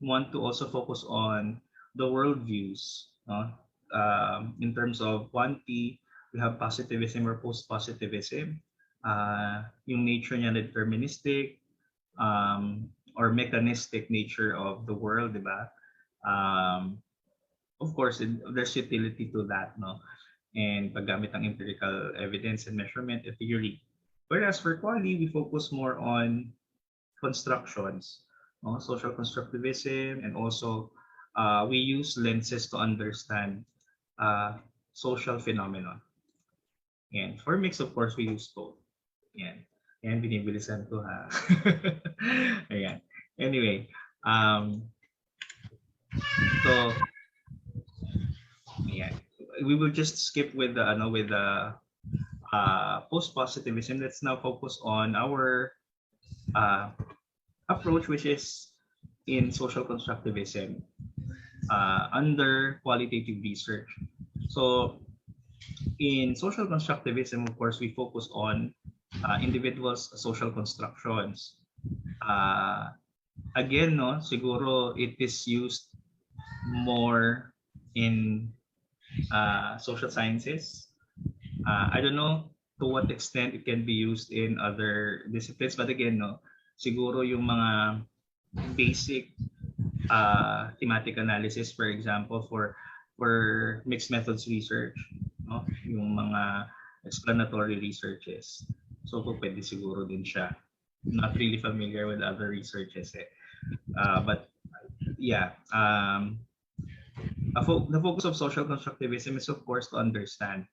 S9: want to also focus on the worldviews. In terms of quantity, we have positivism or post-positivism. Yung nature niya na deterministic, or mechanistic nature of the world, di ba? Of course, there's utility to that, no? And paggamit ng empirical evidence and measurement and theory. Whereas for quali, we focus more on constructions, no? Social constructivism, and also we use lenses to understand social phenomenon. And for mix, of course, we use both. Yan. Yan, binibilisan ko ha. Ayan. Anyway, so, yeah, we will just skip with the post-positivism. Let's now focus on our approach, which is in social constructivism under qualitative research. So in social constructivism, of course, we focus on individuals' social constructions. Again, no, siguro it is used more in social sciences. I don't know to what extent it can be used in other disciplines, but again, no, siguro yung mga basic thematic analysis, for example, for mixed methods research, no, yung mga explanatory researches. So pwede siguro din siya. Not really familiar with other researches, but yeah. The focus of social constructivism is, of course, to understand.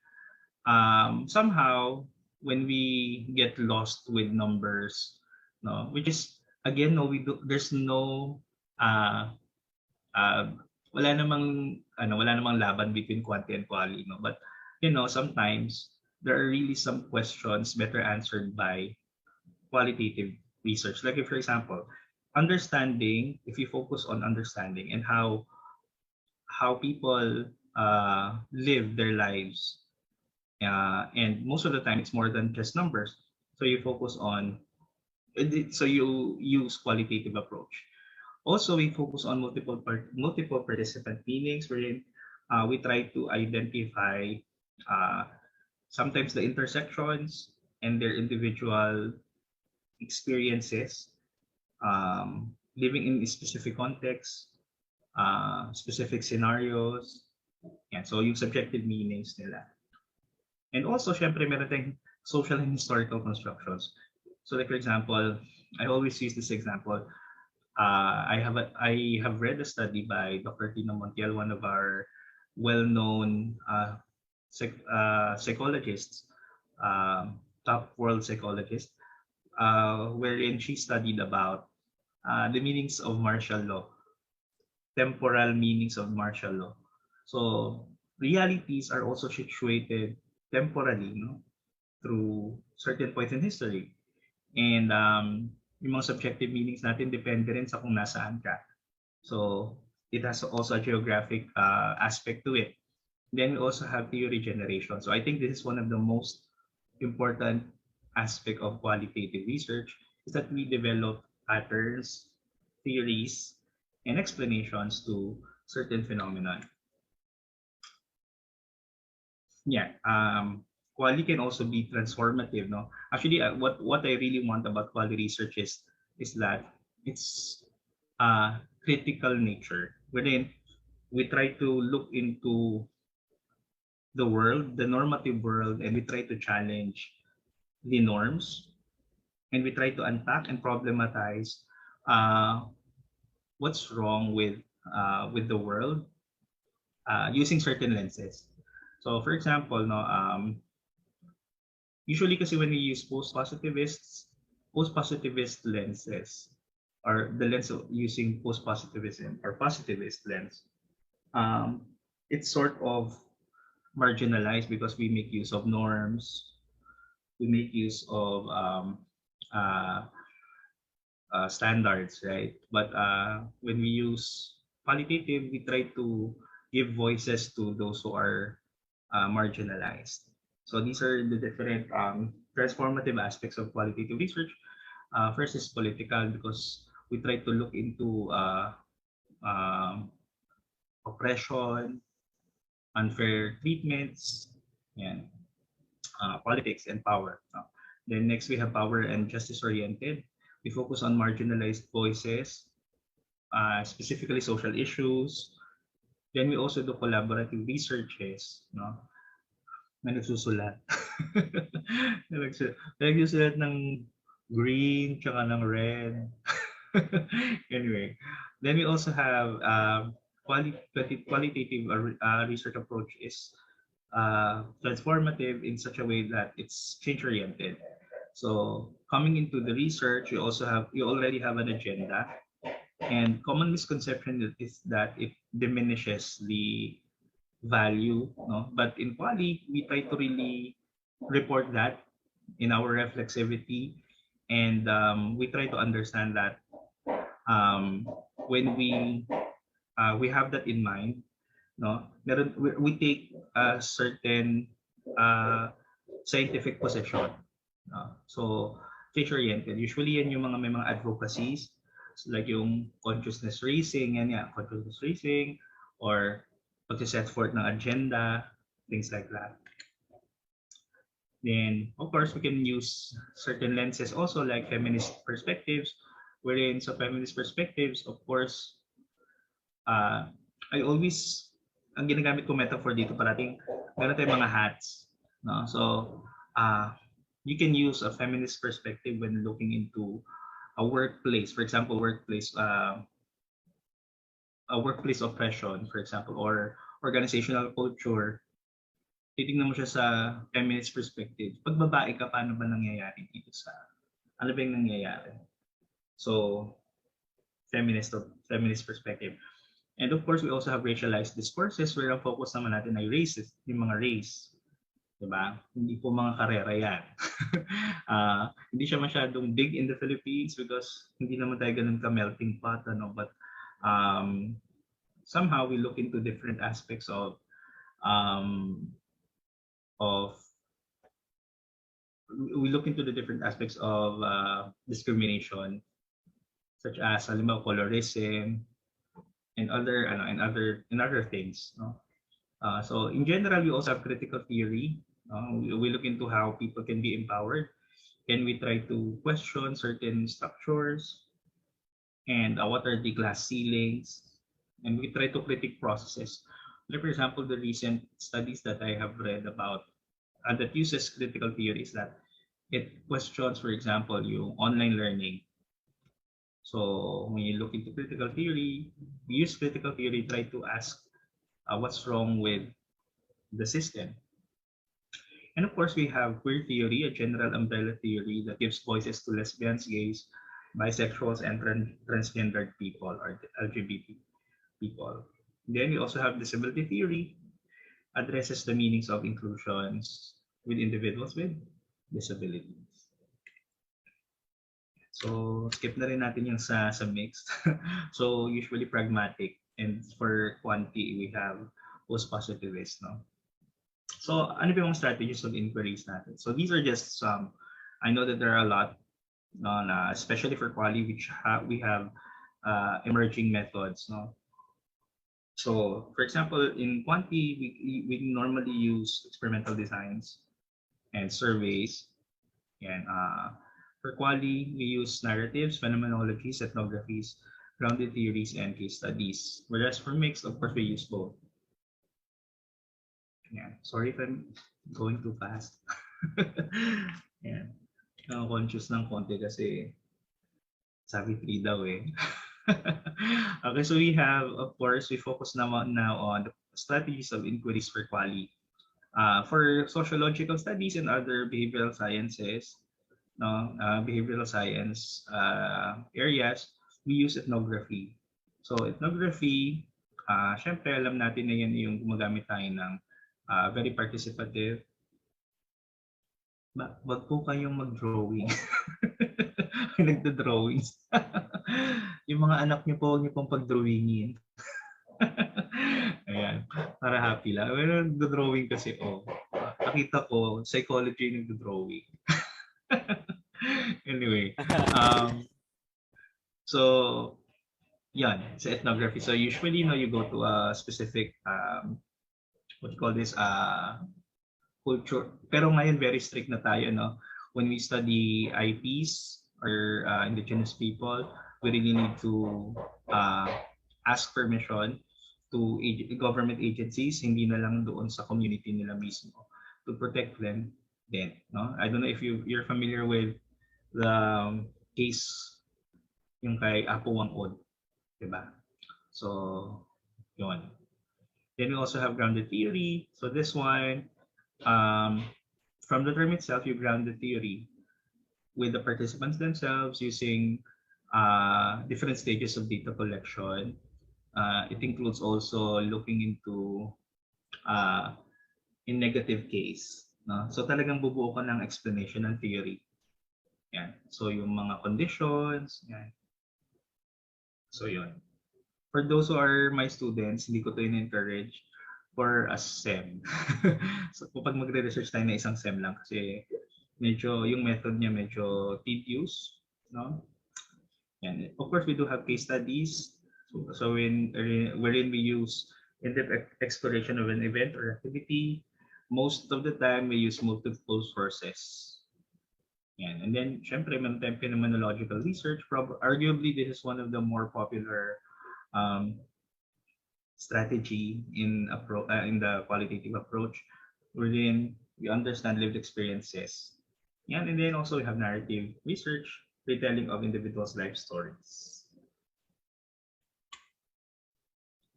S9: Somehow, when we get lost with numbers, no, which is again, no, there's no wala namang laban between quantity and quality, no. But sometimes there are really some questions better answered by qualitative research. Like if, for example, understanding, if you focus on understanding and how people live their lives, and most of the time it's more than just numbers. So you focus on, so you use qualitative approach. Also, we focus on multiple participant meanings, wherein we try to identify sometimes the intersections and their individual experiences, living in a specific context, specific scenarios. Yeah, so yung subjective meanings nila. And also, syempre, meron tayong social and historical constructions. So like, for example, I always use this example. I have read a study by Dr. Tino Montiel, one of our well-known psychologists, top world psychologist, wherein she studied about the meanings of martial law, temporal meanings of martial law. So realities are also situated temporally, no, through certain points in history. And yung mga subjective meanings natin depende rin sa kung nasaan ka. So it has also a geographic aspect to it. Then we also have theory generation. So I think this is one of the most important aspect of qualitative research, is that we develop patterns, theories, and explanations to certain phenomena. Yeah, quality can also be transformative, no? Actually, what I really want about quality research is that it's critical nature, wherein we try to look into the world, the normative world, and we try to challenge the norms, and we try to unpack and problematize what's wrong with the world using certain lenses. So, for example, no, usually kasi when we use post-positivist lenses, or the lens of using post-positivism or positivist lens, it's sort of marginalized because we make use of norms, we make use of uh, standards, right? But when we use qualitative, we try to give voices to those who are marginalized. So these are the different transformative aspects of qualitative research. First is political because we try to look into um, oppression, unfair treatments, and politics and power. Then next we have power and justice oriented. We focus on marginalized voices, specifically social issues. Then we also do collaborative researches, no? Na nagsusulat. Nagsusulat ng green tsaka ng red. Anyway, then we also have qualitative research approach is transformative in such a way that it's change oriented. So coming into the research, you already have an agenda, and common misconception is that it diminishes the value, no? But in Quali, we try to really report that in our reflexivity, and we try to understand that when we have that in mind, no, we take a certain scientific position. So change oriented. Usually yan yung may mga advocacies, so like yung consciousness raising, consciousness raising, or pag-set forth ng agenda, things like that. Then, of course, we can use certain lenses also like feminist perspectives, wherein sa feminist perspectives, of course, ang ginagamit ko metaphor dito parating, meron tayong mga hats. No? So, you can use a feminist perspective when looking into a workplace, for example, a workplace oppression, for example, or organizational culture. Titingnan mo siya sa feminist perspective. Pag babae ka, paano ba nangyayari dito ano ba yung nangyayari? So, feminist perspective. And of course, we also have racialized discourses where ang focus naman natin ay races, yung mga race. Diba? Hindi po mga karera yan. Hindi siya masyadong big in the Philippines because hindi naman tayo ganun ka-melting pot. But somehow we look into different aspects of the different aspects of discrimination, such as halimbawa colorism and other things. No? So in general, we also have critical theory. We look into how people can be empowered, and we try to question certain structures and what are the glass ceilings, and we try to critique processes. Like for example, the recent studies that I have read about that uses critical theory is that it questions, for example, yung online learning. So when you look into critical theory, we use critical theory, try to ask what's wrong with the system. And of course, we have queer theory, a general umbrella theory that gives voices to lesbians, gays, bisexuals, and transgendered people or LGBT people. Then we also have disability theory, addresses the meanings of inclusions with individuals with disabilities. So skip na rin natin yung sa mixed. So usually pragmatic, and for quanti we have post-positivist, no? So ano ba yung strategies of inquiries natin? So these are just some. I know that there are a lot, no, especially for quali, which we have emerging methods, no? So for example, in quanti, we normally use experimental designs and surveys, and for quali, we use narratives, phenomenologies, ethnographies, grounded theories, and case studies. Whereas for mixed, of course, we use both. Yeah. Sorry if I'm going too fast. Yeah. Conscious ng konti kasi sabi 3 daw eh. Okay, so we have, of course, we focus now on the strategies of inquiries for quali. For sociological studies and other behavioral sciences, behavioral science areas, we use ethnography. So ethnography, syempre alam natin na yan yung gumagamit tayo ng very participative. Wag po kayong mag-drawing. Nagdo-drawings. Yung mga anak niyo po, huwag niyo pong pag-drawingin. Ayan, para happy lang. Pero nagdo-drawing kasi, nakita ko, psychology yung nagdo-drawing. Anyway, so, yan, sa ethnography. So usually, you go to a specific, what you call this, culture. Pero ngayon, very strict na tayo, no? When we study IPs or indigenous people, we really need to ask permission to government agencies, hindi na lang doon sa community nila mismo, to protect them then, no? I don't know if you're familiar with the case yung kay Apo Wang-od, diba? So, yun. Then we also have grounded theory. So this one, from the term itself, you ground the theory with the participants themselves using different stages of data collection. It includes also looking into in negative case. No? So talagang bubuo ka ng explanation ng theory. Yan. So yung mga conditions. Yan. So yun. For those who are my students, hindi ko to in-encourage for a SEM. So kapag magre-research tayo na isang SEM lang kasi medyo yung method niya medyo tedious, no? And of course we do have case studies. So wherein we use in-depth exploration of an event or activity. Most of the time we use multiple sources. Yan. And then syempre meron tayong phenomenological research. Arguably this is one of the more popular strategy in the qualitative approach, wherein we understand lived experiences. Yan, and then also we have narrative research, retelling of individuals' life stories.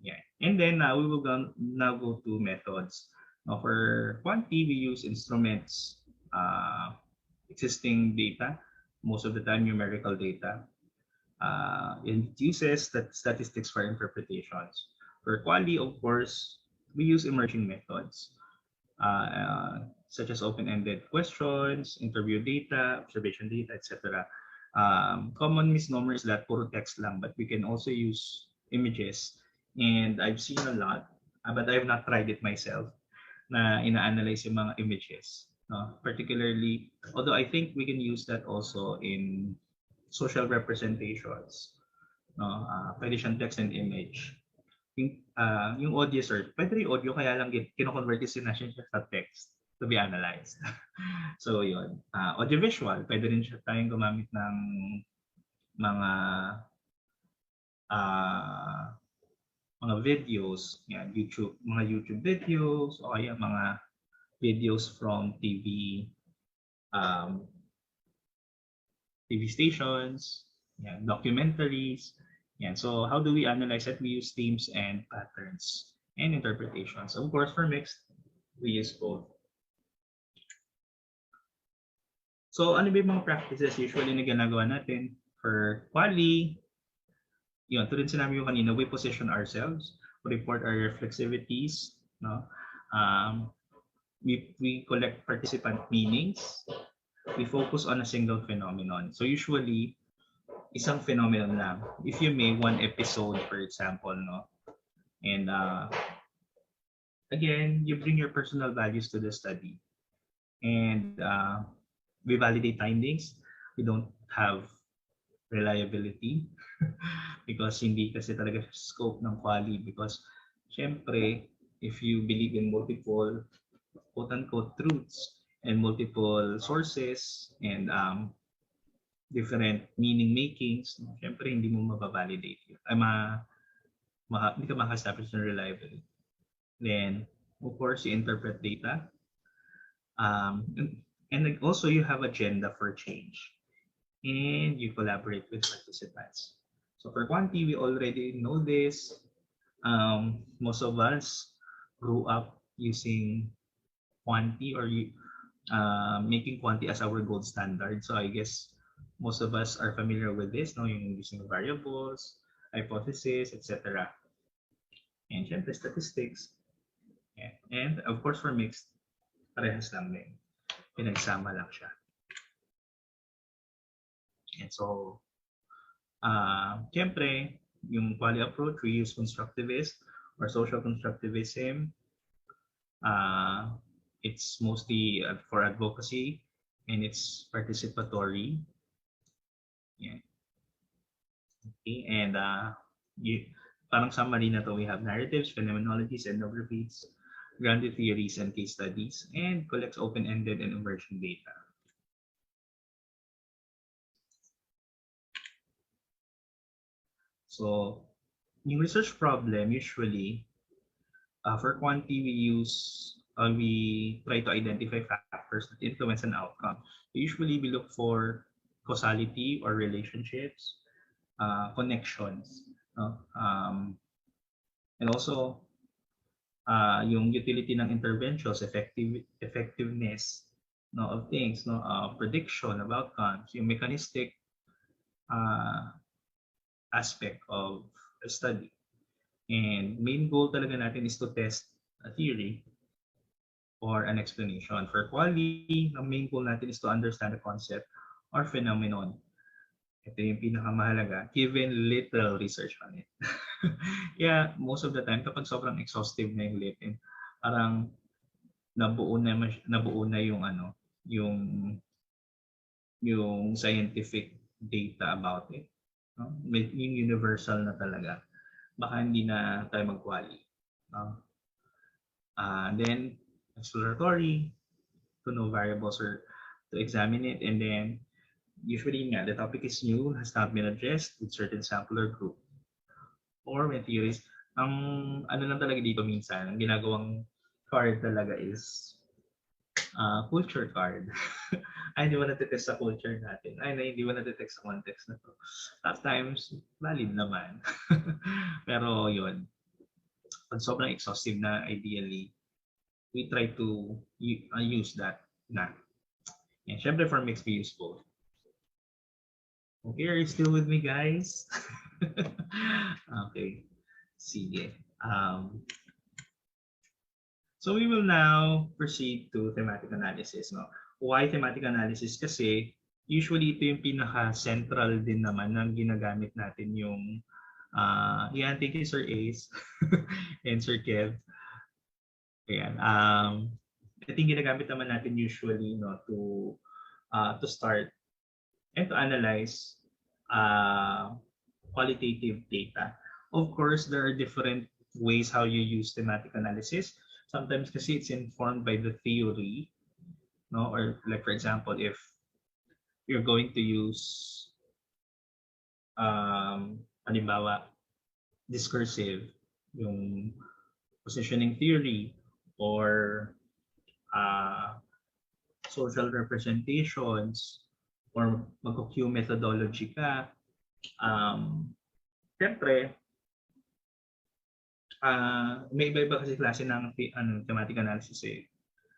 S9: Yeah, and then we will now go to methods. Now for quanti, we use instruments, existing data, most of the time numerical data. It uses statistics for interpretations. For quali, of course, we use emerging methods, such as open-ended questions, interview data, observation data, etc. Common misnomer is that puro text lang, but we can also use images. And I've seen a lot, but I have not tried it myself, na ina-analyze yung mga images. Particularly, although I think we can use that also in social representations. Pwede siyang text and image. Yung audio search, pwede rin audio, kaya lang kino-convert siya sa text to be analyzed. So yun. Audiovisual, pwede rin siya tayong gumamit ng mga videos, yan, mga YouTube videos, o kaya mga videos from TV stations, yan, documentaries. Yan. So how do we analyze it? We use themes and patterns and interpretations. Of course, for mixed, we use both. So ano ba yung mga practices usually na ginagawa natin? For quali, yun, tulad sinabi ko kanina, we position ourselves, we report our reflexivities, no? We collect participant meanings, we focus on a single phenomenon. So usually, isang phenomenon lang. If you may, one episode, for example, no? And again, you bring your personal values to the study. And we validate findings. We don't have reliability because hindi kasi talaga scope ng quali, because syempre, if you believe in multiple quote-unquote truths and multiple sources and different meaning makings, syempre hindi mo mababalidate yun. Hindi ka maka-establish ng reliability. Then, of course, you interpret data. And also, you have agenda for change. And you collaborate with participants. So for quanti, we already know this. Most of us grew up using quanti or making quanti as our gold standard. So I guess most of us are familiar with this, no? Yung using variables, hypothesis, etc. And syempre, statistics. Yeah. And of course for mixed, parehas lang din. Pinagsama lang siya. And so, siyempre, yung quality approach, we use constructivist or social constructivism. It's mostly for advocacy and it's participatory. Yeah. Okay. And parang summary na to, we have narratives, phenomenologies, ethnographies, grounded theories and case studies, and collects open-ended and emerging data. So, yung research problem, usually, for quantity, we try to identify factors that influence an outcome. Usually, we look for causality or relationships, connections, and also yung utility ng interventions, effectiveness of things, prediction of outcomes, yung mechanistic aspect of a study. And main goal talaga natin is to test a theory or an explanation. For quality, ang main goal natin is to understand the concept or phenomenon. Ito yung pinakamahalaga, given little research on it. Yeah, most of the time, kapag sobrang exhaustive na yung litin, parang nabuo na yung scientific data about it. No? Yung universal na talaga. Baka hindi na tayo mag-quali. Then, exploratory, to know variables or to examine it. And then, usually the topic is new, has not been addressed with certain sample or group. Or when theories, ang ano lang talaga dito minsan, ang ginagawang card talaga is culture card. Ay, hindi mo natitest sa culture natin. Ay, hindi mo natitest sa context na to. At times, valid naman. Pero yun, pag sobrang exhaustive na, ideally, we try to use that na. And syempre for mixed, we use both. Okay, are you still with me, guys? Okay, sige. So we will now proceed to thematic analysis. No? Why thematic analysis? Kasi usually ito yung pinaka-central din naman ng ginagamit natin yung thank you Sir Ace and Sir Kev. Ayan. Ito yung ginagamit naman natin usually to start and to analyze qualitative data. Of course, there are different ways how you use thematic analysis. Sometimes kasi it's informed by the theory, no? Or like for example, if you're going to use halimbawa discursive, yung positioning theory or social representations or mag-Q methodology ka, siyempre, may iba-iba kasi klase ng thematic analysis eh.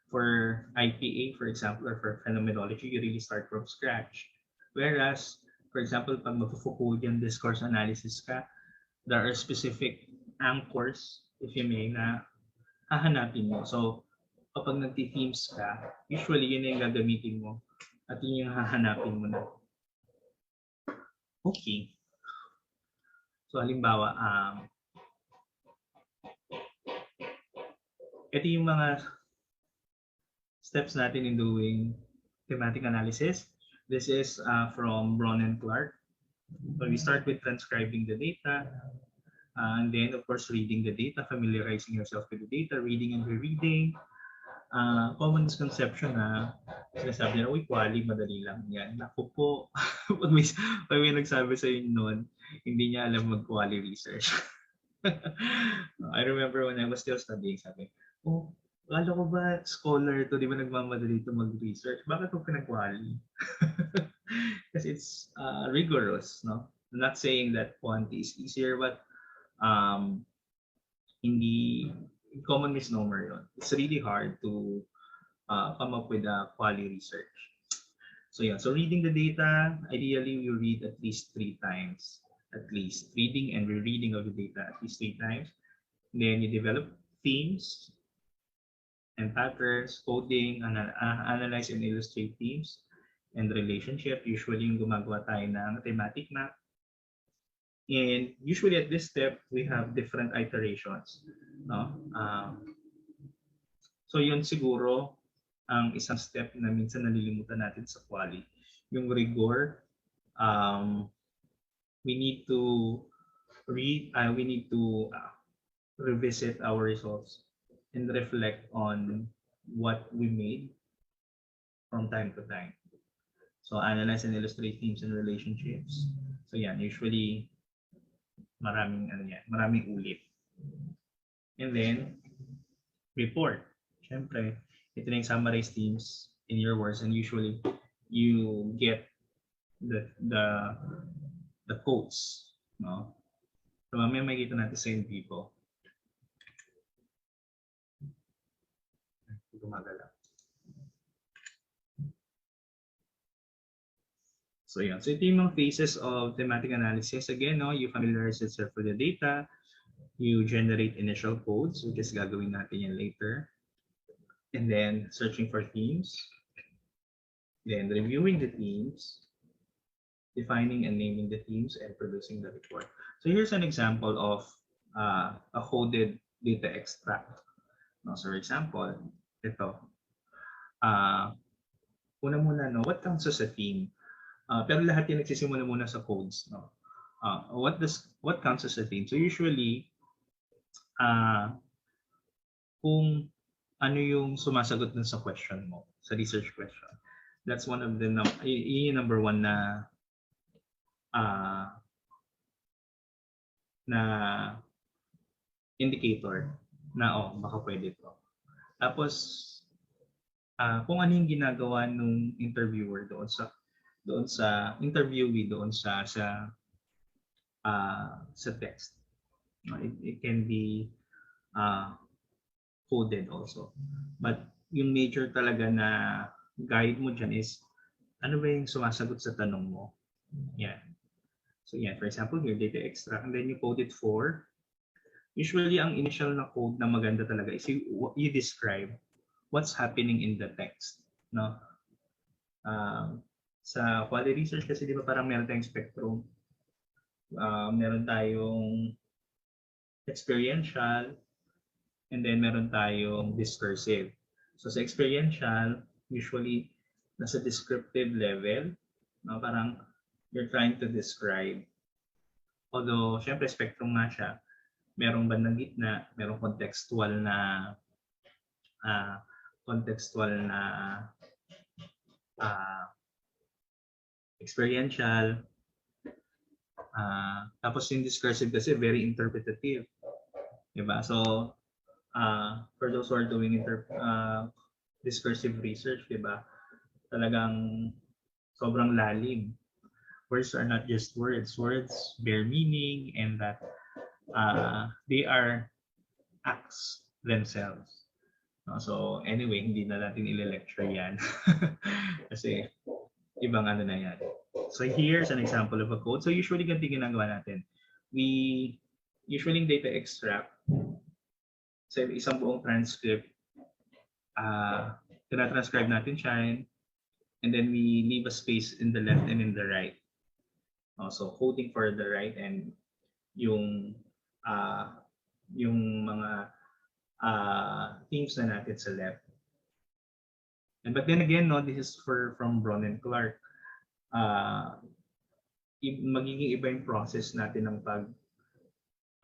S9: For IPA, for example, or for phenomenology, you really start from scratch. Whereas, for example, pag mag-Foucauldian discourse analysis ka, there are specific anchors, if you may, na hahanapin mo. So, kapag nagti-themes ka, usually yun yung gagamitin mo at yun yung hahanapin mo na. Okay. So, halimbawa, ito yung mga steps natin in doing thematic analysis. This is from Braun and Clark. So we start with transcribing the data, and then of course reading the data, familiarizing yourself with the data, reading and rereading. Common misconception na sinasabi nila, uy, quali, madali lang yan. Naku po, pag may nagsabi sa inyo noon, hindi niya alam mag-quali research. I remember when I was still studying, sabi, oh, akala ko ba scholar to, di ba nagmamadali to mag-research? Bakit ko pinag-quali? Kasi it's rigorous, no? I'm not saying that quantity is easier, but hindi common misnomer yun. It's really hard to come up with a quality research. So yeah, so reading the data, ideally you read at least 3 times. At least reading and rereading of the data at least 3 times. Then you develop themes and patterns, coding, analyze and illustrate themes, and relationship. Usually yung gumagawa tayo ng thematic map. And usually at this step, we have different iterations. No? So yun siguro ang isang step na minsan nalilimutan natin sa quali. Yung rigor, we need to revisit our results and reflect on what we made from time to time. So analyze and illustrate themes and relationships. So yan, usually maraming ulit. And then report. Syempre, ito na yung summarize themes in your words, and usually you get the quotes, no? So mamaya makikita natin sa in vivo. Gumagala. So yeah, so ito yung mga phases of thematic analysis. Again, no, you familiarize yourself with the data, you generate initial codes, which is gagawin natin yan later, and then searching for themes, then reviewing the themes, defining and naming the themes, and producing the report. So here's an example of a coded data extract. No, so for example, ito. Una muna, no, what counts as a theme? Pero lahat yung nagsisimula muna sa codes, no? What counts as a theme? So usually, kung ano yung sumasagot dun sa question mo, sa research question, that's one of the yung number one na indicator na baka pwede to. Tapos kung ano yung ginagawa nung interviewer doon sa interviewee doon sa text. It can be coded also. But yung major talaga na guide mo dyan is ano ba yung sumasagot sa tanong mo. Yeah. So yeah, for example, your data extract, and then you code it for, usually ang initial na code na maganda talaga is you describe what's happening in the text. No? Sa quality research kasi di ba parang meron tayong spectrum. Meron tayong experiential, and then meron tayong discursive. So sa experiential, usually nasa descriptive level, no? Parang you're trying to describe. Although, syempre spectrum nga siya, merong bandang gitna, merong contextual na experiential, tapos yung discursive kasi very interpretative, diba? So for those who are doing discursive research, diba, talagang sobrang lalim. Words are not just words. Words bear meaning, and that they are acts themselves. So anyway, hindi na natin ile-lecture yan. Kasi ibang ano na yan. So here's an example of a code. So usually ganito ginagawa natin. We usually data extract sa isang buong transcript, tinatranscribe natin siya, and then we leave a space in the left and in the right. So coding for the right, and yung mga themes na natin sa left. But then again, no, this is from Braun and Clark. Magiging iba yung process natin ng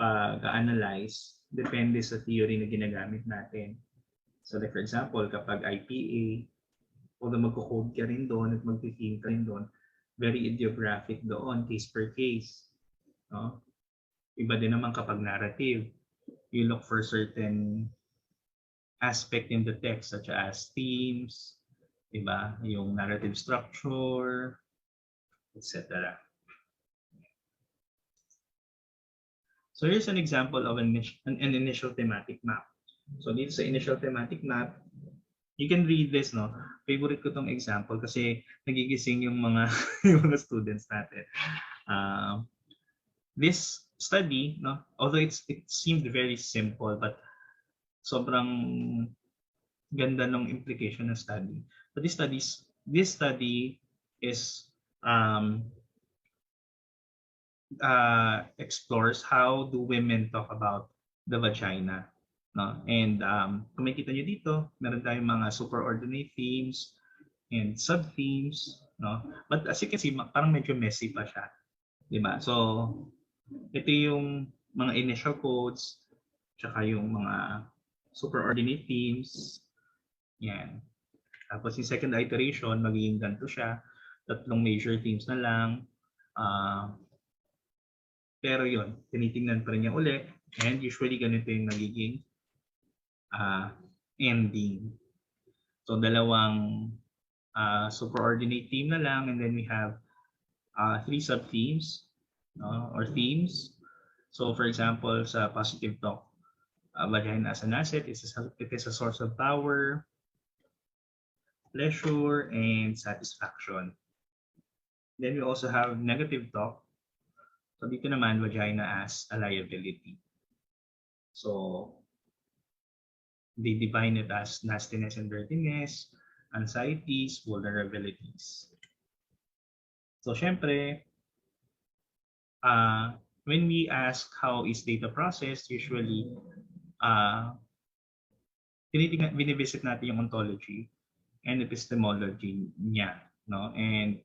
S9: pag-analyze depende sa theory na ginagamit natin. So like for example, kapag IPA, although magko-code ka rin doon at mag-theme ka rin doon, very idiographic doon, case per case. No? Iba din naman kapag narrative. You look for certain aspect in the text such as themes, diba? Yung narrative structure, etc. So here's an example of an initial thematic map. So dito sa initial thematic map, you can read this, no? Favorite ko tong example kasi nagigising yung mga yung mga students natin. This study, no, although it seemed very simple, but sobrang ganda ng implication ng study. But this study is explores how do women talk about the vagina, no? And kung makita niyo dito, meron tayong mga superordinate themes and sub-themes, no? But as you can see, parang medyo messy pa siya, di ba? So, ito yung mga initial codes, tsaka yung mga superordinate themes, yan. Tapos yung second iteration, magiging ganito siya, 3 major themes na lang, pero yon, tinitingnan pa rin niya uli, and usually ganito yung nagiging ending. So, 2 superordinate theme na lang, and then we have 3 sub-themes, or themes. So, for example, sa positive talk, vagina as an asset, it is a source of power, pleasure, and satisfaction. Then we also have negative talk. So, dito naman, vagina as a liability. So, they define it as nastiness and dirtiness, anxieties, vulnerabilities. So, syempre, when we ask how is data processed, usually, binivisit natin yung ontology and epistemology niya, no? And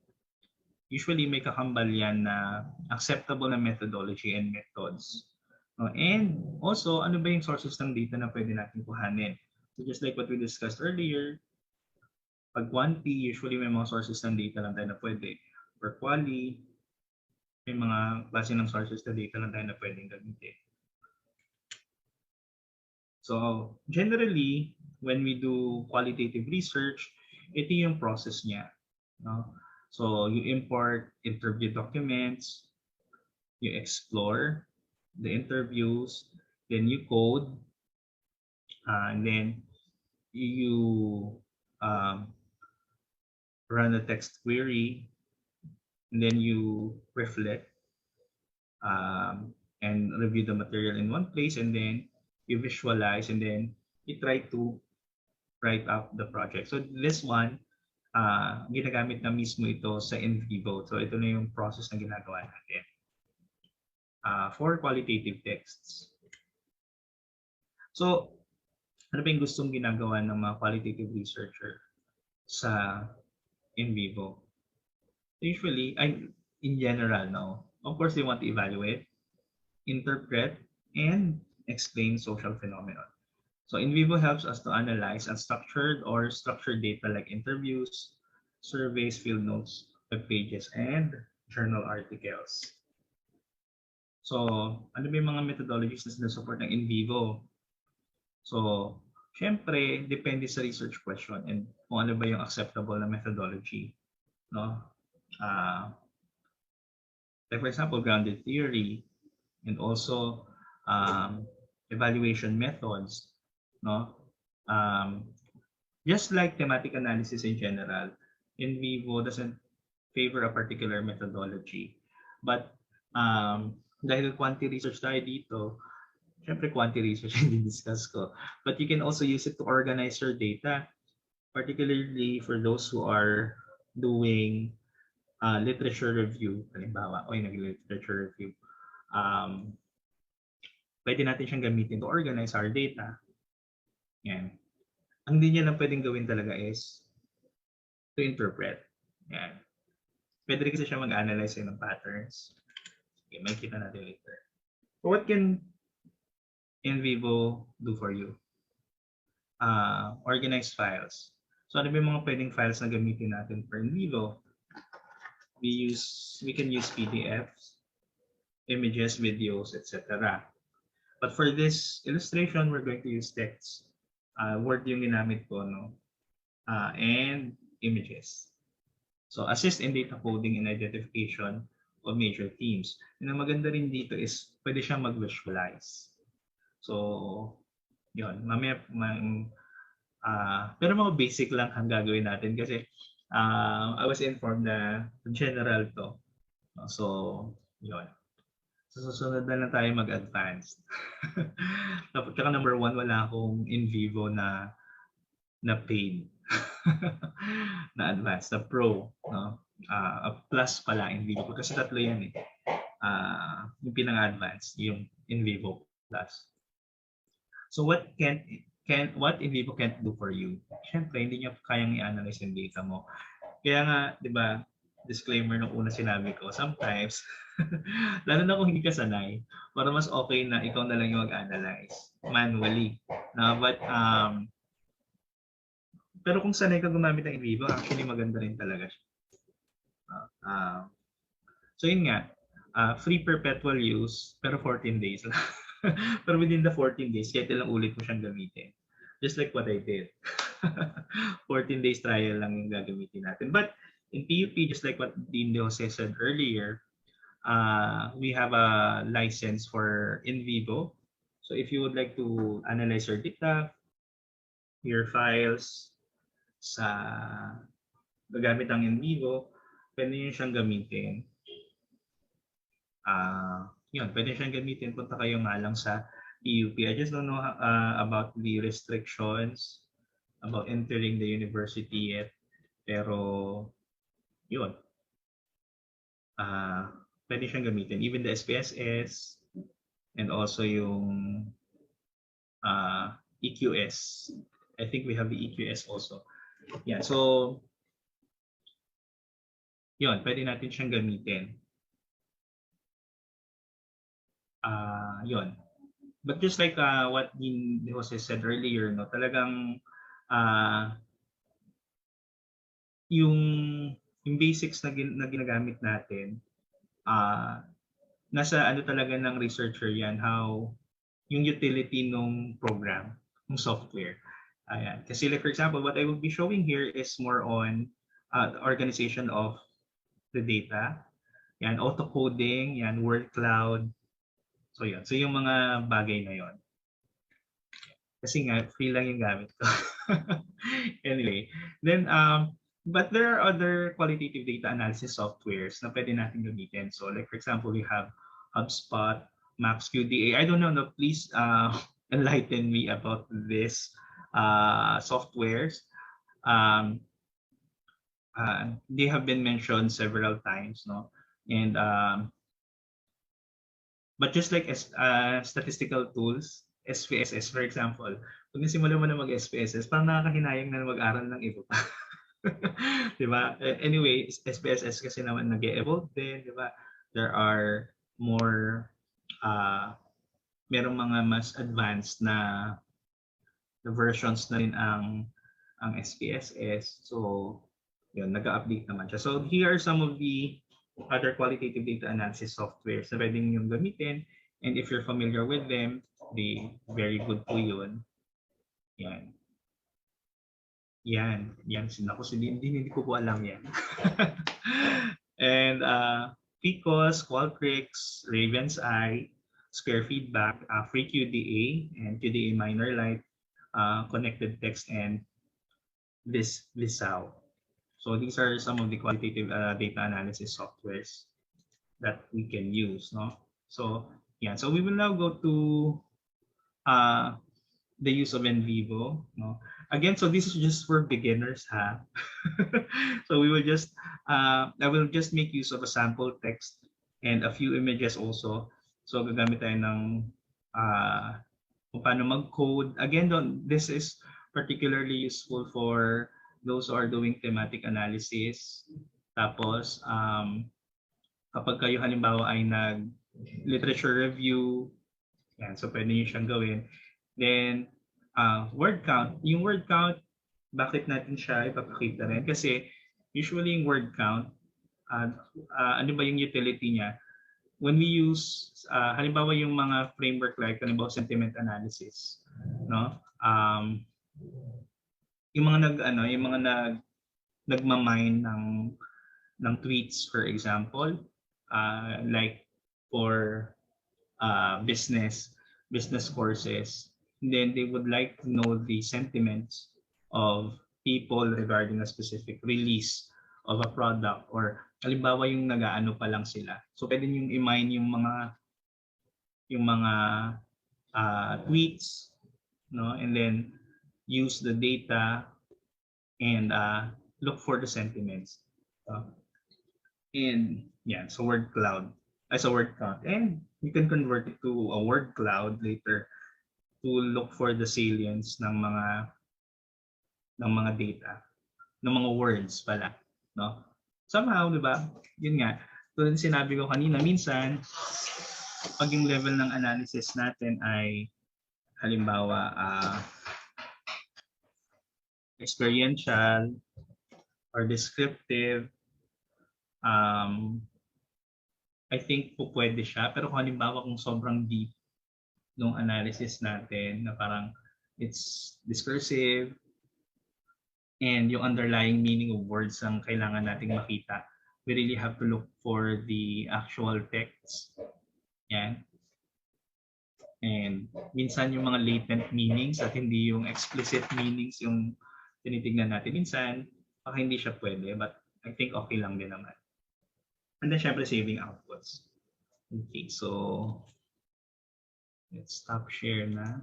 S9: usually may kakambal yan na acceptable na methodology and methods. No? And also, ano ba yung sources ng data na pwede natin kuhanin? So just like what we discussed earlier, pag quanti, usually may mga sources ng data lang tayo na pwede. For quali, may mga klase ng sources ng data lang tayo na pwedeng gamitin. So generally, when we do qualitative research, ito yung process niya. No? So you import interview documents, you explore the interviews, then you code, and then you run a text query, and then you reflect and review the material in one place, and then you visualize, and then you try to write up the project. So this one, ginagamit na mismo ito sa in vivo. So ito na yung process na ginagawa natin for qualitative texts. So ano ba yung gustong ginagawa ng mga qualitative researcher sa in vivo? Usually, in general, no? Of course, they want to evaluate, interpret, and explain social phenomena. So in vivo helps us to analyze unstructured or structured data like interviews, surveys, field notes, web pages, and journal articles. So ano ba yung mga methodologies na sinusupport ng in vivo? So syempre, depende sa research question and kung ano ba yung acceptable na methodology. No? Like for example, grounded theory and also evaluation methods. No? Just like thematic analysis in general, in vivo doesn't favor a particular methodology. But dahil quantity research tayo dito, syempre quantity research yung discuss ko. But you can also use it to organize your data, particularly for those who are doing literature review. Halimbawa, nag-literature review. Pwede natin siyang gamitin to organize our data. Yan. Ang hindi niya lang pwedeng gawin talaga is to interpret. Yan. Pwede rin kasi siya mag-analyze ng patterns. Okay, makikita natin later. So what can in vivo do for you? Organize files. So ano ba yung mga pwedeng files na gamitin natin for in vivo? We can use PDFs, images, videos, etc. But for this illustration, we're going to use text. Word yung ginamit ko, no? And images. So assist in data coding and identification of major themes. And ang maganda rin dito is pwede siyang mag-visualize. So, yun. Mamaya, pero mga basic lang ang gagawin natin kasi I was informed na general to. So, yun. So, susunod na lang tayo mag-advanced. Tsaka number 1, wala akong in vivo na na paid na advanced, na pro, no? Plus pala in vivo kasi tatlo yan eh. Yung pinaka-advanced, yung in vivo plus. So what what in vivo can't do for you? Siyempre, hindi niya kayang i-analyze yung data mo. Kaya nga, di ba, disclaimer nung una sinabi ko, sometimes, lalo na kung hindi ka sanay, para mas okay na ikaw na lang yung mag-analyze manually. Pero kung sanay ka gumamit ng in vivo, actually maganda rin talaga siya. So yun nga, free perpetual use, pero 14 days lang. Pero within the 14 days, kahit ilang ulit mo siyang gamitin. Just like what I did. 14 days trial lang yung gagamitin natin. But in PUP, just like what Dean Jose said earlier, we have a license for in vivo. So if you would like to analyze your data, your files sa gagamit ng in vivo, pwede nyo siyang gamitin. Yun, pwede siyang gamitin. Punta kayo nga lang sa PUP. I just don't know about the restrictions about entering the university yet. Pero, yun. Pwede siyang gamitin. Even the SPSS and also yung EQS. I think we have the EQS also. Yeah, so, yun, pwede natin siyang gamitin. Yun. But just like what Dean Jose said earlier, no, talagang yung basics na ginagamit natin, nasa ano talaga ng researcher yan, how yung utility ng program, ng software. Ayan. Kasi like for example, what I will be showing here is more on the organization of the data. Yan, auto-coding, yan, word cloud. So yun. So yung mga bagay na yon. Kasi nga, free lang yung gamit ko. Anyway, then, but there are other qualitative data analysis softwares na pwede natin gamitin. So like for example, we have HubSpot, MaxQDA. I don't know, no, please enlighten me about this softwares. They have been mentioned several times, no? And but just like statistical tools, SPSS for example, pag nasimula mo na mag-SPSS, parang nakakahinayang na mag-aral ng iba pa. Diba? Anyway, SPSS kasi naman nag-evolve din, diba? There are more, merong mga mas advanced na versions na rin ang SPSS. So, yun, nag-update naman siya. So, here are some of the other qualitative data analysis softwares na pwede nyo gamitin. And if you're familiar with them, very good po yun. Yan. Yan. Ako, hindi ko po alam yan. And PCOS, Qualtrics, Raven's Eye, Square Feedback, Free QDA, and QDA Minor Light, Connected Text, and Visao. So these are some of the qualitative data analysis softwares that we can use, no? So yeah, so we will now go to the use of NVivo, no? Again, so this is just for beginners, ha? So we will just, I will just make use of a sample text and a few images also. So gagamit tayo ng kung paano mag-code. Again, this is particularly useful for those who are doing thematic analysis. Tapos, kapag kayo halimbawa ay nag-literature review, yan, so pwede nyo siyang gawin. Then, word count. Yung word count, bakit natin siya ipapakita rin? Kasi, usually yung word count, ano ba yung utility niya? When we use, halimbawa yung mga framework like, halimbawa sentiment analysis, no? Yung mga nagmamine ng tweets, for example, like for business courses, and then they would like to know the sentiments of people regarding a specific release of a product, or halimbawa yung nag-aano pa lang sila. So pwede yung i-mine yung mga tweets, no? And then use the data, and look for the sentiments. And yeah, so word cloud as a word count, and you can convert it to a word cloud later to look for the salience ng mga data, ng mga words pala, no? Somehow, di ba? Yun nga, tulad ng sinabi ko kanina, minsan pag yung level ng analysis natin ay halimbawa experiential or descriptive, I think po pwede siya. Pero kung halimbawa kung sobrang deep nung analysis natin na parang it's discursive and yung underlying meaning of words ang kailangan nating makita, we really have to look for the actual text. Yan. And minsan yung mga latent meanings at hindi yung explicit meanings yung tinitignan natin. Minsan, baka hindi siya pwede, but I think okay lang din naman. And then, syempre, saving outputs. Okay, so let's stop share na.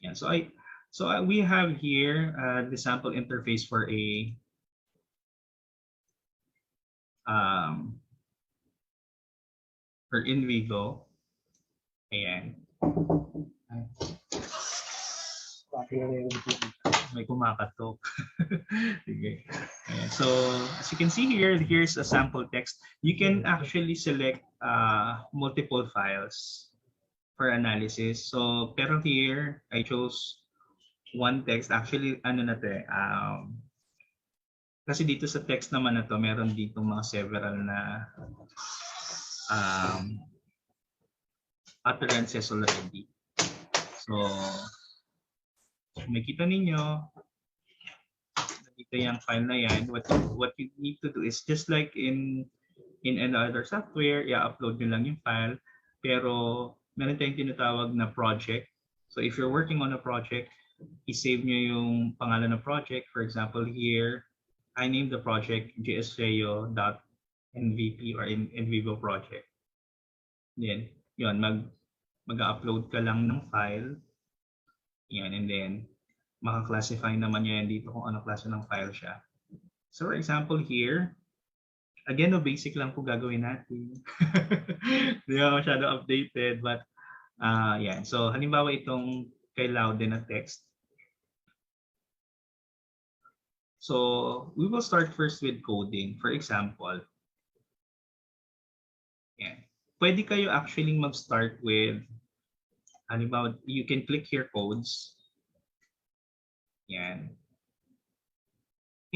S9: Yeah, so we have here the sample interface for a for in vivo. Ayan. May kumakatok. Okay. Ayan. So as you can see here, here's a sample text. You can actually select multiple files for analysis. So pero here I chose one text. Actually ano na 'to kasi dito sa text naman na to, meron dito mga several na utterances already. So, makita ninyo, dito yung file na yan. What you need to do is just like in any other software, i-upload nyo lang yung file. Pero, meron tayong tinatawag na project. So, if you're working on a project, i-save nyo yung pangalan ng project. For example, here, I named the project gsreo.nvp or in vivo project. Then, yun, mag-upload ka lang ng file. Yan, and then, maka-classify naman yan dito kung ano klase ng file siya. So, for example, here, again, no, basic lang po gagawin natin. Hindi ba masyado updated, but, yan. So, halimbawa itong kay Louden na text. So, we will start first with coding. For example, yan. Pwede kayo actually mag-start with, halimbawa, you can click here codes. Yan.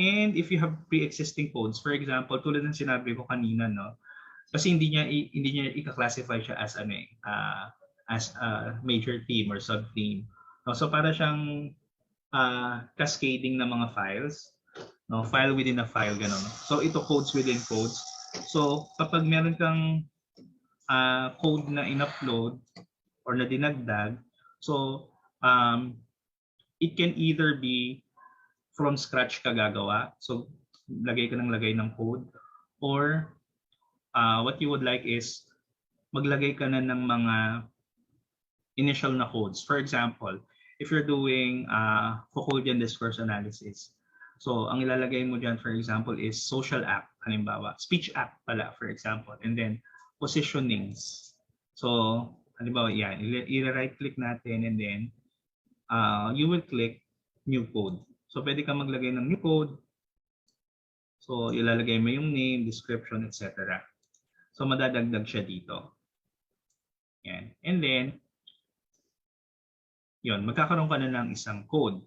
S9: And if you have pre-existing codes, for example, tulad ng sinabi ko kanina, no? Kasi hindi niya i-classify siya as as a major theme or sub-theme. No? So para siyang cascading ng mga files, no? File within a file, ganun. So ito codes within codes. So kapag meron kang code na in-upload or na dinagdag, so it can either be from scratch ka gagawa, so lagay ka ng lagay ng code, or what you would like is maglagay ka na ng mga initial na codes. For example, if you're doing Foucauldian discourse analysis, so ang ilalagay mo dyan, for example, is social act, halimbawa, speech act pala, for example, and then positionings. So, halimbawa, yan, i-right click natin, and then you will click new code. So, pwede ka maglagay ng new code. So, ilalagay mo yung name, description, etc. So, madadagdag siya dito. Yan. And then, yun, magkakaroon ka na ng isang code.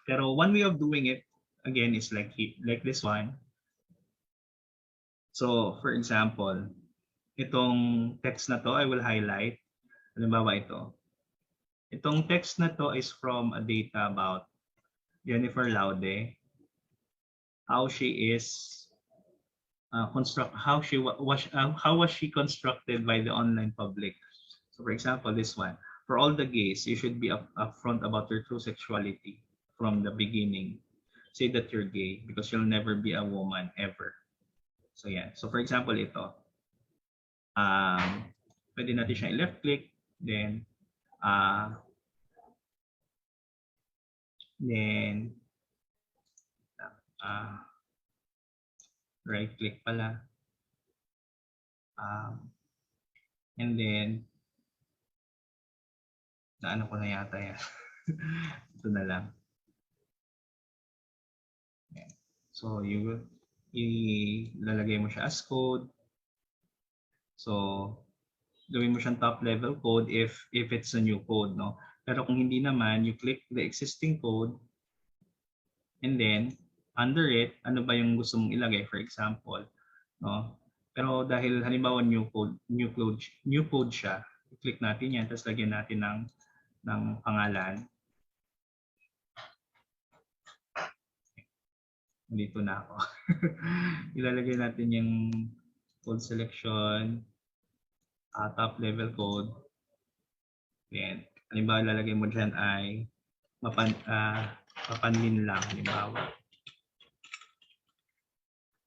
S9: Pero one way of doing it, again, is like this one. So, for example, itong text na to, I will highlight. Halimbawa ito. Itong text na to is from a data about Jennifer Laude. How she is how was she constructed by the online public. So, for example, this one. For all the gays, you should be upfront about your true sexuality from the beginning. say that you're gay because you'll never be a woman ever. So yan. So for example, ito. Pwede natin siya i-left click, then right click pala. And then naano ko na yata yan. Ito na lang. Yan. So ilalagay mo siya as code. So gawin mo siyang top level code if it's a new code, no? Pero kung hindi naman, you click the existing code and then under it, ano ba yung gusto mong ilagay, for example, no? Pero dahil halimbawa new code siya, i-click natin yan, tapos lagyan natin ng pangalan. Dito na ako. Ilalagay natin yung code selection, top level code. Then, halimbawa ilalagay mo dyan ay mapanlin lang, halimbawa.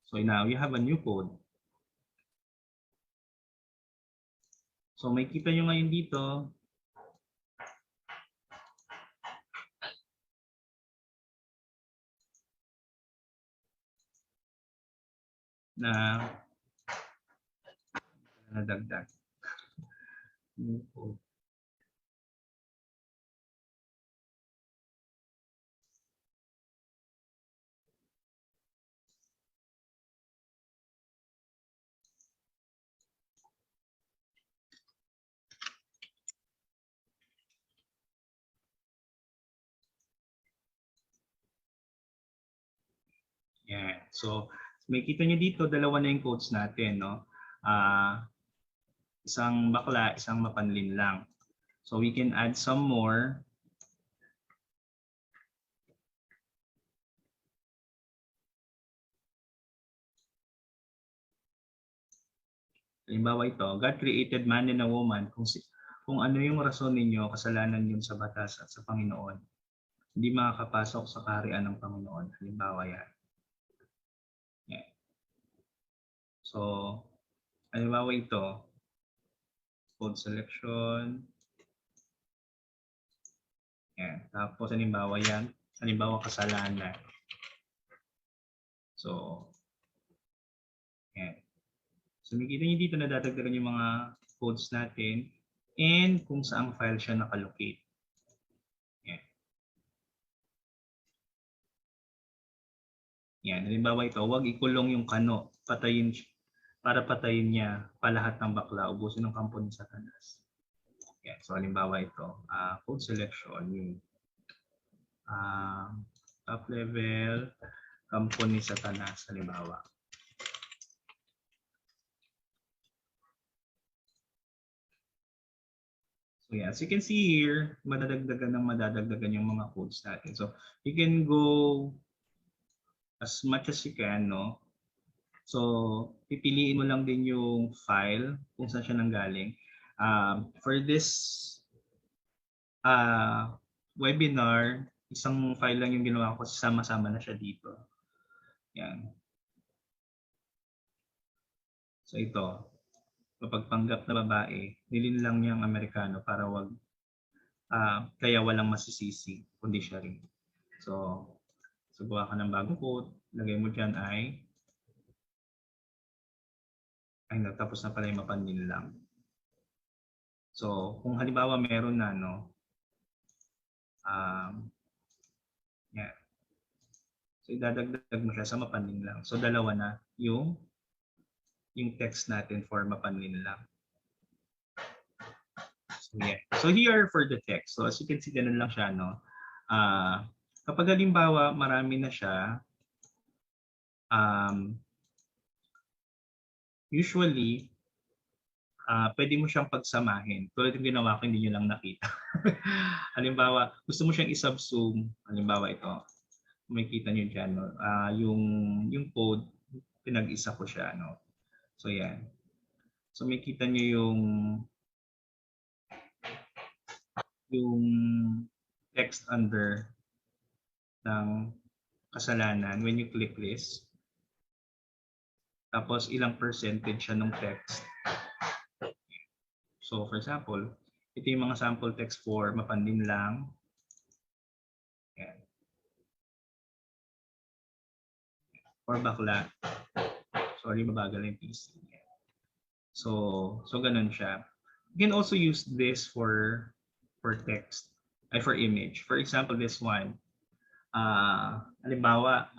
S9: So now you have a new code. So may kita nyo ngayon dito na nadagdag. New code. Yan. So, may kita nyo dito, dalawa na yung codes natin, no? Isang bakla, isang mapanlin lang. So, we can add some more. Halimbawa ito, God created man and a woman. Kung ano yung rason ninyo, kasalanan yun sa batas at sa Panginoon. Hindi makakapasok sa kaharian ng Panginoon. Halimbawa yan. Yan. So, halimbawa ito, code selection. Yan. Tapos halimbawa yan, halimbawa kasalanan. So, yan. So, makikita nyo dito na dadagdagan yung mga codes natin and kung saang file siya nakalocate. Yan. Yan. Halimbawa ito, huwag ikulong yung kano. Para patayin niya palahat ng bakla, ubusin ng kampo ni Satanas. Yan. So, halimbawa ito, code selection, yung top level, kampo ni Satanas, halimbawa. So yeah, as you can see here, madadagdagan yung mga codes natin. So you can go as much as you can, no? So pipiliin mo lang din yung file kung saan siya nanggaling. For this webinar, isang file lang yung ginawa ko, sama-sama na siya dito. Yan. So ito. Mapagpanggap na babae, nilin lang niyang Amerikano para kaya walang masisisi, kundi siya rin. So, gawa ka ng bagong code, lagay mo dyan ay tapos na pala yung mapanlin lang. So, kung halimbawa meron na, no, yeah. So, idadagdag mo siya sa mapanlin lang. So, dalawa na yung text natin for mapanlin lang. So, yeah. So here for the text. So as you can see, ganun lang siya, no? Kapag halimbawa, marami na siya, usually, pwede mo siyang pagsamahin. Tulad yung ginawa ko, hindi nyo lang nakita. Halimbawa, gusto mo siyang isubsume. Halimbawa ito. Makikita nyo dyan, no? Yung code, pinag-isa ko siya, no? So yan. So makita niyo yung text under ng kasalanan when you click this. Tapos ilang percentage siya ng text. So for example, ito yung mga sample text for mapandim lang. Yan. Or bakla. Sorry, mabagal yung PC. So ganun siya. You can also use this for text, for image. For example, this one. Halimbawa,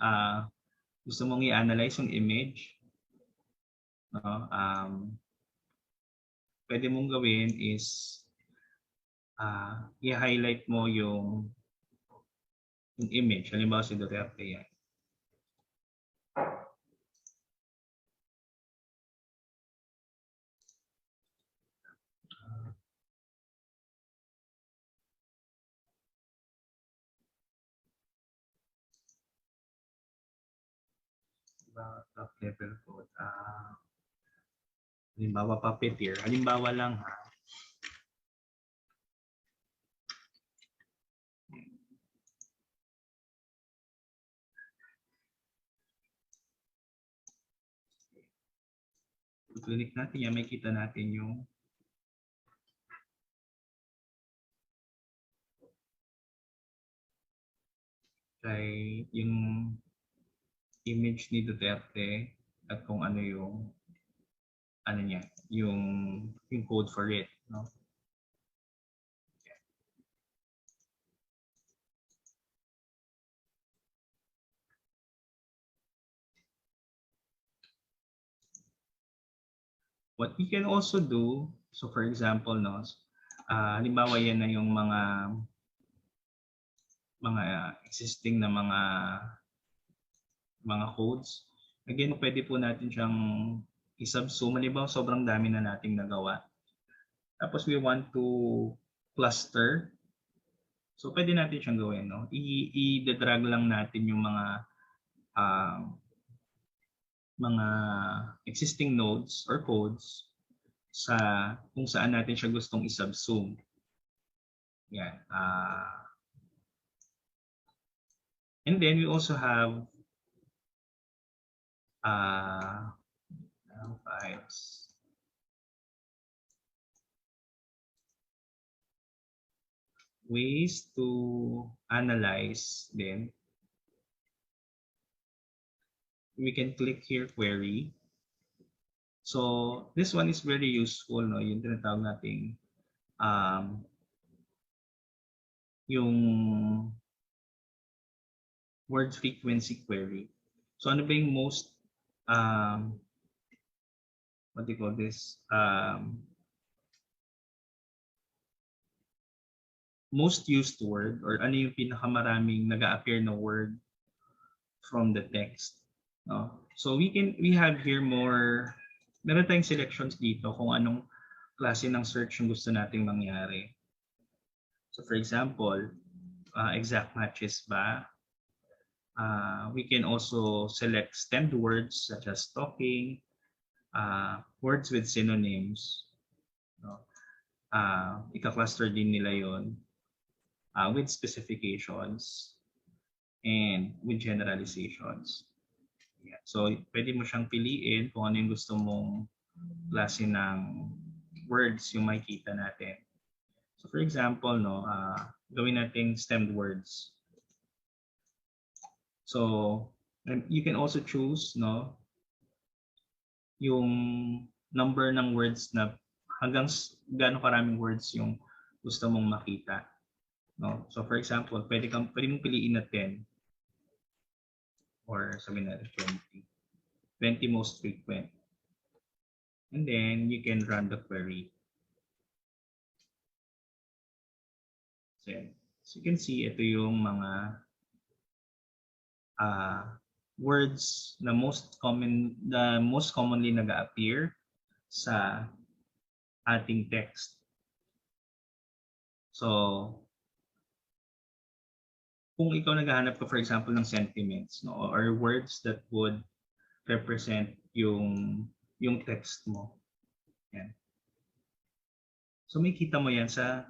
S9: gusto mong i-analyze yung image. No? Pwede mong gawin is i-highlight mo yung image. Halimbawa si Duterte yan. Top level code. Halimbawa puppeteer. Halimbawa lang ha. Click natin yan, may kita natin yung image ni Duterte at kung ano yung niya, yung code for it, no? What we can also do, so for example, no, halimbawa yan na yung mga existing na mga codes. Again, pwede po natin siyang i-subsume. Halimbawa, sobrang dami na nating nagawa. Tapos we want to cluster. So pwede natin siyang gawin, no? I-drag lang natin yung mga existing nodes or codes sa kung saan natin siya gustong i-subsume. Yan. And then we also have files. Ways to analyze then. We can click here query. So this one is very useful, no? Yung tinatawag nating yung word frequency query. So ano ba yung most what do you call this? Most used word, or ano yung pinakamaraming nag-a-appear na word from the text, no? So we have here meron tayong selections dito kung anong klase ng search yung gusto nating mangyari. So for example, exact matches ba? We can also select stemmed words such as talking, words with synonyms, no? Ika-cluster din nila yon with specifications and with generalizations. Yeah. So pwede mo siyang piliin kung ano yung gusto mong klase ng words yung makikita natin. So for example, no, gawin nating stemmed words. So you can also choose, no, yung number ng words na hanggang gaano karaming words yung gusto mong makita, no? So for example, pwede mong piliin na 10 or sabihin natin 20 most frequent. And then you can run the query. So you can see ito yung mga words na most commonly nag-appear sa ating text. So kung ikaw naghahanap ka, for example, ng sentiments, no, or words that would represent yung text mo. Yan. So may kita mo yan sa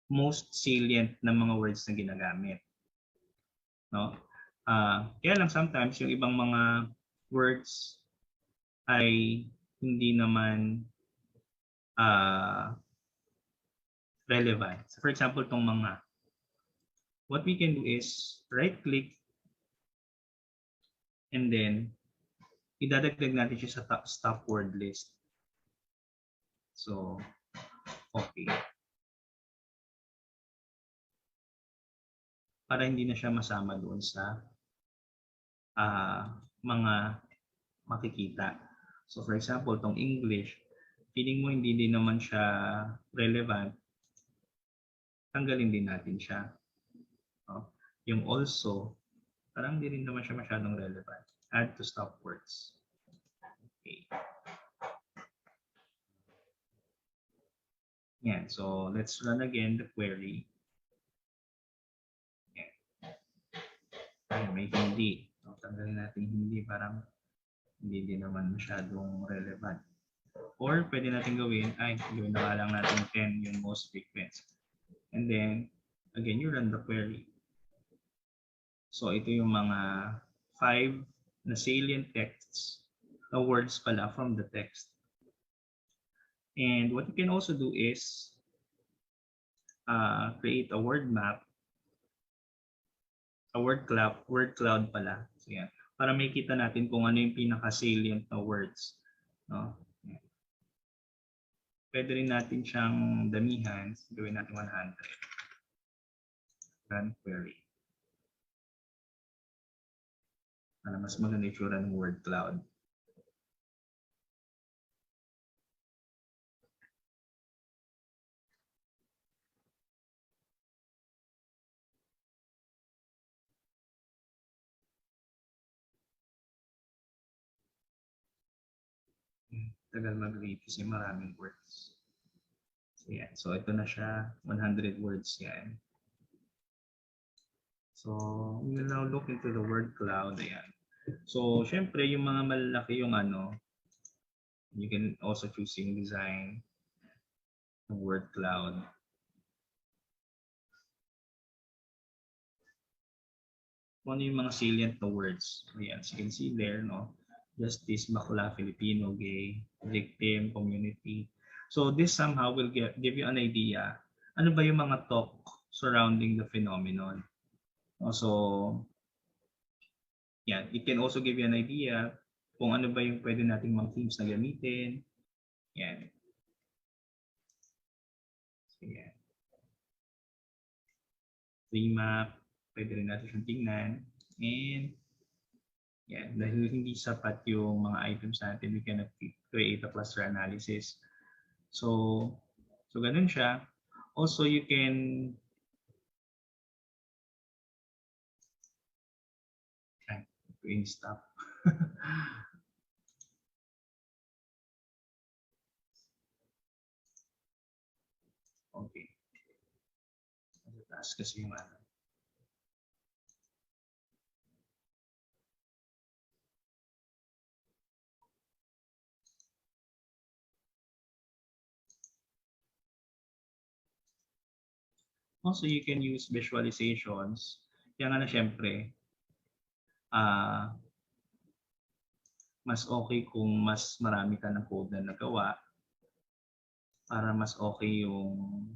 S9: most salient na mga words na ginagamit, no? Kaya lang sometimes yung ibang mga words ay hindi naman relevant. So for example, tong mga, what we can do is right click and then idadagdag natin siya sa stop word list. So, okay. Para hindi na siya masama doon sa mga makikita. So for example, tong English, feeling mo hindi din naman siya relevant, tanggalin din natin siya. No? Yung also, parang hindi rin naman siya masyadong relevant. Add to stop words. Okay. Yan. So let's run again the query. Yan. Ay, may hindi. So, tanggalin natin hindi, parang hindi din naman masyadong relevant. Or pwede natin gawin, gawin na lang natin 10 yung most frequent. And then, again, you run the query. So ito yung mga 5 na salient texts, na words pala from the text. And what you can also do is create a word map, a word cloud pala. So yan. Para makita natin kung ano yung pinaka-salient na words. No? Pwede rin natin siyang damihan. Gawin natin 100. Run query. Para mas maganda itsura ng word cloud. Tagal mag-read kasi maraming words. So, yan. So, ito na siya. 100 words yan. So, we will now look into the word cloud. Ayan. So, syempre, yung mga malalaki yung ano, you can also choose yung design ng word cloud. Kung ano yung mga salient na words. Ayan. So, you can see there, no? Justice, bakla, Filipino, gay, victim, community. So this somehow will give you an idea. Ano ba yung mga talk surrounding the phenomenon? So, yeah, it can also give you an idea kung ano ba yung pwede nating mga themes na gamitin. Yan. So, yan. Remap, pwede rin natin siyang tingnan. And yan, dahil hindi sapat yung mga items natin, we cannot create a cluster analysis. So ganun siya. Also, you can stop. Okay. Taas kasi yung ano. Also, you can use visualizations. Yan nga na syempre, mas okay kung mas marami ka ng code na nagawa para mas okay yung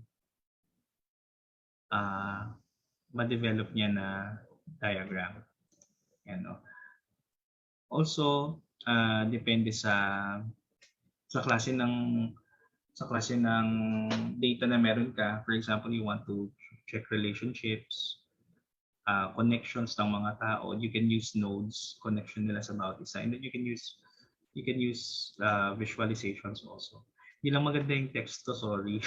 S9: ma-develop niya na diagram. Yan, no? Also, depende sa klase ng data na meron ka. For example, you want to check relationships, connections ng mga tao. You can use nodes, connection nila sa bawat isa. And then you can use visualizations also. Hindi lang maganda yung text ko, sorry.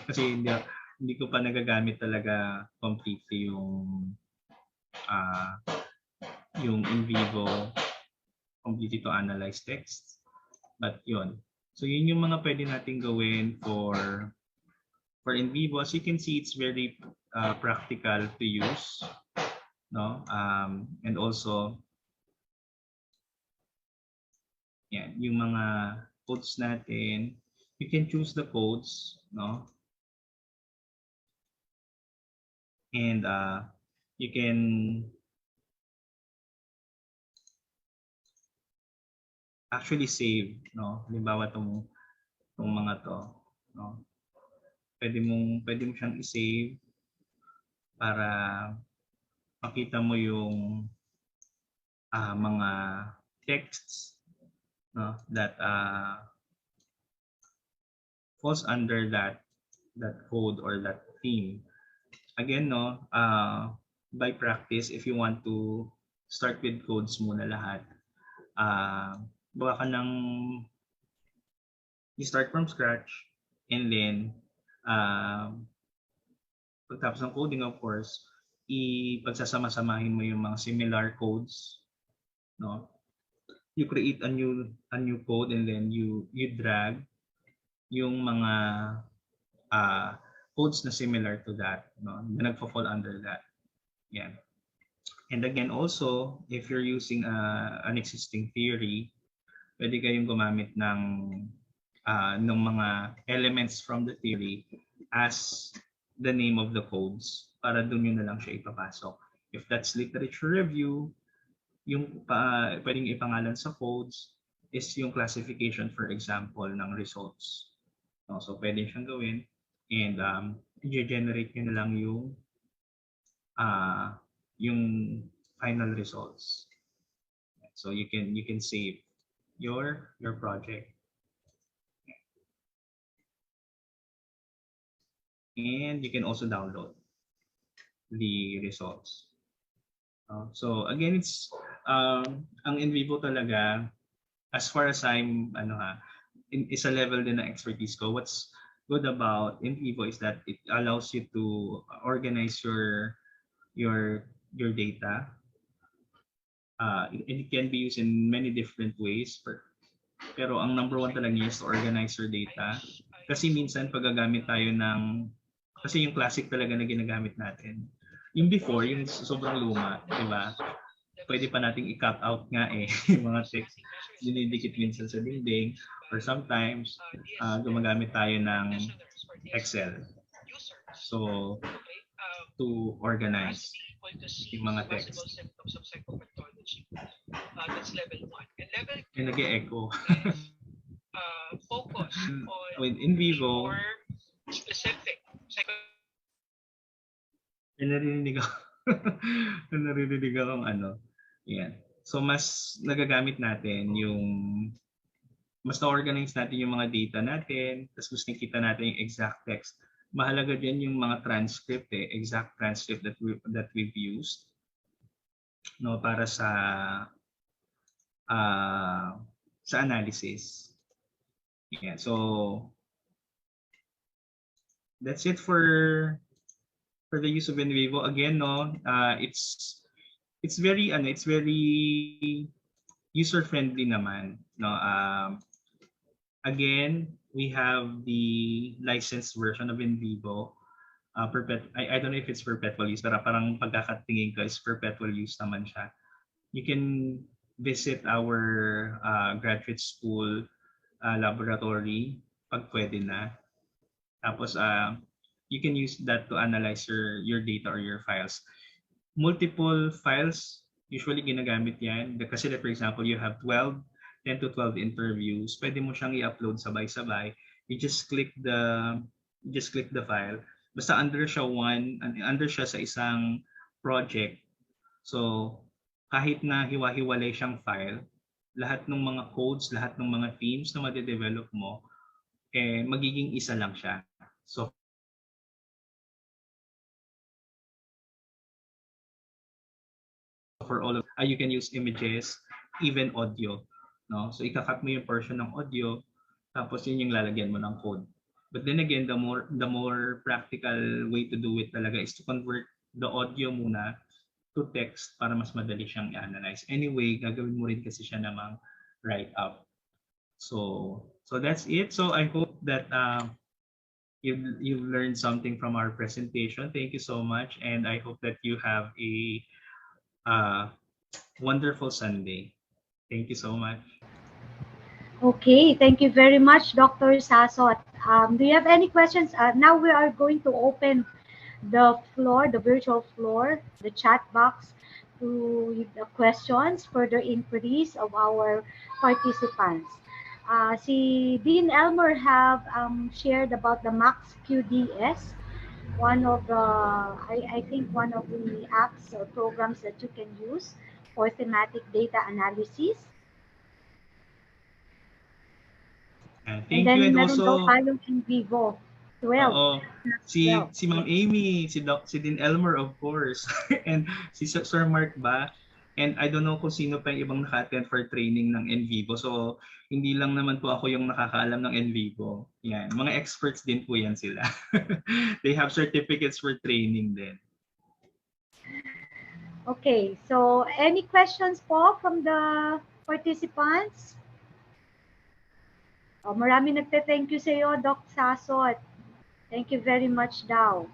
S9: Kasi hindi ko pa nagagamit talaga completely yung in vivo completely to analyze text. But yun. So yun yung mga pwede nating gawin for in vivo. As you can see, it's very practical to use, no? And also, yan, yung mga codes natin, you can choose the codes, no? And you can actually save, no? Halimbawa tong mga to, no? Pwede mo siyang i-save para makita mo yung mga texts, no, that falls under that code or that theme. Again, no, by practice, if you want to start with codes muna lahat, bawa ka ng you start from scratch, and then pagtapos ng coding, of course, ipagsasama-samahin mo yung mga similar codes, no? You create a new code, and then you drag yung mga codes na similar to that, no, na nagfo-fall under that. Yan. And again, also, if you're using an existing theory, pwede kayong gumamit ng mga elements from the theory as the name of the codes para doon yun na lang siya ipapasok. If that's literature review, yung pwedeng ipangalan sa codes is yung classification, for example, ng results. No, so pwede siyang gawin, and i-generate nyo na lang yung final results. So you can save your project. And you can also download the results. So again, it's ang in vivo talaga, as far as I'm is a level din ng expertise ko. What's good about in vivo is that it allows you to organize your data. It can be used in many different ways, pero ang number one talaga is to organize your data. Kasi minsan paggagamit tayo kasi yung classic talaga na ginagamit natin. Yung before, yung sobrang luma, di ba? Pwede pa nating i-cut out nga yung mga text. Dinidikit minsan sa dingding, or sometimes gumagamit tayo ng Excel. So, to organize yung mga text. And nag-e-echo. With in vivo, narinig akong yan. So mas nagagamit natin mas na-organize natin yung mga data natin, tapos mas nakita natin yung exact text. Mahalaga din yung mga transcript, exact transcript that we've used, no, para sa analysis. Yeah, so that's it for the use of in vivo. Again, no, it's very user friendly naman, no. Again, we have the licensed version of in vivo. I don't know if it's perpetual use, pero parang pagkakatingin ko is perpetual use naman siya. You can visit our graduate school laboratory pag pwede na. Tapos you can use that to analyze your data or your files. Multiple files, usually ginagamit yan. Kasi for example, you have 10 to 12 interviews. Pwede mo siyang i-upload sabay-sabay. You just click the file. Basta under siya sa isang project. So, kahit na hiwa-hiwalay siyang file, lahat ng mga codes, lahat ng mga themes na ma-develop mo, magiging isa lang siya. So, for all of you can use images, even audio, no? So ika-cut mo yung portion ng audio, tapos yun yung lalagyan mo ng code. But then again, the more practical way to do it talaga is to convert the audio muna to text para mas madali siyang i-analyze. Anyway, gagawin mo rin kasi siya namang write-up. So that's it. So I hope that you've learned something from our presentation. Thank you so much, and I hope that you have a wonderful Sunday. Thank you so much.
S2: Okay, thank you very much, Dr. Saso. Do you have any questions? Now we are going to open the floor, the virtual floor, the chat box, to the questions, further inquiries of our participants. Si Dean Elmer have shared about the Max QDS, one of the, I think one of the apps or programs that you can use for thematic data analysis. And
S9: Thank you.
S2: then
S9: And
S2: meron daw
S9: also,
S2: tayong in vivo 12.
S9: oo,
S2: That's
S9: si
S2: 12.
S9: si Ma'am Amy, si Dean Elmer of course, and si Sir Mark ba? And I don't know kung sino pa yung ibang naka-attend for training ng NVivo. So, hindi lang naman po ako yung nakakaalam ng NVivo. Yan, mga experts din po yan sila. They have certificates for training din.
S2: Okay, so any questions po from the participants? Oh, marami nagte-thank you sa iyo, Doc Sasot. Thank you very much daw.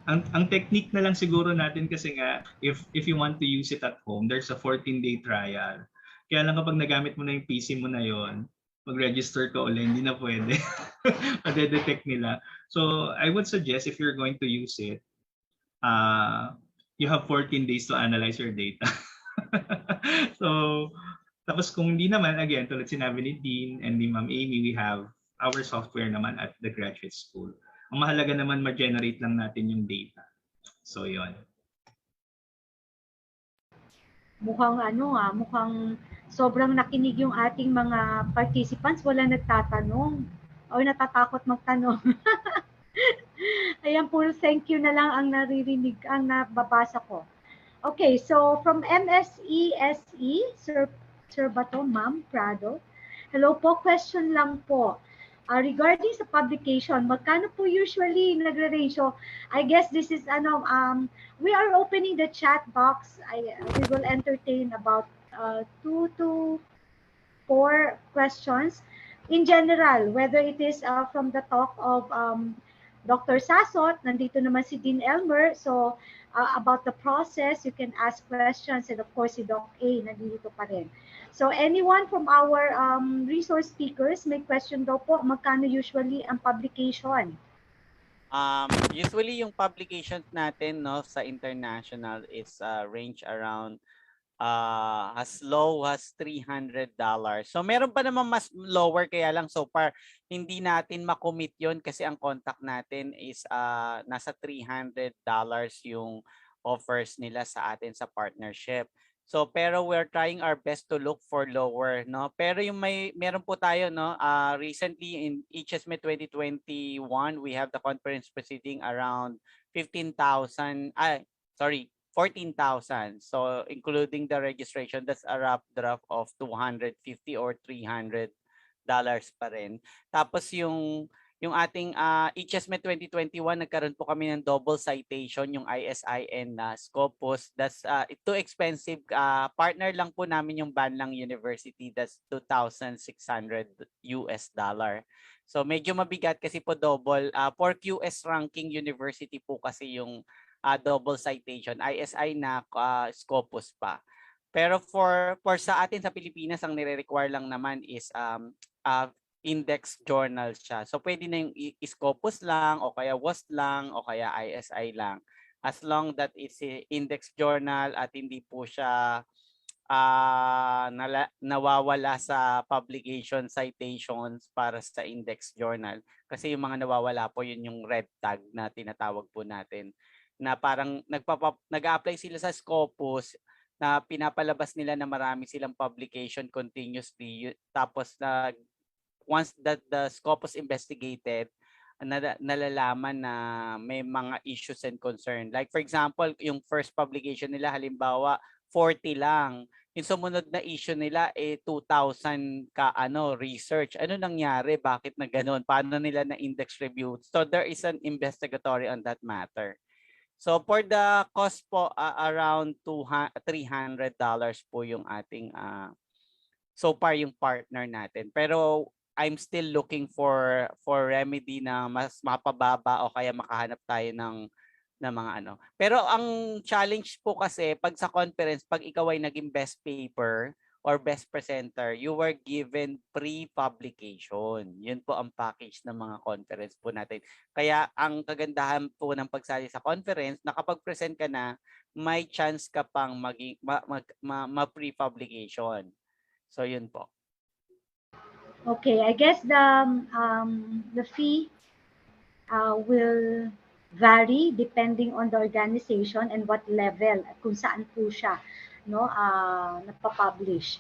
S9: Ang technique na lang siguro natin kasi nga, if you want to use it at home, there's a 14-day trial. Kaya lang kapag nagamit mo na yung PC mo na yon, mag-register ka ulit, hindi na pwede. Made-detect nila. So I would suggest if you're going to use it, you have 14 days to analyze your data. So, tapos kung hindi naman, again, tulad sinabi ni Dean and ni Ma'am Amy, we have our software naman at the graduate school. Ang mahalaga naman ma-generate lang natin yung data. So, yon.
S2: Mukhang mukhang sobrang nakinig yung ating mga participants. Wala nagtatanong o natatakot magtanong. Ayan, puro thank you na lang ang naririnig, ang nababasa ko. Okay, so from MSESE, Sir Bato, Ma'am Prado. Hello po, question lang po. Regarding sa publication, magkano po usually nagre-range? So, I guess this is, we are opening the chat box. We will entertain about 2 to 4 questions. In general, whether it is from the talk of Dr. Sasot, nandito naman si Dean Elmer. So, about the process, you can ask questions. And of course, si Doc A, nandito pa rin. So, anyone from our resource speakers, may question daw po, magkano usually ang publication?
S3: Usually, yung publications natin no, sa international is range around as low as $300. So meron pa naman mas lower, kaya lang so far hindi natin makommit yon kasi ang contact natin is nasa $300 yung offers nila sa atin sa partnership. So pero we're trying our best to look for lower, no? Pero yung meron po tayo, no, recently in HSME 2021 we have the conference proceeding around 14,000. So including the registration, that's a rough draft of $250 or $300 pa rin. Tapos yung ating HSME 2021, nagkaroon po kami ng double citation, yung ISIN na Scopus. That's too expensive. Partner lang po namin yung Banlang University. That's $2,600. So medyo mabigat kasi po double. For QS ranking university po kasi yung double citation, ISI na Scopus pa. Pero for sa atin sa Pilipinas, ang nire-require lang naman is index journal siya. So pwede na yung Scopus lang o kaya WAS lang o kaya ISI lang. As long that it's index journal at hindi po siya nawawala sa publication citations para sa index journal. Kasi yung mga nawawala po, yun yung red tag na tinatawag po natin. Na parang nag-a-apply sila sa Scopus na pinapalabas nila na marami silang publication continuously. Tapos once that the Scopus investigated, nalalaman na may mga issues and concern. Like for example, yung first publication nila halimbawa 40 lang. Yung sumunod na issue nila 2,000 research. Ano nangyari? Bakit na ganoon? Paano nila na index review? So there is an investigatory on that matter. So for the cost po around $300 po yung ating so far yung partner natin. Pero I'm still looking for remedy na mas mapababa o kaya makahanap tayo ng mga ano. Pero ang challenge po kasi pag sa conference, pag ikaw ay naging best paper or best presenter, you were given pre-publication. Yun po ang package ng mga conference po natin. Kaya ang kagandahan po ng pagsali sa conference, na kapag present ka na, may chance ka pang ma-pre-publication. So yun po.
S2: Okay, I guess the fee will vary depending on the organization and what level, kung saan po siya, no, napapublish.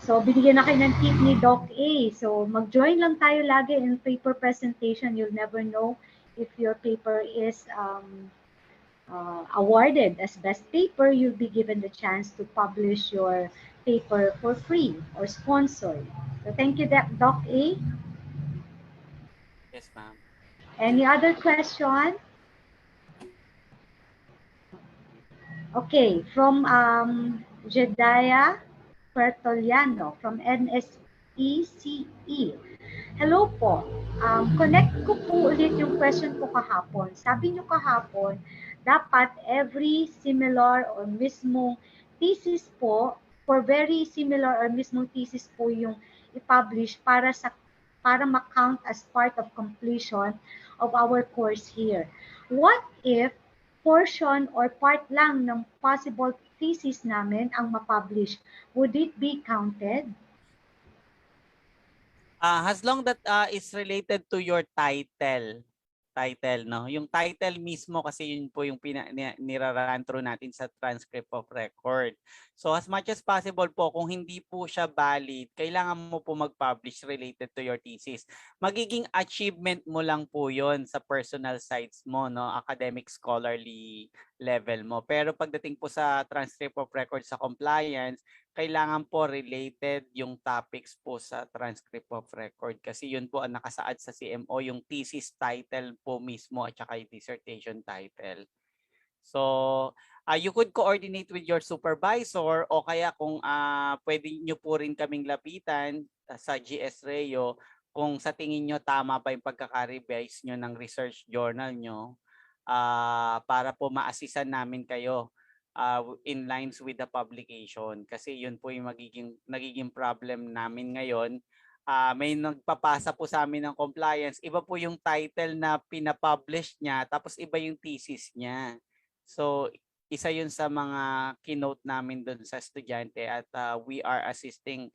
S2: So, binigyan na kayo ng tip ni Doc A. So, mag-join lang tayo lagi in paper presentation. You'll never know if your paper is awarded as best paper. You'll be given the chance to publish your paper for free or sponsored. So, thank you, Doc A.
S3: Yes, ma'am.
S2: Any other question? Okay, from Jedaya Pertoliano from NSECE. Hello po. Connect ko po ulit yung question ko kahapon. Sabi nyo kahapon, dapat every similar or mismong thesis po, for very similar or mismong thesis po yung i-publish para ma-count as part of completion of our course here. What if portion or part lang ng possible thesis namin ang ma-publish? Would it be counted?
S3: As long that is related to your title, no? Yung title mismo kasi yun po yung nira-run through natin sa transcript of record. So as much as possible po, kung hindi po siya valid, kailangan mo po mag-publish related to your thesis. Magiging achievement mo lang po yun sa personal sites mo, no? Academic scholarly level mo. Pero pagdating po sa transcript of record sa compliance, kailangan po related yung topics po sa transcript of record kasi yun po ang nakasaad sa CMO, yung thesis title po mismo at saka yung dissertation title. So, you could coordinate with your supervisor o kaya kung pwede nyo po rin kaming lapitan sa GS Reo kung sa tingin nyo tama pa yung pagkaka-revise nyo ng research journal nyo para po ma-assisan namin kayo in lines with the publication kasi yun po yung nagiging problem namin ngayon. May nagpapasa po sa amin ng compliance, iba po yung title na pinapublish niya tapos iba yung thesis niya. So isa yun sa mga keynote namin doon sa estudyante at we are assisting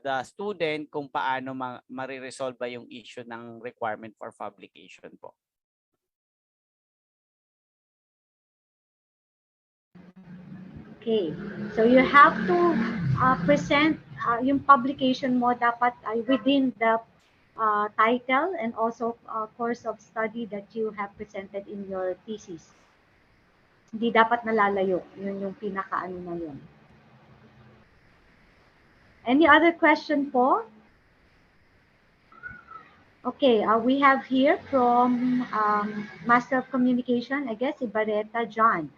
S3: the student kung paano mariresolve yung issue ng requirement for publication po.
S2: Okay. So you have to present yung publication mo dapat within the title and also course of study that you have presented in your thesis. Hindi dapat nalalayo. Yun yung pinaka-ano na yun. Any other question po? Okay, we have here from Master of Communication, I guess, Ibareta John.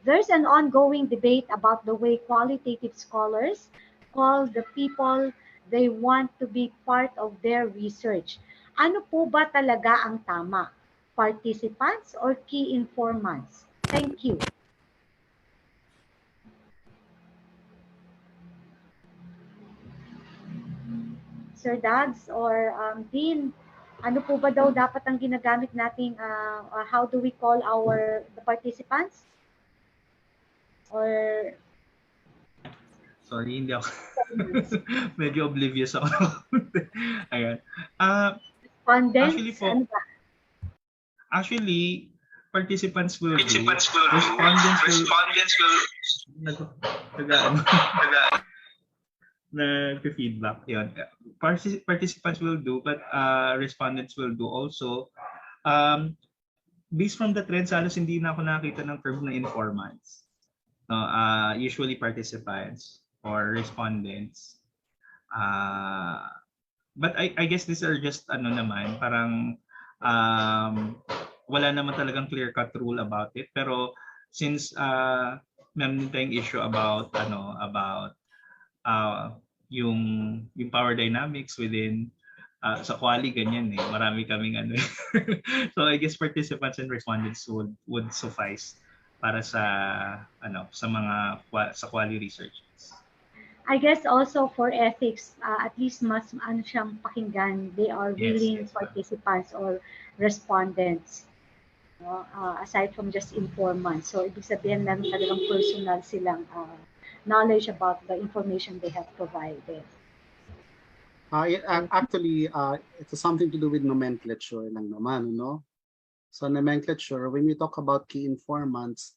S2: There's an ongoing debate about the way qualitative scholars call the people they want to be part of their research. Ano po ba talaga ang tama? Participants or key informants? Thank you. Sir Dags or Dean, ano po ba daw dapat ang ginagamit nating how do we call the participants? Or
S9: sorry, hindi ako medyo oblivious ako. Ayan. Actually, participants will do. Respondents will nag-feedback yun. Participants will do, but respondents will do also. Based from the trends, halos hindi na ako nakita ng term na informants. Usually participants or respondents. But I guess these are just naman, parang wala naman talagang clear-cut rule about it. Pero since meron tayong issue about yung power dynamics within sa quali ganyan marami kaming so I guess participants and respondents would suffice para sa sa mga sa quali research.
S2: I guess also for ethics, at least mas ano siyang pakinggan, they are
S9: Yes,
S2: willing
S9: yes, ma'am.
S2: participants or respondents, no? Aside from just informants. So, ibig sabihin meron talagang personal silang knowledge about the information they have provided.
S4: Actually, it's something to do with nomenclature lang naman, no? So nomenclature, when we talk about key informants,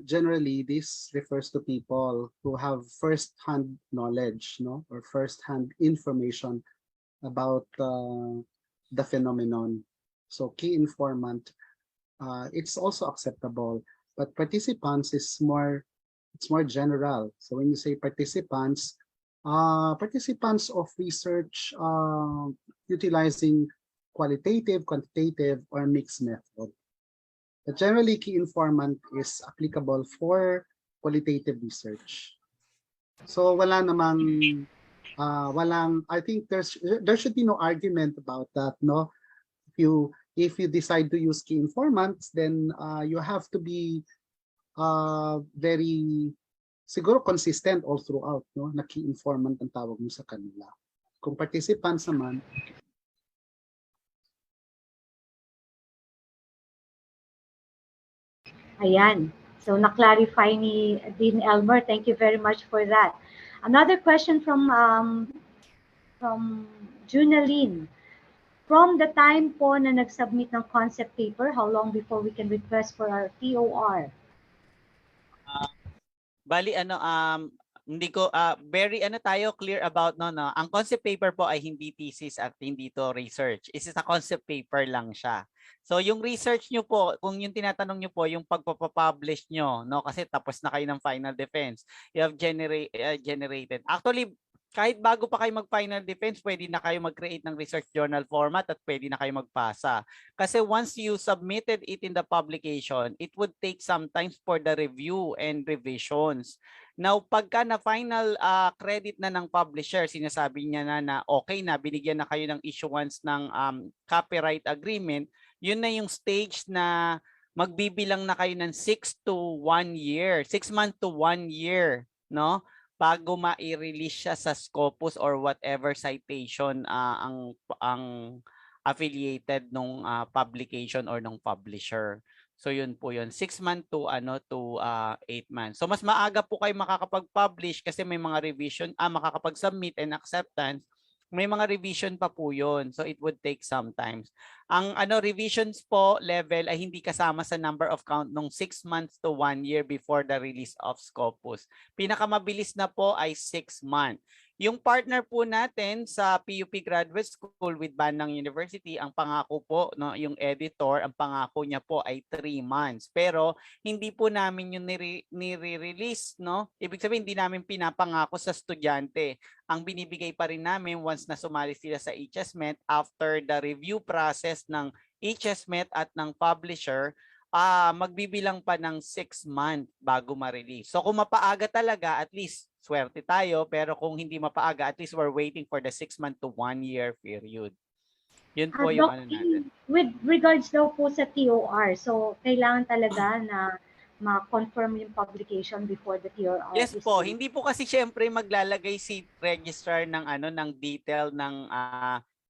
S4: generally this refers to people who have first-hand knowledge, no, or first-hand information about the phenomenon. So key informant, it's also acceptable, but participants is more, it's more general. So when you say participants, participants of research utilizing qualitative, quantitative, or mixed method. But generally, key informant is applicable for qualitative research. So wala namang, I think there should be no argument about that, no? If you decide to use key informants, then you have to be very siguro consistent all throughout, no? Na key informant ang tawag mo sa kanila. Kung participants naman,
S2: Ayan. So, na-clarify ni Dean Elmer. Thank you very much for that. Another question from Junaline. From the time po na nag-submit ng concept paper, how long before we can request for our TOR?
S3: Bali hindi ko very tayo clear about no. Ang concept paper po ay hindi thesis at hindi to research. Is a concept paper lang siya. So yung research nyo po, kung yung tinatanong nyo po yung pagpapapublish nyo, no, kasi tapos na kayo ng final defense, you have generated. Actually, kahit bago pa kayo mag-final defense, pwede na kayo mag-create ng research journal format at pwede na kayo magpasa. Kasi once you submitted it in the publication, it would take some time for the review and revisions. Now, pagka na final credit na ng publisher, sinasabi niya na okay na, binigyan na kayo ng issuance ng copyright agreement, yun na yung stage na magbibilang na kayo ng 6 to 1 year, 6 months to 1 year, no? Bago ma-release siya sa Scopus or whatever citation ang affiliated nung publication or nung publisher. So yun po yun, 6 months to 8 months. So mas maaga po kayo makakapag-publish kasi may mga revision, makakapag-submit and acceptance. May mga revision pa po yun. So it would take some time. Ang revisions po level ay hindi kasama sa number of count nung 6 months to 1 year before the release of Scopus. Pinakamabilis na po ay 6 months. Yung partner po natin sa PUP Graduate School with Banang University, ang pangako po, no, yung editor, ang pangako niya po ay 3 months. Pero hindi po namin yung nire-release, no? Ibig sabihin, hindi namin pinapangako sa estudyante. Ang binibigay pa rin namin once na sumali sila sa HSMET after the review process ng HSMET at ng publisher, magbibilang pa ng 6 months bago ma-release. So kung mapaaga talaga, at least swerte tayo. Pero kung hindi mapaaga, at least we're waiting for the 6 month to 1 year period. Yun po yung natin.
S2: With regards daw po sa TOR, so kailangan talaga na ma-confirm yung publication before the TOR.
S3: Yes po, hindi po kasi syempre maglalagay si registrar ng ng detail ng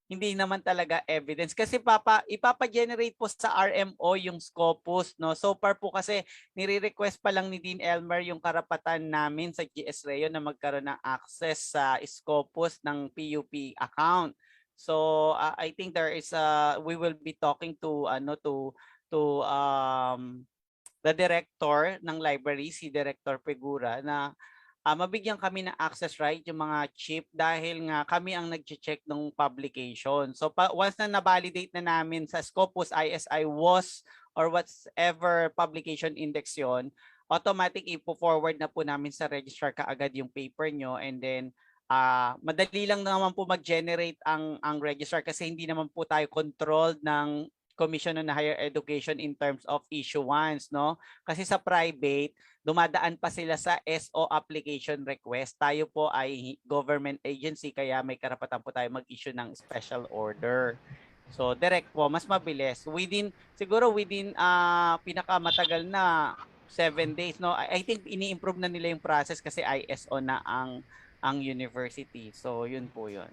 S3: hindi naman talaga evidence kasi ipapa-generate po sa RMO yung Scopus, no. So far po kasi nire-request pa lang ni Dean Elmer yung karapatan namin sa GS Reo na magkaroon ng access sa Scopus ng PUP account. So I think there is we will be talking to the director ng library, si Director Pegura, na mabigyan kami ng access right yung mga chip dahil nga kami ang nag-check ng publication. So once na na-validate na namin sa Scopus, ISI, WOS, or whatever publication index yon, automatic ipo-forward na po namin sa registrar kaagad yung paper nyo, and then madali lang naman po mag-generate ang registrar kasi hindi naman po tayo controlled ng Commission on Higher Education in terms of issuance, no? Kasi sa private, dumadaan pa sila sa SO application request. Tayo po ay government agency kaya may karapatan po tayo mag-issue ng special order. So direct po, mas mabilis. Siguro within pinakamatagal na 7 days, no? I think ini-improve na nila yung process kasi ISO na ang university. So, yun po yun.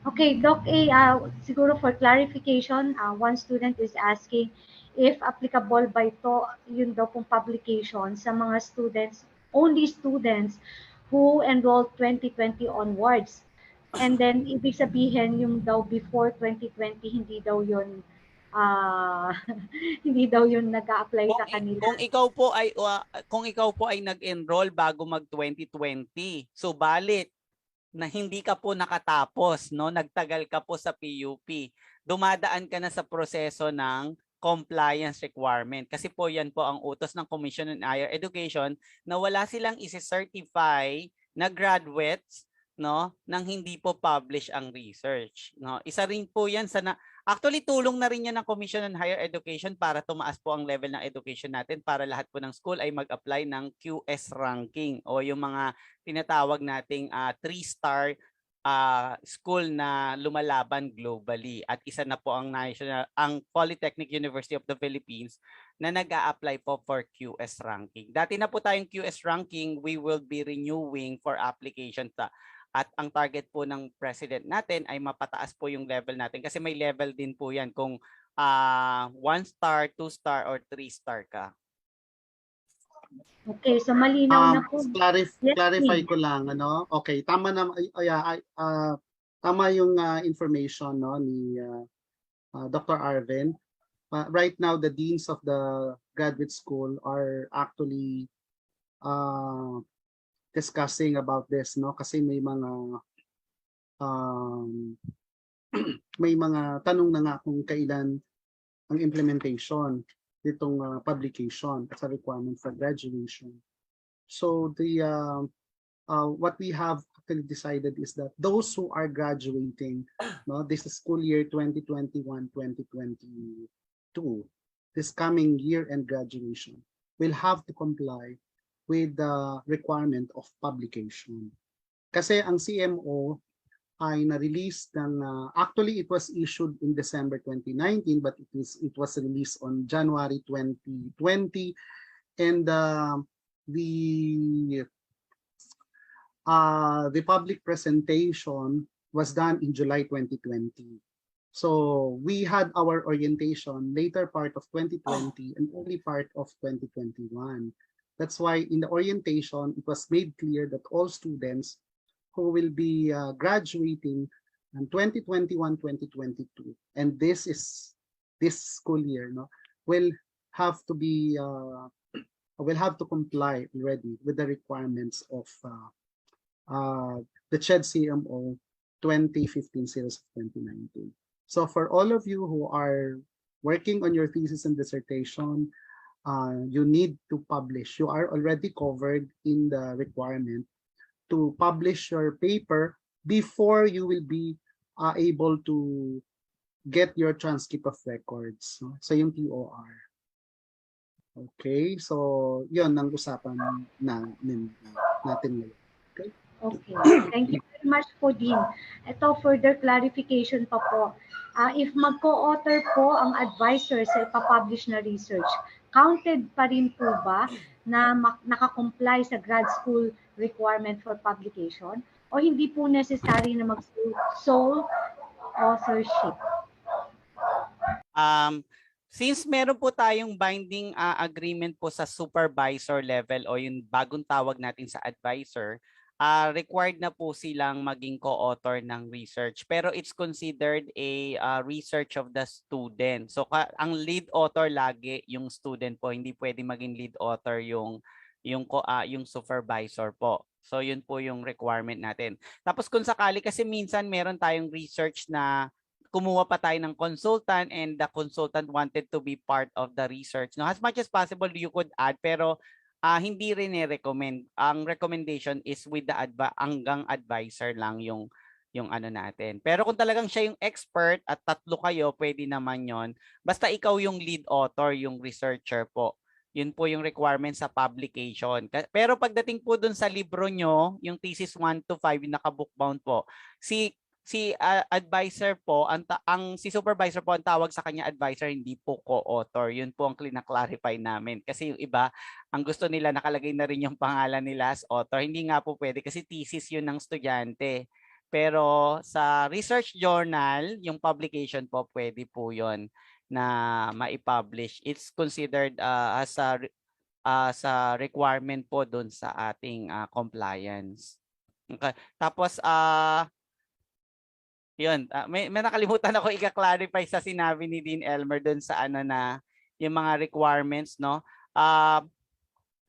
S2: Okay, Doc A, siguro for clarification, one student is asking if applicable ba ito, yun daw pong publication sa mga students, only students who enrolled 2020 onwards. And then, ibig sabihin, yung daw before 2020, hindi daw yun, hindi daw yun nag-a-apply sa kanila.
S3: Kung ikaw po ay nag-enroll bago mag 2020, so balit na hindi ka po nakatapos, no? Nagtagal ka po sa PUP. Dumadaan ka na sa proseso ng compliance requirement. Kasi po yan po ang utos ng Commission on Higher Education na wala silang isi-certify na graduates, no, nang hindi po publish ang research, no? Isa rin po yan sa actually tulong na rin yan ng Commission on Higher Education para tumaas po ang level ng education natin para lahat po ng school ay mag-apply ng QS ranking o yung mga tinatawag nating 3-star school na lumalaban globally, at isa na po ang Polytechnic University of the Philippines na nag-a-apply po for QS ranking. Dati na po tayong QS ranking, we will be renewing for application at ang target po ng president natin ay mapataas po yung level natin kasi may level din po yan kung 1-star, 2-star or 3-star ka.
S2: Okay, so malinaw na po.
S4: Clarify ko lang, ano? Okay, tama na, tama yung information, no, ni Dr. Arvin. Right now, the deans of the graduate school are actually discussing about this, no, kasi may mga may mga tanong na nga kung kailan ang implementation nitong publication as a requirement for graduation. So the what we have actually decided is that those who are graduating, no, this is school year 2021-2022, this coming year and graduation, will have to comply with the requirement of publication. Kasi ang CMO ay na-release ng, actually it was issued in December 2019, but it was released on January 2020, and the public presentation was done in July 2020. So we had our orientation later part of 2020 and early part of 2021. That's why in the orientation, it was made clear that all students who will be graduating in 2021-2022, and this school year, no, will have to be will have to comply already with the requirements of the CHED CMO 2015 series of 2019. So for all of you who are working on your thesis and dissertation, you need to publish. You are already covered in the requirement to publish your paper before you will be able to get your transcript of records, no? So yung TOR. Okay, so yun ang usapan natin ngayon. Okay?
S2: Okay, thank you very much po, Dean. Ito, further clarification pa po. If mag-co-author po ang advisor sa ipapublish na research, counted pa rin po ba na nakakomply sa grad school requirement for publication? O hindi po necessary na mag-sole authorship?
S3: Since meron po tayong binding agreement po sa supervisor level o yung bagong tawag natin sa advisor, required na po silang maging co-author ng research. Pero it's considered a research of the student. So ang lead author lagi yung student po, hindi pwede maging lead author yung supervisor po. So yun po yung requirement natin. Tapos kung sakali, kasi minsan meron tayong research na kumuha pa tayo ng consultant and the consultant wanted to be part of the research. Now, as much as possible, you could add, pero hindi rin i-recommend. Ang recommendation is with the hanggang advisor lang yung ano natin. Pero kung talagang siya yung expert at tatlo kayo, pwede naman yon. Basta ikaw yung lead author, yung researcher po. Yun po yung requirement sa publication. Pero pagdating po dun sa libro nyo, yung thesis 1 to 5, yung naka-bookbound po, si si advisor po, ang si supervisor po ang tawag sa kanya advisor, hindi po co-author. Yun po ang clarify namin. Kasi yung iba, ang gusto nila nakalagay na rin yung pangalan nila as author. Hindi nga po pwede kasi thesis yun ng estudyante. Pero sa research journal, yung publication po, pwede po yun na ma-publish. It's considered as a requirement po doon sa ating compliance. Okay. Tapos yun, may nakalimutan ako i-clarify sa sinabi ni Dean Elmer doon sa ano na yung mga requirements, no?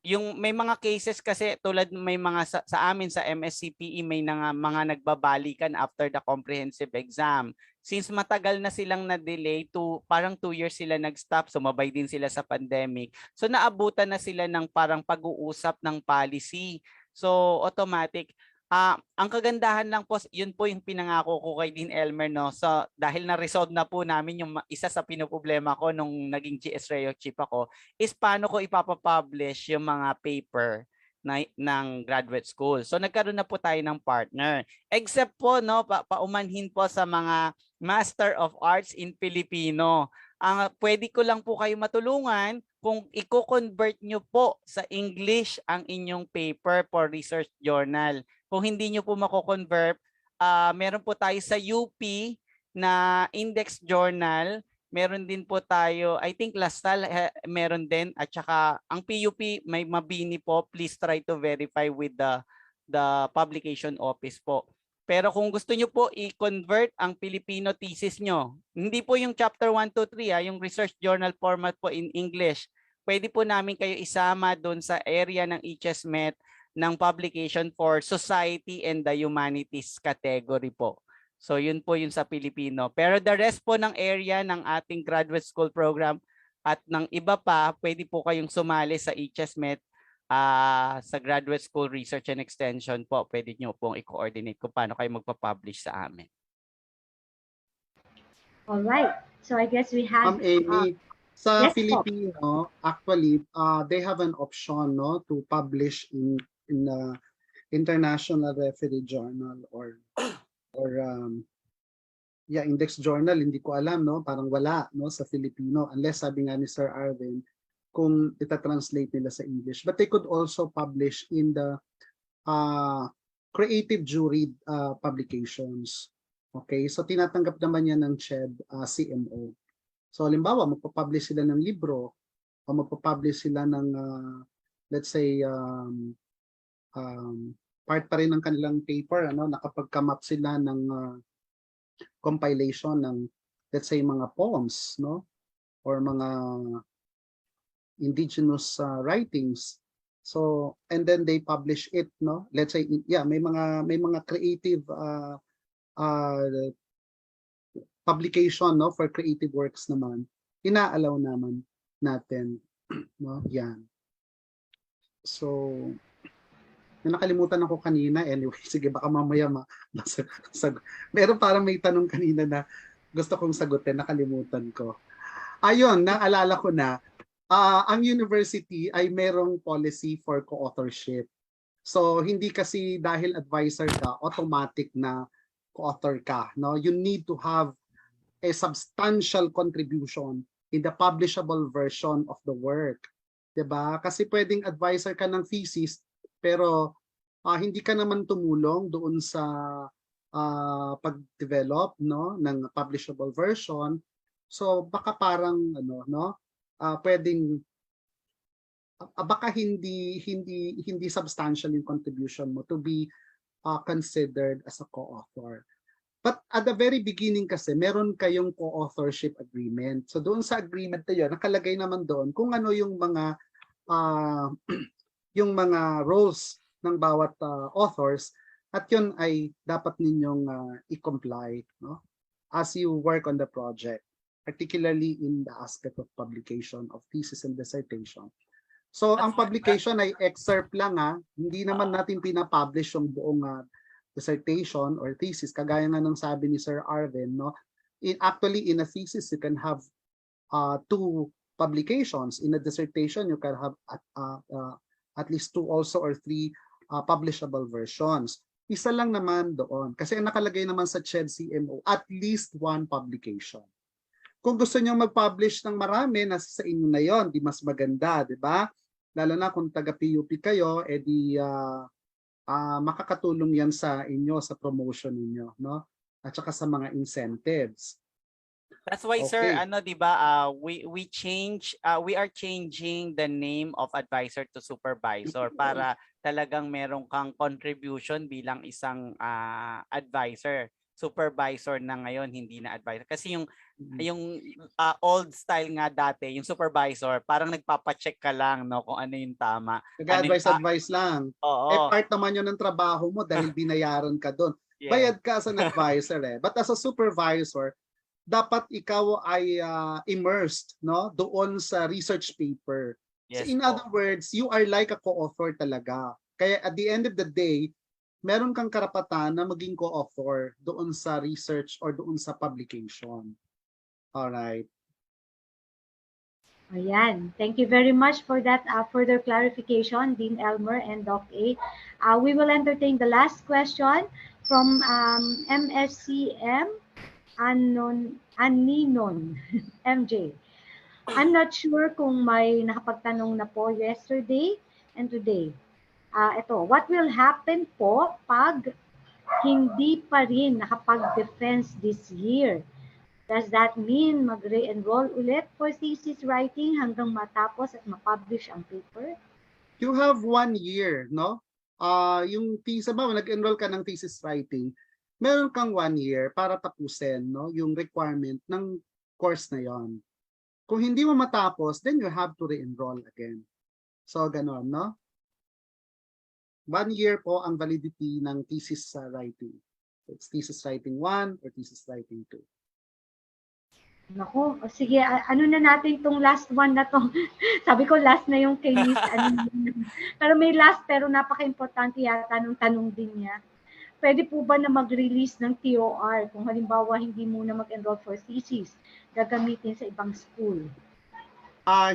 S3: Yung may mga cases kasi tulad may mga sa amin sa MSCPE may mga nagbabalikan after the comprehensive exam. Since matagal na silang na-delay parang 2 years sila nag-stop, sumabay din sila sa pandemic. So naabutan na sila ng parang pag-uusap ng policy. So automatic. Ang kagandahan lang po, yun po yung pinangako ko kay Dean Elmer, no. So dahil na-resolve na po namin yung isa sa pinoproblema ko nung naging GS Reo chief ako, is paano ko ipapapublish yung mga paper ng graduate school. So nagkaroon na po tayo ng partner. Except po, no, paumanhin po sa mga Master of Arts in Filipino. Pwede ko lang po kayo matulungan kung i-convert nyo po sa English ang inyong paper for research journal. Kung hindi nyo po mako-convert, meron po tayo sa UP na index journal. Meron din po tayo, I think Lastal meron din. At saka ang PUP may mabini po. Please try to verify with the publication office po. Pero kung gusto nyo po i-convert ang Filipino thesis nyo, hindi po yung chapter 1, 2, 3, yung research journal format po in English, pwede po namin kayo isama doon sa area ng HSMET ng publication for society and the humanities category po. So yun po yun sa Filipino. Pero the rest po ng area ng ating graduate school program at ng iba pa, pwede po kayong sumali sa HSMET sa graduate school research and extension po. Pwede nyo pong i-coordinate kung paano kayo magpa-publish sa amin.
S2: All right. So I guess we have
S4: Amy, sa
S2: yes,
S4: Filipino, actually, they have an option, no, to publish in international referee journal or index journal. Hindi ko alam, no, parang wala, no, sa Filipino, unless sabi nga ni Sir Arvin kung ita-translate nila sa English. But they could also publish in the creative jury publications. Okay, so tinatanggap naman yan ng CHED CMO. So halimbawa, magpapublish sila ng libro o magpapublish sila ng let's say part pa rin ng kanilang paper, ano, nakapag-come up sila ng compilation ng, let's say, mga poems, no, or mga indigenous writings. So and then they publish it, no, let's say, yeah, may mga creative publication, no, for creative works naman, inaalaw naman natin, no, yan. So nakalimutan ako kanina, anyway, sige, baka mamaya meron parang may tanong kanina na gusto kong sagutin, nakalimutan ko. Ayun, naalala ko na, ang university ay merong policy for co-authorship. So hindi kasi dahil advisor ka, automatic na co-author ka, no? You need to have a substantial contribution in the publishable version of the work. 'Di ba? Kasi pwedeng advisor ka ng thesis pero hindi ka naman tumulong doon sa pag-develop, no, ng publishable version. So baka parang ano, no, pwedeng baka hindi substantial yung contribution mo to be considered as a co-author. But at the very beginning kasi meron kayong co-authorship agreement. So doon sa agreement na yun, nakalagay naman doon kung ano yung mga roles ng bawat authors, at yun ay dapat ninyong i-comply, no, as you work on the project, particularly in the aspect of publication of thesis and dissertation. So ang publication ay excerpt lang, hindi naman natin pinapublish yung buong dissertation or thesis, kagaya nga ng sabi ni Sir Arvin, no. Actually in a thesis you can have 2 publications. In a dissertation you can have at least 2 also or 3 publishable versions. isa lang naman doon. Kasi ang nakalagay naman sa CHED CMO, at least one publication. Kung gusto niyo mag-publish ng marami, nasa sa inyo na yon, di mas maganda, di ba? Lalo na kung taga-PUP kayo, edi makakatulong yan sa inyo, sa promotion ninyo, no? At saka sa mga incentives.
S3: That's why, sir,
S4: Okay.
S3: ano, 'di ba, we are changing the name of advisor to supervisor para talagang meron kang contribution bilang isang advisor. Supervisor na ngayon, hindi na advisor. Kasi yung old style nga dati, yung supervisor, parang nagpapa-check ka lang, no, kung ano yung tama.
S4: Nag-advise lang.
S3: Oo.
S4: Part naman yun ng trabaho mo dahil binayaran ka doon.
S3: Yes.
S4: Bayad ka as an advisor eh. But as a supervisor, dapat ikaw ay immersed, no, doon sa research paper.
S3: Yes,
S4: So in other words, you are like a co-author talaga. Kaya at the end of the day, meron kang karapatan na maging co-author doon sa research or doon sa publication. Alright.
S2: Ayan. Thank you very much for that further clarification, Dean Elmer and Doc A. We will entertain the last question from MSCM Aninon MJ. I'm not sure kung may nakapagtanong na po yesterday and today. Ito, what will happen po pag hindi pa rin nakapag-defense this year? Does that mean mag-re-enroll ulit for thesis writing hanggang matapos at mapublish ang paper?
S4: You have 1 year, no? Yung thesis, nag-enroll ka ng thesis writing, meron kang 1 year para tapusin, no, yung requirement ng course na yon. Kung hindi mo matapos, then you have to re-enroll again. So, ganon, no? 1 year po ang validity ng thesis writing. It's thesis writing 1 or thesis writing 2.
S2: Naku, sige, ano na natin tong last one na to. Sabi ko last na yung kay Miss. Pero may last, pero napaka-importante yata nung tanong din niya. Pwede po ba na mag-release ng TOR kung halimbawa hindi muna mag-enroll for thesis, gagamitin sa ibang school?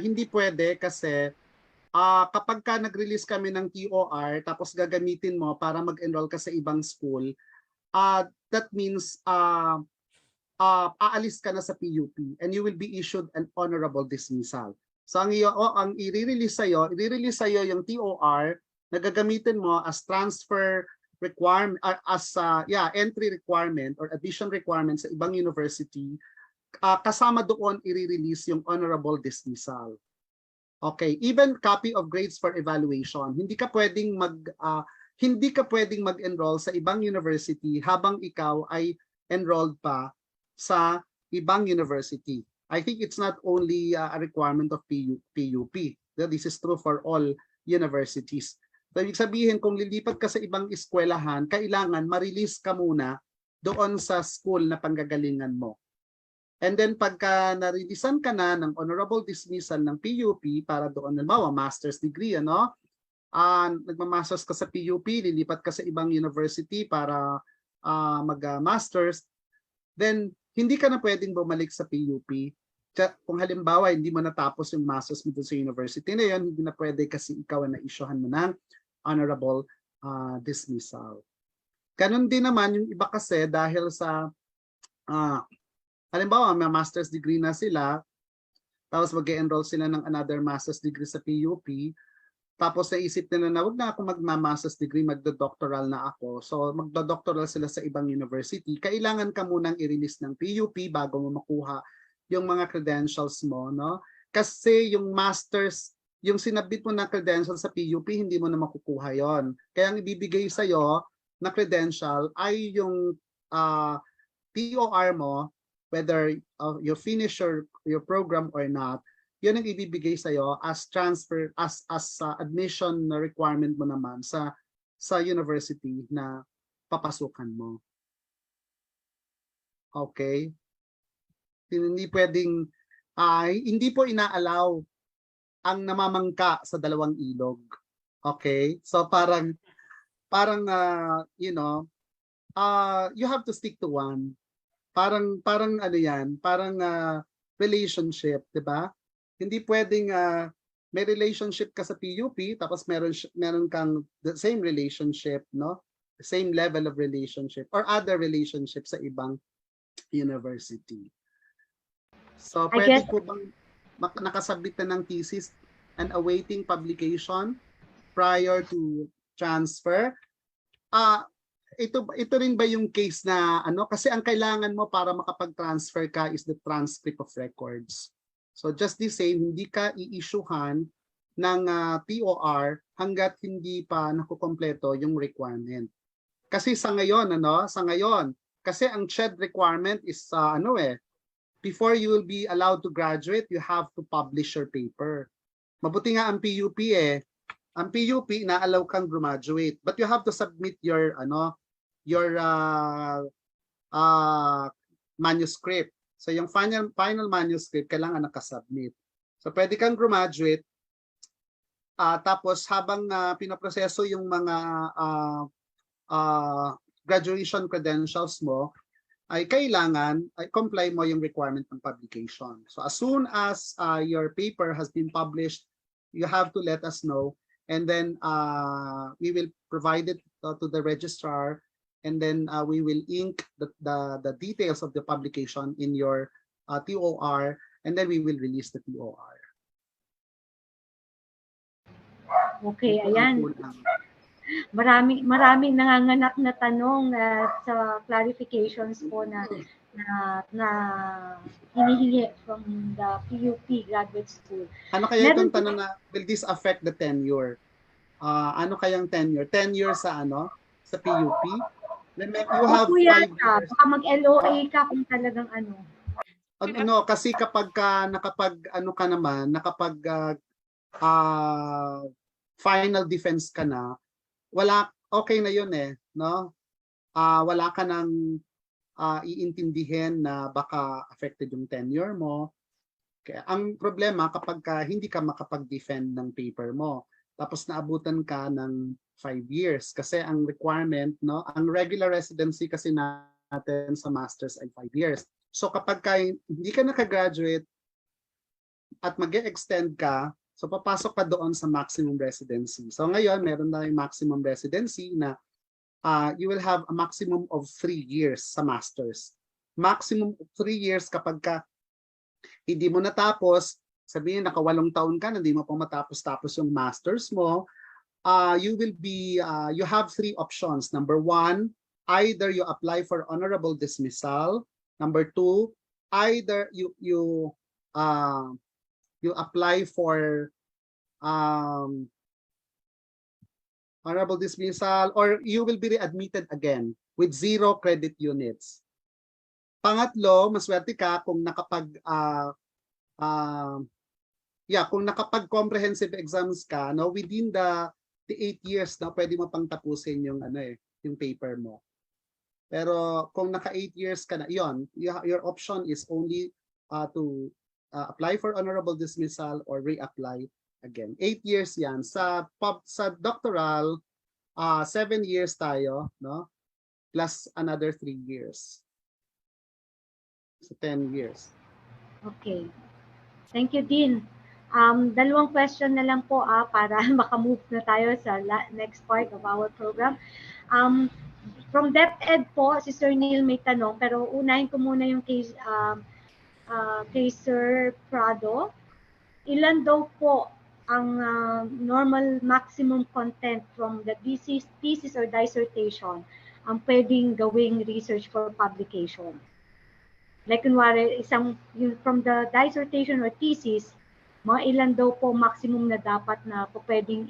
S4: Hindi pwede kasi kapag ka nag-release kami ng TOR tapos gagamitin mo para mag-enroll ka sa ibang school, that means aalis ka na sa PUP and you will be issued an honorable dismissal. So ang i-release sa'yo yung TOR na gagamitin mo as transfer requirement, entry requirement or admission requirement sa ibang university. Kasama doon i-release yung honorable dismissal. Okay, even copy of grades for evaluation. Hindi ka pwedeng mag-enroll sa ibang university habang ikaw ay enrolled pa sa ibang university. I think it's not only a requirement of PUP. This is true for all universities. So, ibig sabihin, kung lilipat ka sa ibang eskwelahan, kailangan ma-release ka muna doon sa school na panggagalingan mo. And then pagka na-releasean ka na ng honorable dismissal ng PUP para doon, halimbawa, master's degree, nagma-masters ka sa PUP, lilipat ka sa ibang university para mag-masters, then hindi ka na pwedeng bumalik sa PUP. Kung halimbawa, hindi mo natapos yung masters mo sa university na yun, hindi na pwede kasi ikaw na isyuhan mo ng honorable dismissal. Ganon din naman yung iba kasi dahil sa halimbawa, may master's degree na sila, tapos mag-enroll sila ng another master's degree sa PUP, tapos naisip nila na wag na ako magma-master's degree, magdo-doctoral na ako. So magdo-doctoral sila sa ibang university. Kailangan ka munang i-release ng PUP bago mo makuha yung mga credentials mo, no? Kasi yung master's, yung sinabit mo na credentials sa PUP, hindi mo na makukuha yon. Kaya ang ibibigay sa'yo na credential ay yung TOR mo, whether you finish your program or not, yun ang ibibigay sa'yo as transfer, as admission requirement mo naman sa university na papasukan mo. Okay? Hindi pwedeng, hindi po inaalaw ang namamangka sa dalawang ilog. Okay? So parang you have to stick to one. Parang ano yan, parang relationship, 'di ba? Hindi pwedeng may relationship ka sa PUP tapos meron kang the same relationship, no? same level of relationship or other relationships sa ibang university. So,
S2: I
S4: pwede
S2: guess
S4: po bang nakasubmit na ng thesis and awaiting publication prior to transfer? Ito rin ba yung case na ano? Kasi ang kailangan mo para makapag-transfer ka is the transcript of records. So, just the same, hindi ka i-issuehan ng TOR hanggat hindi pa nakukompleto yung requirement. Kasi sa ngayon, kasi ang CHED requirement is before you will be allowed to graduate, you have to publish your paper. Mabuti nga ang PUP Ang PUP na-allow kang graduate, but you have to submit your manuscript. So yung final manuscript kailangan nakasubmit. So pwede kang graduate, tapos habang pinoproseso yung mga graduation credentials mo, ay kailangan comply mo yung requirement ng publication. So as soon as your paper has been published, you have to let us know, and then we will provide it to the registrar, and then we will ink the details of the publication in your TOR, and then we will release the TOR.
S2: Okay, ayan. Maraming nanganganak na tanong sa clarifications po na hinihingi from the PUP Graduate School.
S4: Ano kaya itong tanong na, will this affect the tenure? Ano kayang tenure? Tenure sa sa PUP? You have 5 years.
S2: Baka mag-LOA ka kung talagang
S4: kasi kapag final defense ka na, okay na yun no? Wala ka nang iintindihin na baka affected yung tenure mo. Kaya ang problema kapag hindi ka makapag-defend ng paper mo, tapos naabutan ka ng 5 years kasi ang requirement, no, ang regular residency kasi natin sa masters ay 5 years. So kapag hindi ka nakagraduate at mag-extend ka, so papasok ka doon sa maximum residency. So ngayon meron na yung maximum residency na you will have a maximum of 3 years sa masters. Maximum of 3 years kapag hindi mo natapos, sabihin naka 8 taon ka, hindi mo pa matapos-tapos yung masters mo, you have 3 options. Number 1, either you apply for honorable dismissal. Number 2, either you apply for honorable dismissal, or you will be readmitted again with 0 credit units. Pangatlo, maswerte ka kung kung nakapag-comprehensive exams ka, no, within the 8 years na pwede mo pang tapusin yung yung paper mo. Pero kung naka 8 years ka na, your option is only to apply for honorable dismissal or reapply again. 8 years yan. Sa doctoral, 7 years tayo, no? Plus another 3 years. So 10 years.
S2: Okay. Thank you, Dean. Dalawang question na lang po para makamove na tayo sa next part of our program. From DepEd po, si Sir Neil may tanong, pero unahin ko muna yung case kay Sir Prado. Ilan daw po ang normal maximum content from the thesis or dissertation ang pwedeng gawing research for publication? Like kunwari, from the dissertation or thesis, mga ilan daw po maximum na dapat na po pwedeng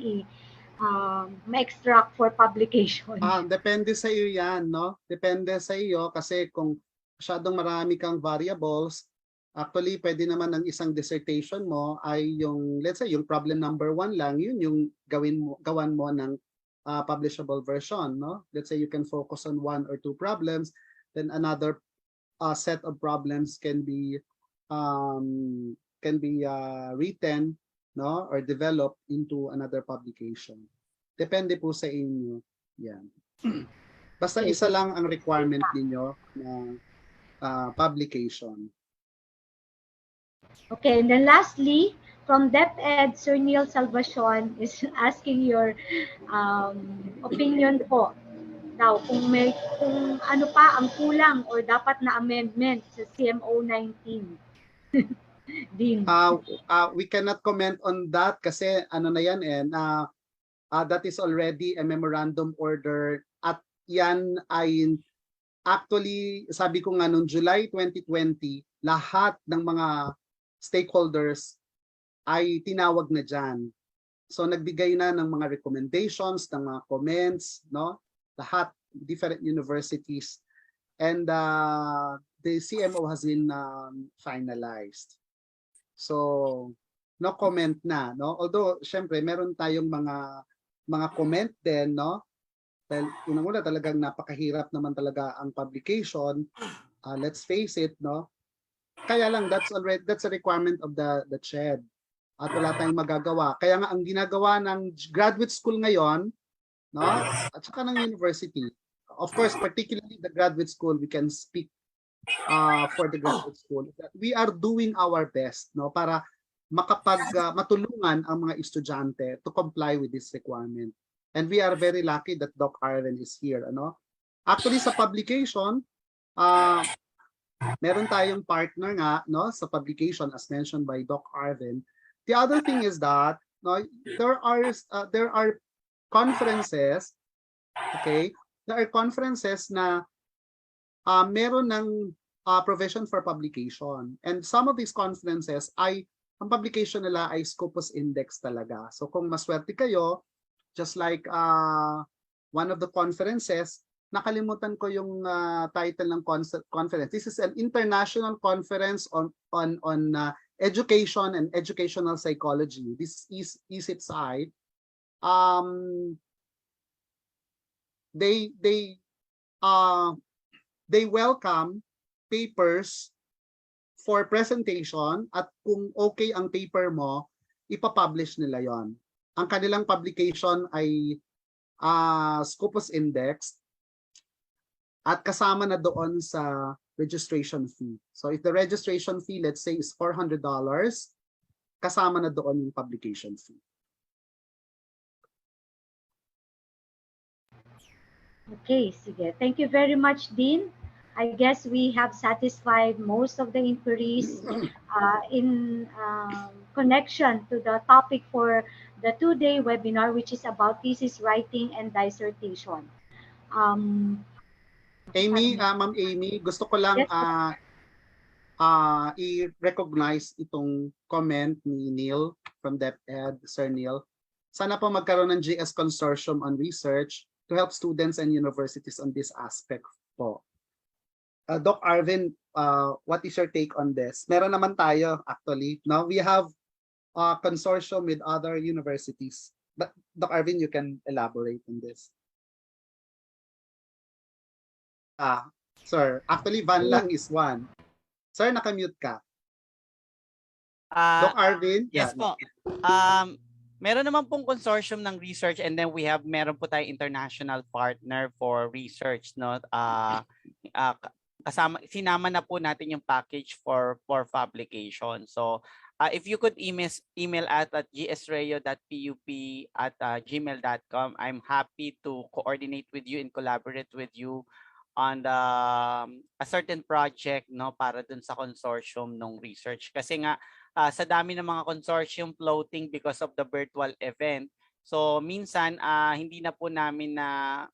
S2: ma-extract for publication?
S4: Depende sa iyo yan, no? Depende sa iyo kasi kung masyadong marami kang variables, actually pwede naman ang isang dissertation mo ay yung, let's say, yung problem number 1 lang, yun yung gawan mo ng publishable version, no? Let's say you can focus on 1 or 2 problems, then another set of problems can be written, no, or developed into another publication. Depende po sa inyo. Yan. Basta isa lang ang requirement niyo na publication.
S2: Okay, and then lastly, from DepEd, Sir Neil Salvacion is asking your opinion po. daw kung ano pa ang kulang or dapat na amendment sa CMO 19. Din.
S4: We cannot comment on that kasi ano na yan that is already a memorandum order at yan ay actually sabi ko nga noong July 2020 lahat ng mga stakeholders ay tinawag na dyan. So nagbigay na ng mga recommendations, ng mga comments, no? Lahat, different universities. And the CMO has been finalized. So no comment na, no? Although syempre meron tayong mga comment din, no? Dahil unang-una talagang napakahirap naman talaga ang publication. Let's face it, no? Kaya lang that's a requirement of the CHED. At wala tayong magagawa. Kaya nga ang ginagawa ng graduate school ngayon, no? At saka ng university. Of course, particularly the graduate school, we can speak for the graduate school. We are doing our best, no, para matulungan ang mga estudyante to comply with this requirement. And we are very lucky that Doc Arlen is here, ano? Actually sa publication, meron tayong partner nga, no, sa publication as mentioned by Doc Arlen. The other thing is that no, there are conferences, okay? There are conferences na meron ng provision for publication. And some of these conferences ay ang publication nila ay Scopus Index talaga. So kung maswerte kayo, just like one of the conferences, nakalimutan ko yung title ng conference. This is an international conference on education and educational psychology. This is ESIT. They welcome papers for presentation at kung okay ang paper mo, ipapublish nila yon. Ang kanilang publication ay Scopus Index at kasama na doon sa registration fee. So if the registration fee, let's say, is $400, kasama na doon yung publication fee.
S2: Okay, sige. Thank you very much, Dean. I guess we have satisfied most of the inquiries in connection to the topic for the two-day webinar, which is about thesis writing and dissertation.
S4: Amy, Ma'am Amy, gusto ko lang
S2: Yes,
S4: i-recognize itong comment ni Neil from DepEd, Sir Neil. Sana po magkaroon ng GS Consortium on Research to help students and universities on this aspect po. Doc Arvin, what is your take on this? Meron naman tayo actually. Now we have a consortium with other universities. But Doc Arvin, you can elaborate on this. Sir, actually Van lang is one. Sir, nakamute ka. Doc Arvin?
S3: Yes po. Meron naman pong consortium ng research and then meron po tayong international partner for research, no? Sinama na po natin yung package for publication. So if you could email at gsrayo.pup@gmail.com, I'm happy to coordinate with you and collaborate with you on a certain project, no, para dun sa consortium ng research. Kasi nga sa dami ng mga consortium floating because of the virtual event, so minsan hindi na po namin na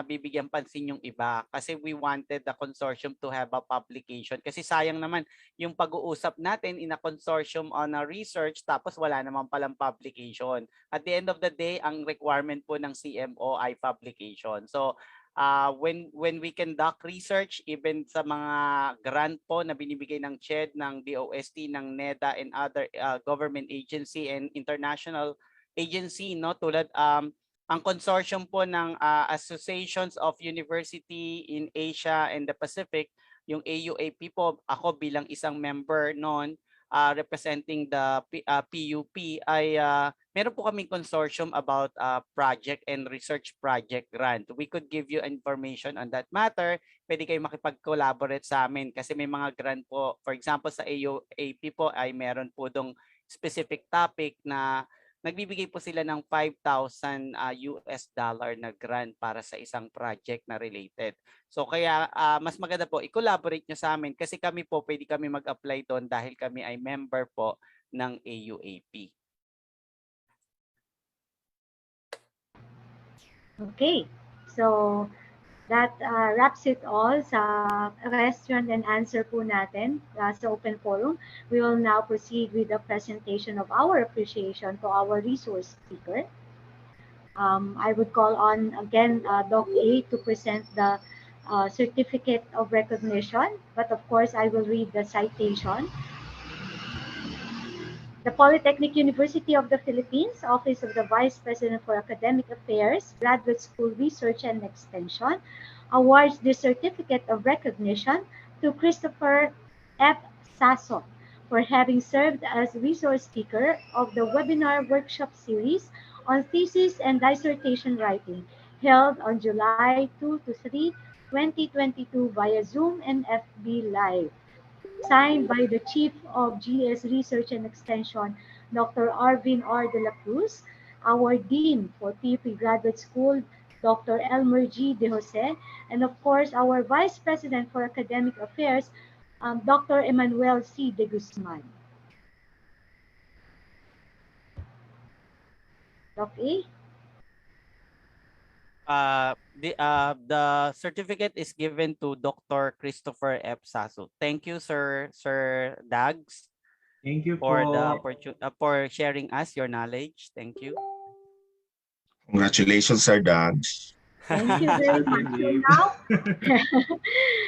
S3: bibigyan pansin yung iba kasi we wanted the consortium to have a publication kasi sayang naman yung pag-uusap natin in a consortium on a research tapos wala naman palang publication. At the end of the day, ang requirement po ng CMO ay publication. So when we conduct research, even sa mga grant po na binibigay ng CHED, ng DOST, ng NEDA and other government agency and international agency, no, tulad ang consortium po ng Associations of University in Asia and the Pacific, yung AUAP po, ako bilang isang member noon representing the PUP ay meron po kaming consortium about project and research project grant. We could give you information on that matter. Pwede kayo makipag-collaborate sa amin kasi may mga grant po. For example, sa AUAP po ay meron po dong specific topic na nagbibigay po sila ng 5,000 US dollar na grant para sa isang project na related. So kaya mas maganda po i-collaborate nyo sa amin kasi kami po pwede kami mag-apply doon dahil kami ay member po ng AUAP.
S2: Okay, so that wraps it all sa question and answer po natin sa open forum. We will now proceed with the presentation of our appreciation to our resource speaker. I would call on again Doc A to present the certificate of recognition, but of course I will read the citation. The Polytechnic University of the Philippines, Office of the Vice President for Academic Affairs, Graduate School Research and Extension, awards the Certificate of Recognition to Christopher F. Sasso for having served as resource speaker of the webinar workshop series on thesis and dissertation writing, held on July 2 to 3, 2022 via Zoom and FB Live. Signed by the Chief of GS Research and Extension, Dr. Arvin R. de la Cruz, our Dean for PUP Graduate School, Dr. Elmer G. de Jose, and of course, our Vice President for Academic Affairs, Dr. Emmanuel C. de Guzman. Doc A?
S3: The certificate is given to Dr. Christopher F. Sasso. Thank you, Sir Dags,
S9: Thank you
S3: for
S9: po.
S3: the for sharing us your knowledge. Thank you.
S10: Congratulations, Sir Dags.
S2: Thank you very much. So
S9: Dave.
S2: now,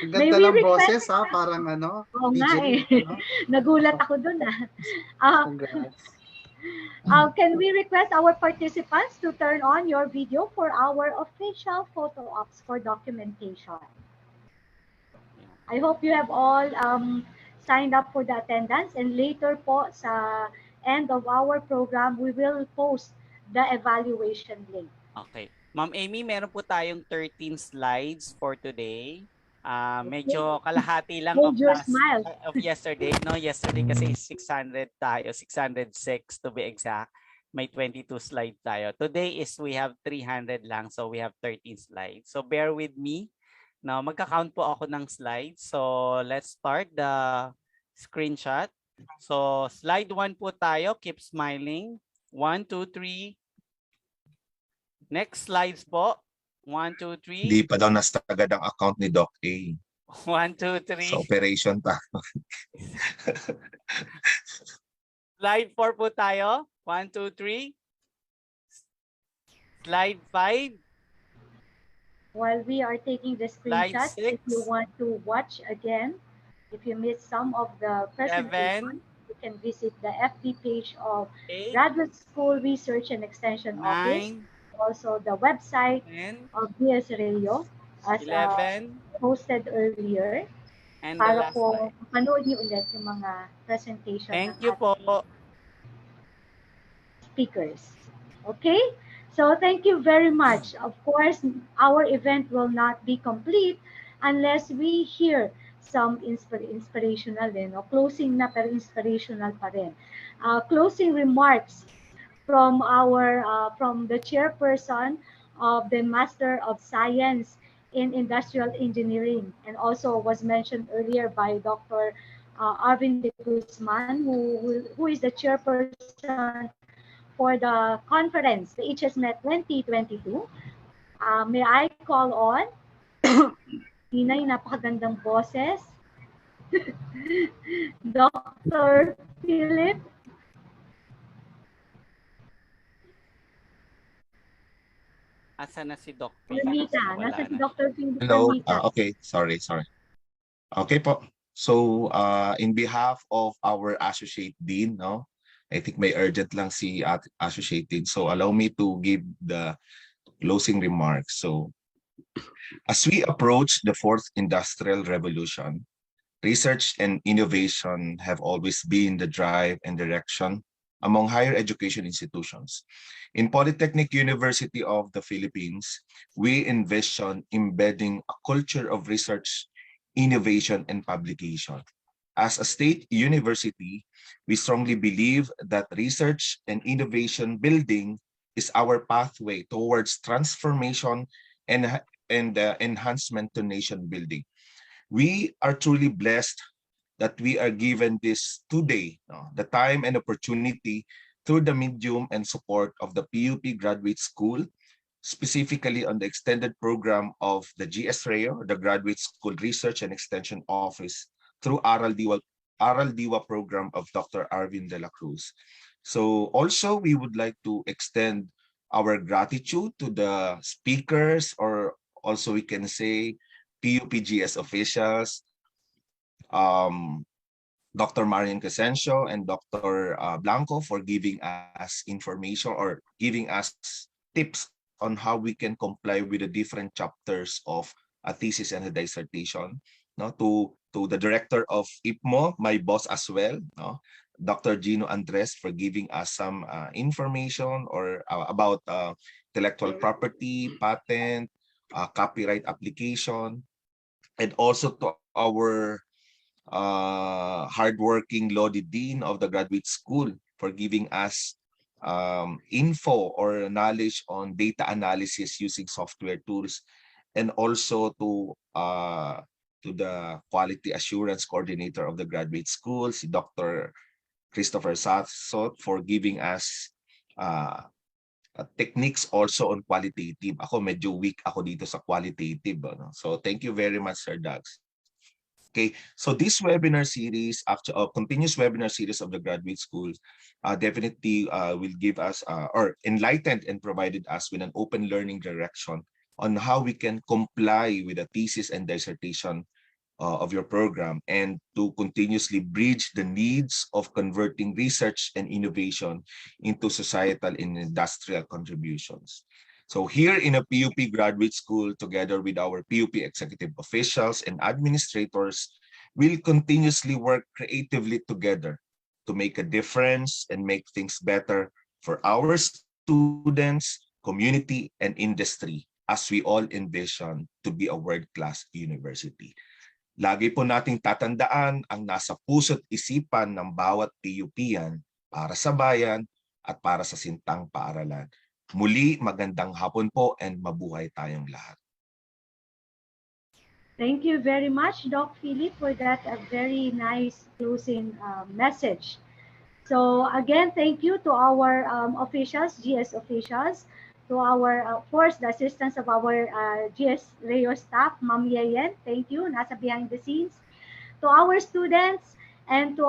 S4: Ang
S2: may
S4: ganda
S2: we
S4: ng
S2: request?
S4: boses parang ano.
S2: Oo nga
S4: DJ,
S2: eh.
S4: ano?
S2: Nagulat ako dun
S4: Congrats.
S2: Can we request our participants to turn on your video for our official photo ops for documentation? I hope you have all signed up for the attendance, and later po sa end of our program, we will post the evaluation link.
S3: Okay. Ma'am Amy, meron po tayong 13 slides for today. Medyo kalahati lang
S2: Hold your smile.
S3: of yesterday. No, yesterday kasi 600 tayo, 606 to be exact. May 22 slides tayo. Today is we have 300 lang, so we have 13 slides. So bear with me. Now, magka-count po ako ng slides. So let's start the screenshot. So slide 1 po tayo. Keep smiling. 1, 2, 3. Next slides po. 1, 2, 3.
S10: Hindi pa daw nasagad ang account ni Doc A.
S3: 1, 2, 3.
S10: Sa operation pa.
S3: Slide 4 po tayo. 1, 2, 3. Slide 5.
S2: While we are taking the screenshot,
S3: Slide 6.
S2: if you want to watch again, if you missed some of the presentation, you can visit the FB page of
S3: 8,
S2: Graduate School Research and Extension Office,
S3: 9,
S2: also the website
S3: 10,
S2: of DS Rayo, as
S3: 11,
S2: posted earlier,
S3: and the
S2: para
S3: last
S2: po
S3: slide.
S2: mapanood niyo ulit yung mga presentation
S3: Thank
S2: ng
S3: you po.
S2: speakers. Okay? So thank you very much. Of course, our event will not be complete unless we hear some inspirational din. O closing na pero inspirational pa rin. Closing remarks from our from the chairperson of the Master of Science in Industrial Engineering, and also was mentioned earlier by Dr. Arvin de Guzman, who is the chairperson for the conference, the HSMET 2022. May I call on Inay, napakagandang boses, Dr. Philip
S3: Asa na si Doc?
S2: Ermita.
S3: Wala
S2: Nasa si
S3: na.
S2: Dr. Philip
S10: Hello.
S2: Ermita.
S10: Okay, sorry. Okay po. So, in behalf of our Associate Dean, no, I think may urgent lang si Associate Dean. So, allow me to give the closing remarks. So, as we approach the fourth industrial revolution, research and innovation have always been the drive and direction among higher education institutions. In Polytechnic University of the Philippines, we envision embedding a culture of research, innovation, and publication. As a state university, we strongly believe that research and innovation building is our pathway towards transformation and enhancement to nation building. We are truly blessed that we are given this today, no, the time and opportunity through the medium and support of the PUP Graduate School, specifically on the extended program of the GS-REO, the Graduate School Research and Extension Office, through Aral Diwa program of Dr. Arvin de la Cruz. So also we would like to extend our gratitude to the speakers, or also we can say PUPGS officials, Dr. Marian Crescencio and Dr. Blanco, for giving us information or giving us tips on how we can comply with the different chapters of a thesis and a dissertation. No, to the director of IPMO, my boss as well, no, Dr. Gino Andres, for giving us some information or about intellectual property, patent, copyright application, and also to our hardworking Lodi Dean of the Graduate School for giving us info or knowledge on data analysis using software tools, and also to the quality assurance coordinator of the graduate school, si Dr. Christopher Satsot, for giving us techniques also on qualitative. Ako medyo weak ako dito sa qualitative. No? So thank you very much, Sir Dags. Okay, so this webinar series, continuous webinar series of the graduate schools, definitely will give us or enlightened and provided us with an open learning direction on how we can comply with the thesis and dissertation of your program, and to continuously bridge the needs of converting research and innovation into societal and industrial contributions. So here in a PUP graduate school, together with our PUP executive officials and administrators, we'll continuously work creatively together to make a difference and make things better for our students, community, and industry, as we all envision to be a world-class university. Lagi po nating tatandaan ang nasa puso't isipan ng bawat PUPian para sa bayan at para sa sintang paaralan. Muli, magandang hapon po and mabuhay tayong lahat.
S2: Thank you very much, Doc Philip, for that very nice closing message. So again, thank you to our officials, GS officials, to our, of course, the assistance of our GS-REO staff, Ma'am Yeyen, thank you, nasa behind the scenes, to our students, and to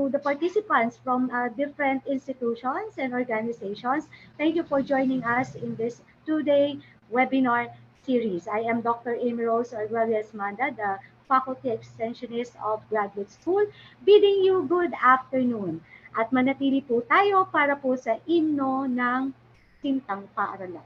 S2: the participants from different institutions and organizations. Thank you for joining us in this two-day webinar series. I am Dr. Amy Rose Arguelles Manda, the Faculty Extensionist of Graduate School, bidding you good afternoon. At manatili po tayo para po sa himno ng Sintang Paaralan.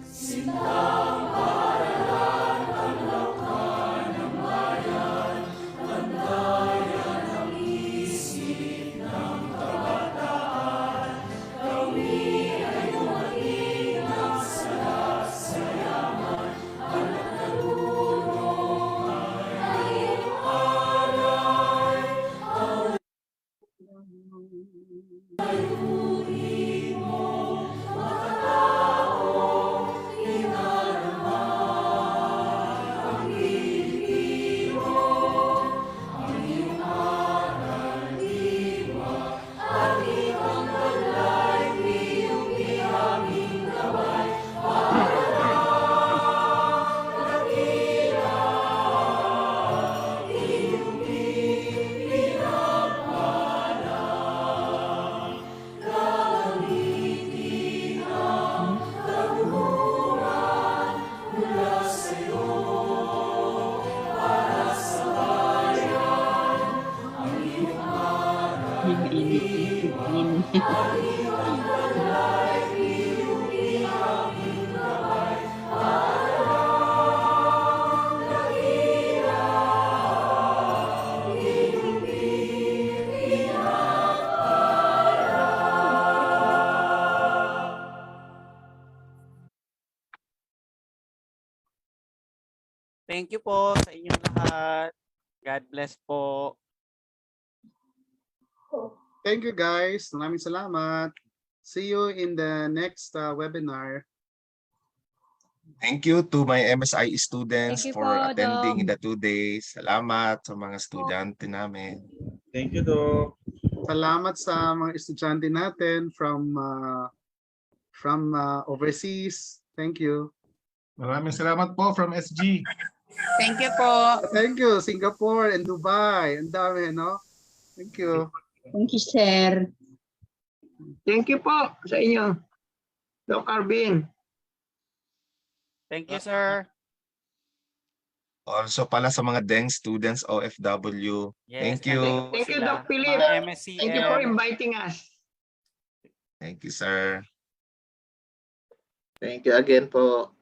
S11: Sintang Paaralan, ang laukan ng bayan, bandayan ang isip ng kabataan. Kami ay dumating ng salat sa yaman, ang nagtulungan ay alay. Ang layunin mo, makatao,
S3: Thank you po sa inyong lahat. God bless po.
S4: Thank you guys. Maraming salamat. See you in the next webinar.
S10: Thank you to my MSI students
S12: Thank you
S10: for
S12: po,
S10: attending in
S12: Doc.
S10: the 2 days. Salamat sa mga estudyante namin.
S9: Thank you, Doc.
S4: Salamat sa mga estudyante natin from overseas. Thank you.
S13: Maraming salamat po from SG.
S12: Thank you po.
S4: Thank you, Singapore and Dubai. Ang dami, no? Thank you.
S12: Thank you, sir.
S14: Thank you po sa inyo, Doc Arvin.
S3: Thank you, sir.
S10: Also pala sa mga DENG students, OFW.
S3: Yes,
S10: Thank you.
S14: Thank you,
S3: sila.
S14: Doc Philip.
S3: Mga MSCM.
S14: Thank you for inviting us.
S10: Thank you, sir.
S14: Thank you again po.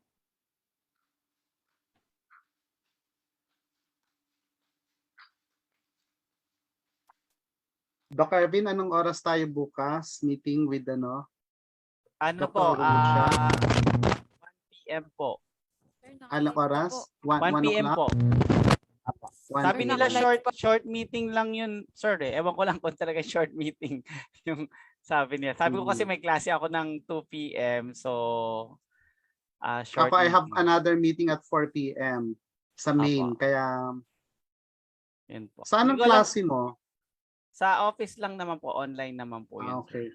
S4: Doc Arvin, anong oras tayo bukas? Meeting with
S3: Ano
S4: Dr.
S3: po?
S4: Romusia?
S3: 1 p.m. po.
S4: Anong oras? 1
S3: 1 p.m.
S4: o'clock?
S3: po.
S4: 1
S3: Sabi nila
S4: p.m.
S3: short meeting lang yun, sir. Ewan ko lang kung talaga short meeting yung sabi niya. Sabi ko kasi may klase ako ng 2 p.m. So, short
S4: Ako, I have
S3: meeting.
S4: another meeting at 4 p.m. sa main.
S3: Apo.
S4: Kaya,
S3: Yun po.
S4: saan ang
S3: Hindi ko alam-
S4: klase mo?
S3: Sa office lang naman po, online naman po yun.
S4: Okay.